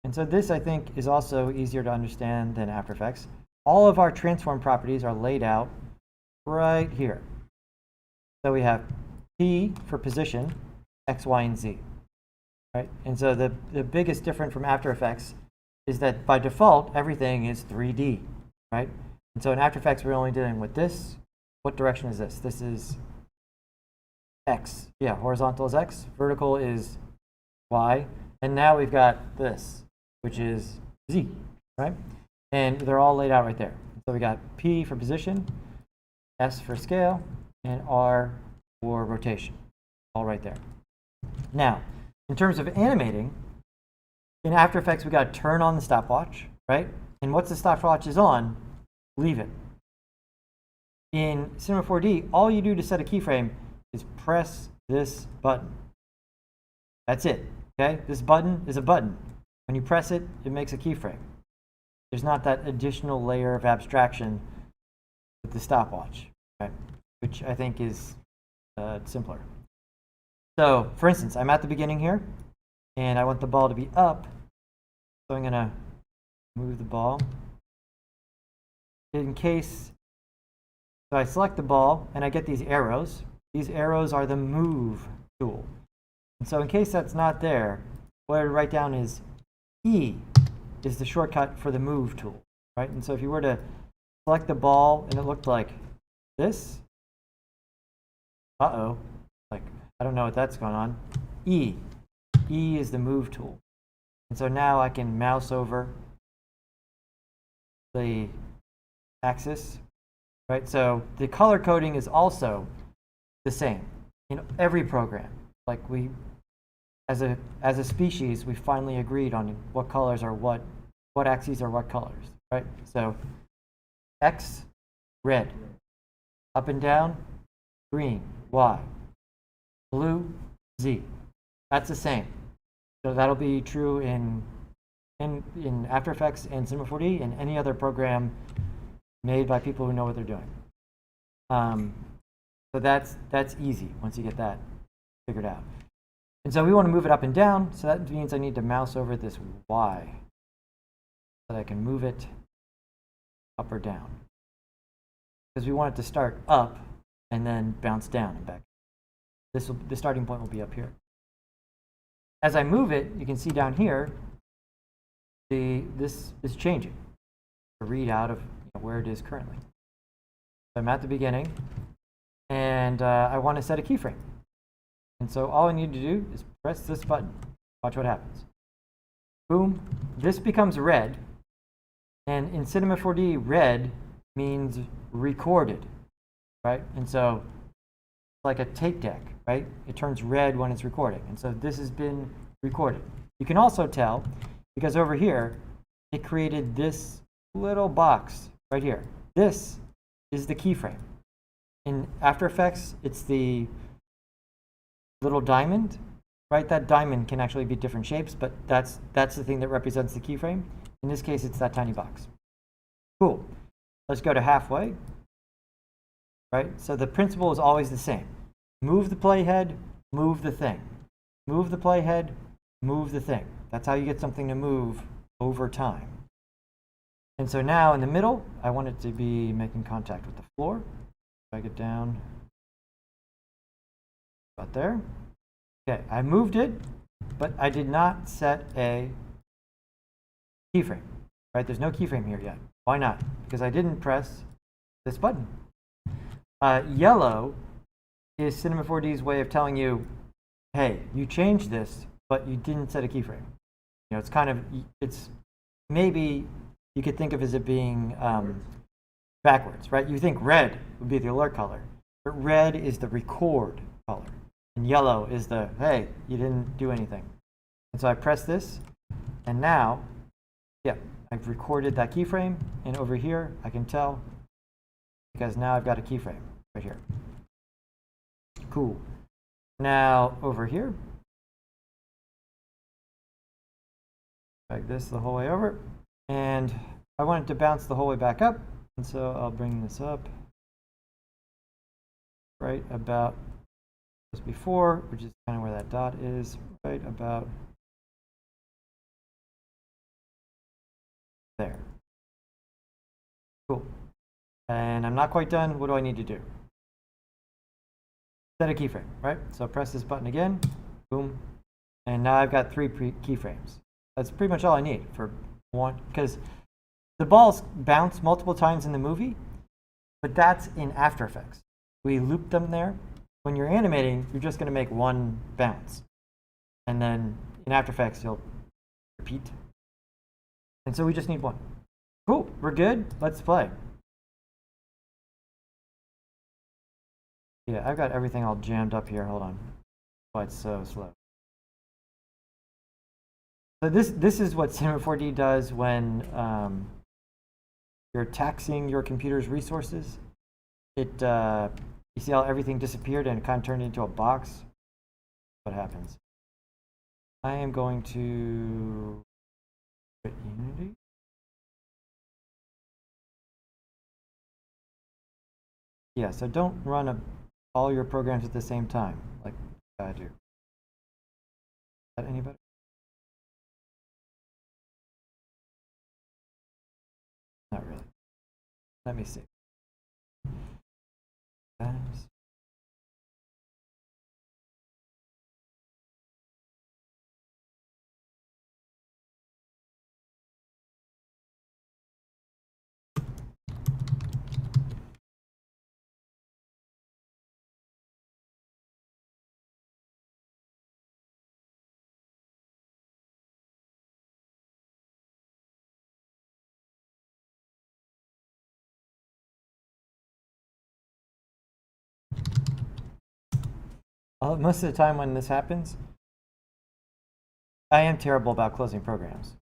And so this, I think, is also easier to understand than After Effects. All of our transform properties are laid out right here. So we have P for position, X, Y, and Z, right? And so the biggest difference from After Effects is that by default, everything is 3D, right? And so in After Effects, we're only dealing with this. What direction is this? This is X. Yeah, horizontal is X, vertical is Y, and now we've got this, which is Z, right? And they're all laid out right there. So we got P for position, S for scale, and R for rotation, all right there. Now, in terms of animating, in After Effects, we got to turn on the stopwatch, right? And once the stopwatch is on, leave it. In Cinema 4D, all you do to set a keyframe is press this button. That's it, okay? This button is a button. When you press it, it makes a keyframe. There's not that additional layer of abstraction with the stopwatch, right? Which I think is simpler. So, for instance, I'm at the beginning here, and I want the ball to be up, so I'm gonna move the ball. In case, so I select the ball, and I get these arrows. These arrows are the move tool. And so in case that's not there, what I would write down is E is the shortcut for the move tool, right? And so if you were to select the ball and it looked like this, like, I don't know what that's going on. E is the move tool. And so now I can mouse over the axis, right? So the color coding is also the same in every program. Like we, as a species, we finally agreed on what colors are what axes are what colors, right? So X, red. Up and down, green. Y. Blue, Z. That's the same. So that'll be true in After Effects and Cinema 4D and any other program made by people who know what they're doing. So that's easy once you get that figured out. And so we want to move it up and down, so that means I need to mouse over this Y so that I can move it up or down. Because we want it to start up and then bounce down and back. The starting point will be up here. As I move it, you can see down here, this is changing. The readout of where it is currently. So I'm at the beginning, and I want to set a keyframe. And so all I need to do is press this button. Watch what happens. Boom. This becomes red. And in Cinema 4D, red means recorded, right? And so it's like a tape deck, right? It turns red when it's recording. And so this has been recorded. You can also tell, because over here, it created this little box right here. This is the keyframe. In After Effects, it's the little diamond, right? That diamond can actually be different shapes, but that's the thing that represents the keyframe. In this case, it's that tiny box. Cool. Let's go to halfway, right? So the principle is always the same. Move the playhead, move the thing. Move the playhead, move the thing. That's how you get something to move over time. And so now in the middle, I want it to be making contact with the floor. Drag it down about there. Okay, I moved it, but I did not set a keyframe, right? There's no keyframe here yet. Why not? Because I didn't press this button. Yellow is Cinema 4D's way of telling you, hey, you changed this, but you didn't set a keyframe. You know, it's kind of, it's maybe you could think of as it being backwards, right? You think red would be the alert color, but red is the record color, and yellow is the, hey, you didn't do anything. And so I press this, and now, yeah, I've recorded that keyframe, and over here I can tell because now I've got a keyframe right here. Cool. Now over here, like this the whole way over, and I want it to bounce the whole way back up, and so I'll bring this up right about just before, which is kind of where that dot is, right about there. Cool. And I'm not quite done. What do I need to do? Set a keyframe, right? So press this button again, boom. And now I've got 3 keyframes. That's pretty much all I need for one, because the balls bounce multiple times in the movie, but that's in After Effects. We loop them there. When you're animating, you're just going to make one bounce. And then in After Effects, you'll repeat. And so we just need one. Cool, we're good. Let's play. Yeah, I've got everything all jammed up here. Hold on. Why it's so slow. So this is what Cinema 4D does when you're taxing your computer's resources. You see how everything disappeared and it kind of turned into a box? What happens? I am going to quit Unity. Yeah, so don't run all your programs at the same time, like I do. Is that anybody? Not really. Let me see. Times. Most of the time when this happens, I am terrible about closing programs.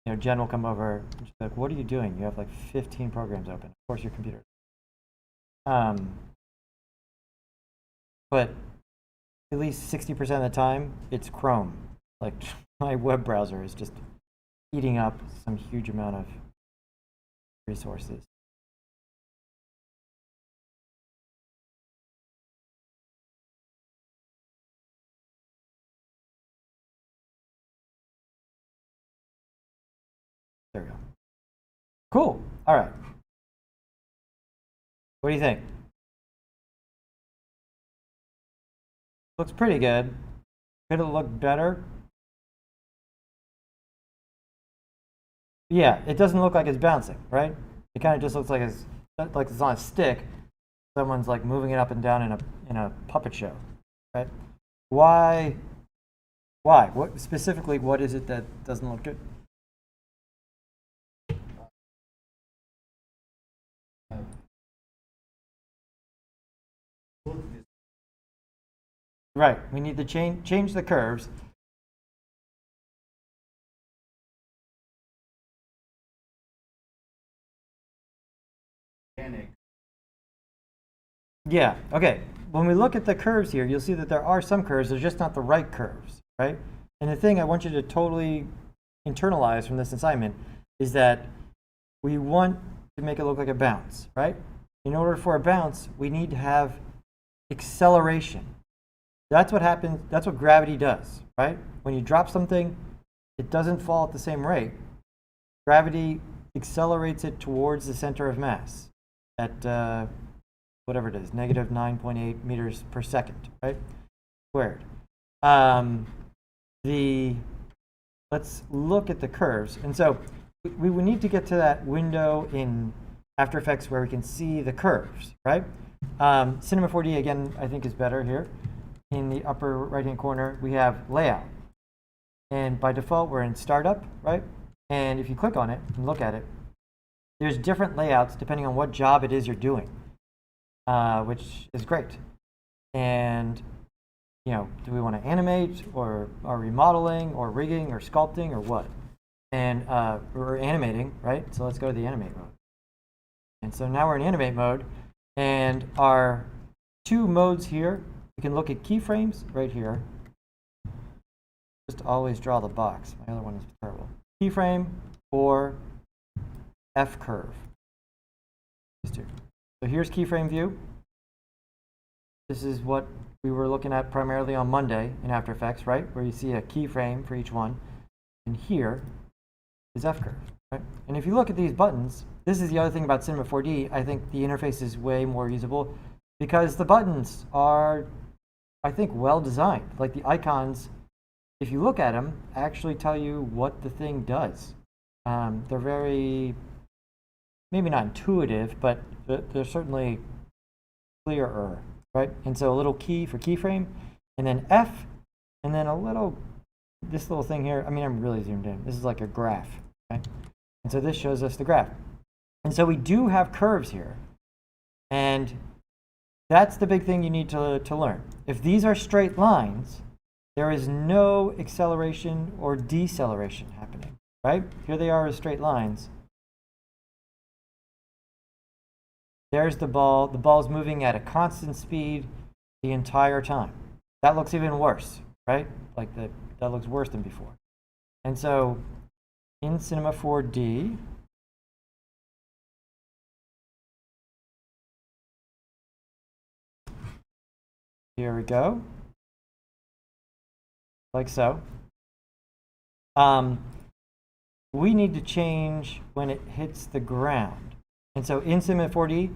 You know, Jen will come over and she's like, "What are you doing? You have like 15 programs open." Of course, your computer. But at least 60% of the time, it's Chrome. Like my web browser is just eating up some huge amount of resources. There we go. Cool. All right. What do you think? Looks pretty good. Could it look better? Yeah, it doesn't look like it's bouncing, right? It kind of just looks like it's on a stick. Someone's like moving it up and down in a puppet show, right? Why? What specifically? What is it that doesn't look good? Right, we need to change the curves. Yeah, okay. When we look at the curves here, you'll see that there are some curves, they're just not the right curves, right? And the thing I want you to totally internalize from this assignment is that we want to make it look like a bounce, right? In order for a bounce, we need to have acceleration. That's what happens, that's what gravity does, right? When you drop something, it doesn't fall at the same rate. Gravity accelerates it towards the center of mass at whatever it is, -9.8 meters per second, right? Squared. Let's look at the curves. And so we would need to get to that window in After Effects where we can see the curves, right? Cinema 4D, again, I think is better here. In the upper right-hand corner, we have layout. And by default, we're in startup, right? And if you click on it and look at it, there's different layouts depending on what job it is you're doing, which is great. And, you know, do we want to animate or are we modeling or rigging or sculpting or what? And we're animating, right? So let's go to the animate mode. And so now we're in animate mode, and our 2 modes here, we can look at keyframes right here. Just always draw the box. My other one is terrible. Keyframe or F curve. These 2. So here's keyframe view. This is what we were looking at primarily on Monday in After Effects, right? Where you see a keyframe for each one. And here is F curve, right? And if you look at these buttons, this is the other thing about Cinema 4D. I think the interface is way more usable because the buttons are I think, well designed. Like the icons, if you look at them, actually tell you what the thing does. They're very, maybe not intuitive, but they're certainly clearer, right? And so a little key for keyframe, and then F, and then this little thing here. I mean, I'm really zoomed in. This is like a graph, okay? And so this shows us the graph. And so we do have curves here. And that's the big thing you need to learn. If these are straight lines, there is no acceleration or deceleration happening, right? Here they are as straight lines. There's the ball. The ball's moving at a constant speed the entire time. That looks even worse, right? Like that looks worse than before. And so in Cinema 4D, here we go, like so. We need to change when it hits the ground. And so in Cinema 4D,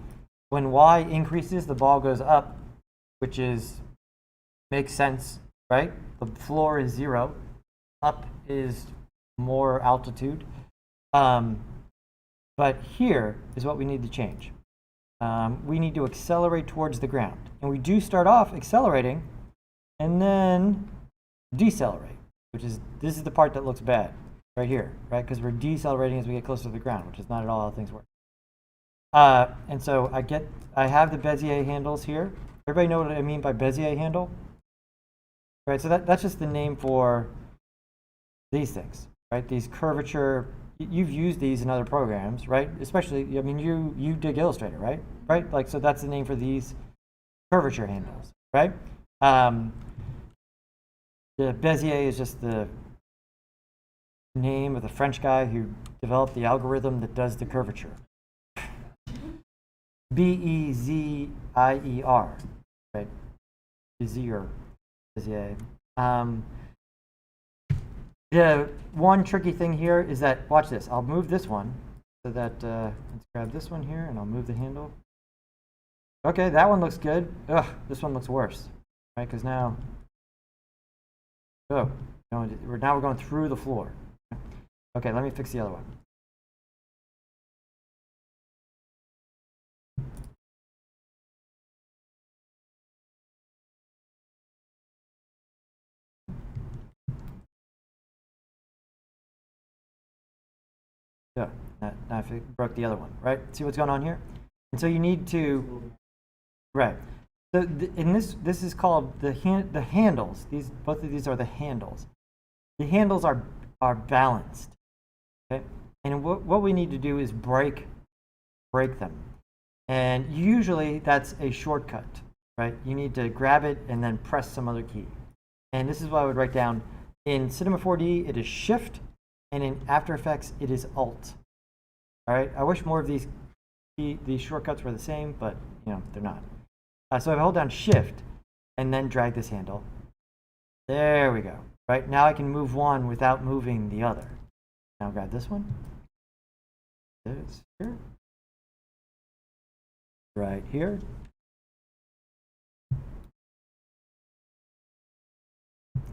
when Y increases, the ball goes up, which makes sense, right? The floor is 0, up is more altitude. But here is what we need to change. We need to accelerate towards the ground. And we do start off accelerating and then decelerate, this is the part that looks bad right here, right? Because we're decelerating as we get closer to the ground, which is not at all how things work. And so I have the Bezier handles here. Everybody know what I mean by Bezier handle? Right, so that's just the name for these things, right? These curvature, you've used these in other programs, right? Especially, I mean, you dig Illustrator, right? Right, like, so that's the name for these curvature handles, right? The Bezier is just the name of the French guy who developed the algorithm that does the curvature. Bezier, right? Bezier. The one tricky thing here is that, watch this, I'll move this one so that, let's grab this one here and I'll move the handle. Okay, that one looks good. Ugh, this one looks worse, right? Because now, now we're going through the floor. Okay, let me fix the other one. Yeah, now I broke the other one, right? See what's going on here? And so you need to, right. So this is called the handles. Both of these are the handles. The handles are balanced, okay? And what we need to do is break them. And usually that's a shortcut, right? You need to grab it and then press some other key. And this is what I would write down. In Cinema 4D, it is Shift. And in After Effects, it is Alt. All right, I wish more of these shortcuts were the same, but they're not. So if I hold down Shift and then drag this handle, there we go. Right, now I can move one without moving the other. Now grab this one. This here. Right here.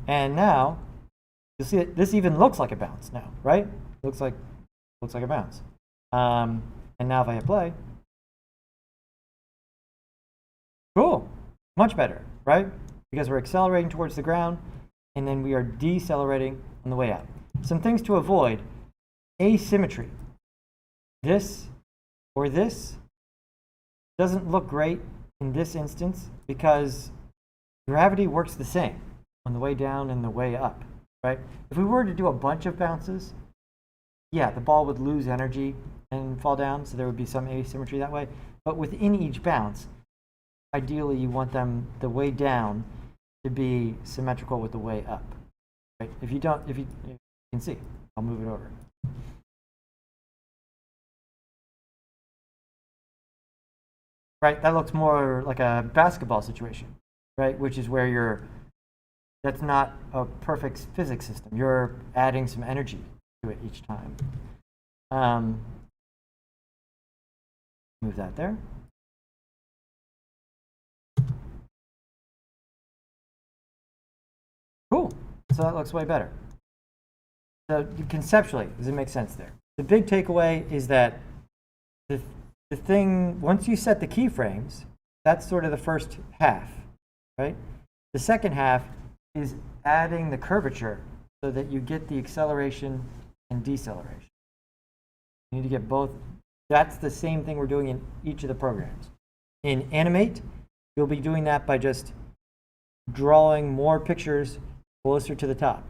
And now you'll see that this even looks like a bounce now, right? Looks like a bounce. And now if I hit play, cool, much better, right? Because we're accelerating towards the ground, and then we are decelerating on the way out. Some things to avoid: asymmetry. This or this doesn't look great in this instance because gravity works the same on the way down and the way up, right? If we were to do a bunch of bounces, yeah, the ball would lose energy and fall down, so there would be some asymmetry that way. But within each bounce, ideally you want the way down to be symmetrical with the way up, right? If you can see, I'll move it over. Right, that looks more like a basketball situation, right? Which is where that's not a perfect physics system. You're adding some energy to it each time. Move that there. Cool. So that looks way better. So conceptually, does it make sense there? The big takeaway is that the thing, once you set the keyframes, that's sort of the first half, right? The second half is adding the curvature so that you get the acceleration and deceleration. You need to get both. That's the same thing we're doing in each of the programs. In Animate, you'll be doing that by just drawing more pictures closer to the top.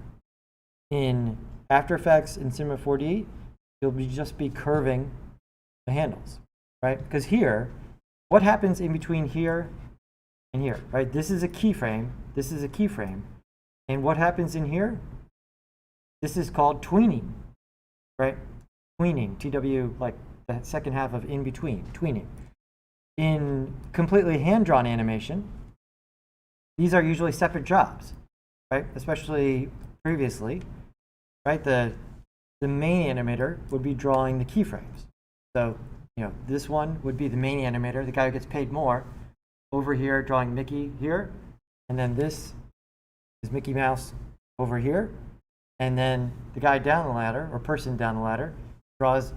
In After Effects and Cinema 4D, you'll just be curving the handles, right? Because here, what happens in between here and here, right? This is a keyframe, this is a keyframe. And what happens in here? This is called tweening, right? Tweening, TW, like the second half of in between, tweening. In completely hand-drawn animation, these are usually separate jobs, right? Especially previously, right? The main animator would be drawing the keyframes. So, this one would be the main animator, the guy who gets paid more, over here drawing Mickey here, and then this is Mickey Mouse over here, and then the guy down the ladder, or person down the ladder, draws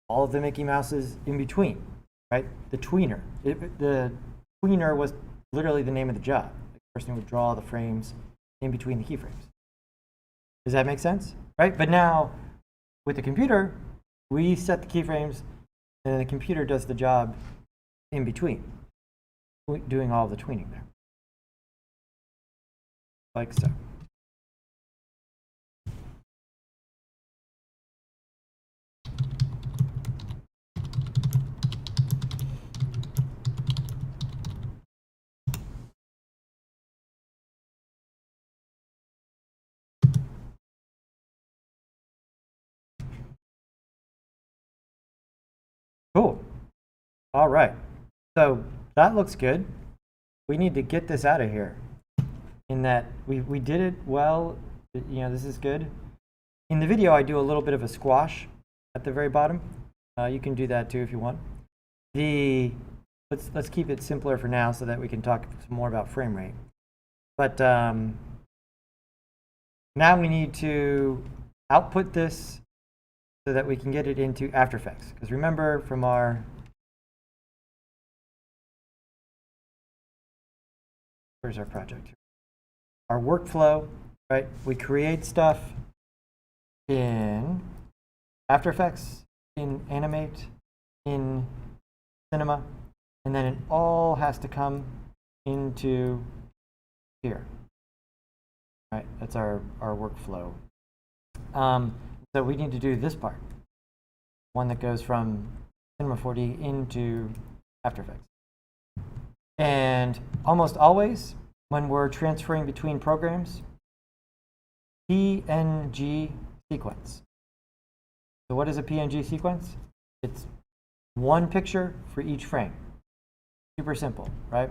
all of the Mickey Mouses in between, right? The tweener. The tweener was literally the name of the job. The person who would draw the frames in between the keyframes. Does that make sense? Right? But now, with the computer, we set the keyframes, and then the computer does the job in between, doing all the tweening there. Like so. Cool. All right. So that looks good. We need to get this out of here. In that we did it well. This is good. In the video, I do a little bit of a squash at the very bottom. You can do that too if you want. Let's keep it simpler for now so that we can talk some more about frame rate. But now we need to output this so that we can get it into After Effects. Because remember from where's our project? Our workflow, right? We create stuff in After Effects, in Animate, in Cinema, and then it all has to come into here. Right? That's our workflow. So we need to do this part, one that goes from Cinema 4D into After Effects. And almost always, when we're transferring between programs, PNG sequence. So what is a PNG sequence? It's one picture for each frame. Super simple, right?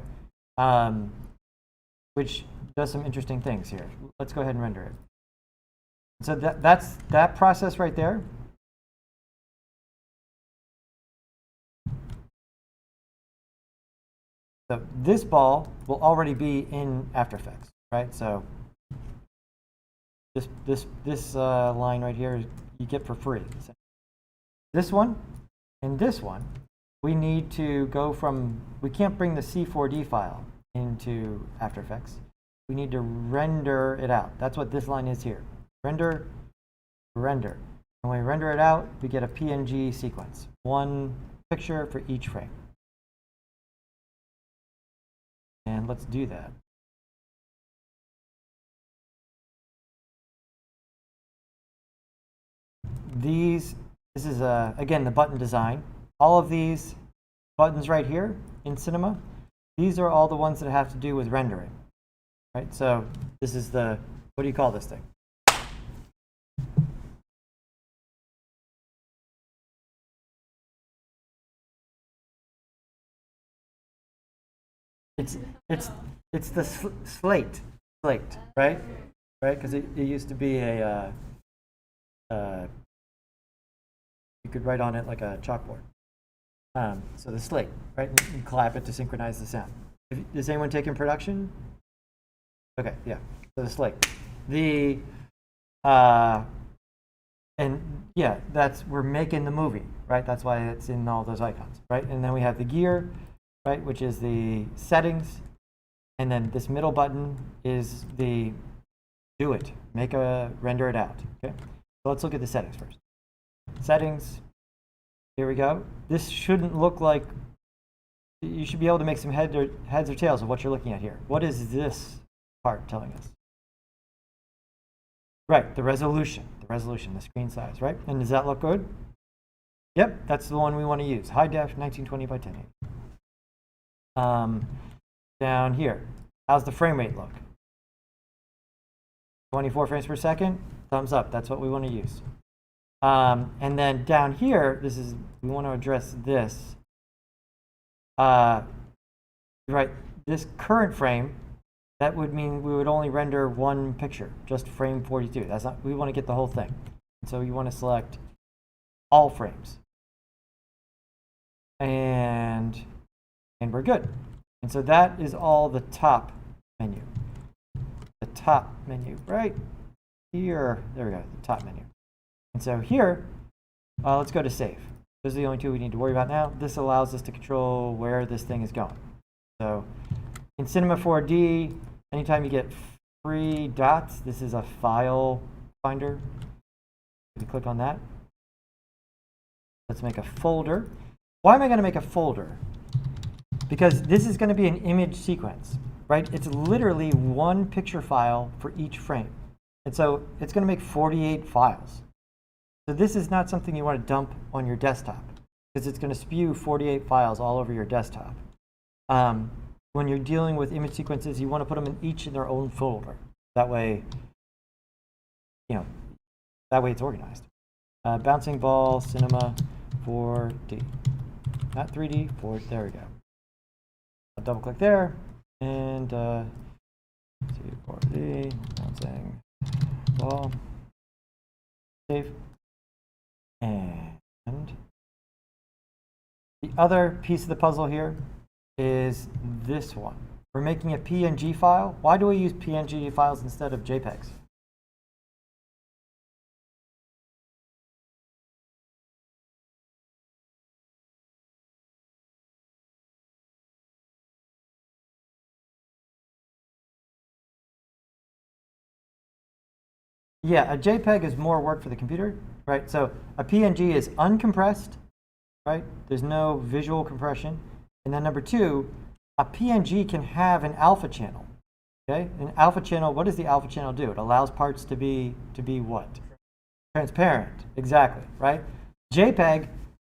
Which does some interesting things here. Let's go ahead and render it. So that's that process right there. So this ball will already be in After Effects, right? So this line right here you get for free. This one and this one, we need to go from, we can't bring the C4D file into After Effects. We need to render it out. That's what this line is here. Render, render. And when we render it out, we get a PNG sequence. One picture for each frame. And let's do that. This is, again, the button design. All of these buttons right here in Cinema, these are all the ones that have to do with rendering. Right? So this is the, what do you call this thing? It's the slate, right? Right? Because it used to be a you could write on it like a chalkboard. So the slate, right? You clap it to synchronize the sound. Does anyone take in production? Okay, yeah. So the slate. And yeah, we're making the movie, right? That's why it's in all those icons, right? And then we have the gear, right, which is the settings. And then this middle button is the do it, render it out, okay? So let's look at the settings first. Settings, here we go. This shouldn't look like, you should be able to make some heads or tails of what you're looking at here. What is this part telling us? Right, the resolution, the screen size, right? And does that look good? Yep, that's the one we want to use. High def, 1920 by 1080. Down here, how's the frame rate look? 24 frames per second, thumbs up, that's what we want to use. And then down here, we want to address this. Right, this current frame, that would mean we would only render one picture, just frame 42. That's not, we want to get the whole thing. And so you want to select all frames. And we're good. And so that is all the top menu. The top menu right here. There we go, the top menu. And so here, let's go to save. Those are the only two we need to worry about now. This allows us to control where this thing is going. So in Cinema 4D, anytime you get 3 dots, this is a file finder. If you click on that, let's make a folder. Why am I going to make a folder? Because this is going to be an image sequence, right? It's literally one picture file for each frame. And so it's going to make 48 files. So this is not something you want to dump on your desktop, because it's going to spew 48 files all over your desktop. When you're dealing with image sequences, you want to put them in their own folder. That way, it's organized. Bouncing ball, cinema, 4D. Not 3D, 4, there we go. I'll double click there, and 4D, bouncing ball, save. And the other piece of the puzzle here is this one. We're making a PNG file. Why do we use PNG files instead of JPEGs? Yeah, a JPEG is more work for the computer, right? So a PNG is uncompressed, right? There's no visual compression. And then number 2, a PNG can have an alpha channel, okay? An alpha channel, what does the alpha channel do? It allows parts to be what? Transparent, exactly, right? JPEG,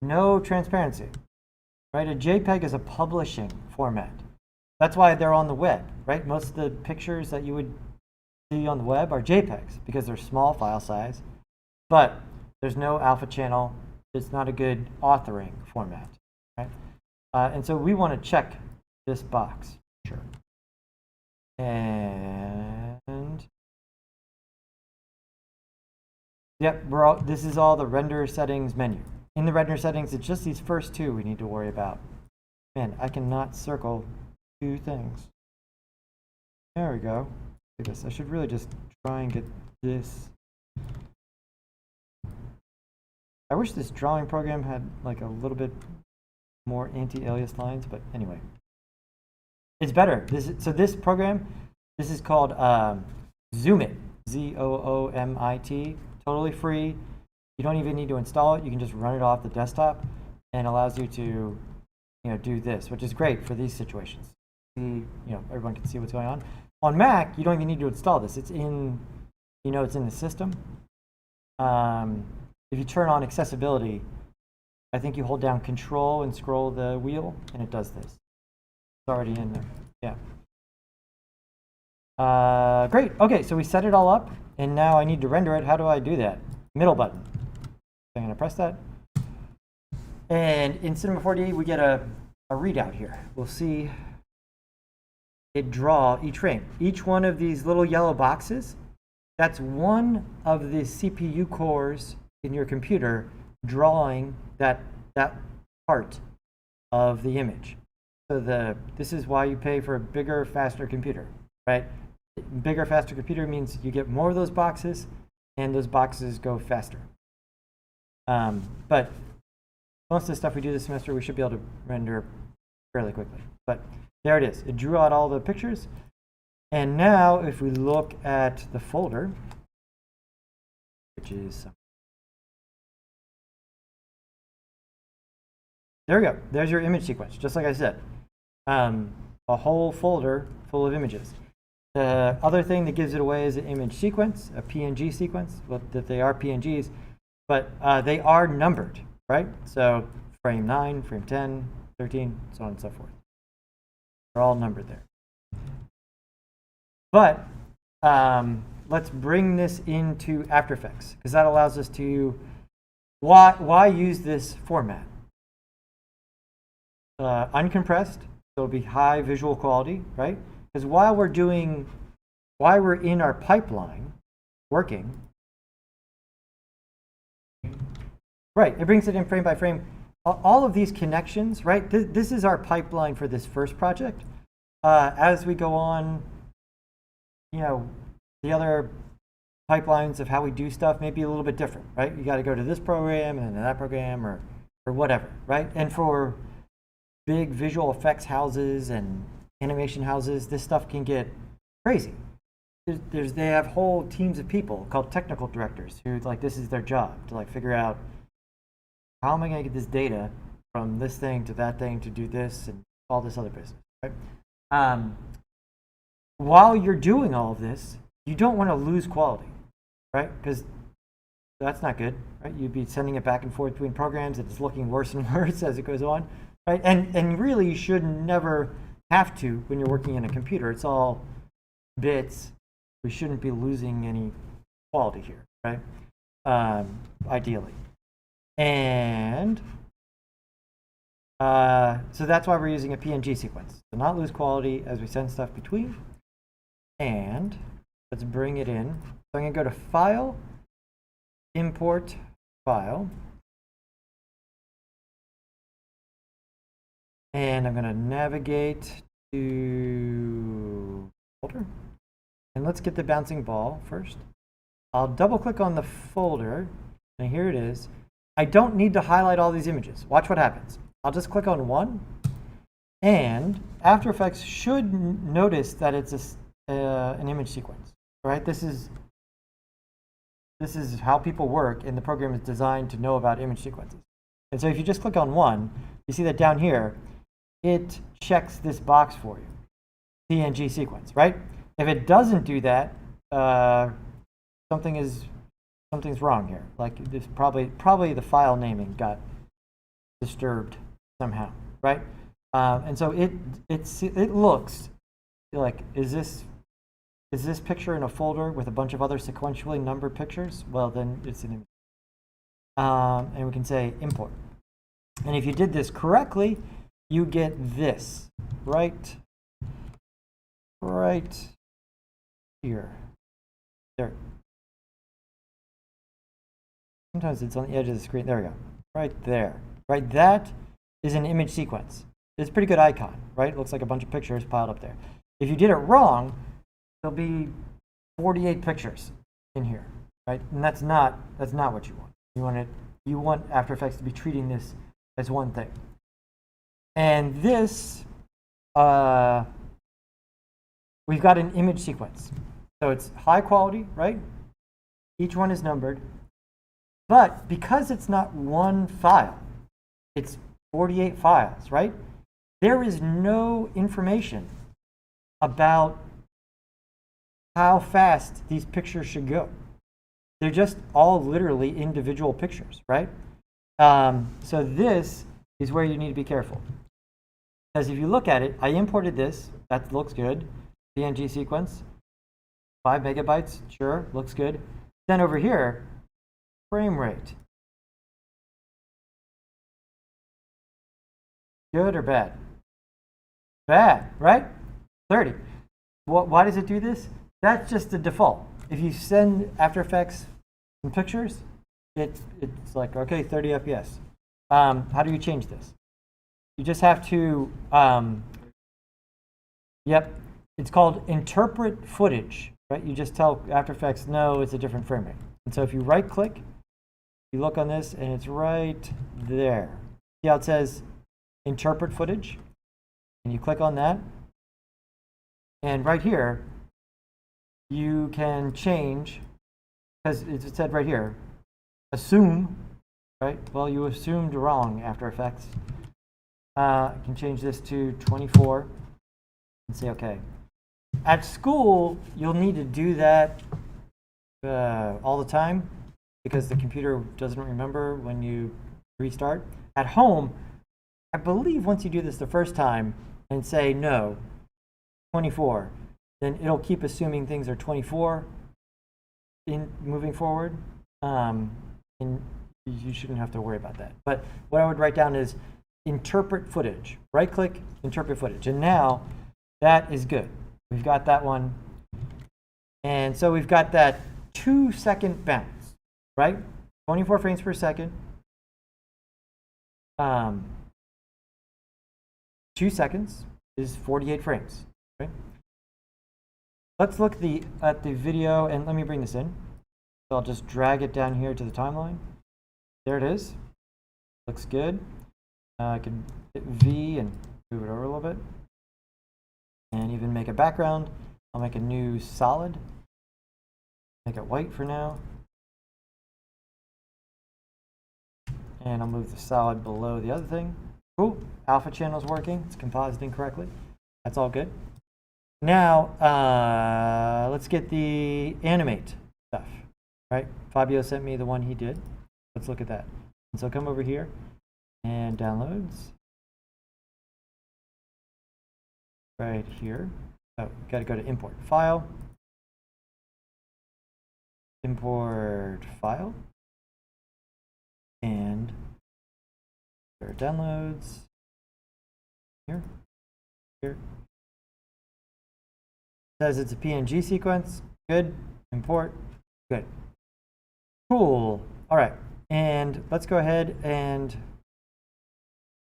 no transparency, right? A JPEG is a publishing format. That's why they're on the web, right? Most of the pictures that you would see on the web are JPEGs because they're small file size, but there's no alpha channel. It's not a good authoring format, right? And so we want to check this box, sure. And yep, this is all the render settings menu. In the render settings, it's just these first 2 we need to worry about. Man, I cannot circle 2 things. There we go. Look at this. I should really just try and get this. I wish this drawing program had like a little bit more anti-alias lines, but anyway. It's better. So this program, this is called Zoomit, Z-O-O-M-I-T, totally free. You don't even need to install it. You can just run it off the desktop, and allows you to, do this, which is great for these situations. Everyone can see what's going on. On Mac, you don't even need to install this. It's in, it's in the system. If you turn on accessibility, I think you hold down Control and scroll the wheel, and it does this. It's already in there. Yeah. Great. Okay, so we set it all up, and now I need to render it. How do I do that? Middle button. So I'm going to press that. And in Cinema 4D, we get a readout here. We'll see it draw each frame. Each one of these little yellow boxes, that's one of the CPU cores in your computer drawing that part of the image. So this is why you pay for a bigger, faster computer, right? Bigger, faster computer means you get more of those boxes, and those boxes go faster. But most of the stuff we do this semester, we should be able to render fairly quickly. But there it is. It drew out all the pictures. And now if we look at the folder, which is, there we go. There's your image sequence, just like I said. A whole folder full of images. The other thing that gives it away is an image sequence, a PNG sequence, well, that they are PNGs, but they are numbered, right? So frame 9, frame 10, 13, so on and so forth. They're all numbered there. But let's bring this into After Effects, because that allows us to, why use this format? Uncompressed, so it'll be high visual quality, right? Because while we're in our pipeline working, right, it brings it in frame by frame. All of these connections, right? This is our pipeline for this first project. As we go on, you know, the other pipelines of how we do stuff may be a little bit different, right? You got to go to this program and then that program or whatever, right? And for big visual effects houses and animation houses, this stuff can get crazy. They have whole teams of people called technical directors who, like, this is their job to, like, figure out how am I going to get this data from this thing to that thing to do this and all this other business, right? While you're doing all of this, you don't want to lose quality, right? Because that's not good, right? You'd be sending it back and forth between programs, and it's looking worse and worse as it goes on, right? And really, you should never have to when you're working in a computer. It's all bits. We shouldn't be losing any quality here, right? Ideally. And so that's why we're using a PNG sequence, to not lose quality as we send stuff between. And let's bring it in. So I'm going to go to File, Import File. And I'm going to navigate to folder. And let's get the bouncing ball first. I'll double click on the folder, and here it is. I don't need to highlight all these images. Watch what happens. I'll just click on one, and After Effects should notice that it's an image sequence, right? This is how people work, and the program is designed to know about image sequences. And so if you just click on one, you see that down here, it checks this box for you, PNG sequence, right? If it doesn't do that, something's wrong here. Like this probably the file naming got disturbed somehow, right? And so it looks like, is this picture in a folder with a bunch of other sequentially numbered pictures? Well, then it's an image. And we can say import. And if you did this correctly, you get this right here. There. Sometimes it's on the edge of the screen. There we go. Right there. Right, that is an image sequence. It's a pretty good icon, right? It looks like a bunch of pictures piled up there. If you did it wrong, there'll be 48 pictures in here, right? And that's not what you want. You want After Effects to be treating this as one thing. And this, we've got an image sequence. So it's high quality, right? Each one is numbered. But because it's not one file, it's 48 files, right? There is no information about how fast these pictures should go. They're just all literally individual pictures, right? So this is where you need to be careful. Because if you look at it, I imported this. That looks good. PNG sequence. 5 megabytes. Sure, looks good. Then over here, frame rate. Good or bad? Bad, right? 30. Why does it do this? That's just the default. If you send After Effects some pictures, it's like, okay, 30 FPS. How do you change this? You just have to, it's called interpret footage, right? You just tell After Effects, no, it's a different frame rate. And so if you right click, you look on this and it's right there. See how it says interpret footage? And you click on that. And right here, you can change, because it said right here, assume, right? Well, you assumed wrong, After Effects. You can change this to 24 and say okay. At school, you'll need to do that all the time because the computer doesn't remember when you restart. At home, I believe once you do this the first time and say no, 24, then it'll keep assuming things are 24 in moving forward. And you shouldn't have to worry about that. But what I would write down is interpret footage. Right click, interpret footage. And now that is good. We've got that one. And so we've got that 2-second bounce, right? 24 frames per second. 2 seconds is 48 frames, right? Let's look at the video, and let me bring this in. So I'll just drag it down here to the timeline. There it is. Looks good. I can hit V and move it over a little bit. And even make a background. I'll make a new solid. Make it white for now. And I'll move the solid below the other thing. Cool. Alpha channel's working. It's compositing correctly. That's all good. Now, let's get the animate stuff. Right? Fabio sent me the one he did. Let's look at that. And so come over here and downloads. Right here. Oh, got to go to import file. Import file. And there are downloads. Here. Here. Says it's a PNG sequence. Good. Import. Good. Cool. All right. And let's go ahead and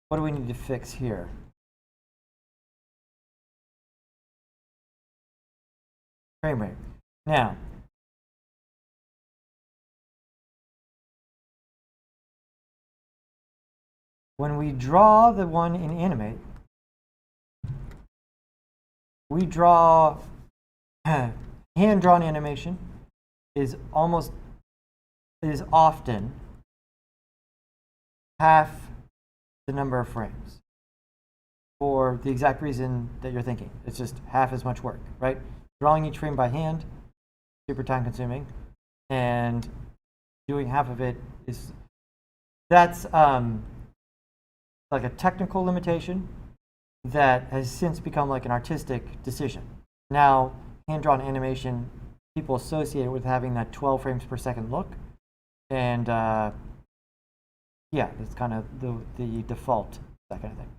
what do we need to fix here? Frame rate. Now, when we draw the one in Animate, we draw hand-drawn animation is often half the number of frames for the exact reason that you're thinking. It's just half as much work, right? Drawing each frame by hand, super time consuming, and doing half of it that's like a technical limitation that has since become like an artistic decision. Now, hand-drawn animation, people associate it with having that 12 frames per second look, and yeah, that's kind of the default, that kind of thing.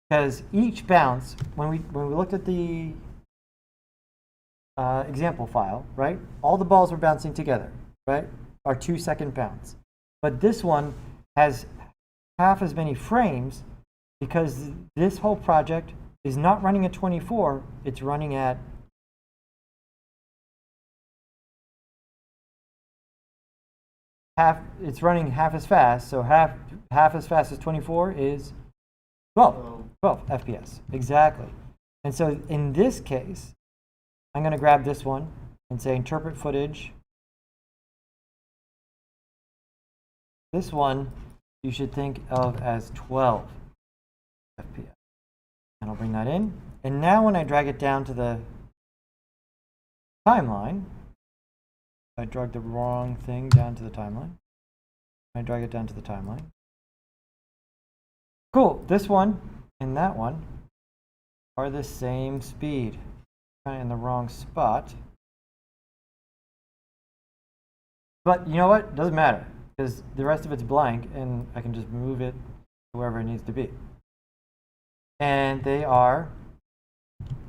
Because each bounce, when we looked at the example file, right? All the balls were bouncing together, right? Our 2-second bounce. But this one has half as many frames because this whole project is not running at 24, it's running at it's running half as fast, so half as fast as 24 is 12 FPS, exactly. And so in this case, I'm going to grab this one and say interpret footage. This one you should think of as 12 FPS. And I'll bring that in. And now when I drag it down to the timeline, I dragged the wrong thing down to the timeline. I drag it down to the timeline. Cool. This one and that one are the same speed. Kind of in the wrong spot. But you know what? Doesn't matter because the rest of it's blank and I can just move it to wherever it needs to be. And they are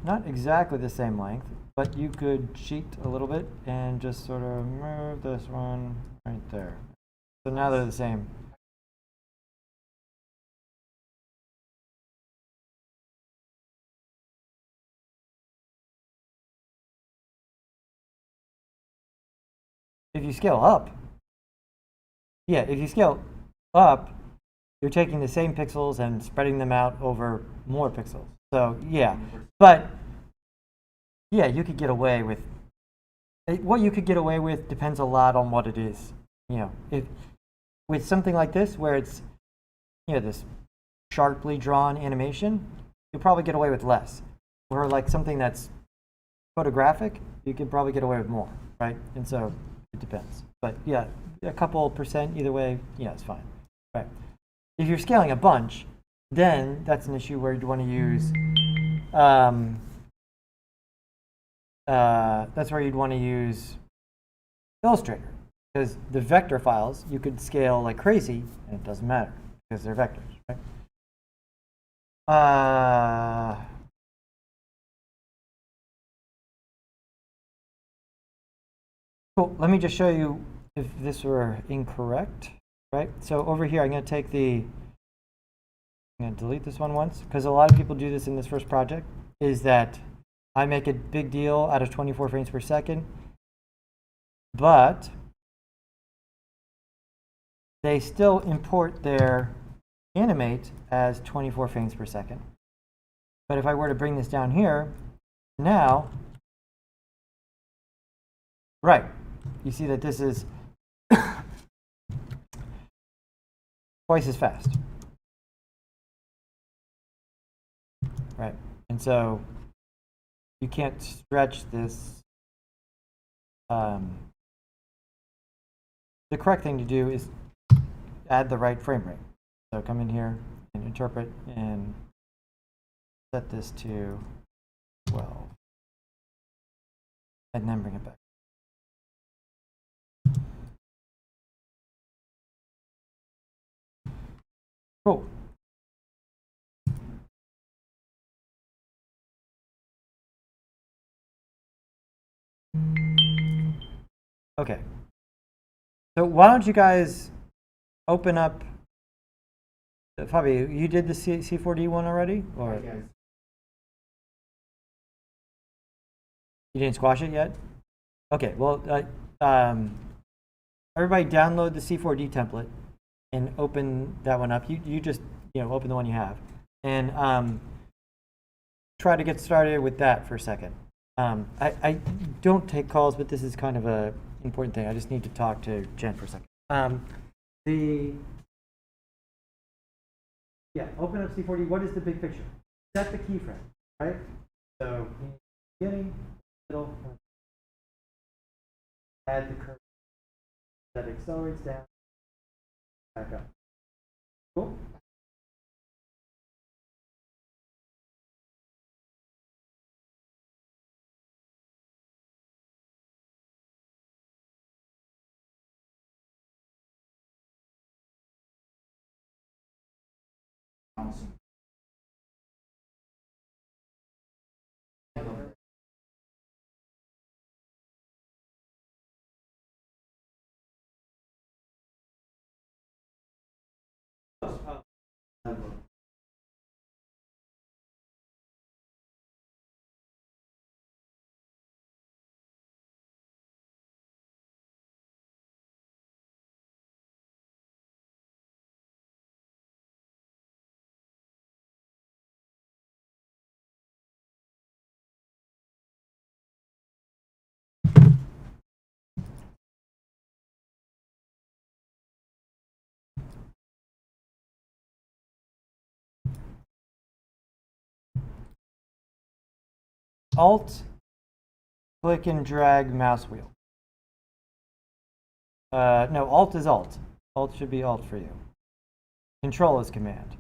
not exactly the same length, but you could cheat a little bit and just sort of move this one right there. So now they're the same. if you scale up, yeah, if you scale up, you're taking the same pixels and spreading them out over more pixels. So yeah, but yeah, you could get away with what you could get away with depends a lot on what it is. You know, if with something like this where it's, you know, this sharply drawn animation, you'll probably get away with less. Or like something that's photographic, you can probably get away with more, right? And so it depends. But yeah, a couple percent either way, yeah, it's fine. Right. If you're scaling a bunch, then that's an issue where you'd want to use that's where you'd want to use Illustrator, because the vector files you could scale like crazy and it doesn't matter because they're vectors, right? Cool. Let me just show you if this were incorrect, right? So over here, I'm going to take the, I'm going to delete this one once, because a lot of people do this in this first project, is that I make a big deal out of 24 frames per second, but they still import their animate as 24 frames per second. But if I were to bring this down here, now, right, you see that this is twice as fast. Right, and so you can't stretch this. The correct thing to do is add the right frame rate. So come in here and interpret and set this to 12. And then bring it back. Cool. Okay. So why don't you guys open up, Fabi, you did the C4D one already? Or you didn't squash it yet? Okay, well, everybody download the C4D template and open that one up. You just, you know, open the one you have. And try to get started with that for a second. I don't take calls, but this is kind of a important thing. I just need to talk to Jen for a second. Open up C4D. What is the big picture? Set the keyframe, right? So beginning, middle, add the curve that accelerates down, back up. Cool. Alt, click and drag mouse wheel. No, Alt is Alt. Alt should be Alt for you. Control is Command.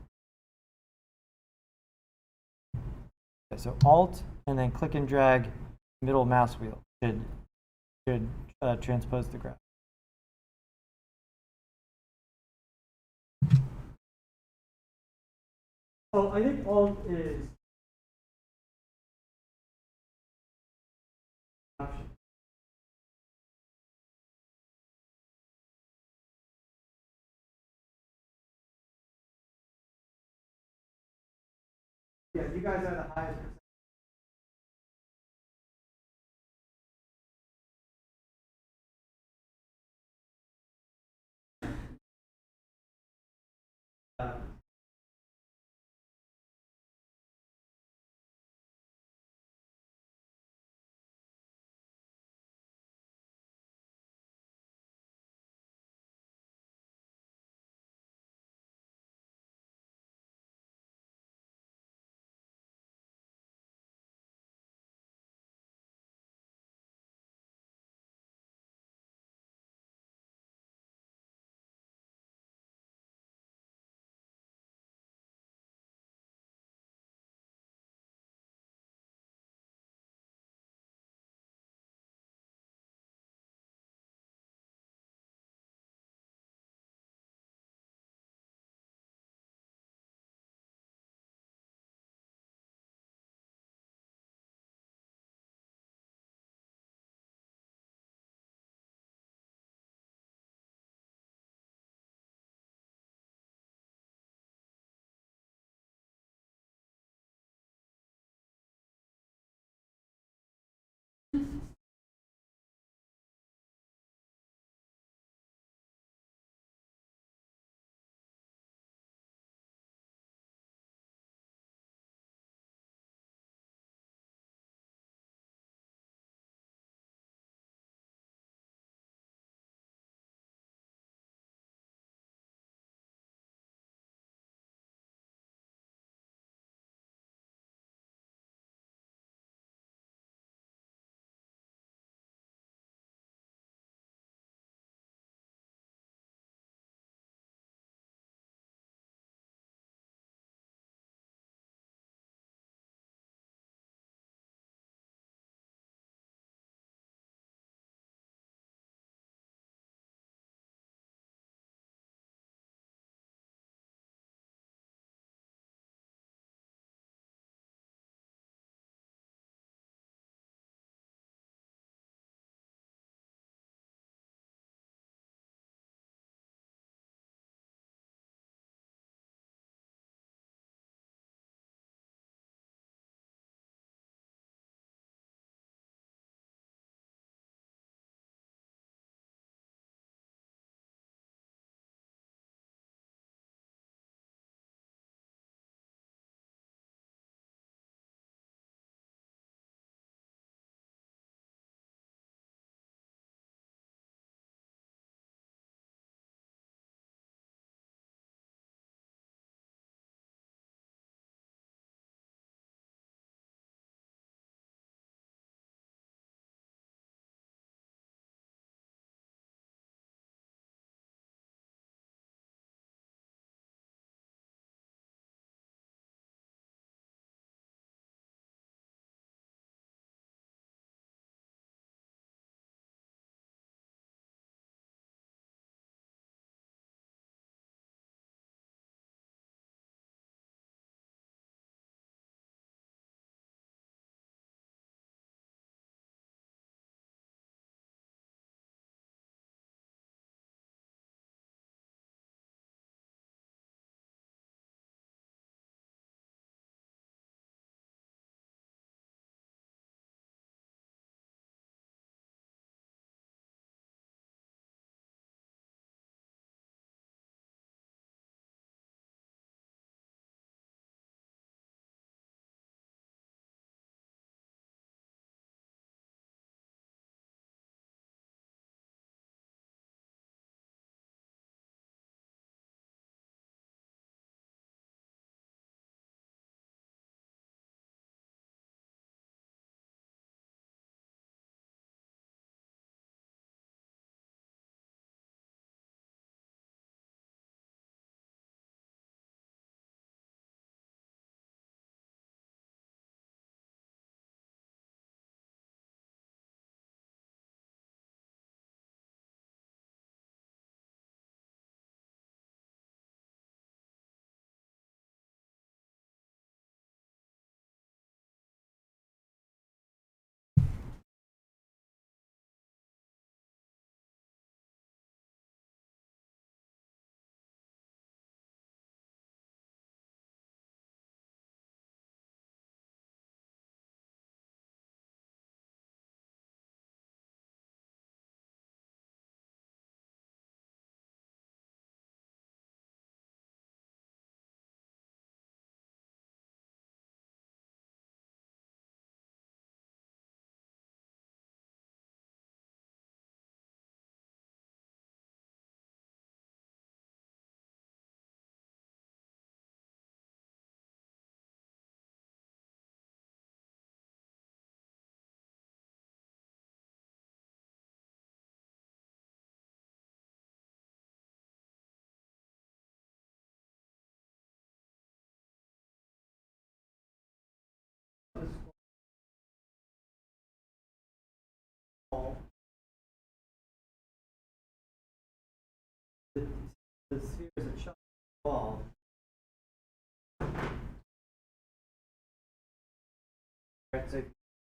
Okay, so Alt and then click and drag middle mouse wheel should transpose the graph. Oh, I think Alt is option. Yeah, you guys are the highest percent.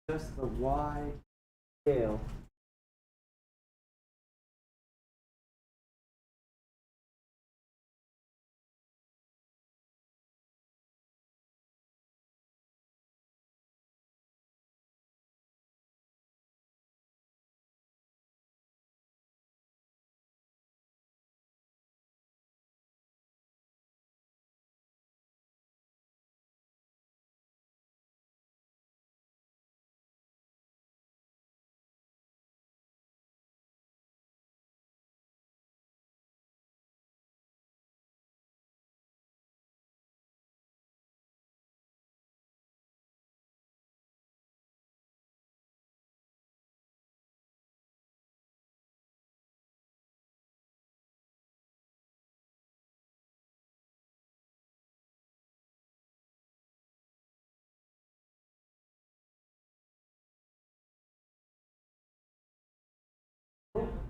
just the Y scale.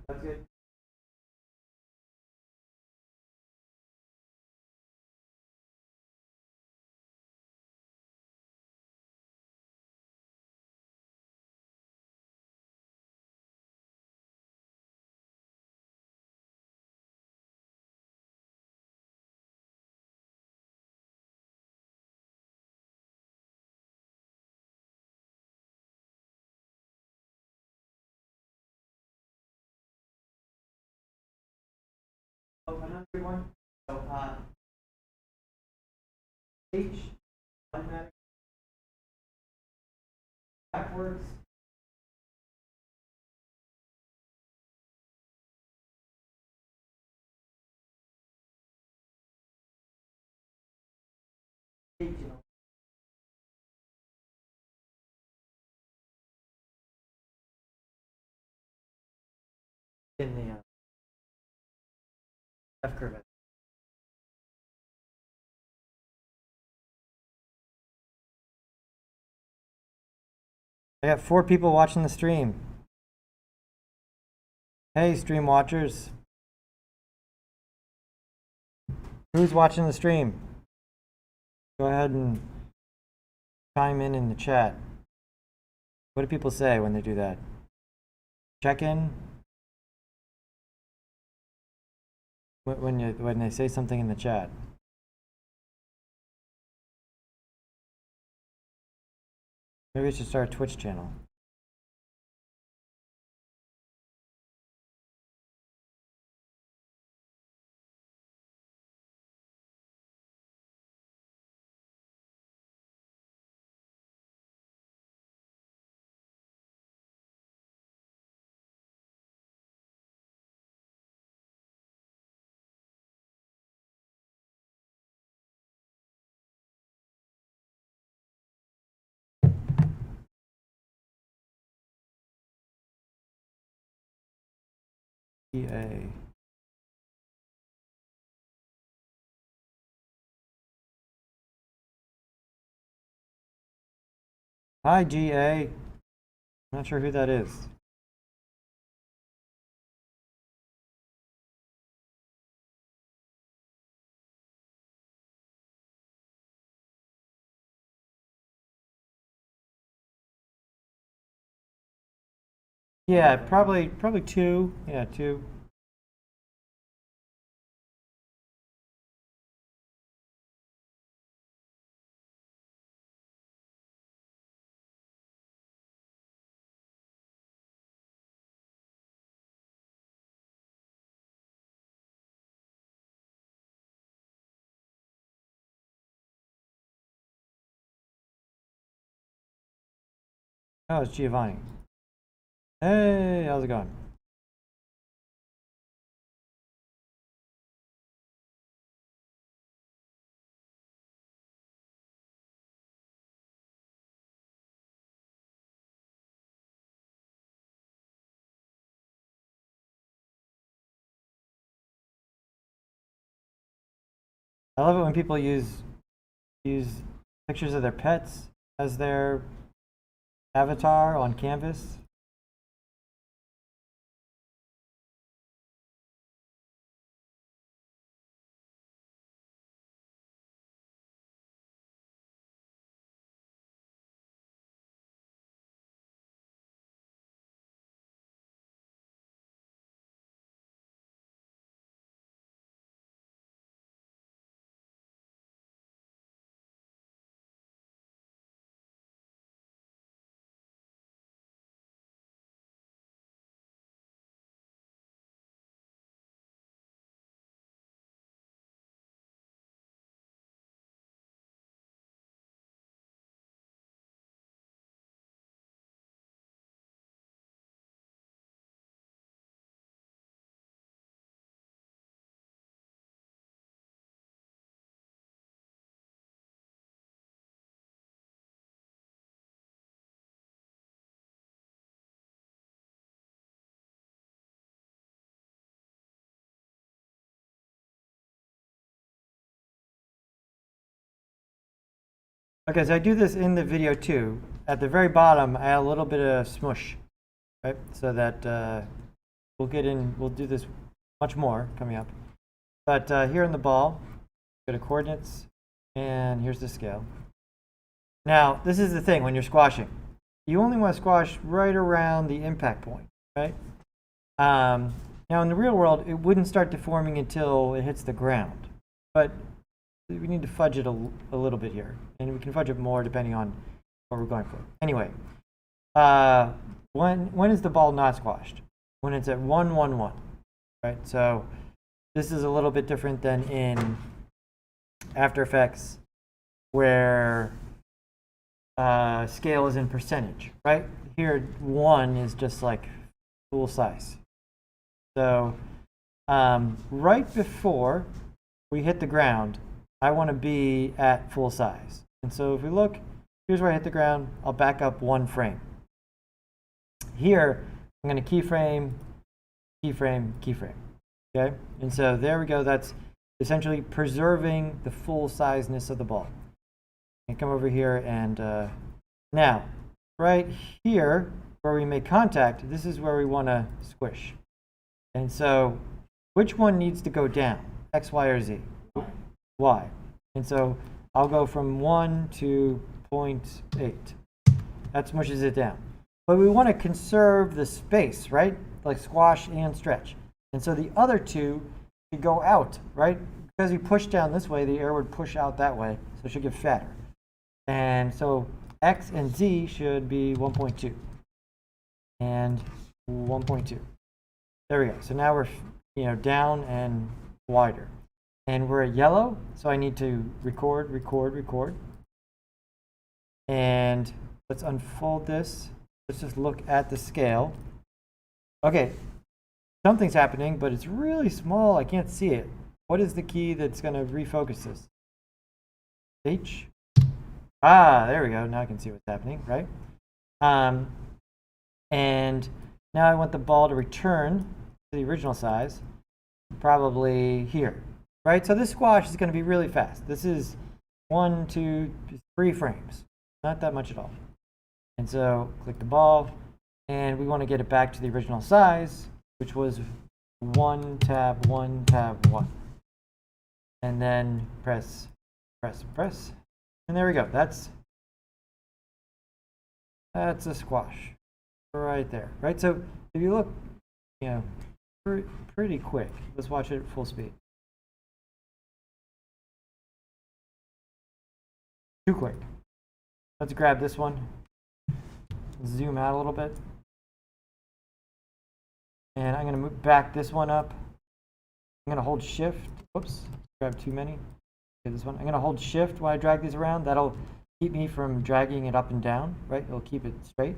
That's good. Oh, another good one. So, H, automatic, backwards. H, you know. In the F curve. I got 4 people watching the stream. Hey, stream watchers. Who's watching the stream? Go ahead and chime in the chat. What do people say when they do that? Check in? When they say something in the chat. Maybe we should start a Twitch channel. EA. Hi, GA. Not sure who that is. Yeah, probably 2. Yeah, 2. Oh, it's Giovanni. Hey, how's it going? I love it when people use pictures of their pets as their avatar on Canvas. Okay, so I do this in the video too. At the very bottom, I add a little bit of smush, right? So that we'll do this much more coming up. But here in the ball, go to coordinates, and here's the scale. Now, this is the thing when you're squashing. You only want to squash right around the impact point, right? Now, in the real world, it wouldn't start deforming until it hits the ground. But we need to fudge it a little bit here. And we can fudge it more depending on what we're going for. Anyway, when is the ball not squashed? When it's at 1, 1, 1, right? So this is a little bit different than in After Effects, where scale is in percentage, right? Here, 1 is just like full size. So right before we hit the ground, I want to be at full size. And so if we look, here's where I hit the ground. I'll back up 1 frame. Here, I'm going to keyframe, keyframe, keyframe. Okay? And so there we go. That's essentially preserving the full sizeness of the ball. And come over here and now, right here where we make contact, this is where we want to squish. And so which one needs to go down? X, Y, or Z? Y. And so I'll go from 1 to 0.8. That smushes it down. But we want to conserve the space, right? Like squash and stretch. And so the other two should go out, right? Because you push down this way, the air would push out that way, so it should get fatter. And so X and Z should be 1.2 and 1.2. There we go. So now we're down and wider. And we're at yellow, so I need to record, record, record. And let's unfold this. Let's just look at the scale. Okay, something's happening, but it's really small. I can't see it. What is the key that's going to refocus this? H? Ah, there we go. Now I can see what's happening, right? And now I want the ball to return to the original size, probably here, right? So this squash is going to be really fast. This is 1, 2, 3 frames, not that much at all. And so click the ball, and we want to get it back to the original size, which was 1, tab, 1, tab, 1. And then press, press, press. And there we go. That's a squash right there, right? So if you look, pretty quick. Let's watch it at full speed. Too quick. Let's grab this one. Zoom out a little bit. And I'm going to back this one up. I'm going to hold shift. Whoops, grab too many. Okay, this one. I'm going to hold shift while I drag these around. That'll keep me from dragging it up and down, right? It'll keep it straight.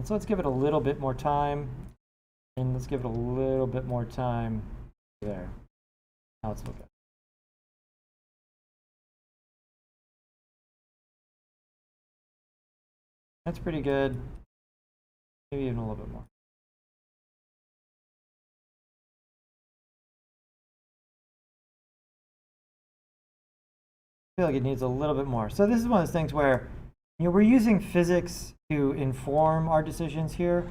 And so let's give it a little bit more time. And let's give it a little bit more time there. Now let's look at it. That's pretty good. Maybe even a little bit more. I feel like it needs a little bit more. So this is one of those things where we're using physics to inform our decisions here,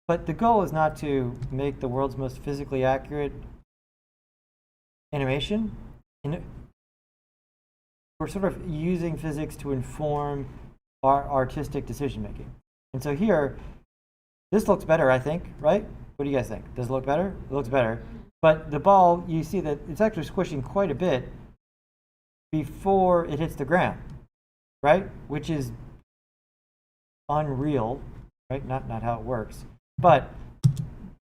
but the goal is not to make the world's most physically accurate animation. We're sort of using physics to inform our artistic decision making. And so here, this looks better, I think, right? What do you guys think? Does it look better? It looks better. But the ball, you see that it's actually squishing quite a bit before it hits the ground, right? Which is unreal, right? Not how it works. But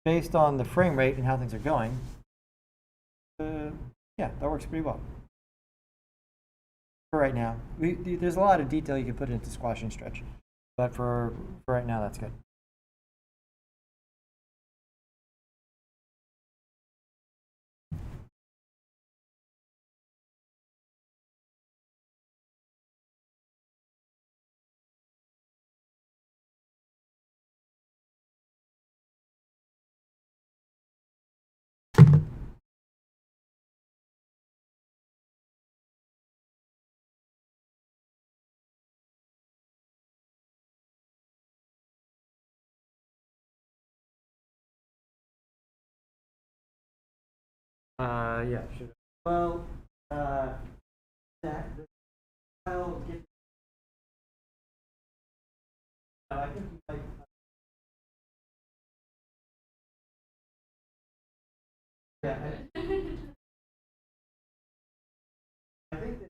based on the frame rate and how things are going, yeah, that works pretty well. For right now. There's a lot of detail you can put into squash and stretch. But for right now, that's good. Yeah, sure. Well, I'll get. I think you might. Yeah. I think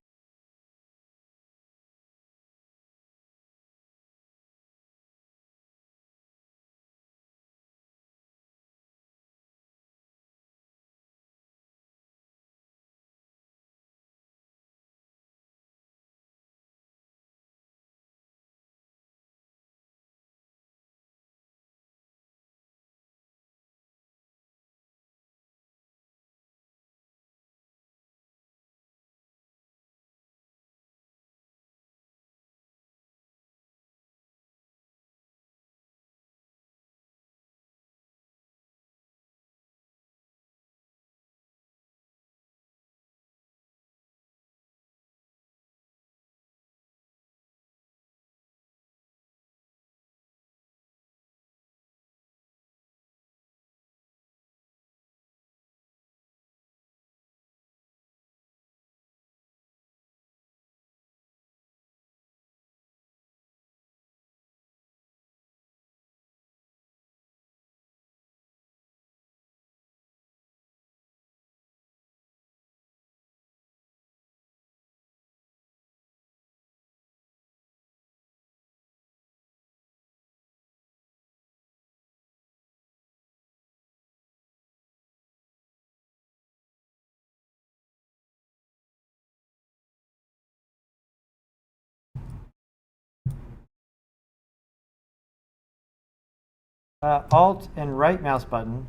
that. Alt and right mouse button.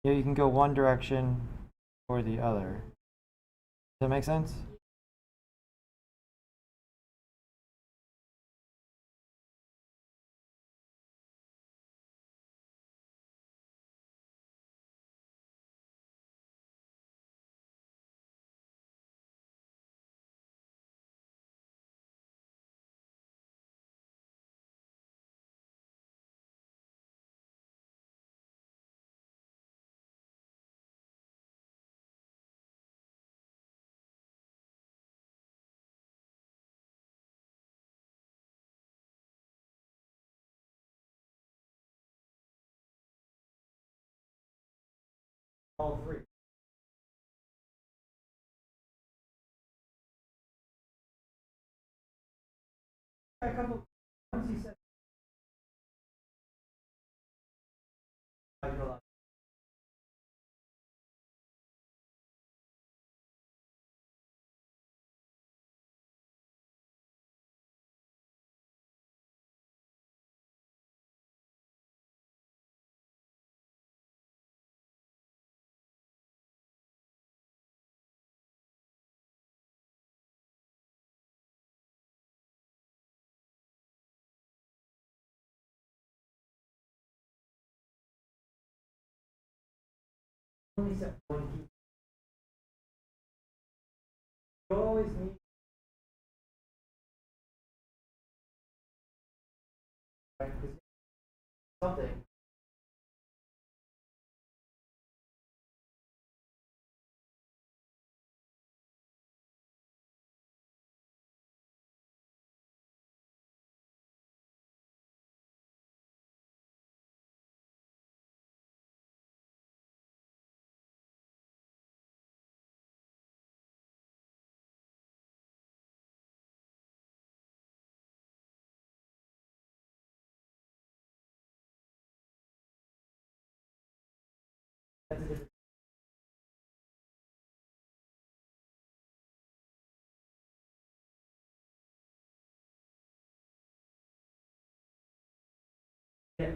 Yeah, you can go one direction or the other. Does that make sense? All three. A couple. Once you said. Only set one key. You always need. Right? 'Cause something. That's a different. Yeah.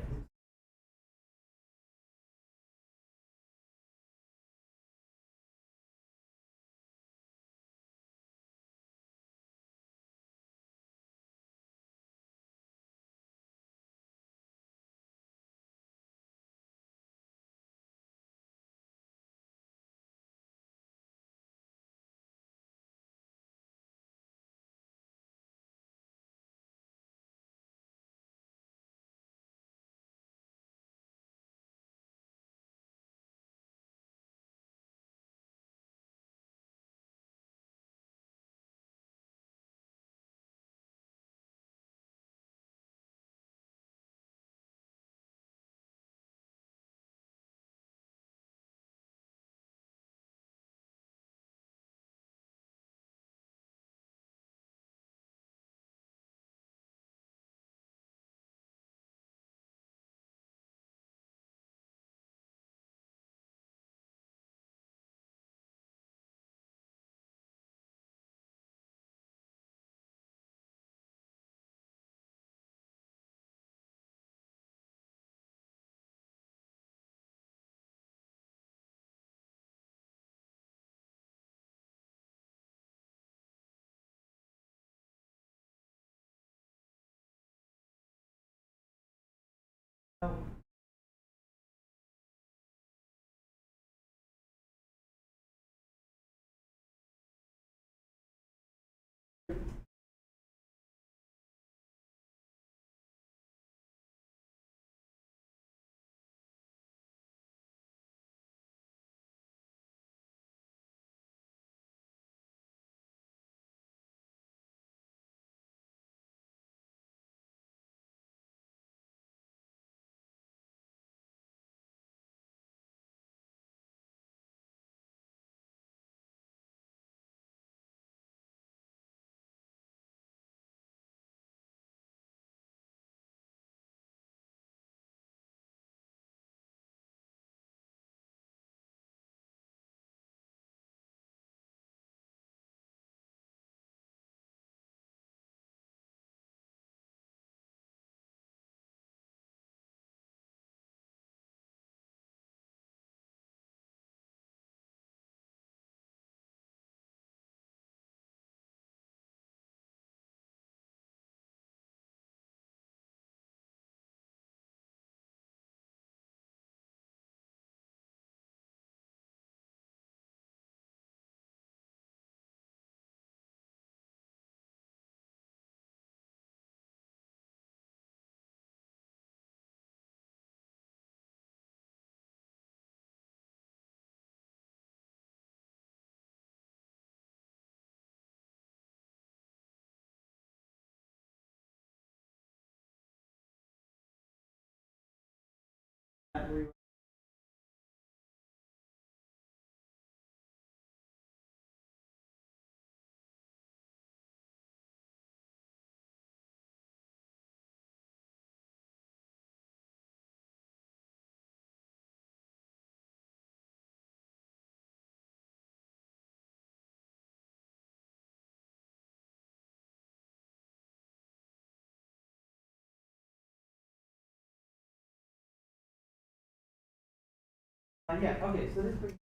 Yeah, okay, so this brings,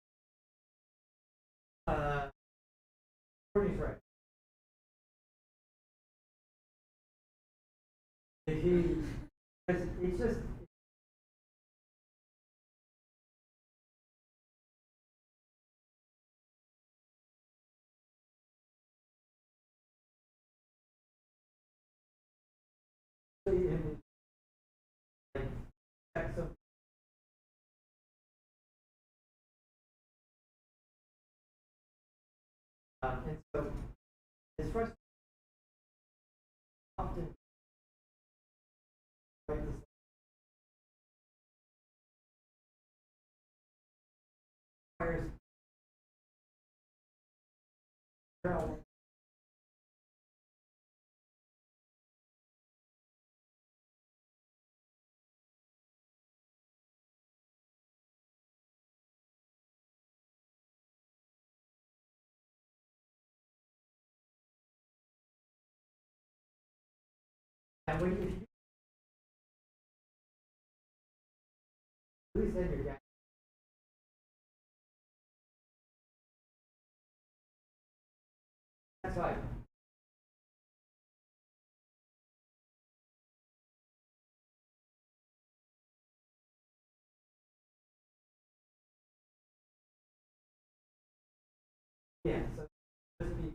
Courtney's right. If you, it's just, like, so and so it's frustrating often, right, this requires Carol, and when you really said your guy, that's why. Yeah, so just be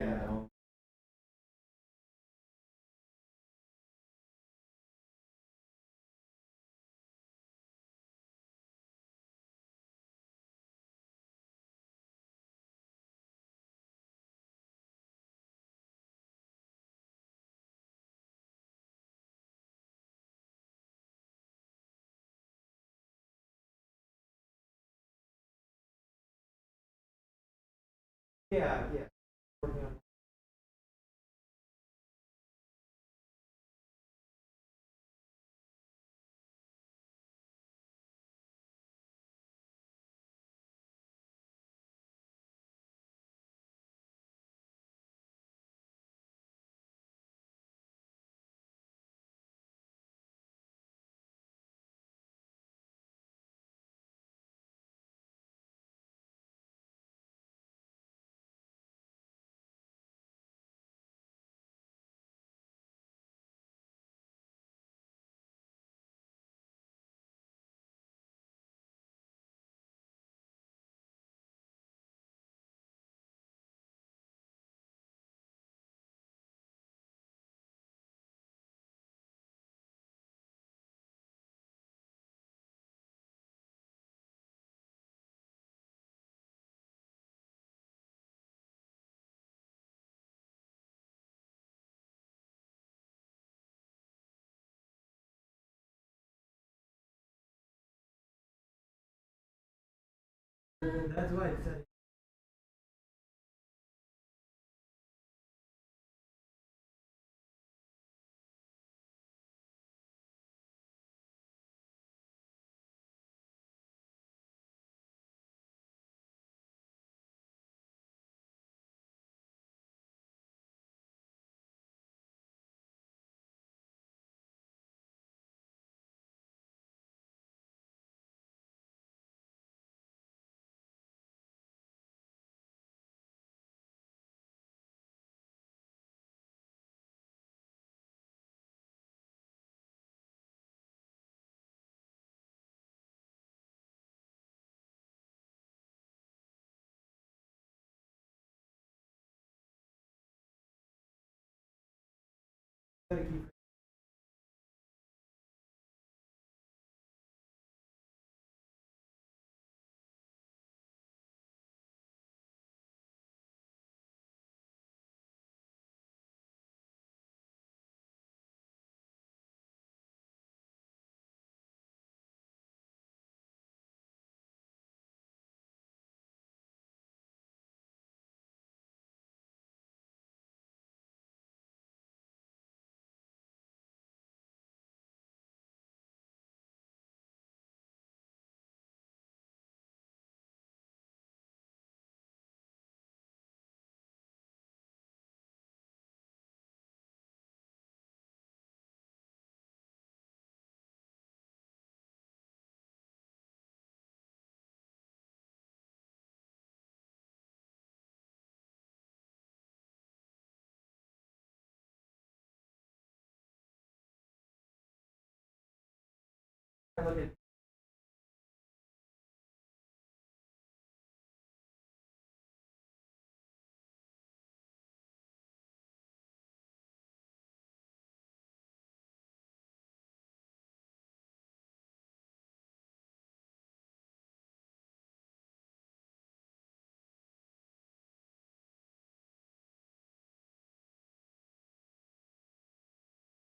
Yeah. Yeah, yeah. Working on- That's why it said. Look at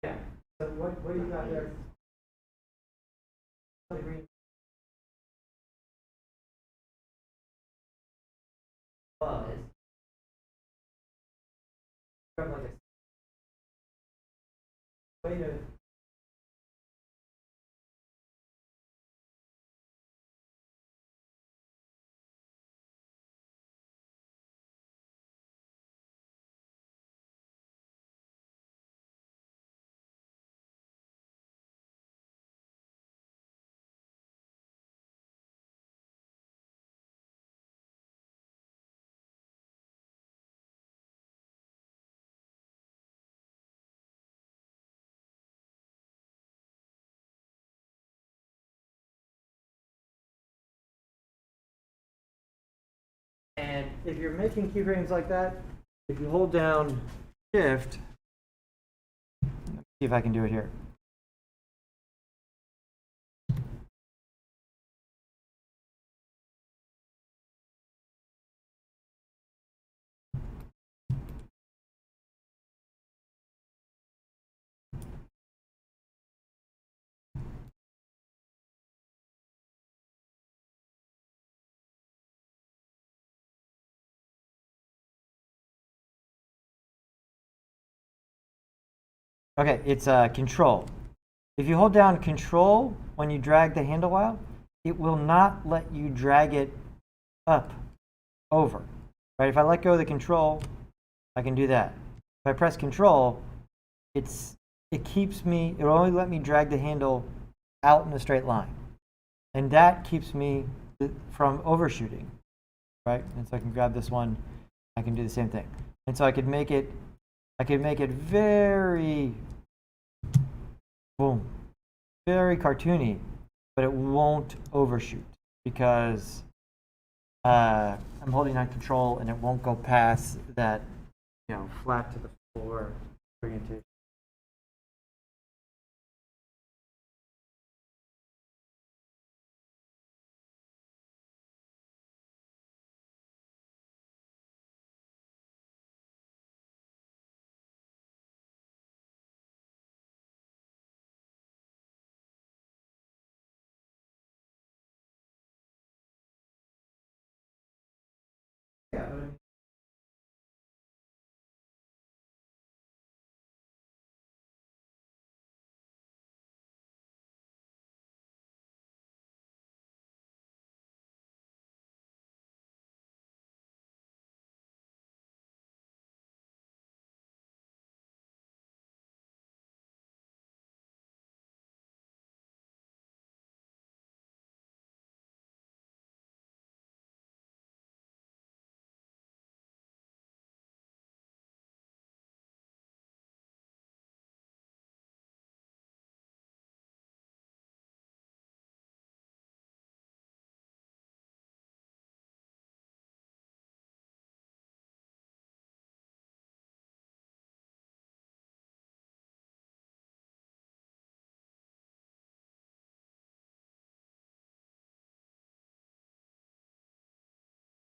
yeah. So what do you got there? The green buzz. You have like a way to. And if you're making keyframes like that, if you hold down Shift, let's see if I can do it here. Okay, it's Control. If you hold down Control when you drag the handle out, it will not let you drag it up, over. Right? If I let go of the Control, I can do that. If I press Control, it keeps me. It will only let me drag the handle out in a straight line, and that keeps me from overshooting. Right? And so I can grab this one. I can do the same thing, and so I could make it. I could make it very, boom, very cartoony, but it won't overshoot because I'm holding on Control and it won't go past that, flat to the floor orientation. Yeah, but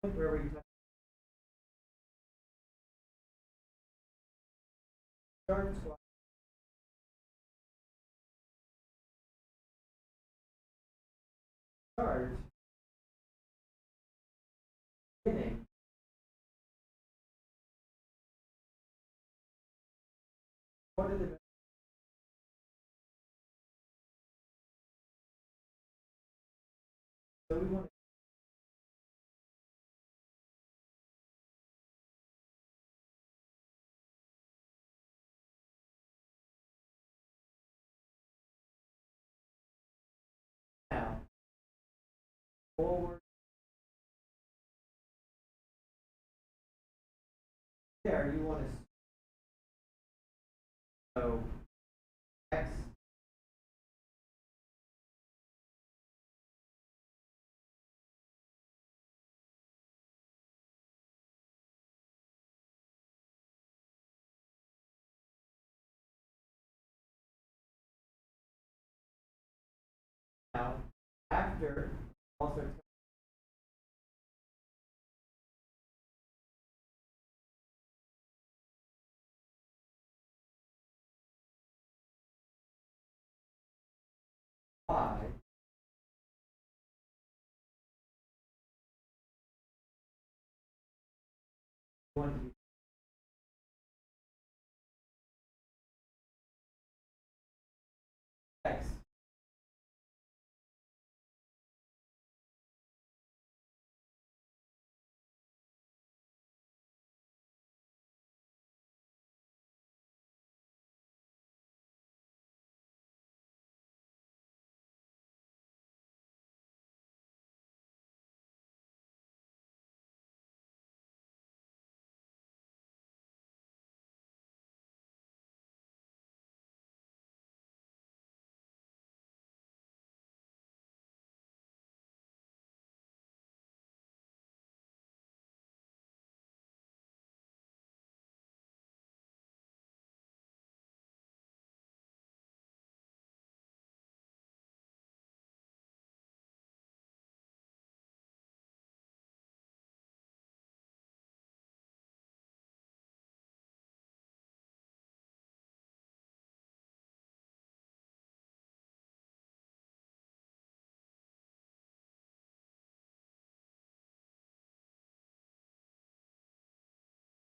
I mean, where were you talking? Start slide. Start. Beginning. What are the so we want now forward. There, you want to so X. Now, after also Y. Want to be X.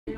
Yeah,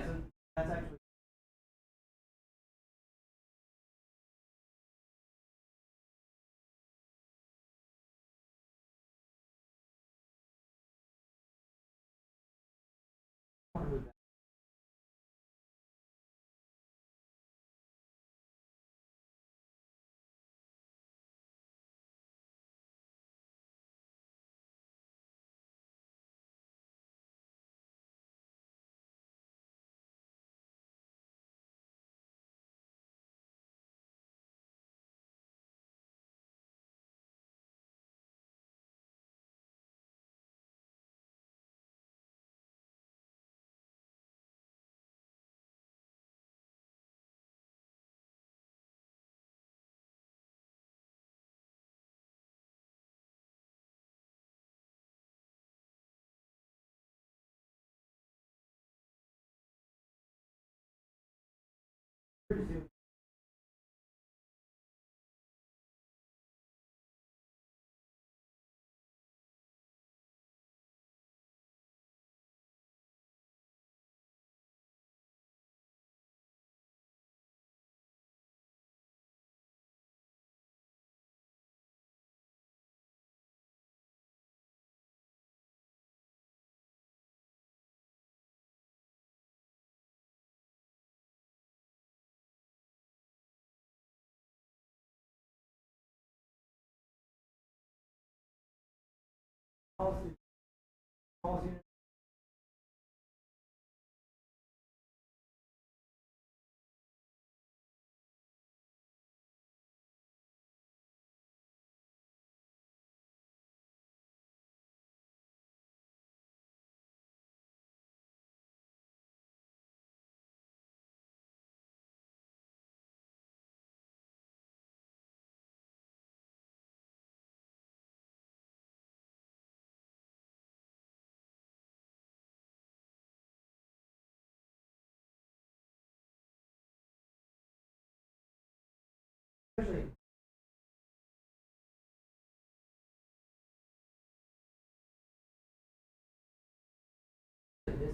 so that's actually. Policy especially this.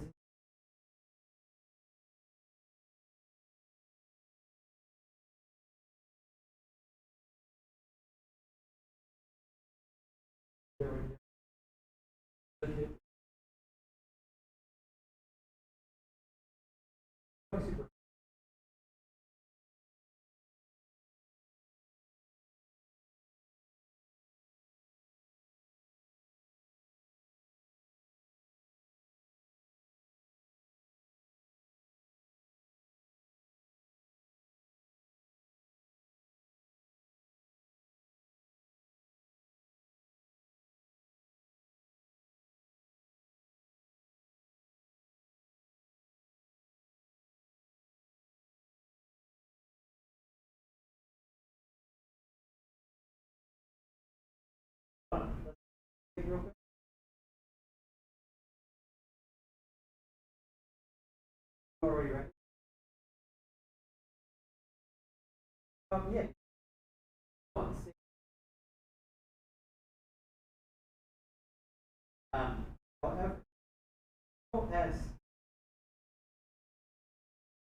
Already right. Yeah. However, as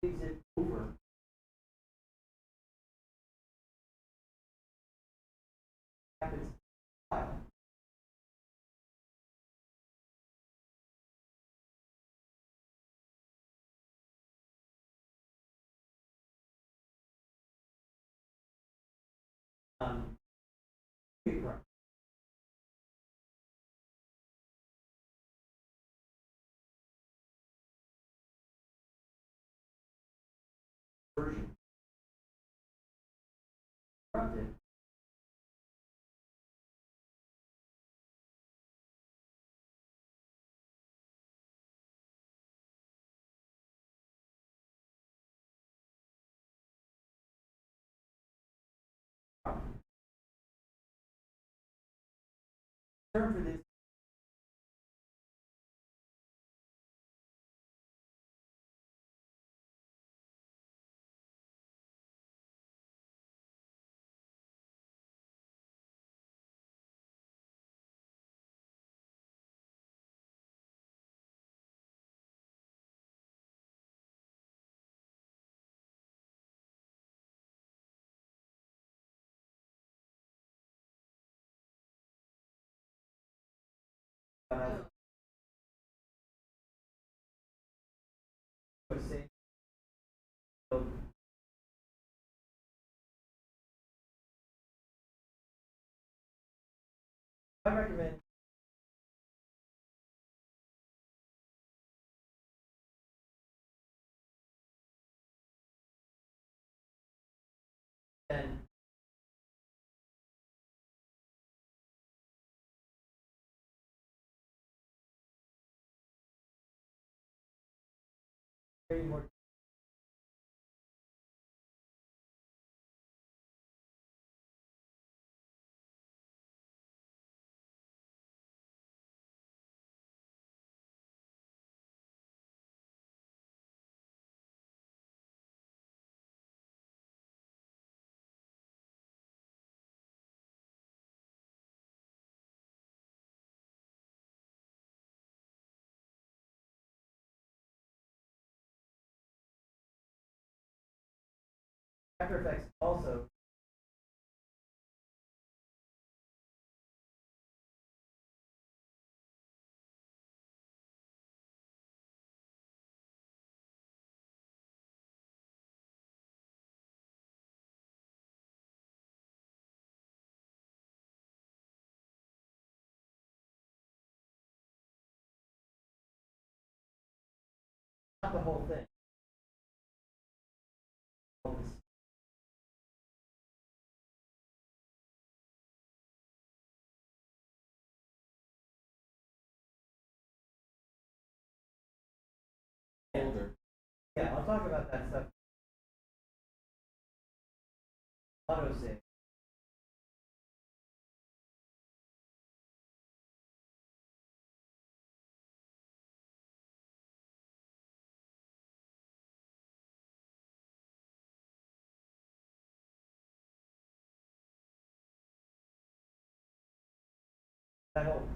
leaves it over. Happens. Correct. Version. Corrupted. Term for this. Say, I recommend then very more. After Effects also not the whole thing. Yeah, I'll talk about that stuff. Autosave. That whole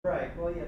Right, well, yeah.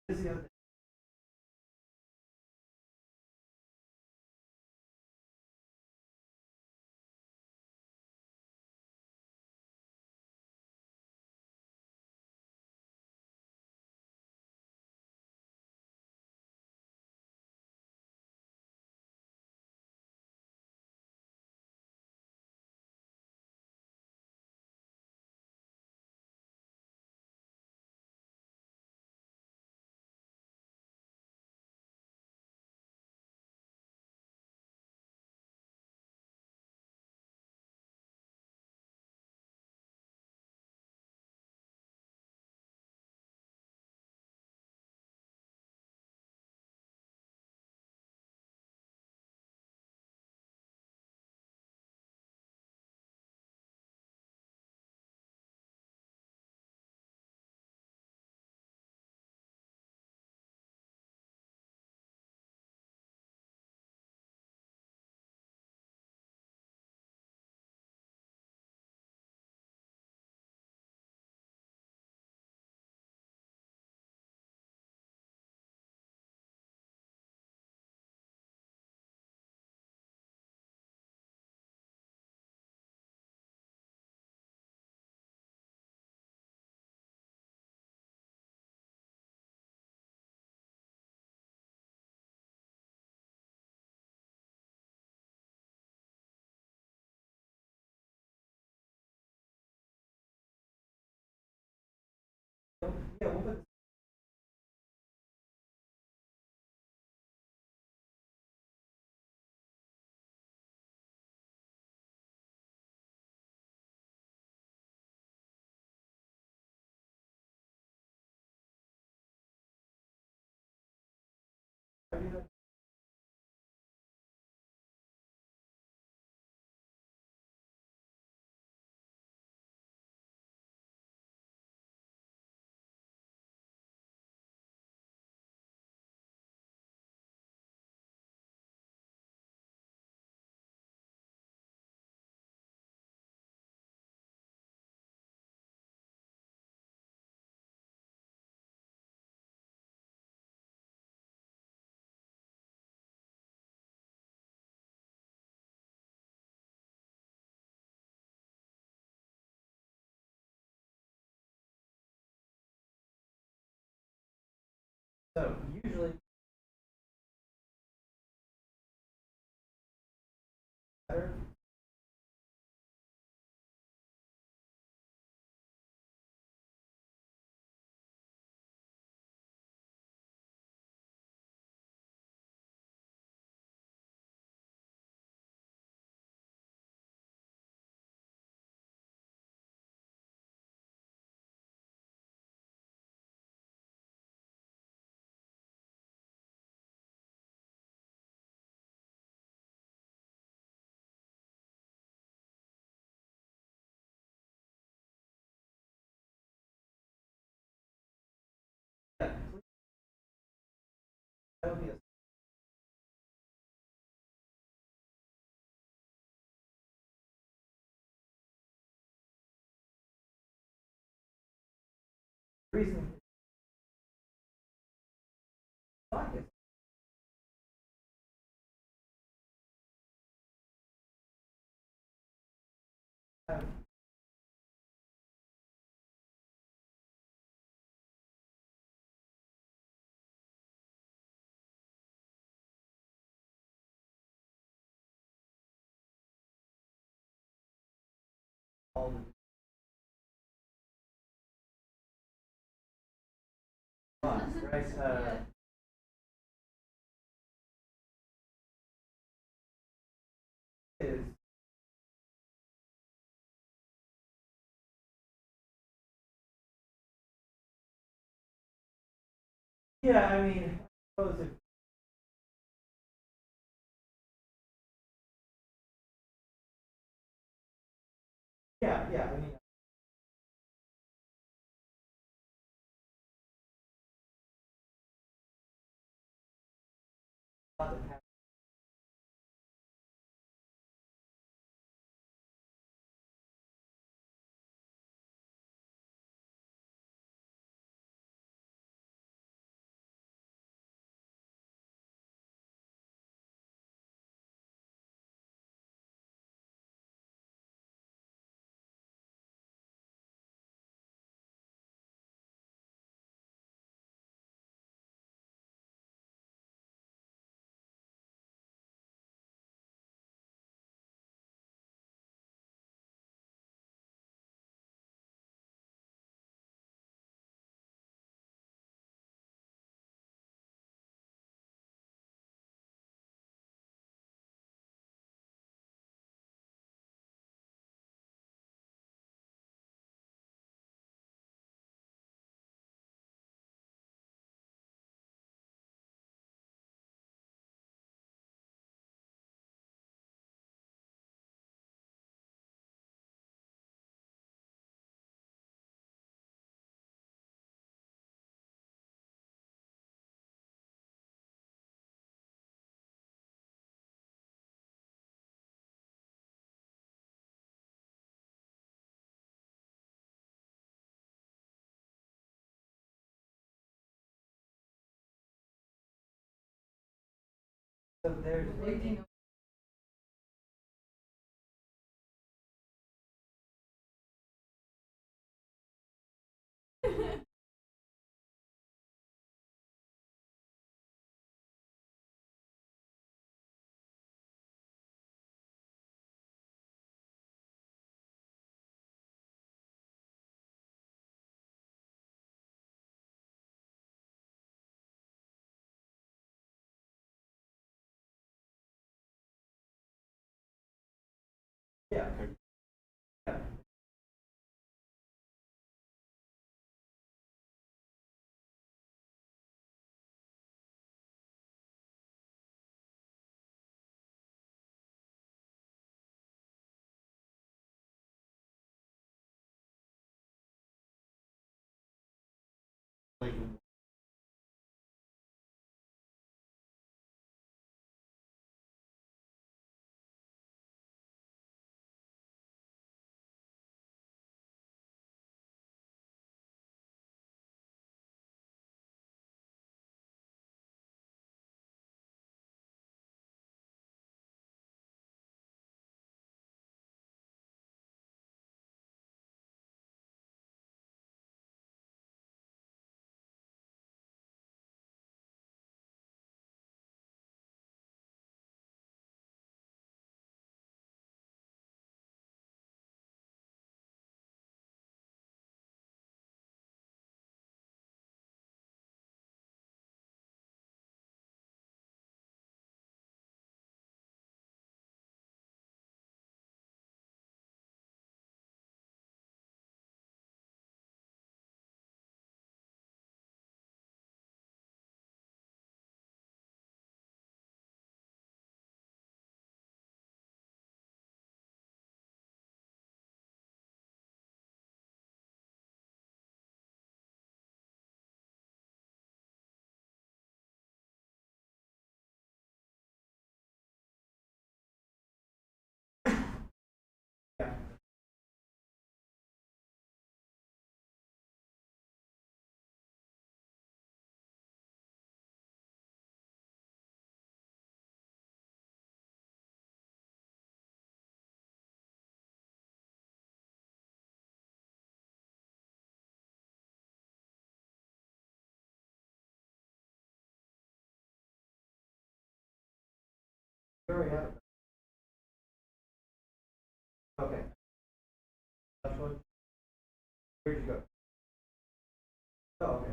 Here's the other thing. Yeah, we'll put so usually better. Yeah, that would be a reason. Pocket. All the funds, right? Is yeah, I mean, I suppose if yeah, I mean, not that So there's. Yeah. Yeah. Like, You already have it. Okay. Last one. Where'd you go? Oh, okay.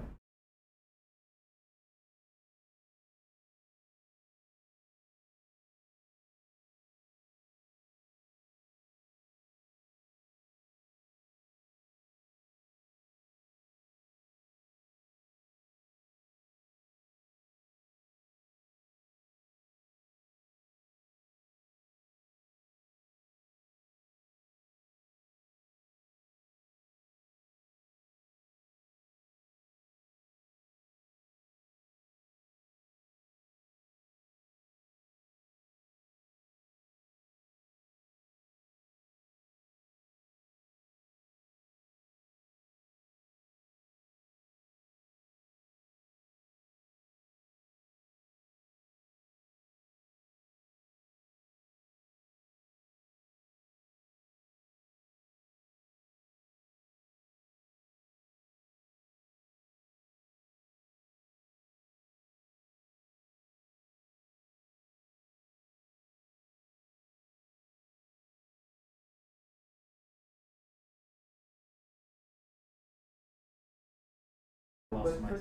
lost my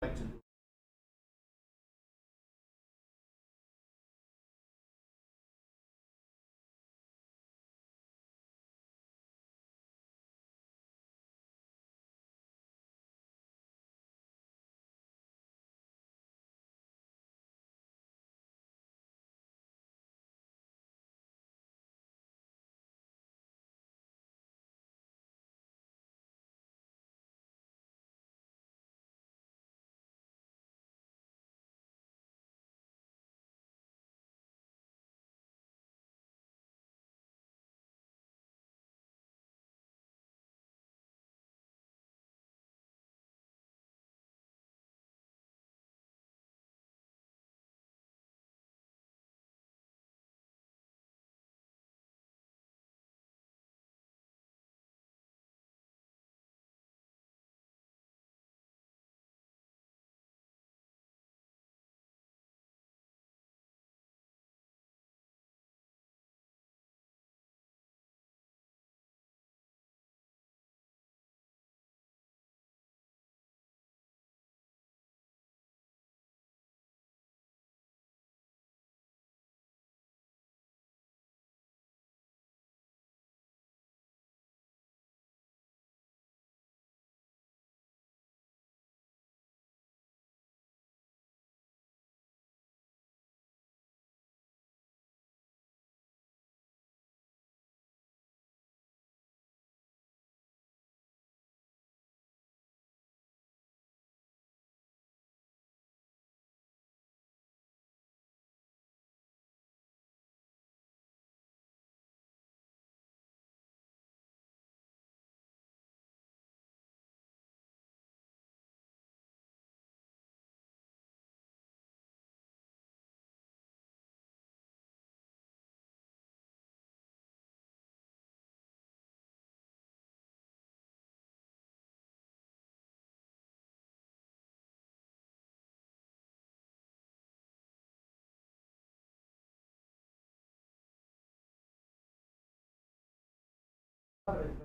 like to do Cycles.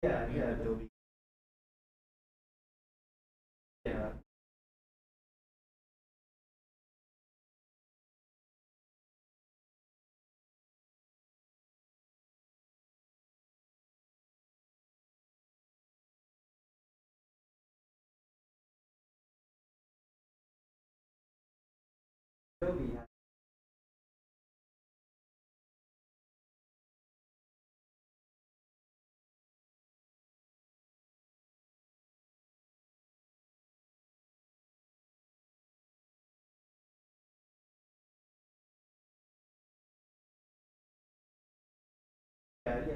Yeah, And Adobe. yeah. Adobe has yeah, yeah.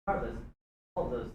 Regardless, all of those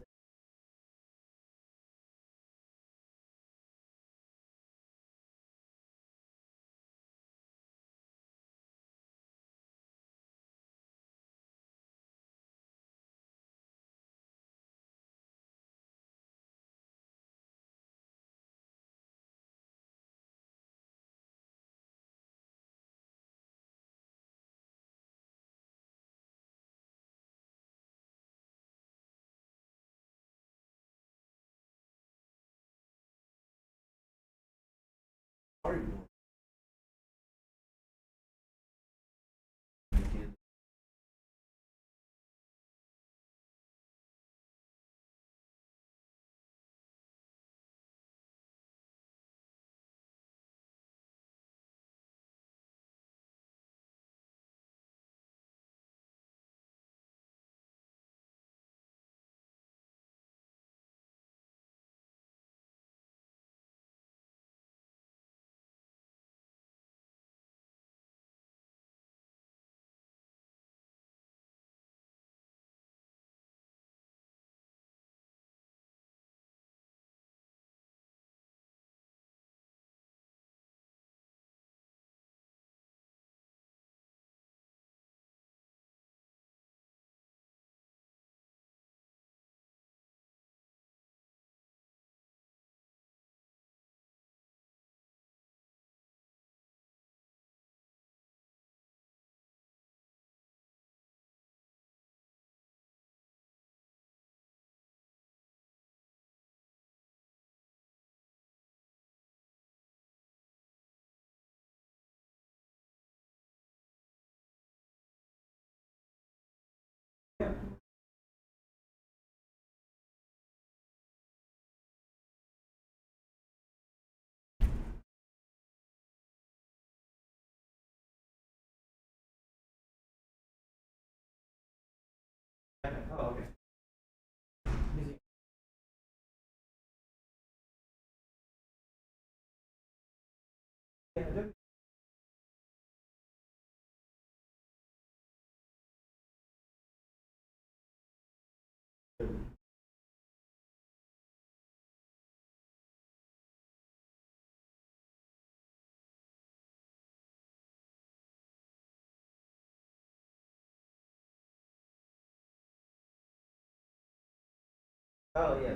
Oh, okay. Oh, yeah.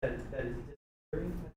that is disappearing.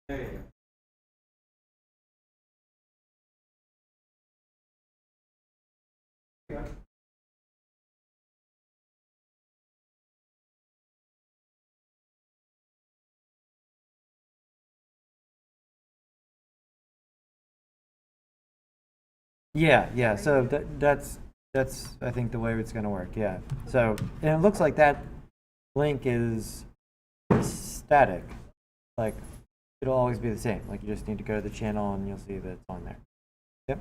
There you go. Yeah. Yeah. So that's I think the way it's going to work. Yeah. So and it looks like that link is static. Like it'll always be the same. Like you just need to go to the channel and you'll see that it's on there. Yep.